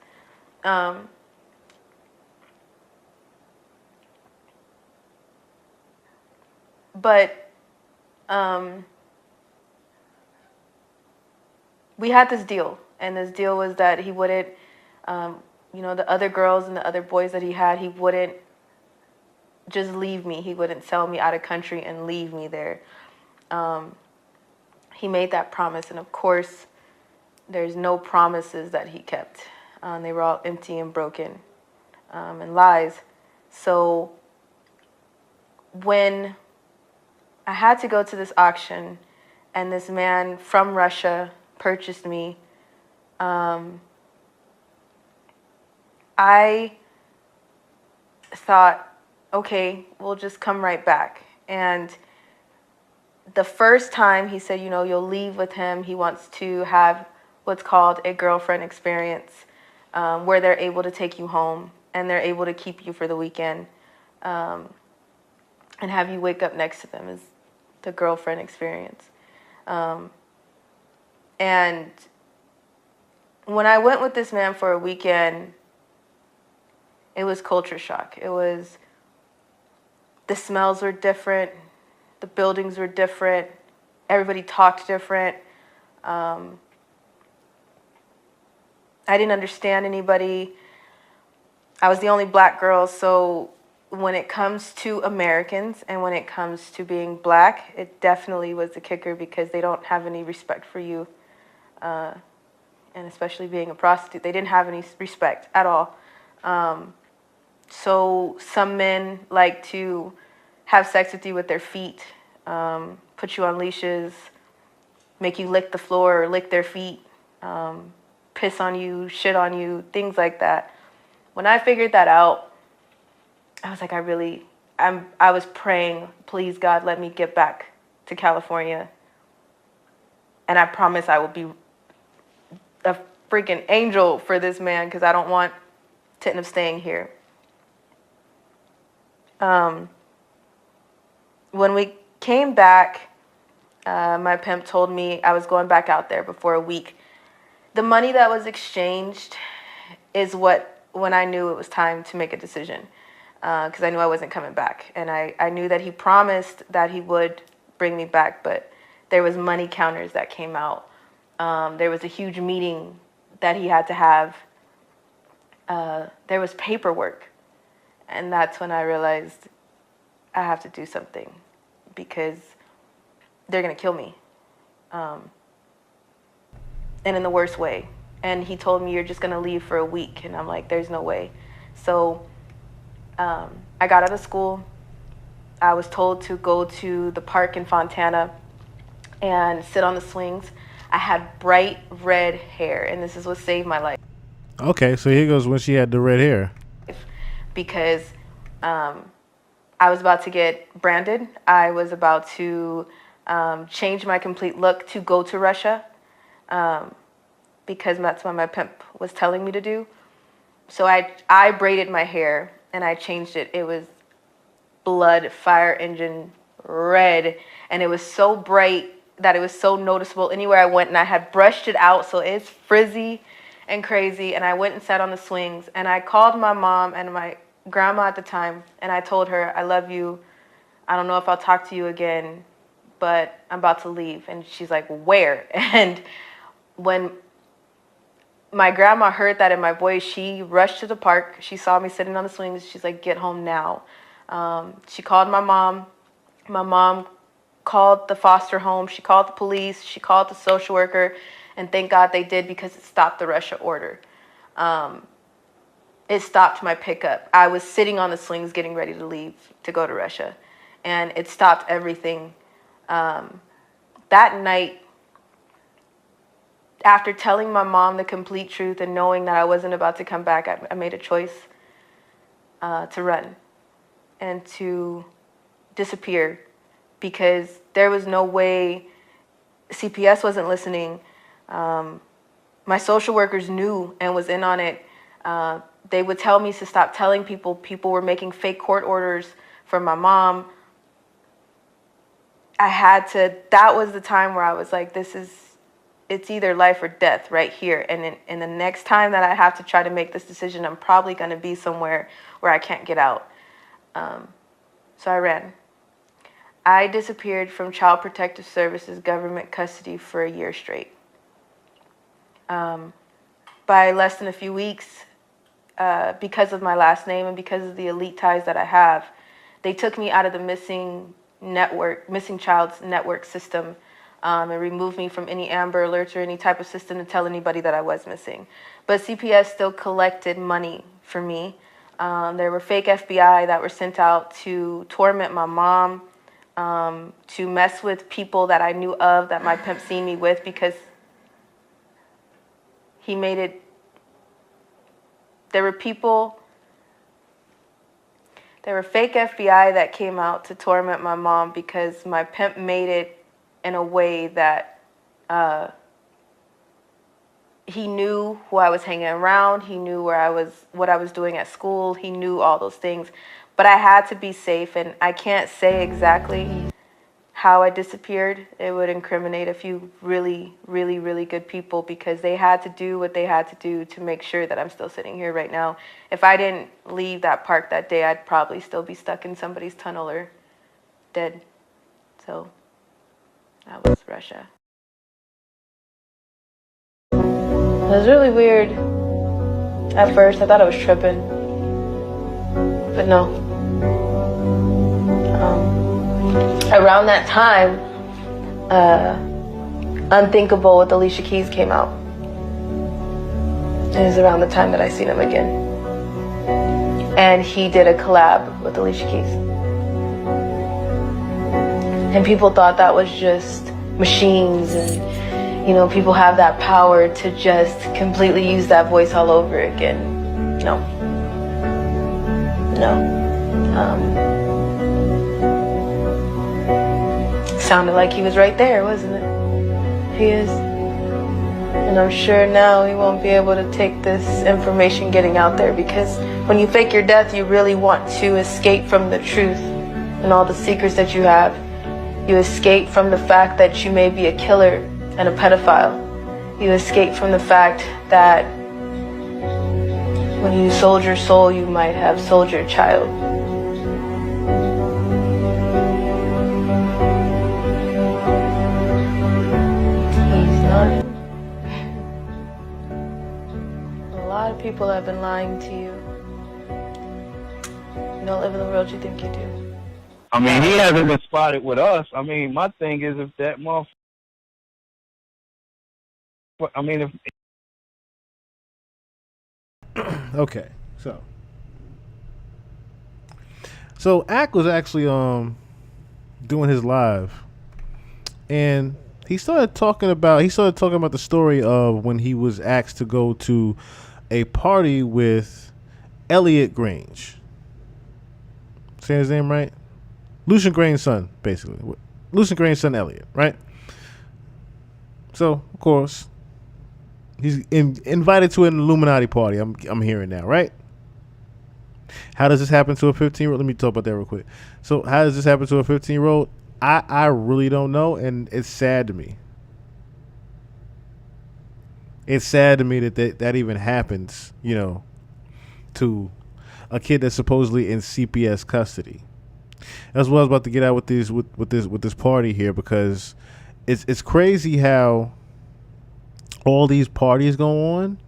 We had this deal, and this deal was that he wouldn't, you know, the other girls and the other boys that he had, he wouldn't just leave me. He wouldn't sell me out of country and leave me there. He made that promise, and of course, there's no promises that he kept. They were all empty and broken and lies. So when I had to go to this auction, and this man from Russia purchased me, I thought, okay, we'll just come right back. And the first time he said, you know, you'll leave with him. He wants to have what's called a girlfriend experience, where they're able to take you home and they're able to keep you for the weekend, and have you wake up next to them, is the girlfriend experience. And when I went with this man for a weekend, it was culture shock. It was, the smells were different, the buildings were different, everybody talked different. I didn't understand anybody. I was the only black girl, so when it comes to Americans and when it comes to being black, it definitely was the kicker, because they don't have any respect for you. And especially being a prostitute, they didn't have any respect at all. So some men like to have sex with you with their feet, put you on leashes, make you lick the floor or lick their feet, piss on you, shit on you, things like that. When I figured that out, I was like, I was praying, please God, let me get back to California. And I promise I will be a freaking angel for this man, because I don't want to end up staying here. When we came back, my pimp told me I was going back out there before a week. The money that was exchanged is when I knew it was time to make a decision, because I knew I wasn't coming back. And I knew that he promised that he would bring me back, but there was money counters that came out. There was a huge meeting that he had to have. There was paperwork. And that's when I realized I have to do something, because they're going to kill me. And in the worst way. And he told me, you're just going to leave for a week. And I'm like, there's no way. So I got out of school. I was told to go to the park in Fontana and sit on the swings. I had bright red hair, and this is what saved my life. Okay, so here goes when she had the red hair. Because I was about to get branded. I was about to change my complete look to go to Russia, because that's what my pimp was telling me to do. So I braided my hair and I changed it. It was blood fire engine red, and it was so bright that it was so noticeable anywhere I went, and I had brushed it out so it's frizzy and crazy. And I went and sat on the swings, and I called my mom and my grandma at the time, and I told her, I love you. I don't know if I'll talk to you again, but I'm about to leave. And she's like, where? And when my grandma heard that in my voice. She rushed to the park. She saw me sitting on the swings. She's like, get home now. She called my mom. My mom called the foster home. She called the police. She called the social worker. And thank God they did, because it stopped the Russia order. It stopped my pickup. I was sitting on the swings getting ready to leave to go to Russia. And it stopped everything. That night, after telling my mom the complete truth and knowing that I wasn't about to come back, I made a choice to run and to disappear, because there was no way. CPS wasn't listening. My social workers knew and was in on it. They would tell me to stop telling people. People were making fake court orders for my mom. That was the time where I was like, it's either life or death right here. And in the next time that I have to try to make this decision, I'm probably going to be somewhere where I can't get out. So I ran. I disappeared from Child Protective Services government custody for a year straight. By less than a few weeks, because of my last name and because of the elite ties that I have, they took me out of the missing child's network system, and removed me from any Amber Alerts or any type of system to tell anybody that I was missing. But CPS still collected money for me. There were fake FBI that were sent out to torment my mom, to mess with people that I knew of that my pimp seen me with, because he made it. There were fake FBI that came out to torment my mom because my pimp made it in a way that he knew who I was hanging around. He knew what I was doing at school. He knew all those things. But I had to be safe, and I can't say exactly how I disappeared. It would incriminate a few really, really, really good people, because they had to do what they had to do to make sure that I'm still sitting here right now. If I didn't leave that park that day, I'd probably still be stuck in somebody's tunnel or dead. So that was Russia. It was really weird. At first, I thought I was tripping, but no. Around that time, Unthinkable with Alicia Keys came out. It was around the time that I seen him again. And he did a collab with Alicia Keys. And people thought that was just machines, and people have that power to just completely use that voice all over again. No. Sounded like he was right there, wasn't it? He is. And I'm sure now he won't be able to take this information getting out there, because when you fake your death, you really want to escape from the truth and all the secrets that you have. You escape from the fact that you may be a killer and a pedophile. You escape from the fact that when you sold your soul, you might have sold your child. A lot of people have been lying to you. You don't live in the world you think you do. I mean, he hasn't been spotted with us. I mean, my thing is, if that motherfucker, Okay, so Ack was actually doing his live, and he started talking about the story of when he was asked to go to a party with Elliot Grange. Say his name right? Lucian Grange's son, basically. Lucian Grange's son, Elliot, right? So, of course, he's invited to an Illuminati party. I'm hearing now, right? How does this happen to a 15-year-old? Let me talk about that real quick. So, how does this happen to a 15-year-old? I really don't know, and it's sad to me. It's sad to me that even happens, to a kid that's supposedly in CPS custody. That's what I was about to get at with this party here, because it's crazy how all these parties go on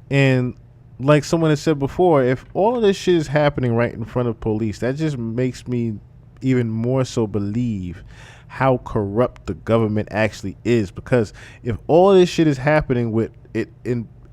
And like someone has said before, if all of this shit is happening right in front of police, that just makes me even more so believe how corrupt the government actually is. Because if all this shit is happening with it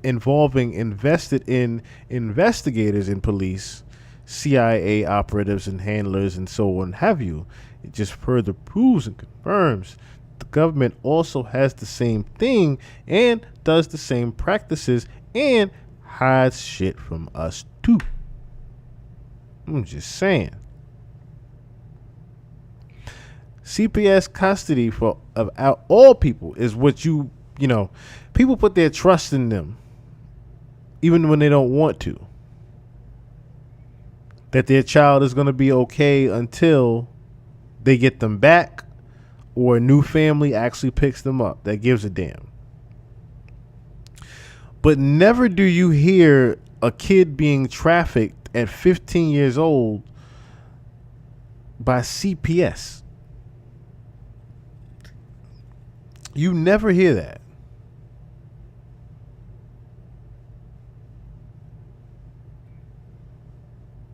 involving invested in investigators in police, CIA operatives and handlers and so on have you, it just further proves and confirms the government also has the same thing and does the same practices and hides shit from us too. I'm just saying. CPS custody for all people is what people put their trust in them even when they don't want to. That their child is going to be okay until they get them back or a new family actually picks them up that gives a damn. But never do you hear a kid being trafficked at 15 years old by CPS. You never hear that.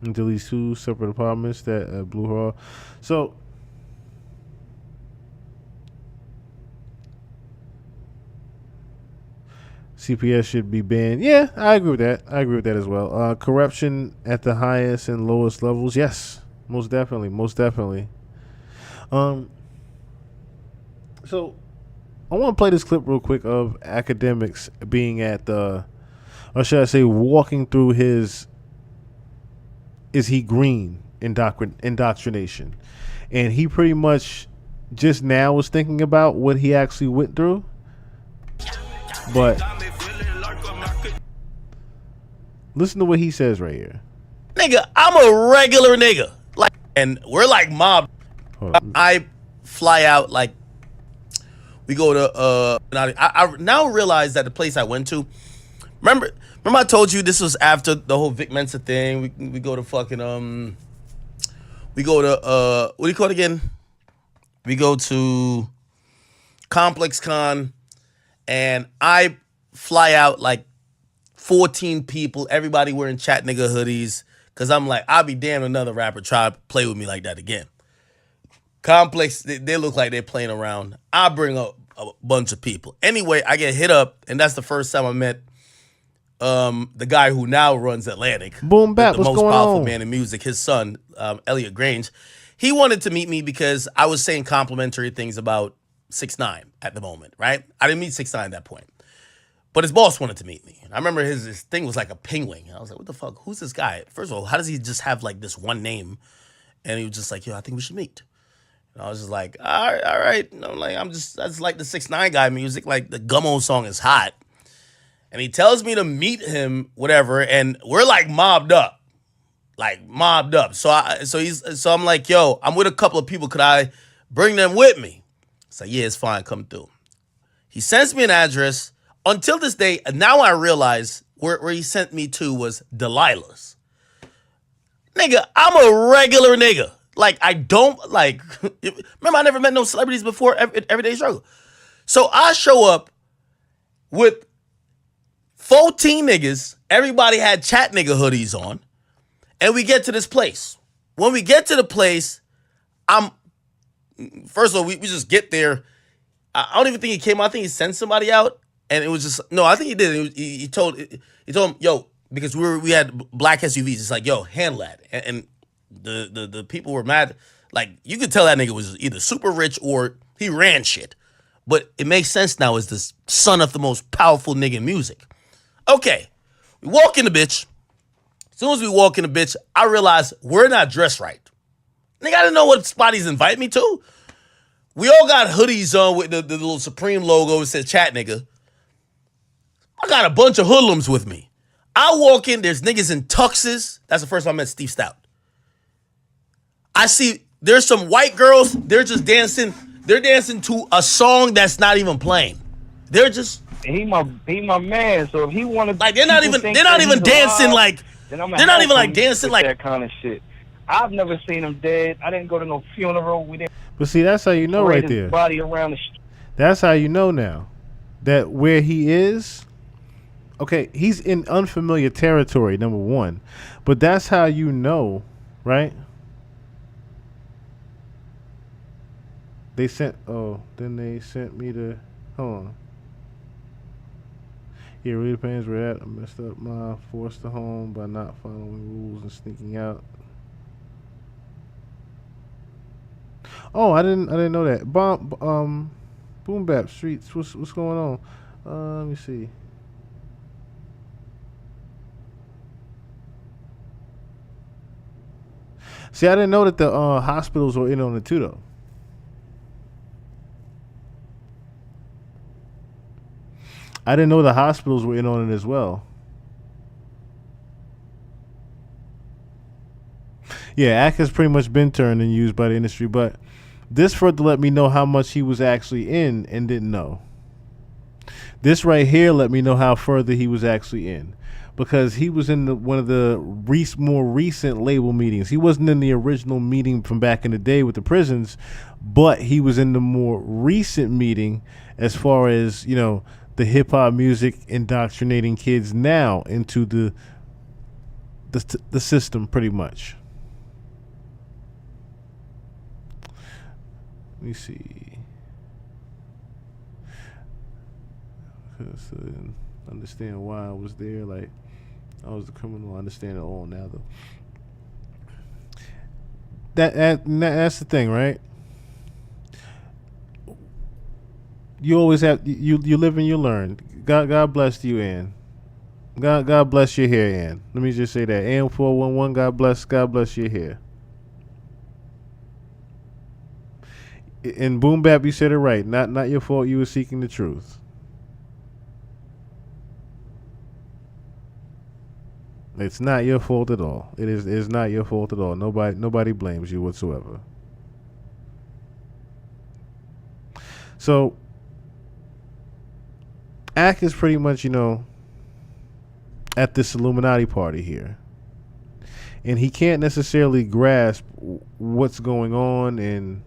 Until these two separate apartments that Blue Hall. So CPS should be banned. Yeah, I agree with that. I agree with that as well. Corruption at the highest and lowest levels. Yes, most definitely. Most definitely. So I want to play this clip real quick of academics being at or should I say walking through his Is He Green indoctrination. And he pretty much just now was thinking about what he actually went through. But listen to what he says right here. Nigga, I'm a regular nigga. Like, and we're like mob. I fly out like we go to I now realize that the place I went to, remember I told you this was after the whole Vic Mensa thing. We go to fucking we go to what do you call it again? We go to Complex Con and I fly out like 14 people, everybody wearing chat nigga hoodies, cause I'm like, I'll be damned another rapper try to play with me like that again. Complex, they look like they're playing around. I bring up a bunch of people. Anyway, I get hit up, and that's the first time I met the guy who now runs Atlantic. Boom bap, the what's most going powerful on? man in music. His son, Elliot Grange. He wanted to meet me because I was saying complimentary things about 6ix9ine at the moment, right? I didn't meet 6ix9ine at that point. But his boss wanted to meet me. And I remember his thing was like a penguin. I was like, what the fuck? Who's this guy? First of all, how does he just have like this one name? And he was just like, yo, I think we should meet. And I was just like, all right. And I'm like, I just like the 6ix9ine guy music. Like the Gummo song is hot. And he tells me to meet him, whatever. And we're like mobbed up. So I'm like, yo, I'm with a couple of people. Could I bring them with me? It's like, yeah, it's fine. Come through. He sends me an address. Until this day, now I realize where he sent me to was Delilah's. Nigga, I'm a regular nigga. Like, I don't, like, remember I never met no celebrities before, Everyday Struggle. So I show up with 14 niggas. Everybody had chat nigga hoodies on. And we get to this place. When we get to the place, first of all, we just get there. I don't even think he came out. I think he sent somebody out. And it was just, no, I think he did. He told him, yo, because we had black SUVs. It's like, yo, handle that. And the people were mad. Like, you could tell that nigga was either super rich or he ran shit. But it makes sense now as the son of the most powerful nigga in music. Okay, we walk in the bitch. As soon as we walk in the bitch, I realize we're not dressed right. Nigga, I didn't know what spot he's invite me to. We all got hoodies on with the little Supreme logo. It says chat nigga. I got a bunch of hoodlums with me. I walk in, there's niggas in tuxes. That's the first time I met Steve Stout. I see there's some white girls, they're just dancing. They're dancing to a song that's not even playing. They're just he my man. So if he wanted, like, they're not even dancing like they're not even like dancing like that kind of shit. I've never seen him dead. I didn't go to no funeral. We didn't. But see, that's how you know right his there. Body around the That's how you know now that where he is, Okay, he's in unfamiliar territory, number one. But that's how you know, right? Then they sent me to, hold on. Yeah, Rita Payne's where at. I messed up my forced to home by not following rules and sneaking out. Oh, I didn't know that. Boom Bap Streets. What's going on? Let me see. See, I didn't know that the hospitals were in on it too, though. I didn't know the hospitals were in on it as well. Yeah, ACT has pretty much been turned and used by the industry, but this further let me know how much he was actually in and didn't know. This right here let me know how further he was actually in, because he was in one of the more recent label meetings. He wasn't in the original meeting from back in the day with the prisons, but he was in the more recent meeting as far as, you know, the hip hop music indoctrinating kids now into the system pretty much. Let me see. Understand why I was there. Like, I was the criminal. I understand it all now, though. That's the thing, right? You always have you live and you learn. God bless you, Ann. God bless your hair, Ann. Let me just say that. Ann 411, God bless your hair. In Boom Bap, you said it right. Not your fault. You were seeking the truth. It's not your fault at all. It's not your fault at all. Nobody blames you whatsoever. So, ACT is pretty much, you know, at this Illuminati party here. And he can't necessarily grasp what's going on and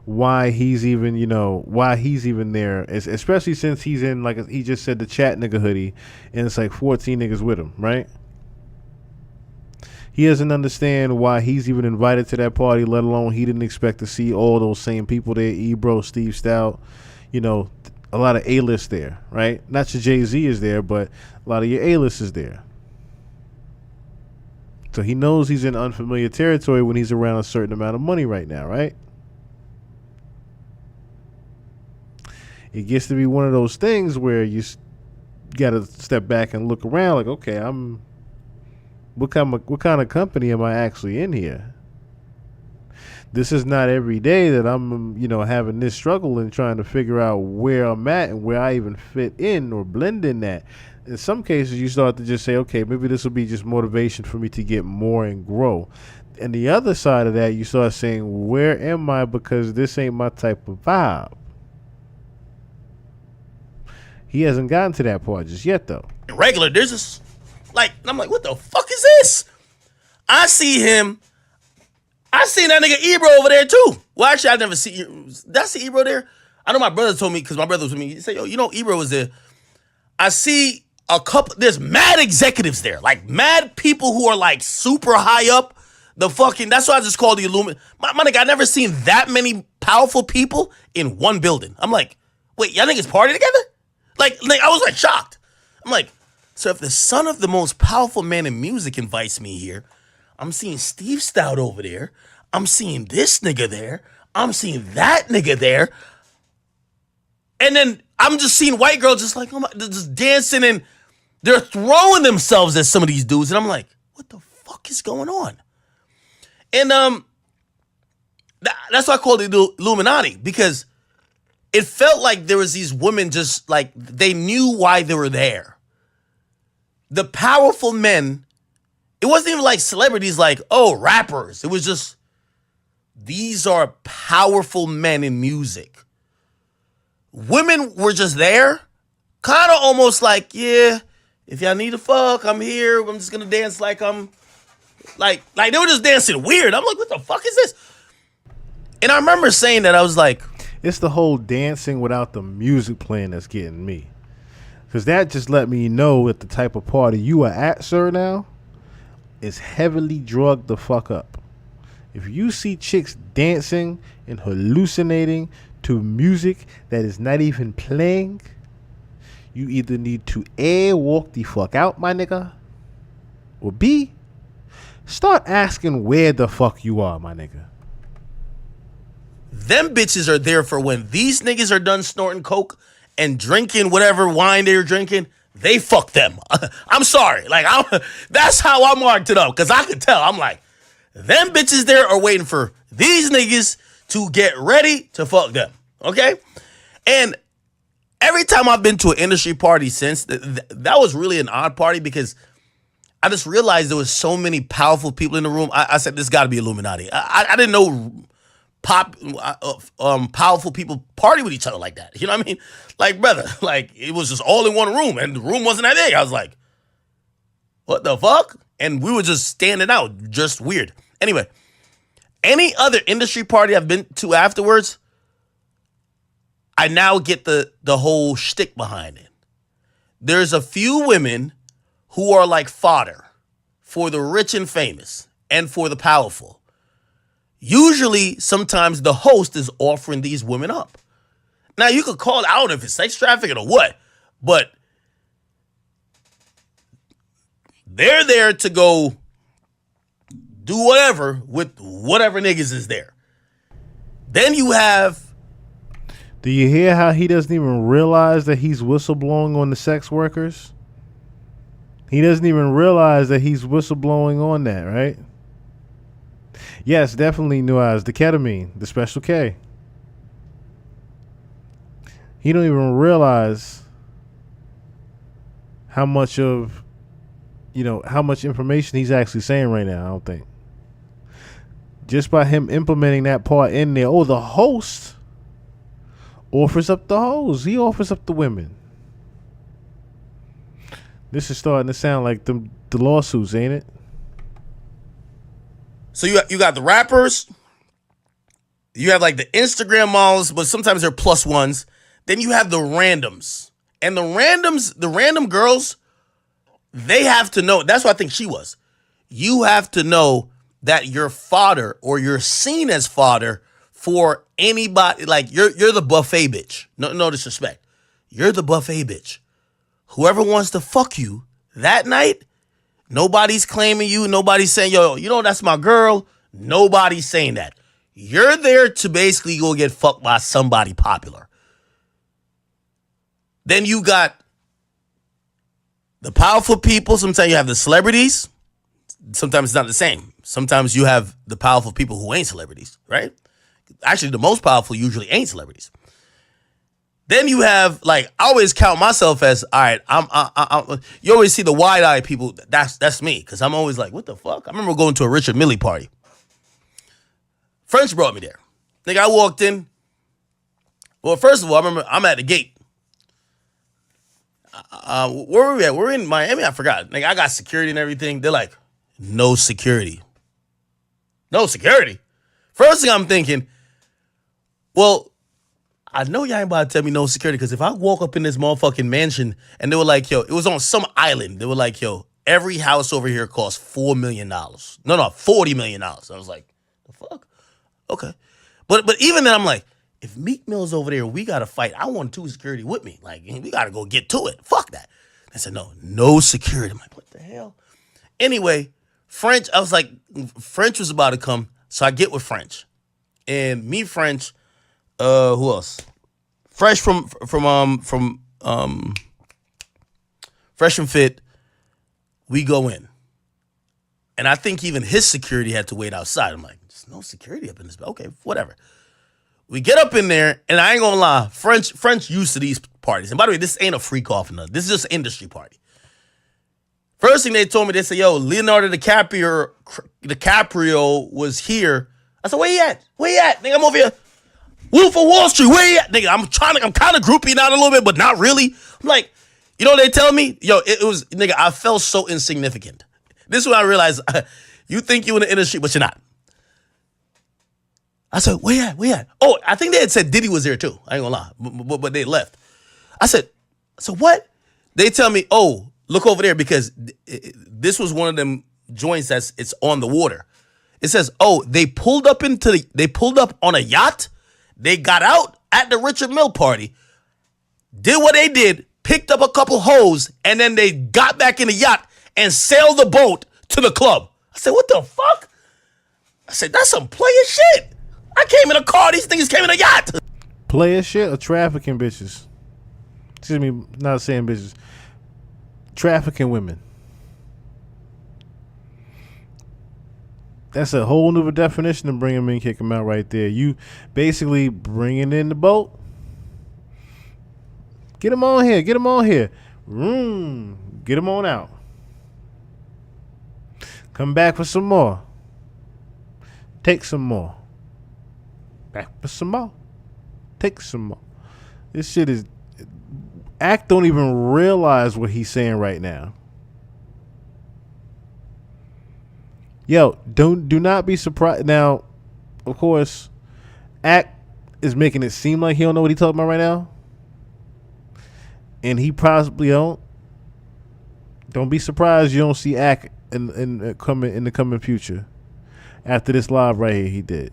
why he's even, you know, why he's even there, especially since he's in, like he just said, the chat nigga hoodie, and it's like 14 niggas with him, right? He doesn't understand why he's even invited to that party, let alone he didn't expect to see all those same people there. Ebro, Steve Stout, you know, a lot of A-list there, right? Not your Jay-Z is there, but a lot of your A-list is there. So he knows he's in unfamiliar territory when he's around a certain amount of money right now, right? It gets to be one of those things where you got to step back and look around like, okay, what kind of company am I actually in here? This is not every day that I'm, you know, having this struggle and trying to figure out where I'm at and where I even fit in or blend in at. In some cases, you start to just say, okay, maybe this will be just motivation for me to get more and grow. And the other side of that, you start saying, where am I? Because this ain't my type of vibe. He hasn't gotten to that part just yet, though. Regular, there's this, like, I'm like, what the fuck is this? I see him. I seen that nigga Ebro over there, too. Well, actually, I never see you. Did I see Ebro there? I know my brother told me, because my brother was with me. He said, yo, you know, Ebro was there. I see a couple, there's mad executives there. Like, mad people who are, like, super high up. The fucking, that's why I just called the Illuminati. My nigga, I never seen that many powerful people in one building. I'm like, wait, y'all niggas party together? Like, I was like shocked. I'm like, so if the son of the most powerful man in music invites me here, I'm seeing Steve Stout over there. I'm seeing this nigga there. I'm seeing that nigga there. And then I'm just seeing white girls just like, oh my, just dancing, and they're throwing themselves at some of these dudes. And I'm like, what the fuck is going on? And that's why I called it Illuminati, because it felt like there was these women just like, they knew why they were there. The powerful men, it wasn't even like celebrities like, oh, rappers. It was just, these are powerful men in music. Women were just there, kind of almost like, yeah, if y'all need to fuck, I'm here. I'm just going to dance like I'm, like they were just dancing weird. I'm like, what the fuck is this? And I remember saying that, I was like, it's the whole dancing without the music playing that's getting me. Because that just let me know that the type of party you are at, sir, now is heavily drugged the fuck up. If you see chicks dancing and hallucinating to music that is not even playing, you either need to A, walk the fuck out, my nigga, or B, start asking where the fuck you are, my nigga. Them bitches are there for when these niggas are done snorting coke and drinking whatever wine they're drinking. They fuck them. I'm sorry. Like, that's how I marked it up. Because I could tell. I'm like, them bitches there are waiting for these niggas to get ready to fuck them. Okay? And every time I've been to an industry party since, that was really an odd party because I just realized there was so many powerful people in the room. I said, this got to be Illuminati. I didn't know powerful people party with each other like that. You know what I mean? Like, brother, like, it was just all in one room, and the room wasn't that big. I was like, what the fuck? And we were just standing out, just weird. Anyway, any other industry party I've been to afterwards, I now get the whole shtick behind it. There's a few women who are like fodder for the rich and famous and for the powerful. Usually, sometimes the host is offering these women up. Now, you could call it out if it's sex trafficking or what, but they're there to go do whatever with whatever niggas is there. Then you have... Do you hear how he doesn't even realize that he's whistleblowing on the sex workers? He doesn't even realize that he's whistleblowing on that, right? Yes, definitely Nuaz, the ketamine, the special K. He don't even realize how much of, how much information he's actually saying right now, I don't think. Just by him implementing that part in there. Oh, the host offers up the hoes. He offers up the women. This is starting to sound like the lawsuits, ain't it? So you got the rappers, you have like the Instagram models, but sometimes they're plus ones. Then you have the randoms. And the random girls, they have to know. That's what I think she was. You have to know that you're fodder or you're seen as fodder for anybody. Like you're the buffet bitch. No disrespect. You're the buffet bitch. Whoever wants to fuck you that night, nobody's claiming you. Nobody's saying, yo, that's my girl. Nobody's saying that. You're there to basically go get fucked by somebody popular. Then you got the powerful people. Sometimes you have the celebrities. Sometimes it's not the same. Sometimes you have the powerful people who ain't celebrities, right? Actually, the most powerful usually ain't celebrities. Then you have, like, I always count myself as, all right, I'm you always see the wide-eyed people. That's me, because I'm always like, what the fuck? I remember going to a Richard Mille party. French brought me there. Nigga, I walked in. Well, first of all, I remember I'm at the gate. Where were we at? We're in Miami. I forgot. Nigga, I got security and everything. They're like, no security. No security? First thing I'm thinking, well, I know y'all ain't about to tell me no security, because if I walk up in this motherfucking mansion and they were like, yo, it was on some island. They were like, yo, every house over here costs $4 million. No, $40 million. I was like, the fuck? Okay. But even then I'm like, if Meek Mill's over there, we got to fight. I want 2 security with me. Like, we got to go get to it. Fuck that. They said, no security. I'm like, what the hell? Anyway, French, I was like, French was about to come. So I get with French. And me, French, who else? Fresh from Fresh and Fit, we go in. And I think even his security had to wait outside. I'm like, there's no security up in this. Okay, whatever. We get up in there, and I ain't gonna lie, French used to these parties. And by the way, this ain't a freak off or nothing. This is just an industry party. First thing they told me, they said, yo, Leonardo DiCaprio was here. I said, where he at? Where he at? Nigga, I'm over here. Wolf of Wall Street, where he at? Nigga, I'm kind of grouping out a little bit, but not really. I'm like, you know what they tell me? Yo, it was, nigga, I felt so insignificant. This is when I realized, you think you in the industry, but you're not. I said, where you at? Where you at? Oh, I think they had said Diddy was there too. I ain't gonna lie, but they left. I said, what? They tell me, oh, look over there because this was one of them joints it's on the water. It says, oh, they pulled up on a yacht. They got out at the Richard Mill party, did what they did, picked up a couple hoes, and then they got back in the yacht and sailed the boat to the club. I said, what the fuck? I said, that's some player shit. I came in a car. These niggas came in a yacht. Player shit or trafficking bitches? Excuse me, not saying bitches. Trafficking women. That's a whole new definition of bring them in, kick them out right there. You basically bringing in the boat. Get them on here. Get them on here. Get them on out. Come back for some more. Take some more. Back for some more. Take some more. This shit is... Act don't even realize what he's saying right now. Yo, do not be surprised. Now, of course, Act is making it seem like he don't know what he's talking about right now. And he possibly don't. Don't be surprised you don't see Act in the coming future. After this live right here he did.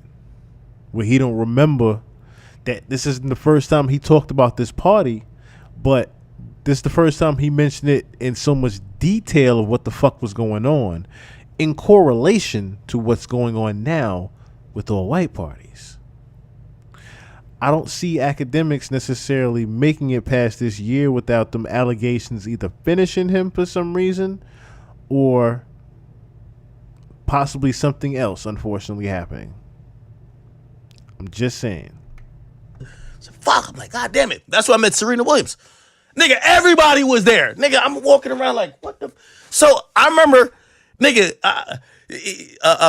Where he don't remember that this isn't the first time he talked about this party, but this is the first time he mentioned it in so much detail of what the fuck was going on in correlation to what's going on now with all white parties. I don't see academics necessarily making it past this year without them allegations either finishing him for some reason or possibly something else unfortunately happening. I'm just saying. So fuck, I'm like, God damn it. That's why I met Serena Williams. Nigga, everybody was there. Nigga, I'm walking around like, what the? So I remember, nigga,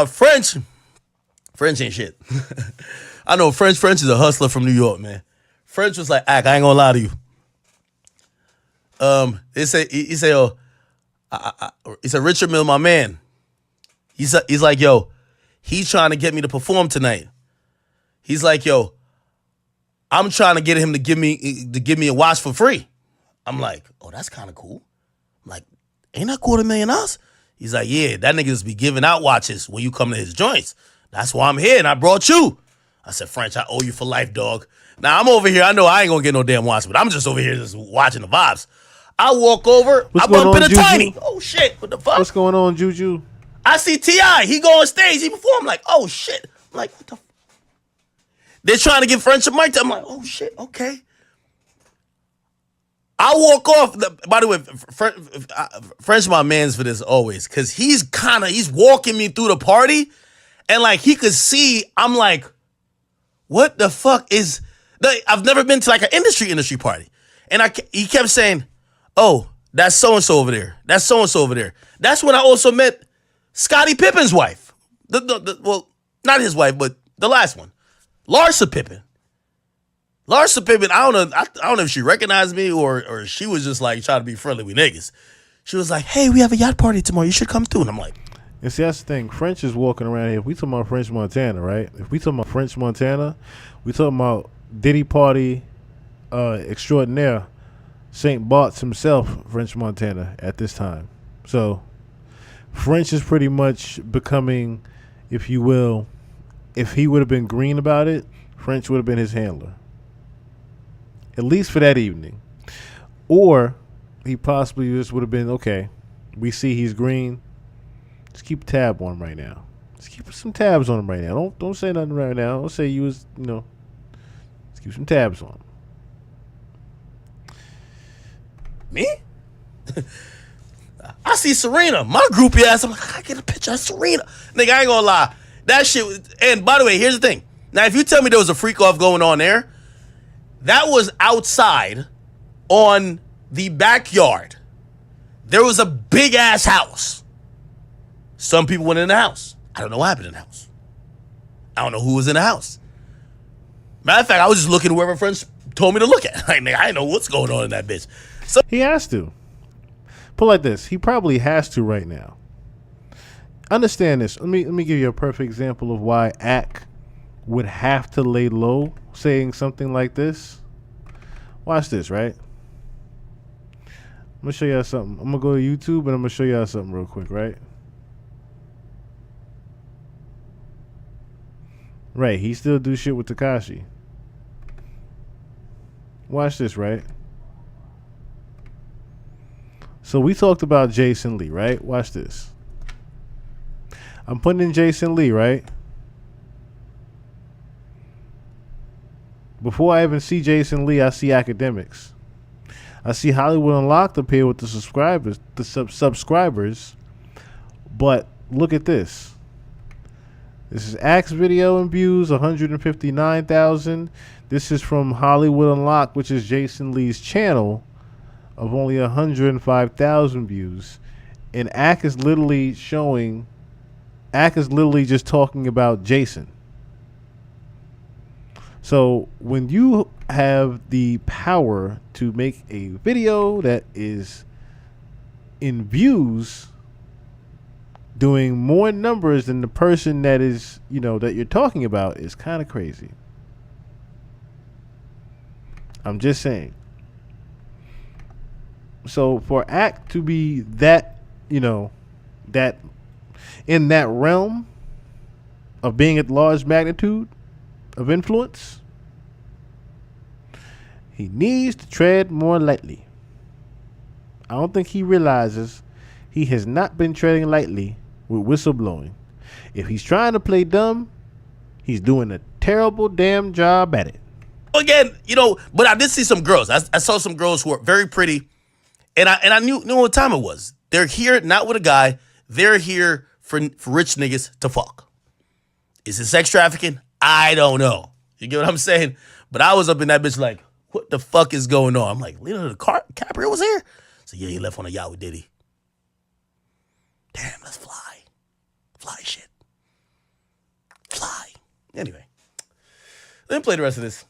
French ain't shit. I know French is a hustler from New York, man. French was like, Ack, I ain't gonna lie to you. He said, Richard Mill, my man. He's like, yo, he's trying to get me to perform tonight. He's like, yo, I'm trying to get him to give me a watch for free. I'm like, oh, that's kind of cool. I'm like, ain't that $250,000? He's like, yeah, that nigga just be giving out watches when you come to his joints. That's why I'm here, and I brought you. I said, French, I owe you for life, dog. Now, I'm over here. I know I ain't going to get no damn watch, but I'm just over here just watching the vibes. I walk over. I bump into Tiny. Oh, shit. What the fuck? What's going on, Juju? I see T.I. He go on stage. He perform. I'm like, oh, shit. I'm like, what the fuck? They're trying to give French a mic. I'm like, oh, shit. Okay. I walk off. By the way, French my man's for this always, because he's walking me through the party, and like he could see, I'm like, what the fuck is? I've never been to like an industry party, and he kept saying, oh, that's so and so over there. That's so and so over there. That's when I also met Scottie Pippen's wife. Well, not his wife, but the last one, Larsa Pippen. Larsa Pippen, I don't know if she recognized me or she was just like trying to be friendly with niggas. She was like, hey, we have a yacht party tomorrow. You should come through. And I'm like, and see, that's the thing. French is walking around here. If we talking about French Montana, right? If we talking about French Montana, we talking about Diddy Party extraordinaire, St. Bart's himself, French Montana at this time. So French is pretty much becoming, if you will, if he would have been green about it, French would have been his handler. At least for that evening. Or he possibly just would have been, okay, we see he's green. Just keep a tab on him right now. Just keep some tabs on him right now. Don't say nothing right now. Don't say you was, just keep some tabs on him. Me? I see Serena, my groupie ass. I'm like, I gotta get a picture of Serena. Nigga, I ain't gonna lie. That shit was, and by the way, here's the thing. Now, if you tell me there was a freak off going on there, that was outside on the backyard. There was a big ass house. Some people went in the house. I don't know what happened in the house. I don't know who was in the house. Matter of fact, I was just looking wherever friends told me to look at. Like, nigga, I didn't know what's going on in that bitch. So he has to. Put like this. He probably has to right now. Understand this. Let me give you a perfect example of why Ack would have to lay low saying something like this. Watch this, right? I'm gonna show y'all something. I'm gonna go to YouTube and I'm gonna show y'all something real quick, right? Right, he still do shit with Tekashi. Watch this, right? So we talked about Jason Lee, right? Watch this. I'm putting in Jason Lee, right? Before I even see Jason Lee, I see academics. I see Hollywood Unlocked up here with the subscribers, subscribers. But look at this. This is Axe video and views, 159,000. This is from Hollywood Unlocked, which is Jason Lee's channel, of only 105,000 views. And Ack is literally just talking about Jason. So when you have the power to make a video that is in views doing more numbers than the person that is, that you're talking about, is kind of crazy. I'm just saying. So for Act to be that, that in that realm of being at large magnitude of influence, he needs to tread more lightly. I don't think he realizes he has not been treading lightly with whistleblowing. If he's trying to play dumb, he's doing a terrible damn job at it. Again, but I did see some girls. I saw some girls who are very pretty, and I knew what time it was. They're here not with a guy. They're here for rich niggas to fuck. Is it sex trafficking? I don't know. You get what I'm saying? But I was up in that bitch like, what the fuck is going on? I'm like, Leonardo DiCaprio was here? So yeah, he left on a yacht with Diddy. Damn, let's fly. Fly shit. Fly. Anyway. Let me play the rest of this.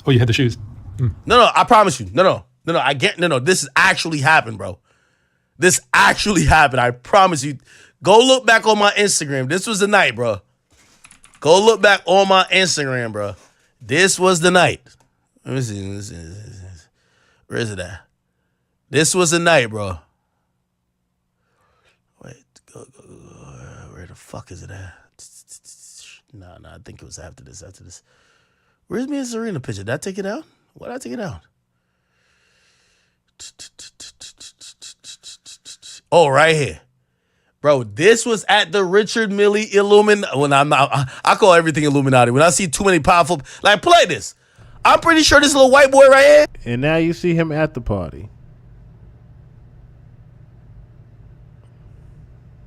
Oh, you had the shoes. No, I promise you. No. This has actually happened, bro. This actually happened. I promise you. Go look back on my Instagram. This was the night, bro. Go look back on my Instagram, bro. This was the night. Let me see. Where is it at? This was the night, bro. Wait, go. Where the fuck is it at? No, I think it was after this. Where's me and Serena picture? Did I take it out? Why did I take it out? Oh, right here. Bro, this was at the Richard Mille Illuminati. When I call everything Illuminati. When I see too many powerful, like, play this. I'm pretty sure this little white boy right here. And now you see him at the party.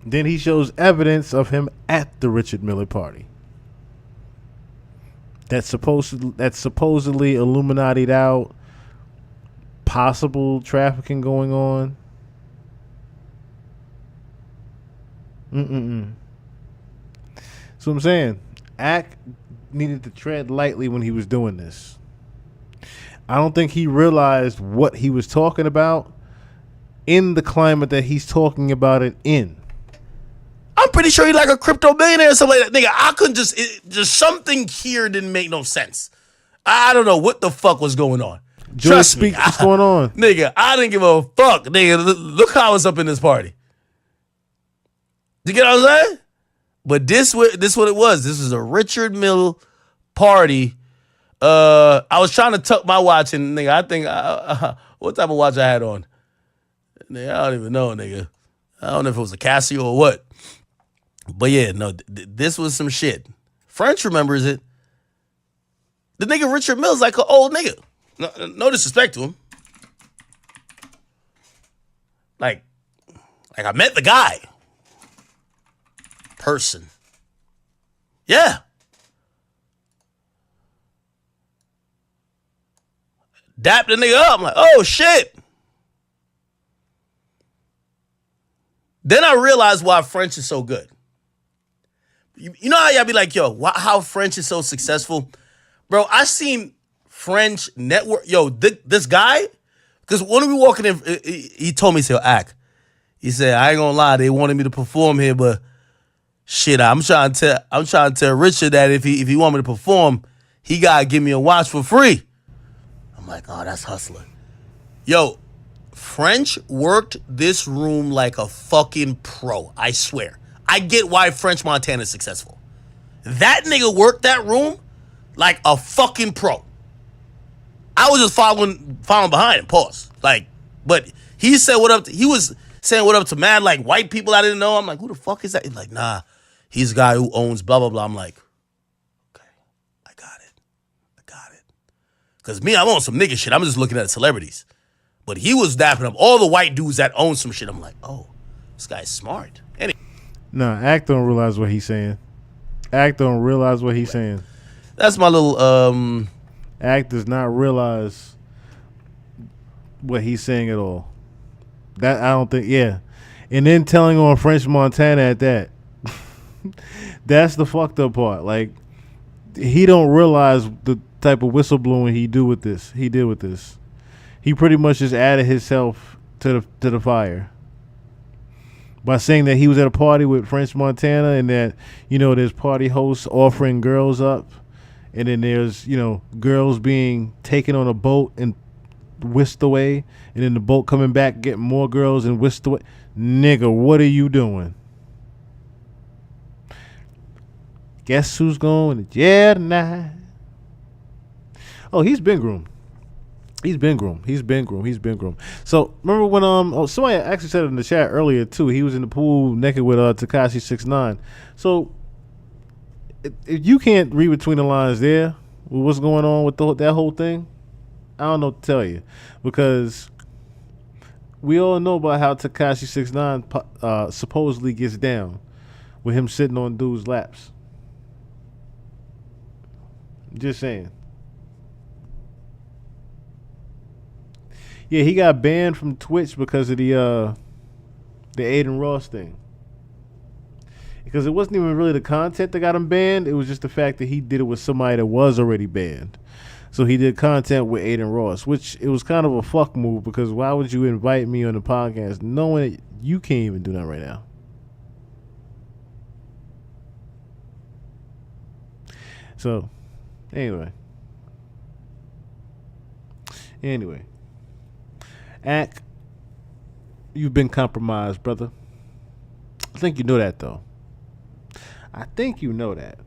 Then he shows evidence of him at the Richard Mille party. That's supposedly Illuminati'd out. Possible trafficking going on. So I'm saying, Ack needed to tread lightly when he was doing this. I don't think he realized what he was talking about in the climate that he's talking about it in. I'm pretty sure he's like a crypto billionaire or something like that. Nigga, I couldn't just something here didn't make no sense. I don't know what the fuck was going on. Just speak what's going on. Nigga, I didn't give a fuck. Nigga, look how I was up in this party. You get what I'm saying? But this what it was. This was a Richard Mille party. I was trying to tuck my watch in, nigga. I think what type of watch I had on? Nigga, I don't even know, nigga. I don't know if it was a Casio or what. But yeah, no, this was some shit. French remembers it. The nigga Richard Mill's like an old nigga. No disrespect to him. Like I met the guy. Person. Yeah. Dap the nigga up. I'm like, oh shit. Then I realized why French is so good. You know how y'all be like, yo, how French is so successful? Bro, I seen French network. Yo, this guy, because when we walking in, he told me, he said, Ack. He said, I ain't gonna lie, they wanted me to perform here, but shit, I'm trying to tell Richard that if he want me to perform, he gotta give me a watch for free. I'm like, oh, that's hustler. Yo, French worked this room like a fucking pro. I swear. I get why French Montana is successful. That nigga worked that room like a fucking pro. I was just following behind him. Pause. Like, but he said what up. He was saying what up to mad like white people I didn't know. I'm like, who the fuck is that? He's like, nah, he's a guy who owns blah blah blah. I'm like, okay, I got it. Cause me, I'm on some nigga shit. I'm just looking at celebrities. But he was dapping up all the white dudes that own some shit. I'm like, oh, this guy's smart. Anyway. No, Act don't realize what he's saying. Act don't realize what he's saying. That's my little Act does not realize what he's saying at all. That I don't think, yeah. And then telling on French Montana at that. That's the fucked up part. Like, he don't realize the type of whistleblowing he did with this. He pretty much just added himself to the fire by saying that he was at a party with French Montana and that, you know, there's party hosts offering girls up, and then there's, you know, girls being taken on a boat and whisked away, and then the boat coming back getting more girls and whisked away. Nigga, what are you doing? Guess who's going to jail tonight? Oh, he's been groomed. He's been groomed. So remember when somebody actually said it in the chat earlier too. He was in the pool naked with Tekashi 6ix9ine. So if you can't read between the lines there with what's going on with that whole thing, I don't know what to tell you, because we all know about how Tekashi 6ix9ine supposedly gets down with him sitting on dudes' laps. Just saying. Yeah, he got banned from Twitch because of the Aiden Ross thing. Because it wasn't even really the content that got him banned. It was just the fact that he did it with somebody that was already banned. So he did content with Aiden Ross, which it was kind of a fuck move, because why would you invite me on the podcast knowing that you can't even do that right now? So, anyway. Ack, you've been compromised, brother. I think you know that, though. I think you know that.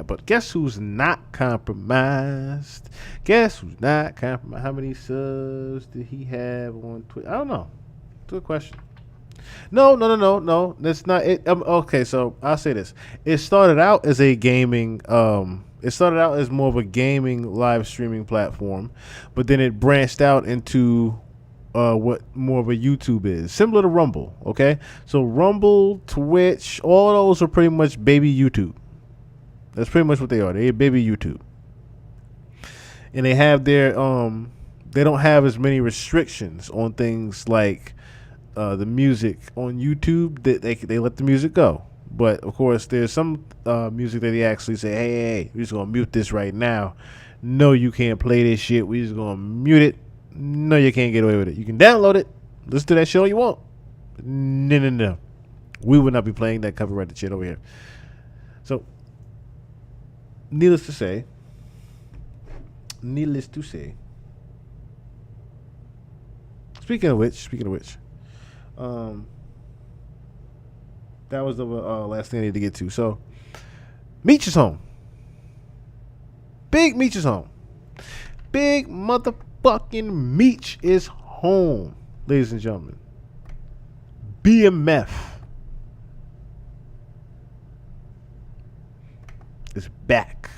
But guess who's not compromised? How many subs did he have on Twitter? I don't know. Good question. No. That's not it. Okay, so I'll say this. It started out as a gaming. It started out as more of a gaming live streaming platform, but then it branched out into what more of a YouTube is, similar to Rumble. Okay, so Rumble, Twitch, all those are pretty much baby YouTube. That's pretty much what they are. They're baby YouTube, and they have their they don't have as many restrictions on things like the music on YouTube. That they let the music go. But of course, there's some music that they actually say, hey, we're just gonna mute this right now. No, you can't play this shit. We're just gonna mute it. No, you can't get away with it. You can download it, listen to that shit all you want. No. We would not be playing that copyrighted shit over here. So, needless to say, speaking of which, that was the last thing I needed to get to. So, Meech is home. Big Meech is home. Big motherfucking Meech is home, ladies and gentlemen. BMF is back.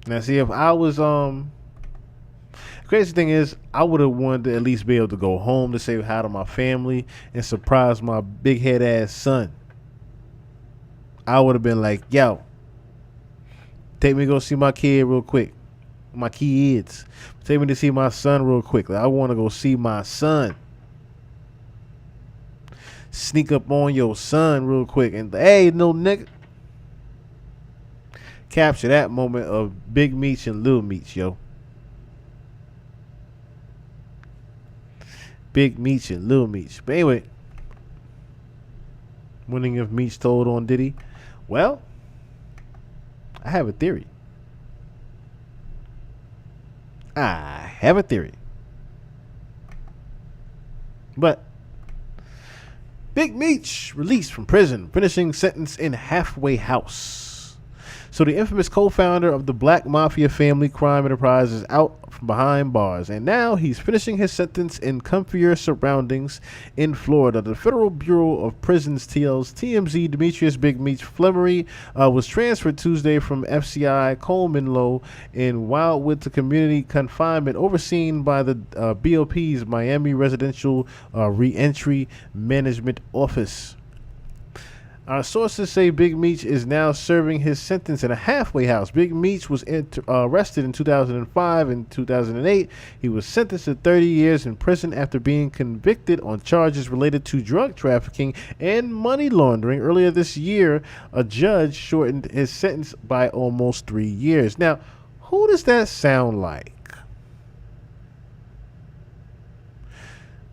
Now, see, if I was crazy thing is, I would have wanted to at least be able to go home to say hi to my family and surprise my big head ass son. I would have been like, yo, take me to go see my kid real quick. My kids. Take me to see my son real quick. Like, I want to go see my son. Sneak up on your son real quick and, hey, no nigga. Capture that moment of Big Meech and Lil Meech, yo. Big Meech and Lil Meech. But anyway, wondering if Meech told on Diddy. Well, I have a theory. But Big Meech released from prison, finishing sentence in halfway house. So the infamous co-founder of the Black Mafia family crime enterprise is out from behind bars, and now he's finishing his sentence in comfier surroundings in Florida. The Federal Bureau of Prisons tells TMZ Demetrius Big Meech Flemery was transferred Tuesday from FCI Coleman Low in Wildwood to community confinement, overseen by the BOP's Miami Residential Reentry Management Office. Our sources say Big Meech is now serving his sentence in a halfway house. Big Meech was arrested in 2005 and 2008. He was sentenced to 30 years in prison after being convicted on charges related to drug trafficking and money laundering. Earlier this year, a judge shortened his sentence by almost 3 years. Now, who does that sound like?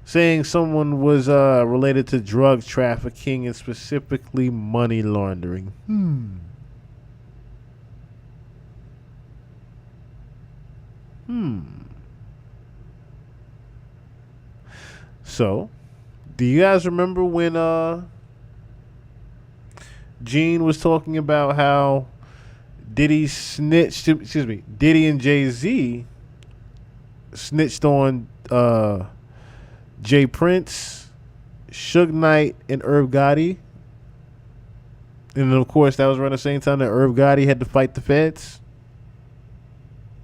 Saying someone was related to drug trafficking and specifically money laundering. So, do you guys remember when Gene was talking about how Diddy and Jay-Z snitched on Jay Prince, Suge Knight, and Irv Gotti? And then, of course, that was around the same time that Irv Gotti had to fight the feds.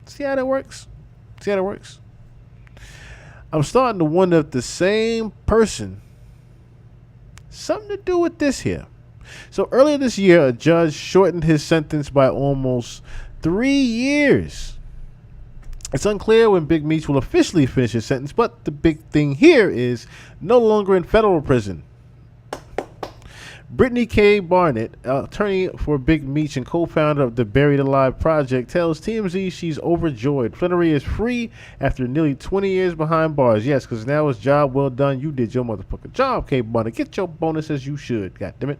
See how that works? I'm starting to wonder if the same person, something to do with this here. So earlier this year, a judge shortened his sentence by almost 3 years. It's unclear when Big Meech will officially finish his sentence, but the big thing here is no longer in federal prison. Brittany K. Barnett, attorney for Big Meech and co-founder of the Buried Alive Project, tells TMZ she's overjoyed. Flannery is free after nearly 20 years behind bars. Yes, because now it's job well done. You did your motherfucking job, K. Barnett. Get your bonus as you should, goddammit.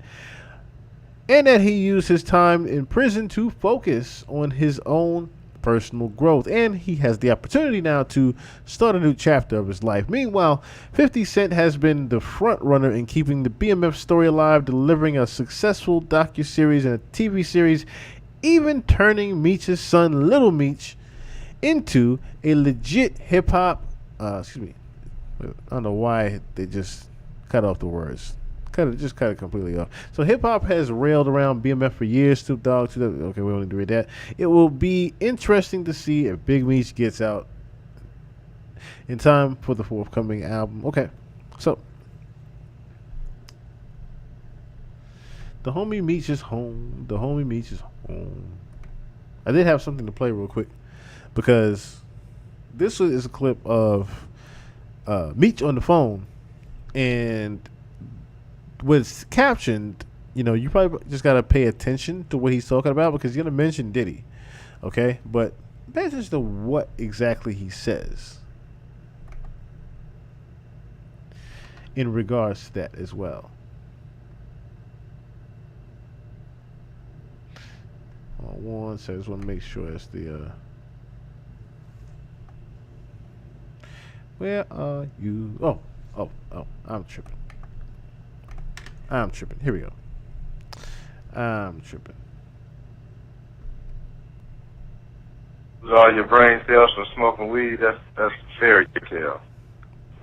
And that he used his time in prison to focus on his own personal growth, and he has the opportunity now to start a new chapter of his life. Meanwhile, 50 Cent has been the front runner in keeping the BMF story alive, delivering a successful docuseries and a TV series, even turning Meech's son Little Meech into a legit hip-hop I don't know why they just cut off the words. Cut it completely off. So hip hop has railed around BMF for years. Snoop Dogg. Okay, we don't need to read that. It will be interesting to see if Big Meech gets out in time for the forthcoming album. Okay, so the homie Meech is home. I did have something to play real quick because this is a clip of Meech on the phone, and what's captioned, you probably just got to pay attention to what he's talking about because he's going to mention Diddy, okay? But pay attention to what exactly he says in regards to that as well. One second, I just want to make sure it's the where are you? Oh, I'm tripping. Here we go. I'm tripping. All your brain cells from smoking weed, that's fairy tale.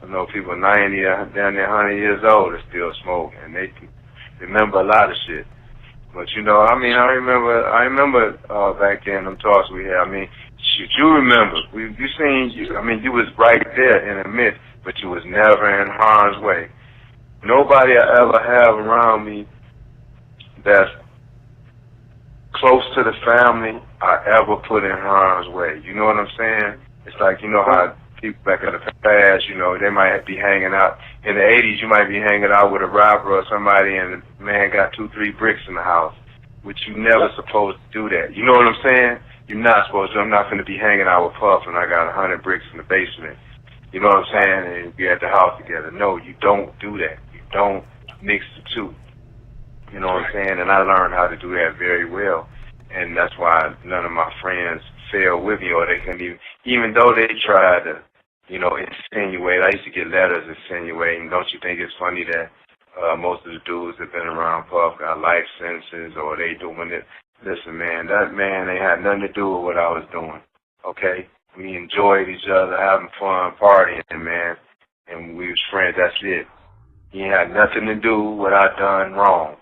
I know people 90 down there 100 years old are still smoking, and they can remember a lot of shit. But I remember back then them talks we had. Shoot, you remember. You seen you. You was right there in the midst, but you was never in harm's way. Nobody I ever have around me that's close to the family I ever put in harm's way. You know what I'm saying? It's like, how people back in the past, they might be hanging out. In the 80s, you might be hanging out with a robber or somebody and the man got 2-3 bricks in the house, which you never supposed to do that. You know what I'm saying? You're not supposed to. I'm not going to be hanging out with Puff and I got 100 bricks in the basement. You know what I'm saying? And be at the house together. No, you don't do that. Don't mix the two. You know what I'm saying? And I learned how to do that very well. And that's why none of my friends fell with me, or they couldn't even though they tried to insinuate. I used to get letters insinuating. Don't you think it's funny that most of the dudes that been around Puff got life sentences or they doing it? Listen, man, that man ain't had nothing to do with what I was doing, okay? We enjoyed each other, having fun, partying, man, and we was friends, that's it. He ain't had nothing to do with what I done wrong,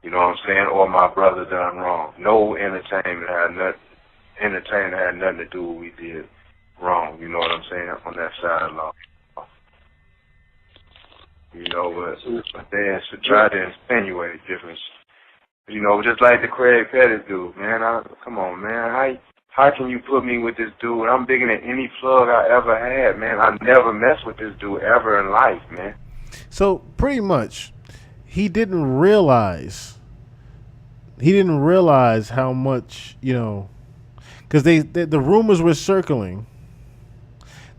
you know what I'm saying, or my brother done wrong. No entertainment had nothing to do with what we did wrong, you know what I'm saying, on that side of law. But they try to insinuate a difference. Just like the Craig Pettis dude, man. Come on, man. How can you put me with this dude? I'm bigger than any plug I ever had, man. I never messed with this dude ever in life, man. So pretty much, he didn't realize how much, because the rumors were circling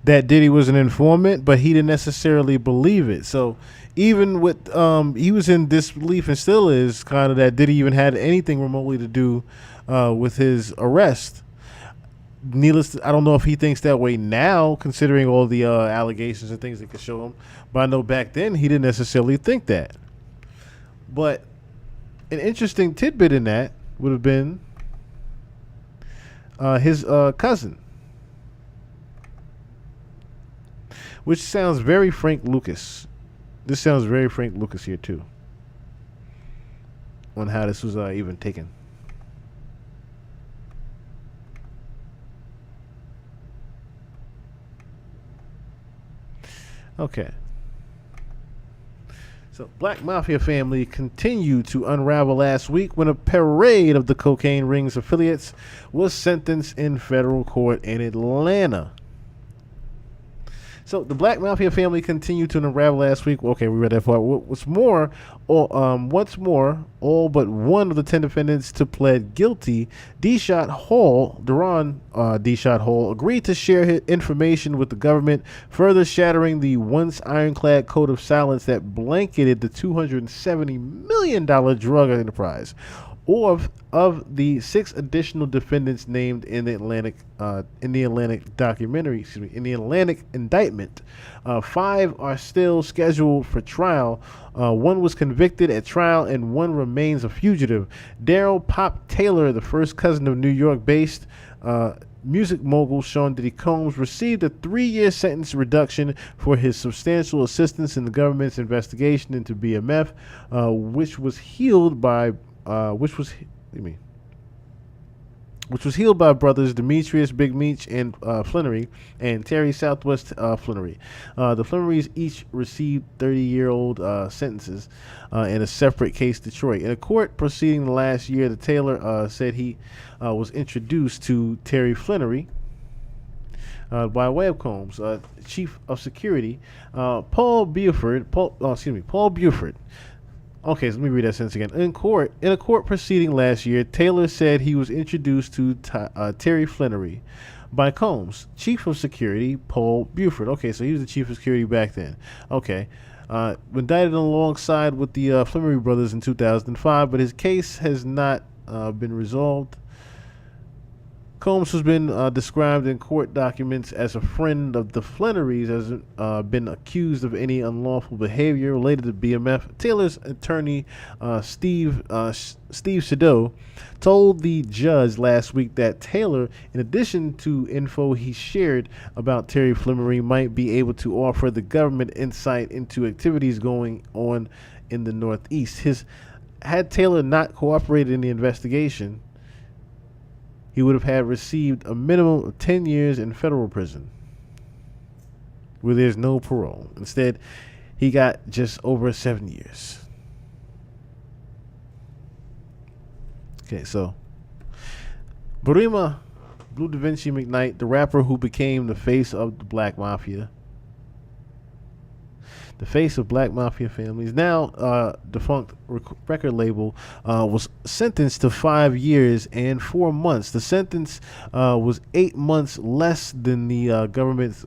that Diddy was an informant, but he didn't necessarily believe it. So even with he was in disbelief and still is kind of that Diddy even had anything remotely to do with his arrest. I don't know if he thinks that way now, considering all the allegations and things that could show him. But I know back then he didn't necessarily think that. But an interesting tidbit in that would have been his cousin, which sounds very Frank Lucas. This sounds very Frank Lucas here too, on how this was even taken. Okay. So, Black Mafia family continued to unravel last week when a parade of the cocaine ring's affiliates was sentenced in federal court in Atlanta. So, the Black Mafia family continued to unravel last week. Okay, we read that part. What's more, all but one of the 10 defendants to plead guilty. Deschott Hall, agreed to share his information with the government, further shattering the once ironclad code of silence that blanketed the $270 million drug enterprise. Of the 6 additional defendants named in the Atlantic indictment, 5 are still scheduled for trial. 1 was convicted at trial, and 1 remains a fugitive. Daryl Pop Taylor, the first cousin of New York-based music mogul Sean Diddy Combs, received a 3-year sentence reduction for his substantial assistance in the government's investigation into BMF, which was healed by brothers Demetrius Big Meech and Flenory and Terry Southwest Flenory. The Flenorys each received 30-year-old sentences in a separate case, Detroit. In a court proceeding last year, the Taylor said he was introduced to Terry Flenory by way of Combs, chief of security, Paul Buford. Okay, so let me read that sentence again. In a court proceeding last year, Taylor said he was introduced to Terry Flenory by Combs, chief of security, Paul Buford. Okay, so he was the chief of security back then. Okay, indicted alongside with the Flenory brothers in 2005, but his case has not been resolved. Combs has been described in court documents as a friend of the Flenorys, has been accused of any unlawful behavior related to BMF. Taylor's attorney, Steve Shadow, told the judge last week that Taylor, in addition to info he shared about Terry Flenory, might be able to offer the government insight into activities going on in the Northeast. Had Taylor not cooperated in the investigation, he would have had received a minimum of 10 years in federal prison, where there's no parole. Instead, he got just over 7 years. Okay, so Burima Blue Da Vinci McKnight, the rapper who became the face of the Black Mafia, the face of Black Mafia families, now defunct record label, was sentenced to 5 years and 4 months. The sentence was 8 months less than the government's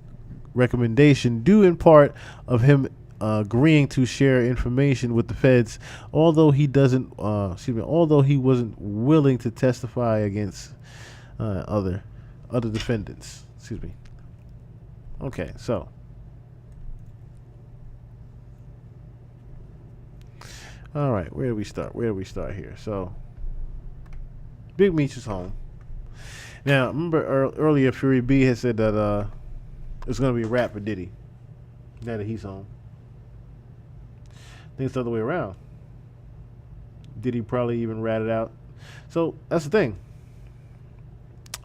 recommendation, due in part of him agreeing to share information with the feds, although he wasn't willing to testify against other defendants. Okay, so. All right, where do we start? Where do we start here? So, Big Meech is home. Now, remember earlier Fury B had said that it's going to be a rap for Diddy. Now that he's home. I think it's the other way around. Diddy probably even ratted out. So, that's the thing.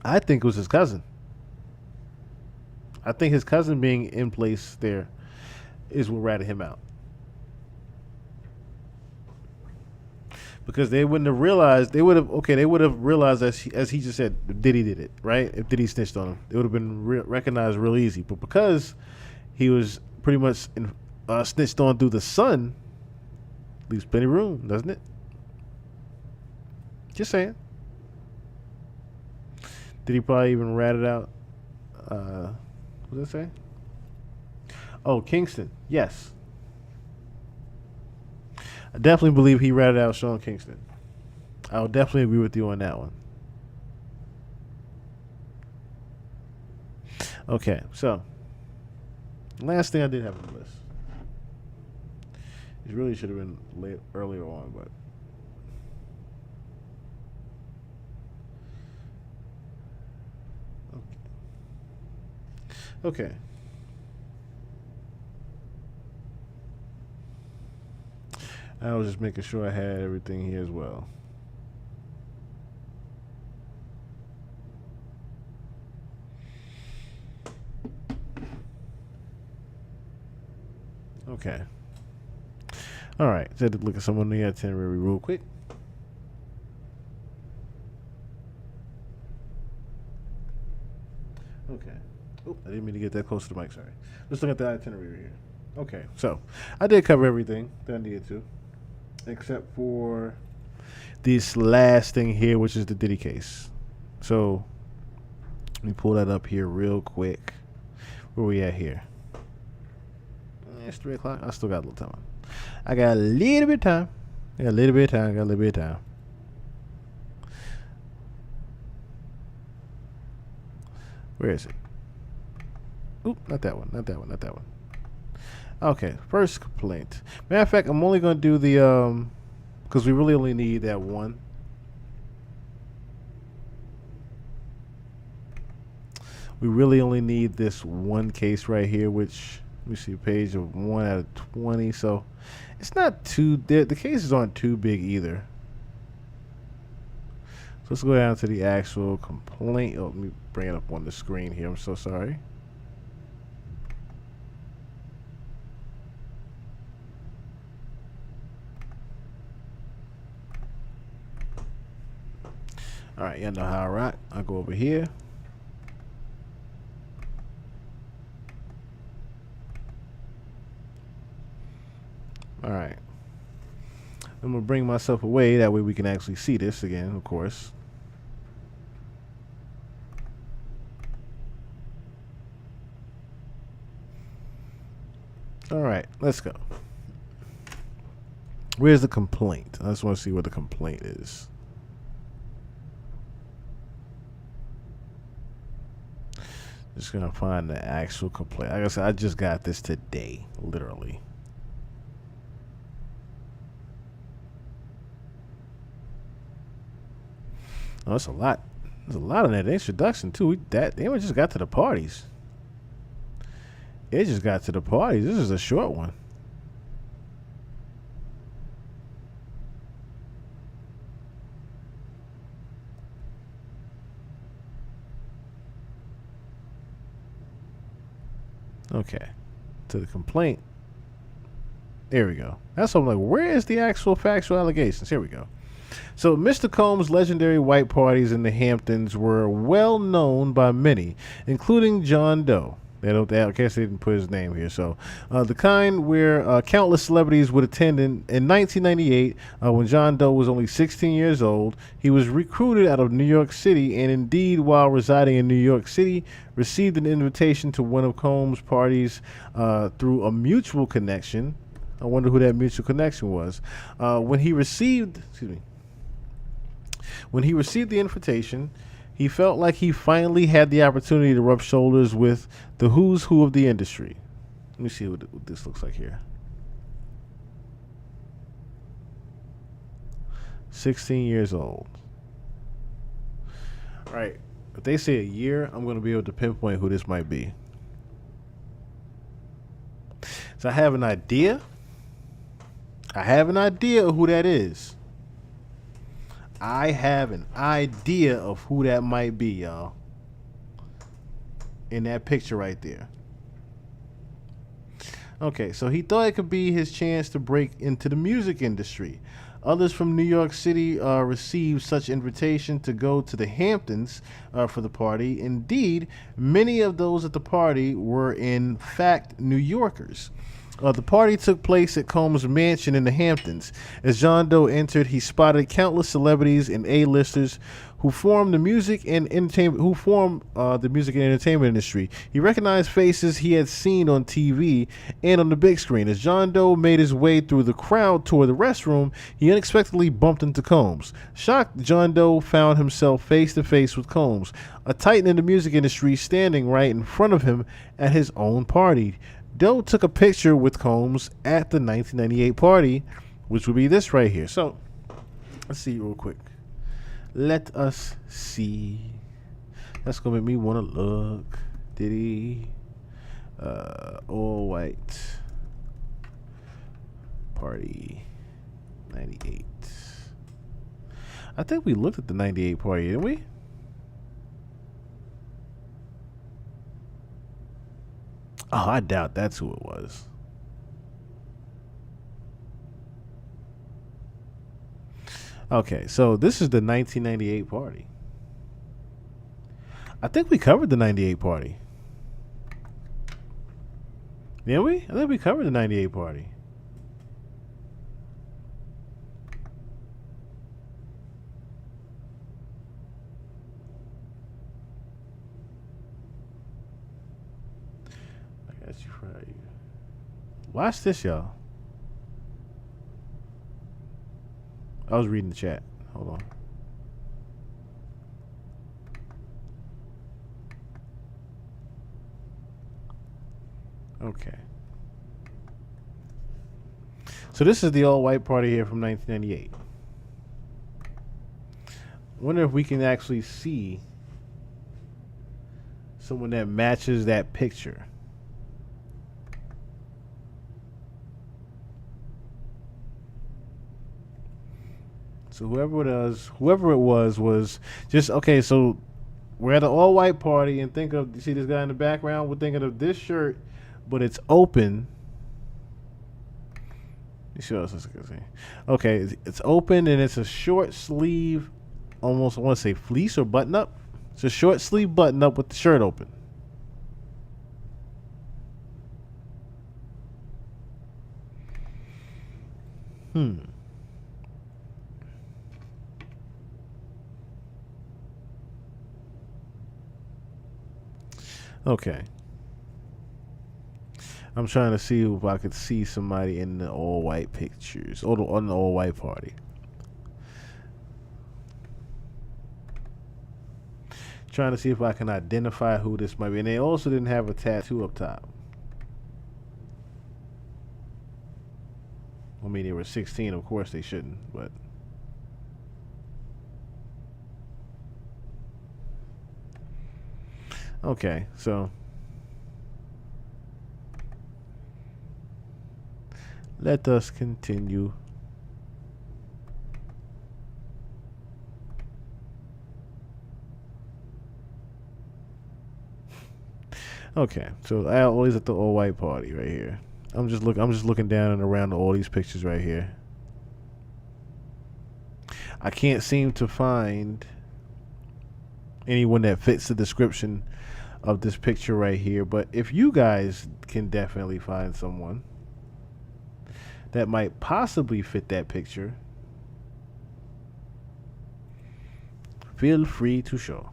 I think it was his cousin. I think his cousin being in place there is what ratted him out. Because they wouldn't have realized, they would have realized, as he just said, Diddy did it, right? If Diddy snitched on him, it would have been recognized real easy. But because he was pretty much snitched on through the son, leaves plenty of room, doesn't it? Just saying. Did he probably even rat it out? What did it say? Oh, Kingston. Yes. I definitely believe he ratted out Sean Kingston. I'll definitely agree with you on that one. Okay, so last thing I did have on the list. It really should have been earlier on, but okay. I was just making sure I had everything here as well. Okay. All right. Just had to look at some of the itinerary real quick. Okay. Oh, I didn't mean to get that close to the mic. Sorry. Let's look at the itinerary here. Okay. So I did cover everything that I needed to, except for this last thing here, which is the Diddy case. So let me pull that up here real quick. Where we at here? It's 3 o'clock. I still got a little time. I got a little bit of time. Got a little bit of time. Where is it? Oop, not that one. Okay, first complaint. Matter of fact, I'm only going to do the, because we really only need that one. We really only need this one case right here, which, let me see, a page of 1 out of 20. So it's not too, the cases aren't too big either. So let's go down to the actual complaint. Oh, let me bring it up on the screen here. I'm so sorry. All right, y'all know how I rock. I'll go over here. All right. I'm going to bring myself away. That way we can actually see this again, of course. All right, let's go. Where's the complaint? I just want to see what the complaint is. Just going to find the actual complaint. Like I said, I just got this today, literally. Oh, that's a lot. There's a lot in that introduction too. They just got to the parties. It just got to the parties. This is a short one. Okay. To the complaint. There we go. That's what I'm like, where is the actual factual allegations? Here we go. So Mr. Combs' legendary white parties in the Hamptons were well known by many, including John Doe. I guess they didn't put his name here. So the kind where countless celebrities would attend in 1998 when John Doe was only 16 years old. He was recruited out of New York City and indeed, while residing in New York City, received an invitation to one of Combs' parties through a mutual connection. I wonder who that mutual connection was. When he received the invitation, He felt like he finally had the opportunity to rub shoulders with the who's who of the industry. Let me see what this looks like here. 16 years old. All right. If they say a year, I'm going to be able to pinpoint who this might be. So I have an idea. I have an idea of who that is. I have an idea of who that might be, y'all. In that picture right there. Okay, so he thought it could be his chance to break into the music industry. Others from New York City received such invitation to go to the Hamptons for the party. Indeed, many of those at the party were in fact New Yorkers. The party took place at Combs' mansion in the Hamptons. As John Doe entered, he spotted countless celebrities and A-listers who formed the music and entertainment industry. He recognized faces he had seen on TV and on the big screen. As John Doe made his way through the crowd toward the restroom, he unexpectedly bumped into Combs. Shocked, John Doe found himself face to face with Combs, a titan in the music industry, standing right in front of him at his own party. Doe took a picture with Combs at the 1998 party, which would be this right here. So, let's see real quick. Let us see. That's gonna make me want to look. Did he? All white party 98. I think we looked at the 98 party, didn't we? Oh, I doubt that's who it was. Okay, so this is the 1998 party. I think we covered the 98 party. Didn't we? I think we covered the 98 party. I got you right. Watch this, y'all. I was reading the chat. Hold on. Okay. So this is the all-white party here from 1998. Wonder if we can actually see someone that matches that picture. So whoever it was just okay. So we're at an all-white party, and think of, you see this guy in the background? We're thinking of this shirt, but it's open. You see what else I can see? Okay, it's open and it's a short sleeve, almost I want to say fleece or button up. It's a short sleeve button up with the shirt open. Okay. I'm trying to see if I could see somebody in the all-white pictures or on the all-white party. Trying to see if I can identify who this might be. And they also didn't have a tattoo up top. I mean, they were 16. Of course they shouldn't, but... Okay, so... let us continue. Okay, so I always at the all-white party right here. I'm just looking down and around all these pictures right here. I can't seem to find anyone that fits the description of this picture right here, but if you guys can definitely find someone that might possibly fit that picture, feel free to show.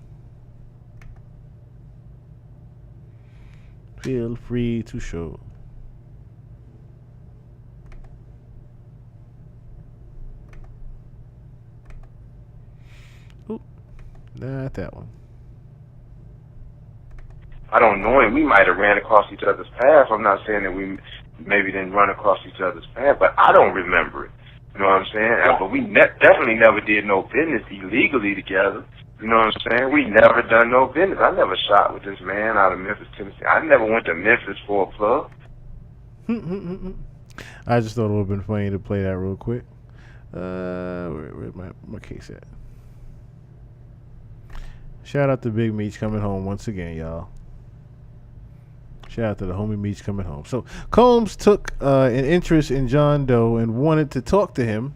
Feel free to show. Oop, Not that one. I don't know him. We might have ran across each other's path. I'm not saying that we maybe didn't run across each other's path, but I don't remember it. You know what I'm saying? Yeah. But we definitely never did no business illegally together. You know what I'm saying? We never done no business. I never shot with this man out of Memphis, Tennessee. I never went to Memphis for a plug. I just thought it would have been funny to play that real quick. Where's my case at? Shout out to Big Meech coming home once again, y'all. Shout out to the homie Meech coming home. So Combs took an interest in John Doe and wanted to talk to him.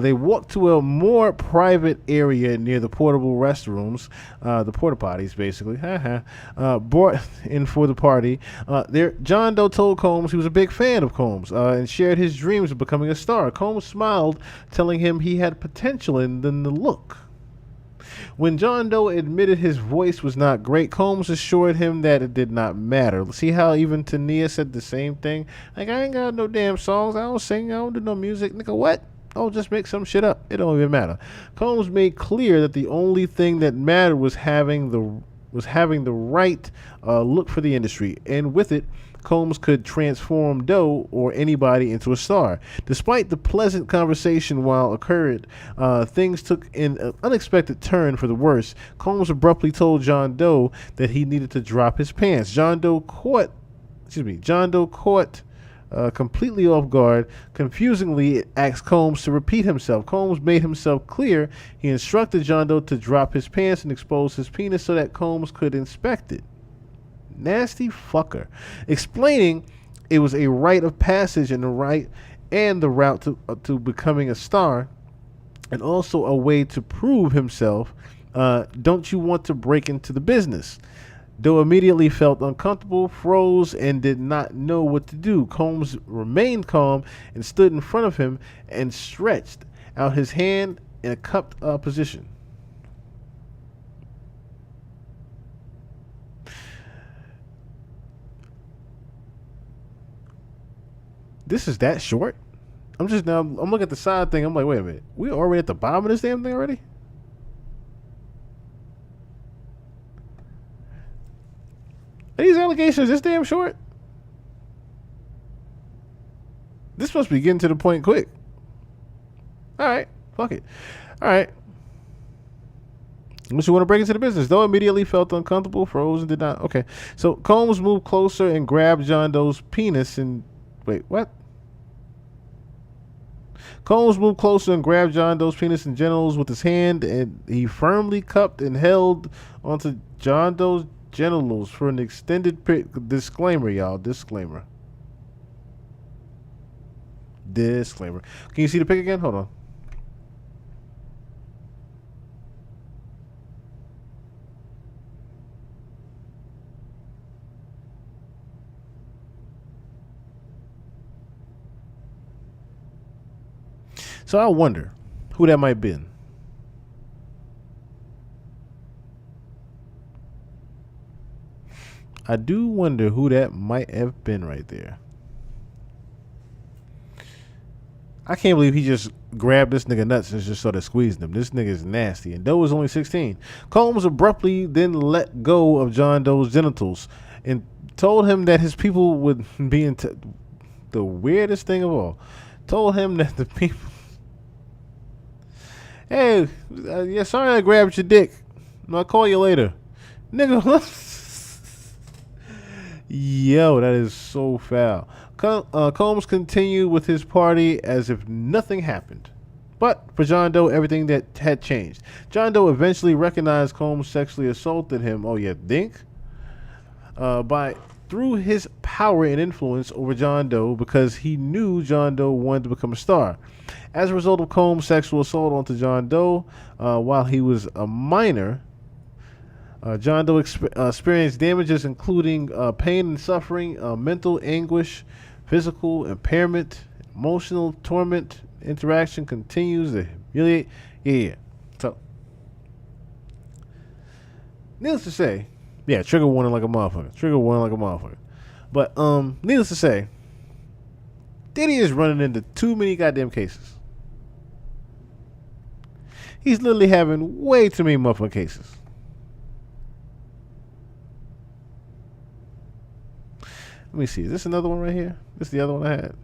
They walked to a more private area near the portable restrooms, the porta potties, basically. Brought in for the party. John Doe told Combs he was a big fan of Combs and shared his dreams of becoming a star. Combs smiled, telling him he had potential in the look. When John Doe admitted his voice was not great, Combs assured him that it did not matter. See how even Tania said the same thing? Like, I ain't got no damn songs. I don't sing. I don't do no music. Nigga, what? I'll just make some shit up. It don't even matter. Combs made clear that the only thing that mattered was having the right look for the industry, and with it, Combs could transform Doe or anybody into a star. Despite the pleasant conversation while occurred, things took an unexpected turn for the worse. Combs abruptly told John Doe that he needed to drop his pants. John Doe caught completely off guard. Confusingly, asked Combs to repeat himself. Combs made himself clear. He instructed John Doe to drop his pants and expose his penis so that Combs could inspect it. Nasty fucker. Explaining it was a rite of passage and the route to becoming a star, and also a way to prove himself. Don't you want to break into the business? Doe immediately felt uncomfortable, froze, and did not know what to do. Combs remained calm and stood in front of him and stretched out his hand in a cupped position. This is that short? I'm looking at the side thing. I'm like, wait a minute. We already at the bottom of this damn thing already? Are these allegations this damn short? This must be getting to the point quick. Alright, fuck it. Alright. Unless you want to break into the business. Doe immediately felt uncomfortable, froze, and did not. Okay. So Combs moved closer and grabbed John Doe's penis and... Wait, what? Combs moved closer and grabbed John Doe's penis and genitals with his hand, and he firmly cupped and held onto John Doe's genitals for an extended period. Disclaimer, y'all. Disclaimer. Can you see the pic again? Hold on. So I wonder who that might have been. I do wonder who that might have been right there. I can't believe he just grabbed this nigga nuts and just started squeezing him. This nigga is nasty. And Doe was only 16. Combs abruptly then let go of John Doe's genitals and told him that his people would be the weirdest thing of all. Told him that the people... Hey, yeah, sorry I grabbed your dick. I'll call you later. Nigga, yo, that is so foul. Combs continued with his party as if nothing happened. But for John Doe, everything that had changed. John Doe eventually recognized Combs sexually assaulted him. Oh yeah, dink. Through his power and influence over John Doe, because he knew John Doe wanted to become a star. As a result of Combs' sexual assault onto John Doe while he was a minor, John Doe experienced damages including pain and suffering, mental anguish, physical impairment, emotional torment. Interaction continues to humiliate. Yeah. So, needless to say, yeah, trigger warning like a motherfucker. But needless to say, Diddy is running into too many goddamn cases. He's literally having way too many motherfucking cases. Let me see. Is this another one right here? This is the other one I had.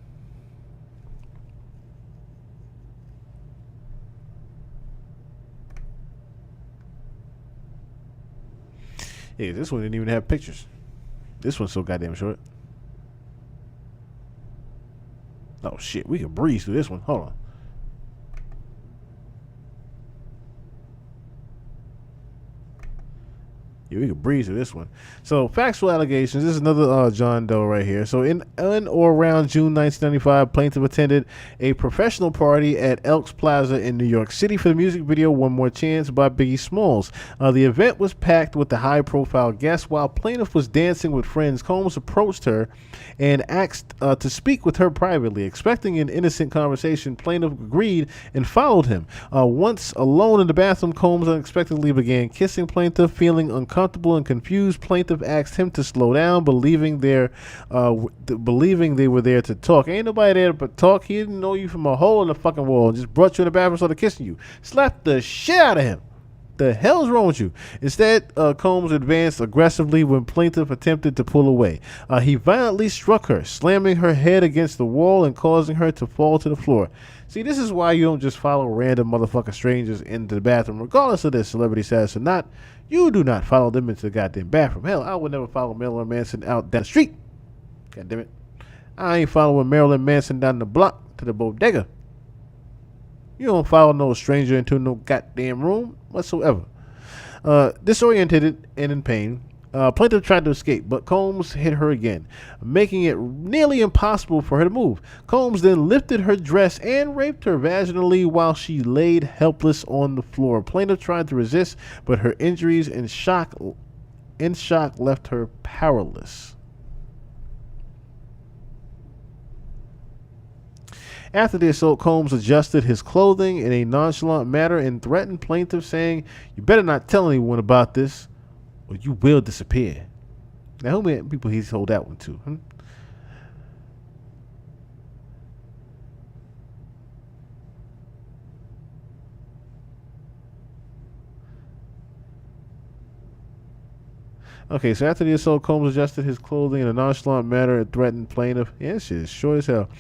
Yeah, this one didn't even have pictures. This one's so goddamn short. Oh shit, we can breeze through this one. Hold on. Yeah, we could breeze through this one. So, factual allegations. This is another John Doe right here. So, in or around June 1995, plaintiff attended a professional party at Elks Plaza in New York City for the music video "One More Chance" by Biggie Smalls. The event was packed with the high-profile guests. While plaintiff was dancing with friends, Combs approached her and asked to speak with her privately. Expecting an innocent conversation, plaintiff agreed and followed him. Once alone in the bathroom, Combs unexpectedly began kissing plaintiff. Feeling uncomfortable and confused, plaintiff asked him to slow down, believing they were there to talk. Ain't nobody there but talk. He didn't know you from a hole in the fucking wall and just brought you in the bathroom, started kissing you. Slapped the shit out of him. The hell's wrong with you? Instead, Combs advanced aggressively when plaintiff attempted to pull away. He violently struck her, slamming her head against the wall and causing her to fall to the floor. See, this is why you don't just follow random motherfucking strangers into the bathroom, regardless of their celebrity status or not. You do not follow them into the goddamn bathroom. Hell, I would never follow Marilyn Manson out down the street. God damn it. I ain't following Marilyn Manson down the block to the bodega. You don't follow no stranger into no goddamn room whatsoever. Disoriented and in pain, plaintiff tried to escape, but Combs hit her again, making it nearly impossible for her to move. Combs then lifted her dress and raped her vaginally while she laid helpless on the floor. Plaintiff tried to resist, but her injuries and shock left her powerless. After the assault, Combs adjusted his clothing in a nonchalant manner and threatened plaintiff, saying, "You better not tell anyone about this, or you will disappear." Now, how many people he's told that one to? Okay, so after the assault, Combs adjusted his clothing in a nonchalant manner and threatened plaintiff. Yeah, this shit is short as hell.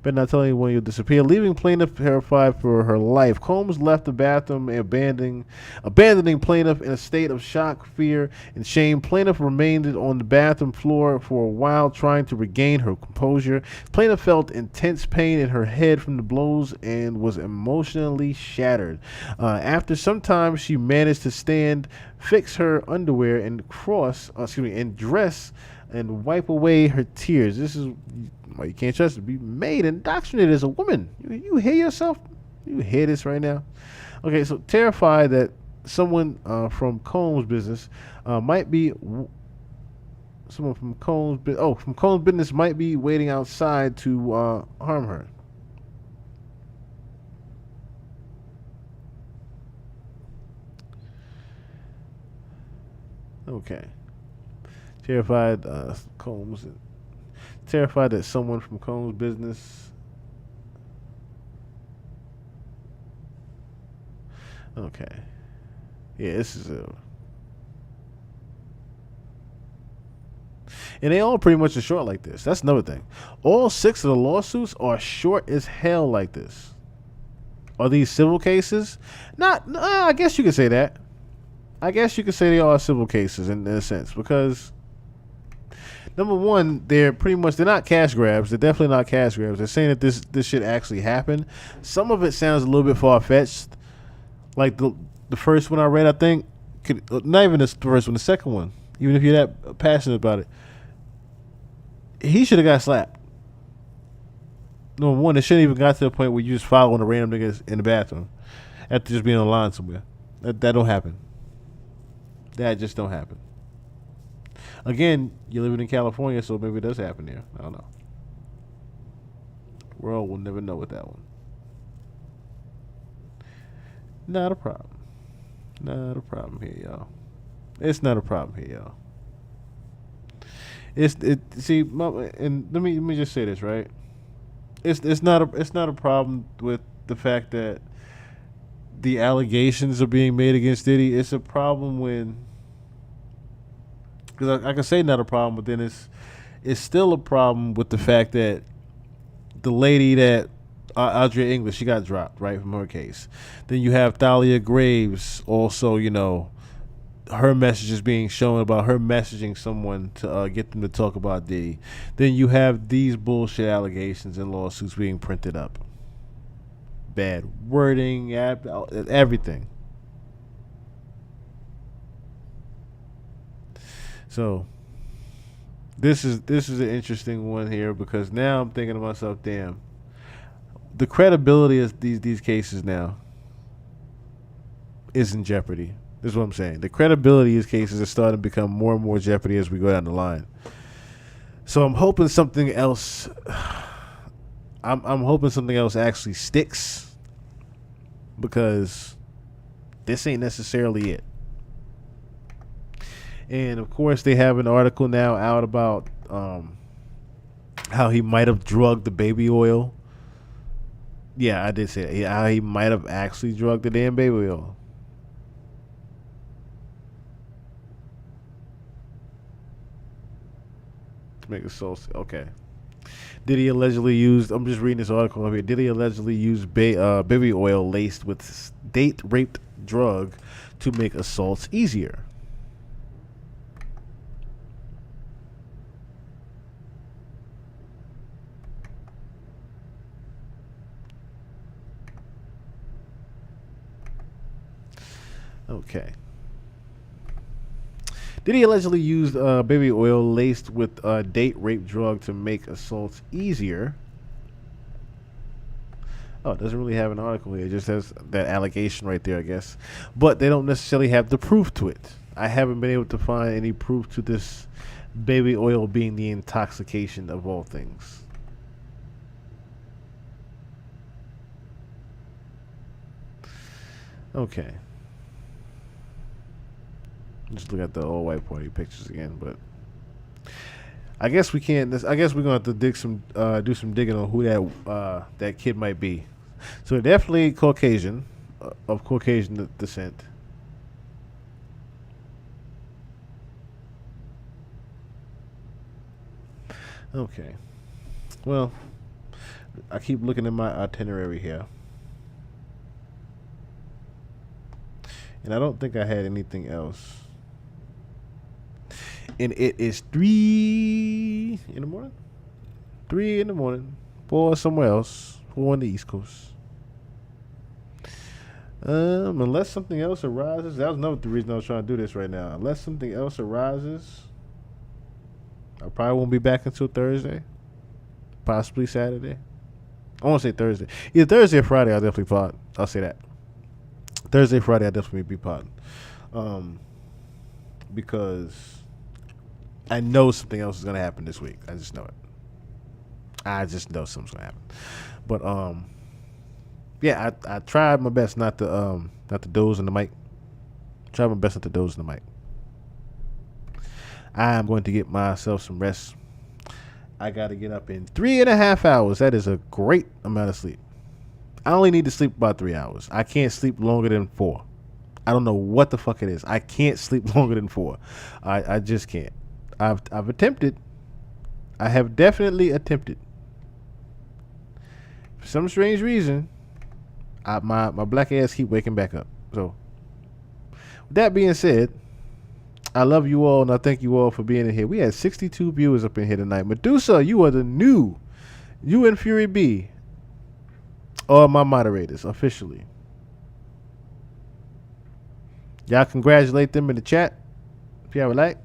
Better not tell anyone you'll disappear, leaving plaintiff terrified for her life. Combs left the bathroom, abandoning plaintiff in a state of shock, fear, and shame. Plaintiff remained on the bathroom floor for a while, trying to regain her composure. Plaintiff felt intense pain in her head from the blows and was emotionally shattered. After some time, she managed to stand, fix her underwear, and dress and wipe away her tears. This is why you can't trust her. Be made indoctrinated as a woman. You hear yourself? You hear this right now? Okay, so terrified that someone from Combs' business might be might be waiting outside to harm her. Okay. Terrified that someone from Combs' business. Okay. Yeah, this is and they all pretty much are short like this. That's another thing. All 6 of the lawsuits are short as hell like this. Are these civil cases? I guess you could say that. I guess you could say they are civil cases in a sense, because number one, they're not cash grabs. They're definitely not cash grabs. They're saying that this shit actually happened. Some of it sounds a little bit far-fetched. Like the first one I read, I think, not even the first one, the second one, even if you're that passionate about it, he should have got slapped. Number one, it shouldn't even got to the point where you just following a random niggas in the bathroom after just being on the line somewhere. That don't happen. That just don't happen. Again, you're living in California, so maybe it does happen there. I don't know. The world will never know with that one. Not a problem. Not a problem here, y'all. It's not a problem here, y'all. And let me just say this, right? It's not a problem with the fact that the allegations are being made against Diddy. It's a problem when, because I can say not a problem, but then it's still a problem with the fact that the lady that Audrey English, she got dropped, right, from her case. Then you have Thalia Graves also, her messages being shown about her messaging someone to get them to talk about Diddy. Then you have these bullshit allegations and lawsuits being printed up. Bad wording, everything. So this is an interesting one here, because now I'm thinking to myself, damn, the credibility of these cases now is in jeopardy. This is what I'm saying. The credibility of these cases is starting to become more and more jeopardy as we go down the line. So I'm hoping something else. I'm hoping something else actually sticks, because this ain't necessarily it. And of course, they have an article now out about how he might have drugged the baby oil. Yeah, I did say that. How he might have actually drugged the damn baby oil. Make it so okay. Did he allegedly use? I'm just reading this article over here. Did he allegedly use baby oil laced with date-raped drug to make assaults easier? Okay. Did he allegedly use baby oil laced with date rape drug to make assaults easier? Oh, it doesn't really have an article here. It just has that allegation right there, I guess. But they don't necessarily have the proof to it. I haven't been able to find any proof to this baby oil being the intoxication of all things. Okay. Just look at the old white party pictures again, but I guess we can't. I guess we're gonna have to do some digging on who that kid might be. So definitely Caucasian, of Caucasian descent. Okay. Well, I keep looking at my itinerary here, and I don't think I had anything else. And it is 3 in the morning. 3 in the morning. 4 somewhere else. 4 on the East Coast. Unless something else arises. That was another reason I was trying to do this right now. Unless something else arises, I probably won't be back until Thursday. Possibly Saturday. I want to say Thursday. Either Thursday or Friday, I'll definitely pod. I'll say that. Thursday, Friday, I'll definitely be podding. Because I know something else is going to happen this week. I just know it. I just know something's going to happen. But, yeah, I tried my best not to doze in the mic. Tried my best not to doze in the mic. I am going to get myself some rest. I got to get up in 3.5 hours. That is a great amount of sleep. I only need to sleep about 3 hours. I can't sleep longer than 4. I don't know what the fuck it is. I can't sleep longer than 4. I just can't. I've attempted. I have definitely attempted. For some strange reason, my black ass keep waking back up. So, with that being said, I love you all and I thank you all for being in here. We had 62 viewers up in here tonight. Medusa, you are the new. You and Fury B are my moderators officially. Y'all congratulate them in the chat if y'all would like.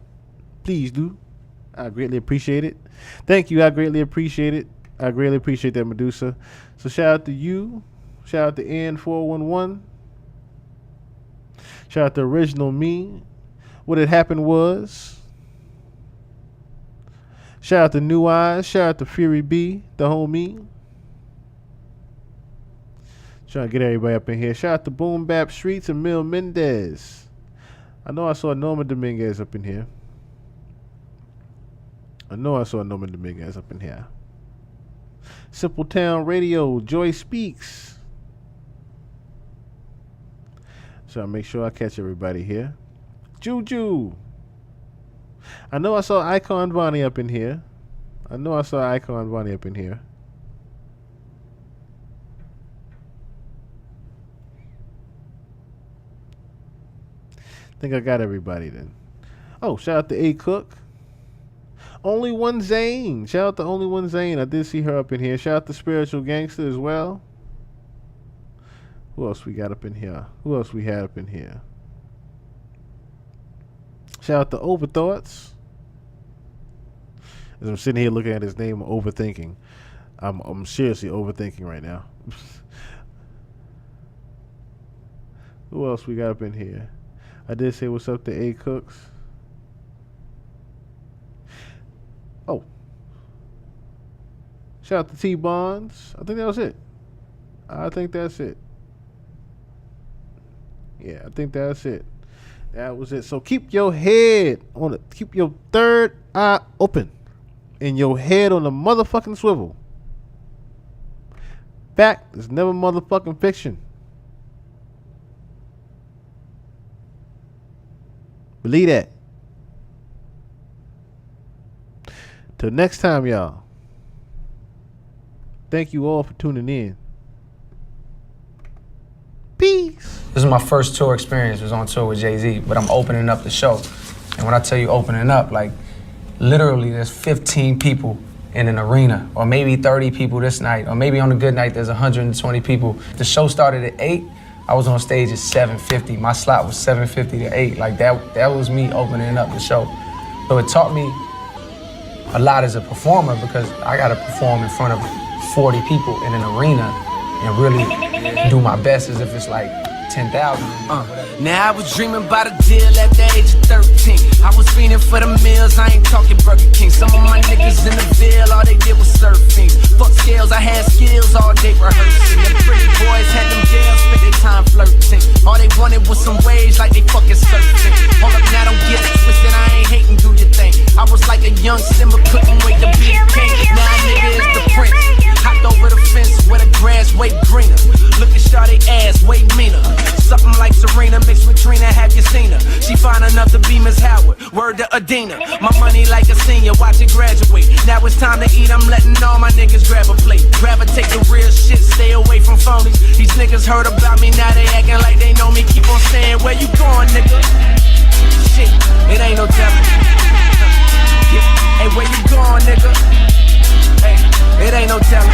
Please do. I greatly appreciate it. Thank you. I greatly appreciate it. I greatly appreciate that, Medusa. So shout out to you. Shout out to N411. Shout out to Original Me. What had happened was. Shout out to New Eyes. Shout out to Fury B, the homie. Trying to get everybody up in here. Shout out to Boom Bap Streets and Mil Mendez. I know I saw Norma Dominguez up in here. Simple Town Radio, Joy Speaks. So I make sure I catch everybody here. Juju. I know I saw Icon Vonnie up in here. I know I saw Icon Bunny up in here. I think I got everybody then. Oh, shout out to A Cook. Only One Zane. Shout out to Only One Zane. I did see her up in here. Shout out to Spiritual Gangster as well. Who else we got up in here? Who else we had up in here? Shout out to Overthoughts. As I'm sitting here looking at his name, overthinking. I'm seriously overthinking right now. Who else we got up in here? I did say what's up to A Cooks. Oh. Shout out to T Bonds. I think that was it. I think that's it. Yeah, I think that's it. That was it. So keep your head on it. Keep your third eye open. And your head on the motherfucking swivel. Fact is never motherfucking fiction. Believe that. Till next time, y'all. Thank you all for tuning in. Peace. This is my first tour experience. I was on tour with Jay-Z, but I'm opening up the show. And when I tell you opening up, like, literally there's 15 people in an arena, or maybe 30 people this night, or maybe on a good night there's 120 people. The show started at 8. I was on stage at 7:50. My slot was 7:50 to 8. Like that was me opening up the show. So it taught me a lot as a performer, because I got to perform in front of 40 people in an arena and really do my best as if it's like 10,000. Now I was dreaming about a deal at the age of 13. I was fiending for the meals, I ain't talking Burger King. Some of my niggas in the Ville, all they did was surf things. Fuck scales, I had skills all day rehearsing. The pretty boys had them jails, spent their time flirting. All they wanted was some wage like they fucking surfing. Hold up now, don't get it twisted, I ain't hating, do your thing. I was like a young Simba, couldn't wait to be a king. Now nigga is the prince. Hopped over the fence where the grass way greener. Look at Shawty ass, way meaner. Something like Serena mixed with Trina, have you seen her? She fine enough to be Miss Howard, word to Adina. My money like a senior, watch it graduate. Now it's time to eat, I'm letting all my niggas grab a plate. Gravitate the real shit, stay away from phonies. These niggas heard about me, now they acting like they know me. Keep on saying, where you going, nigga? Shit, it ain't no telling. Hey, where you going, nigga? Hey, it ain't no telling.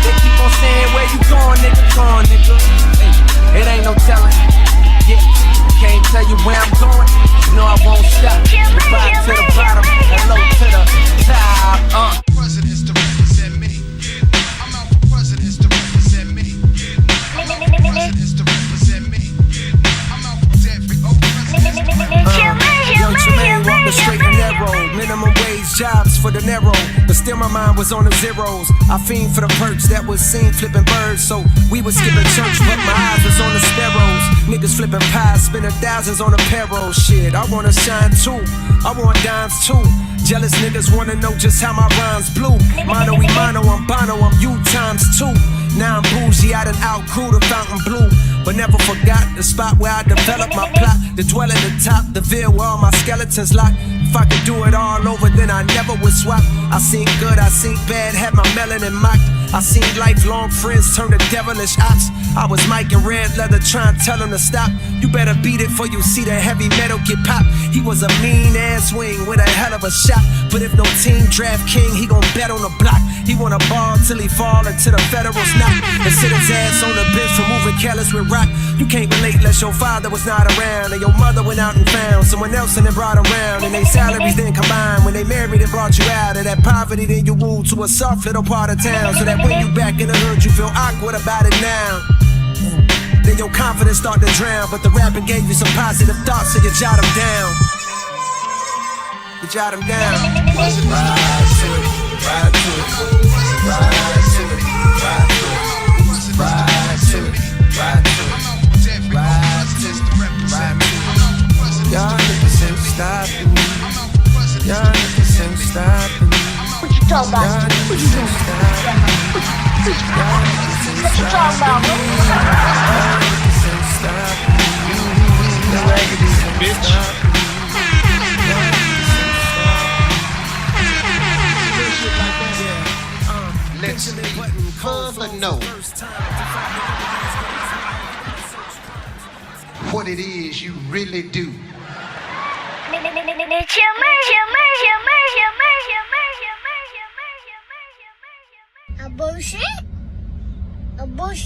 They keep on saying, where you going, nigga? Gone, nigga. Hey, it ain't no telling. Yeah, can't tell you where I'm going. No, I won't stop. Bottom to the bottom, and low to the top. Presidents to represent me. I'm out for presidents to represent me. I'm out for presidents to represent me. I'm out for every presidents to represent me. Young Tremaine walked the straight and narrow. Minimum wage jobs for the narrow. But still my mind was on the zeros. I fiend for the perks that was seen flipping birds. So we was skipping church, but my eyes was on the sparrows. Niggas flipping pies, spending thousands on a payroll. Shit, I wanna shine too. I want dimes too. Jealous niggas wanna know just how my rhymes blew. Mono e mono, I'm Bono, I'm you times 2. Now I'm bougie, I done outgrew the fountain blue. But never forgot the spot where I developed my plot. The dwell at the top, the Ville where all my skeletons locked. If I could do it all over, then I never would swap. I seen good, I seen bad, had my melanin mocked. I seen lifelong friends turn to devilish ops. I was Mike in red leather trying to tell him to stop. You better beat it before you see the heavy metal get popped. He was a mean ass wing with a hell of a shot. But if no team draft king, he gon' bet on the block. He wanna ball till he fall into the Federals knock. And sit his ass on the bench for moving careless with rock. You can't relate unless your father was not around. And your mother went out and found someone else and then brought around. And they salaries then combined. When they married and brought you out of that poverty, then you moved to a soft little part of town. So that when you back in the hood, you feel awkward about it now. Then your confidence start to drown. But the rapping gave you some positive thoughts, so you jot them down. You jot them down. Ride to it, ride to it, ride to it, ride to it, ride to it, ride to it, ride to it, ride to it. Y'all niggas ain't stopping me. Y'all niggas ain't stopping me. What you talking about? What you doing? What you talking about? Bitch. words, but know what it is you really do. A bullshit? A bullshit?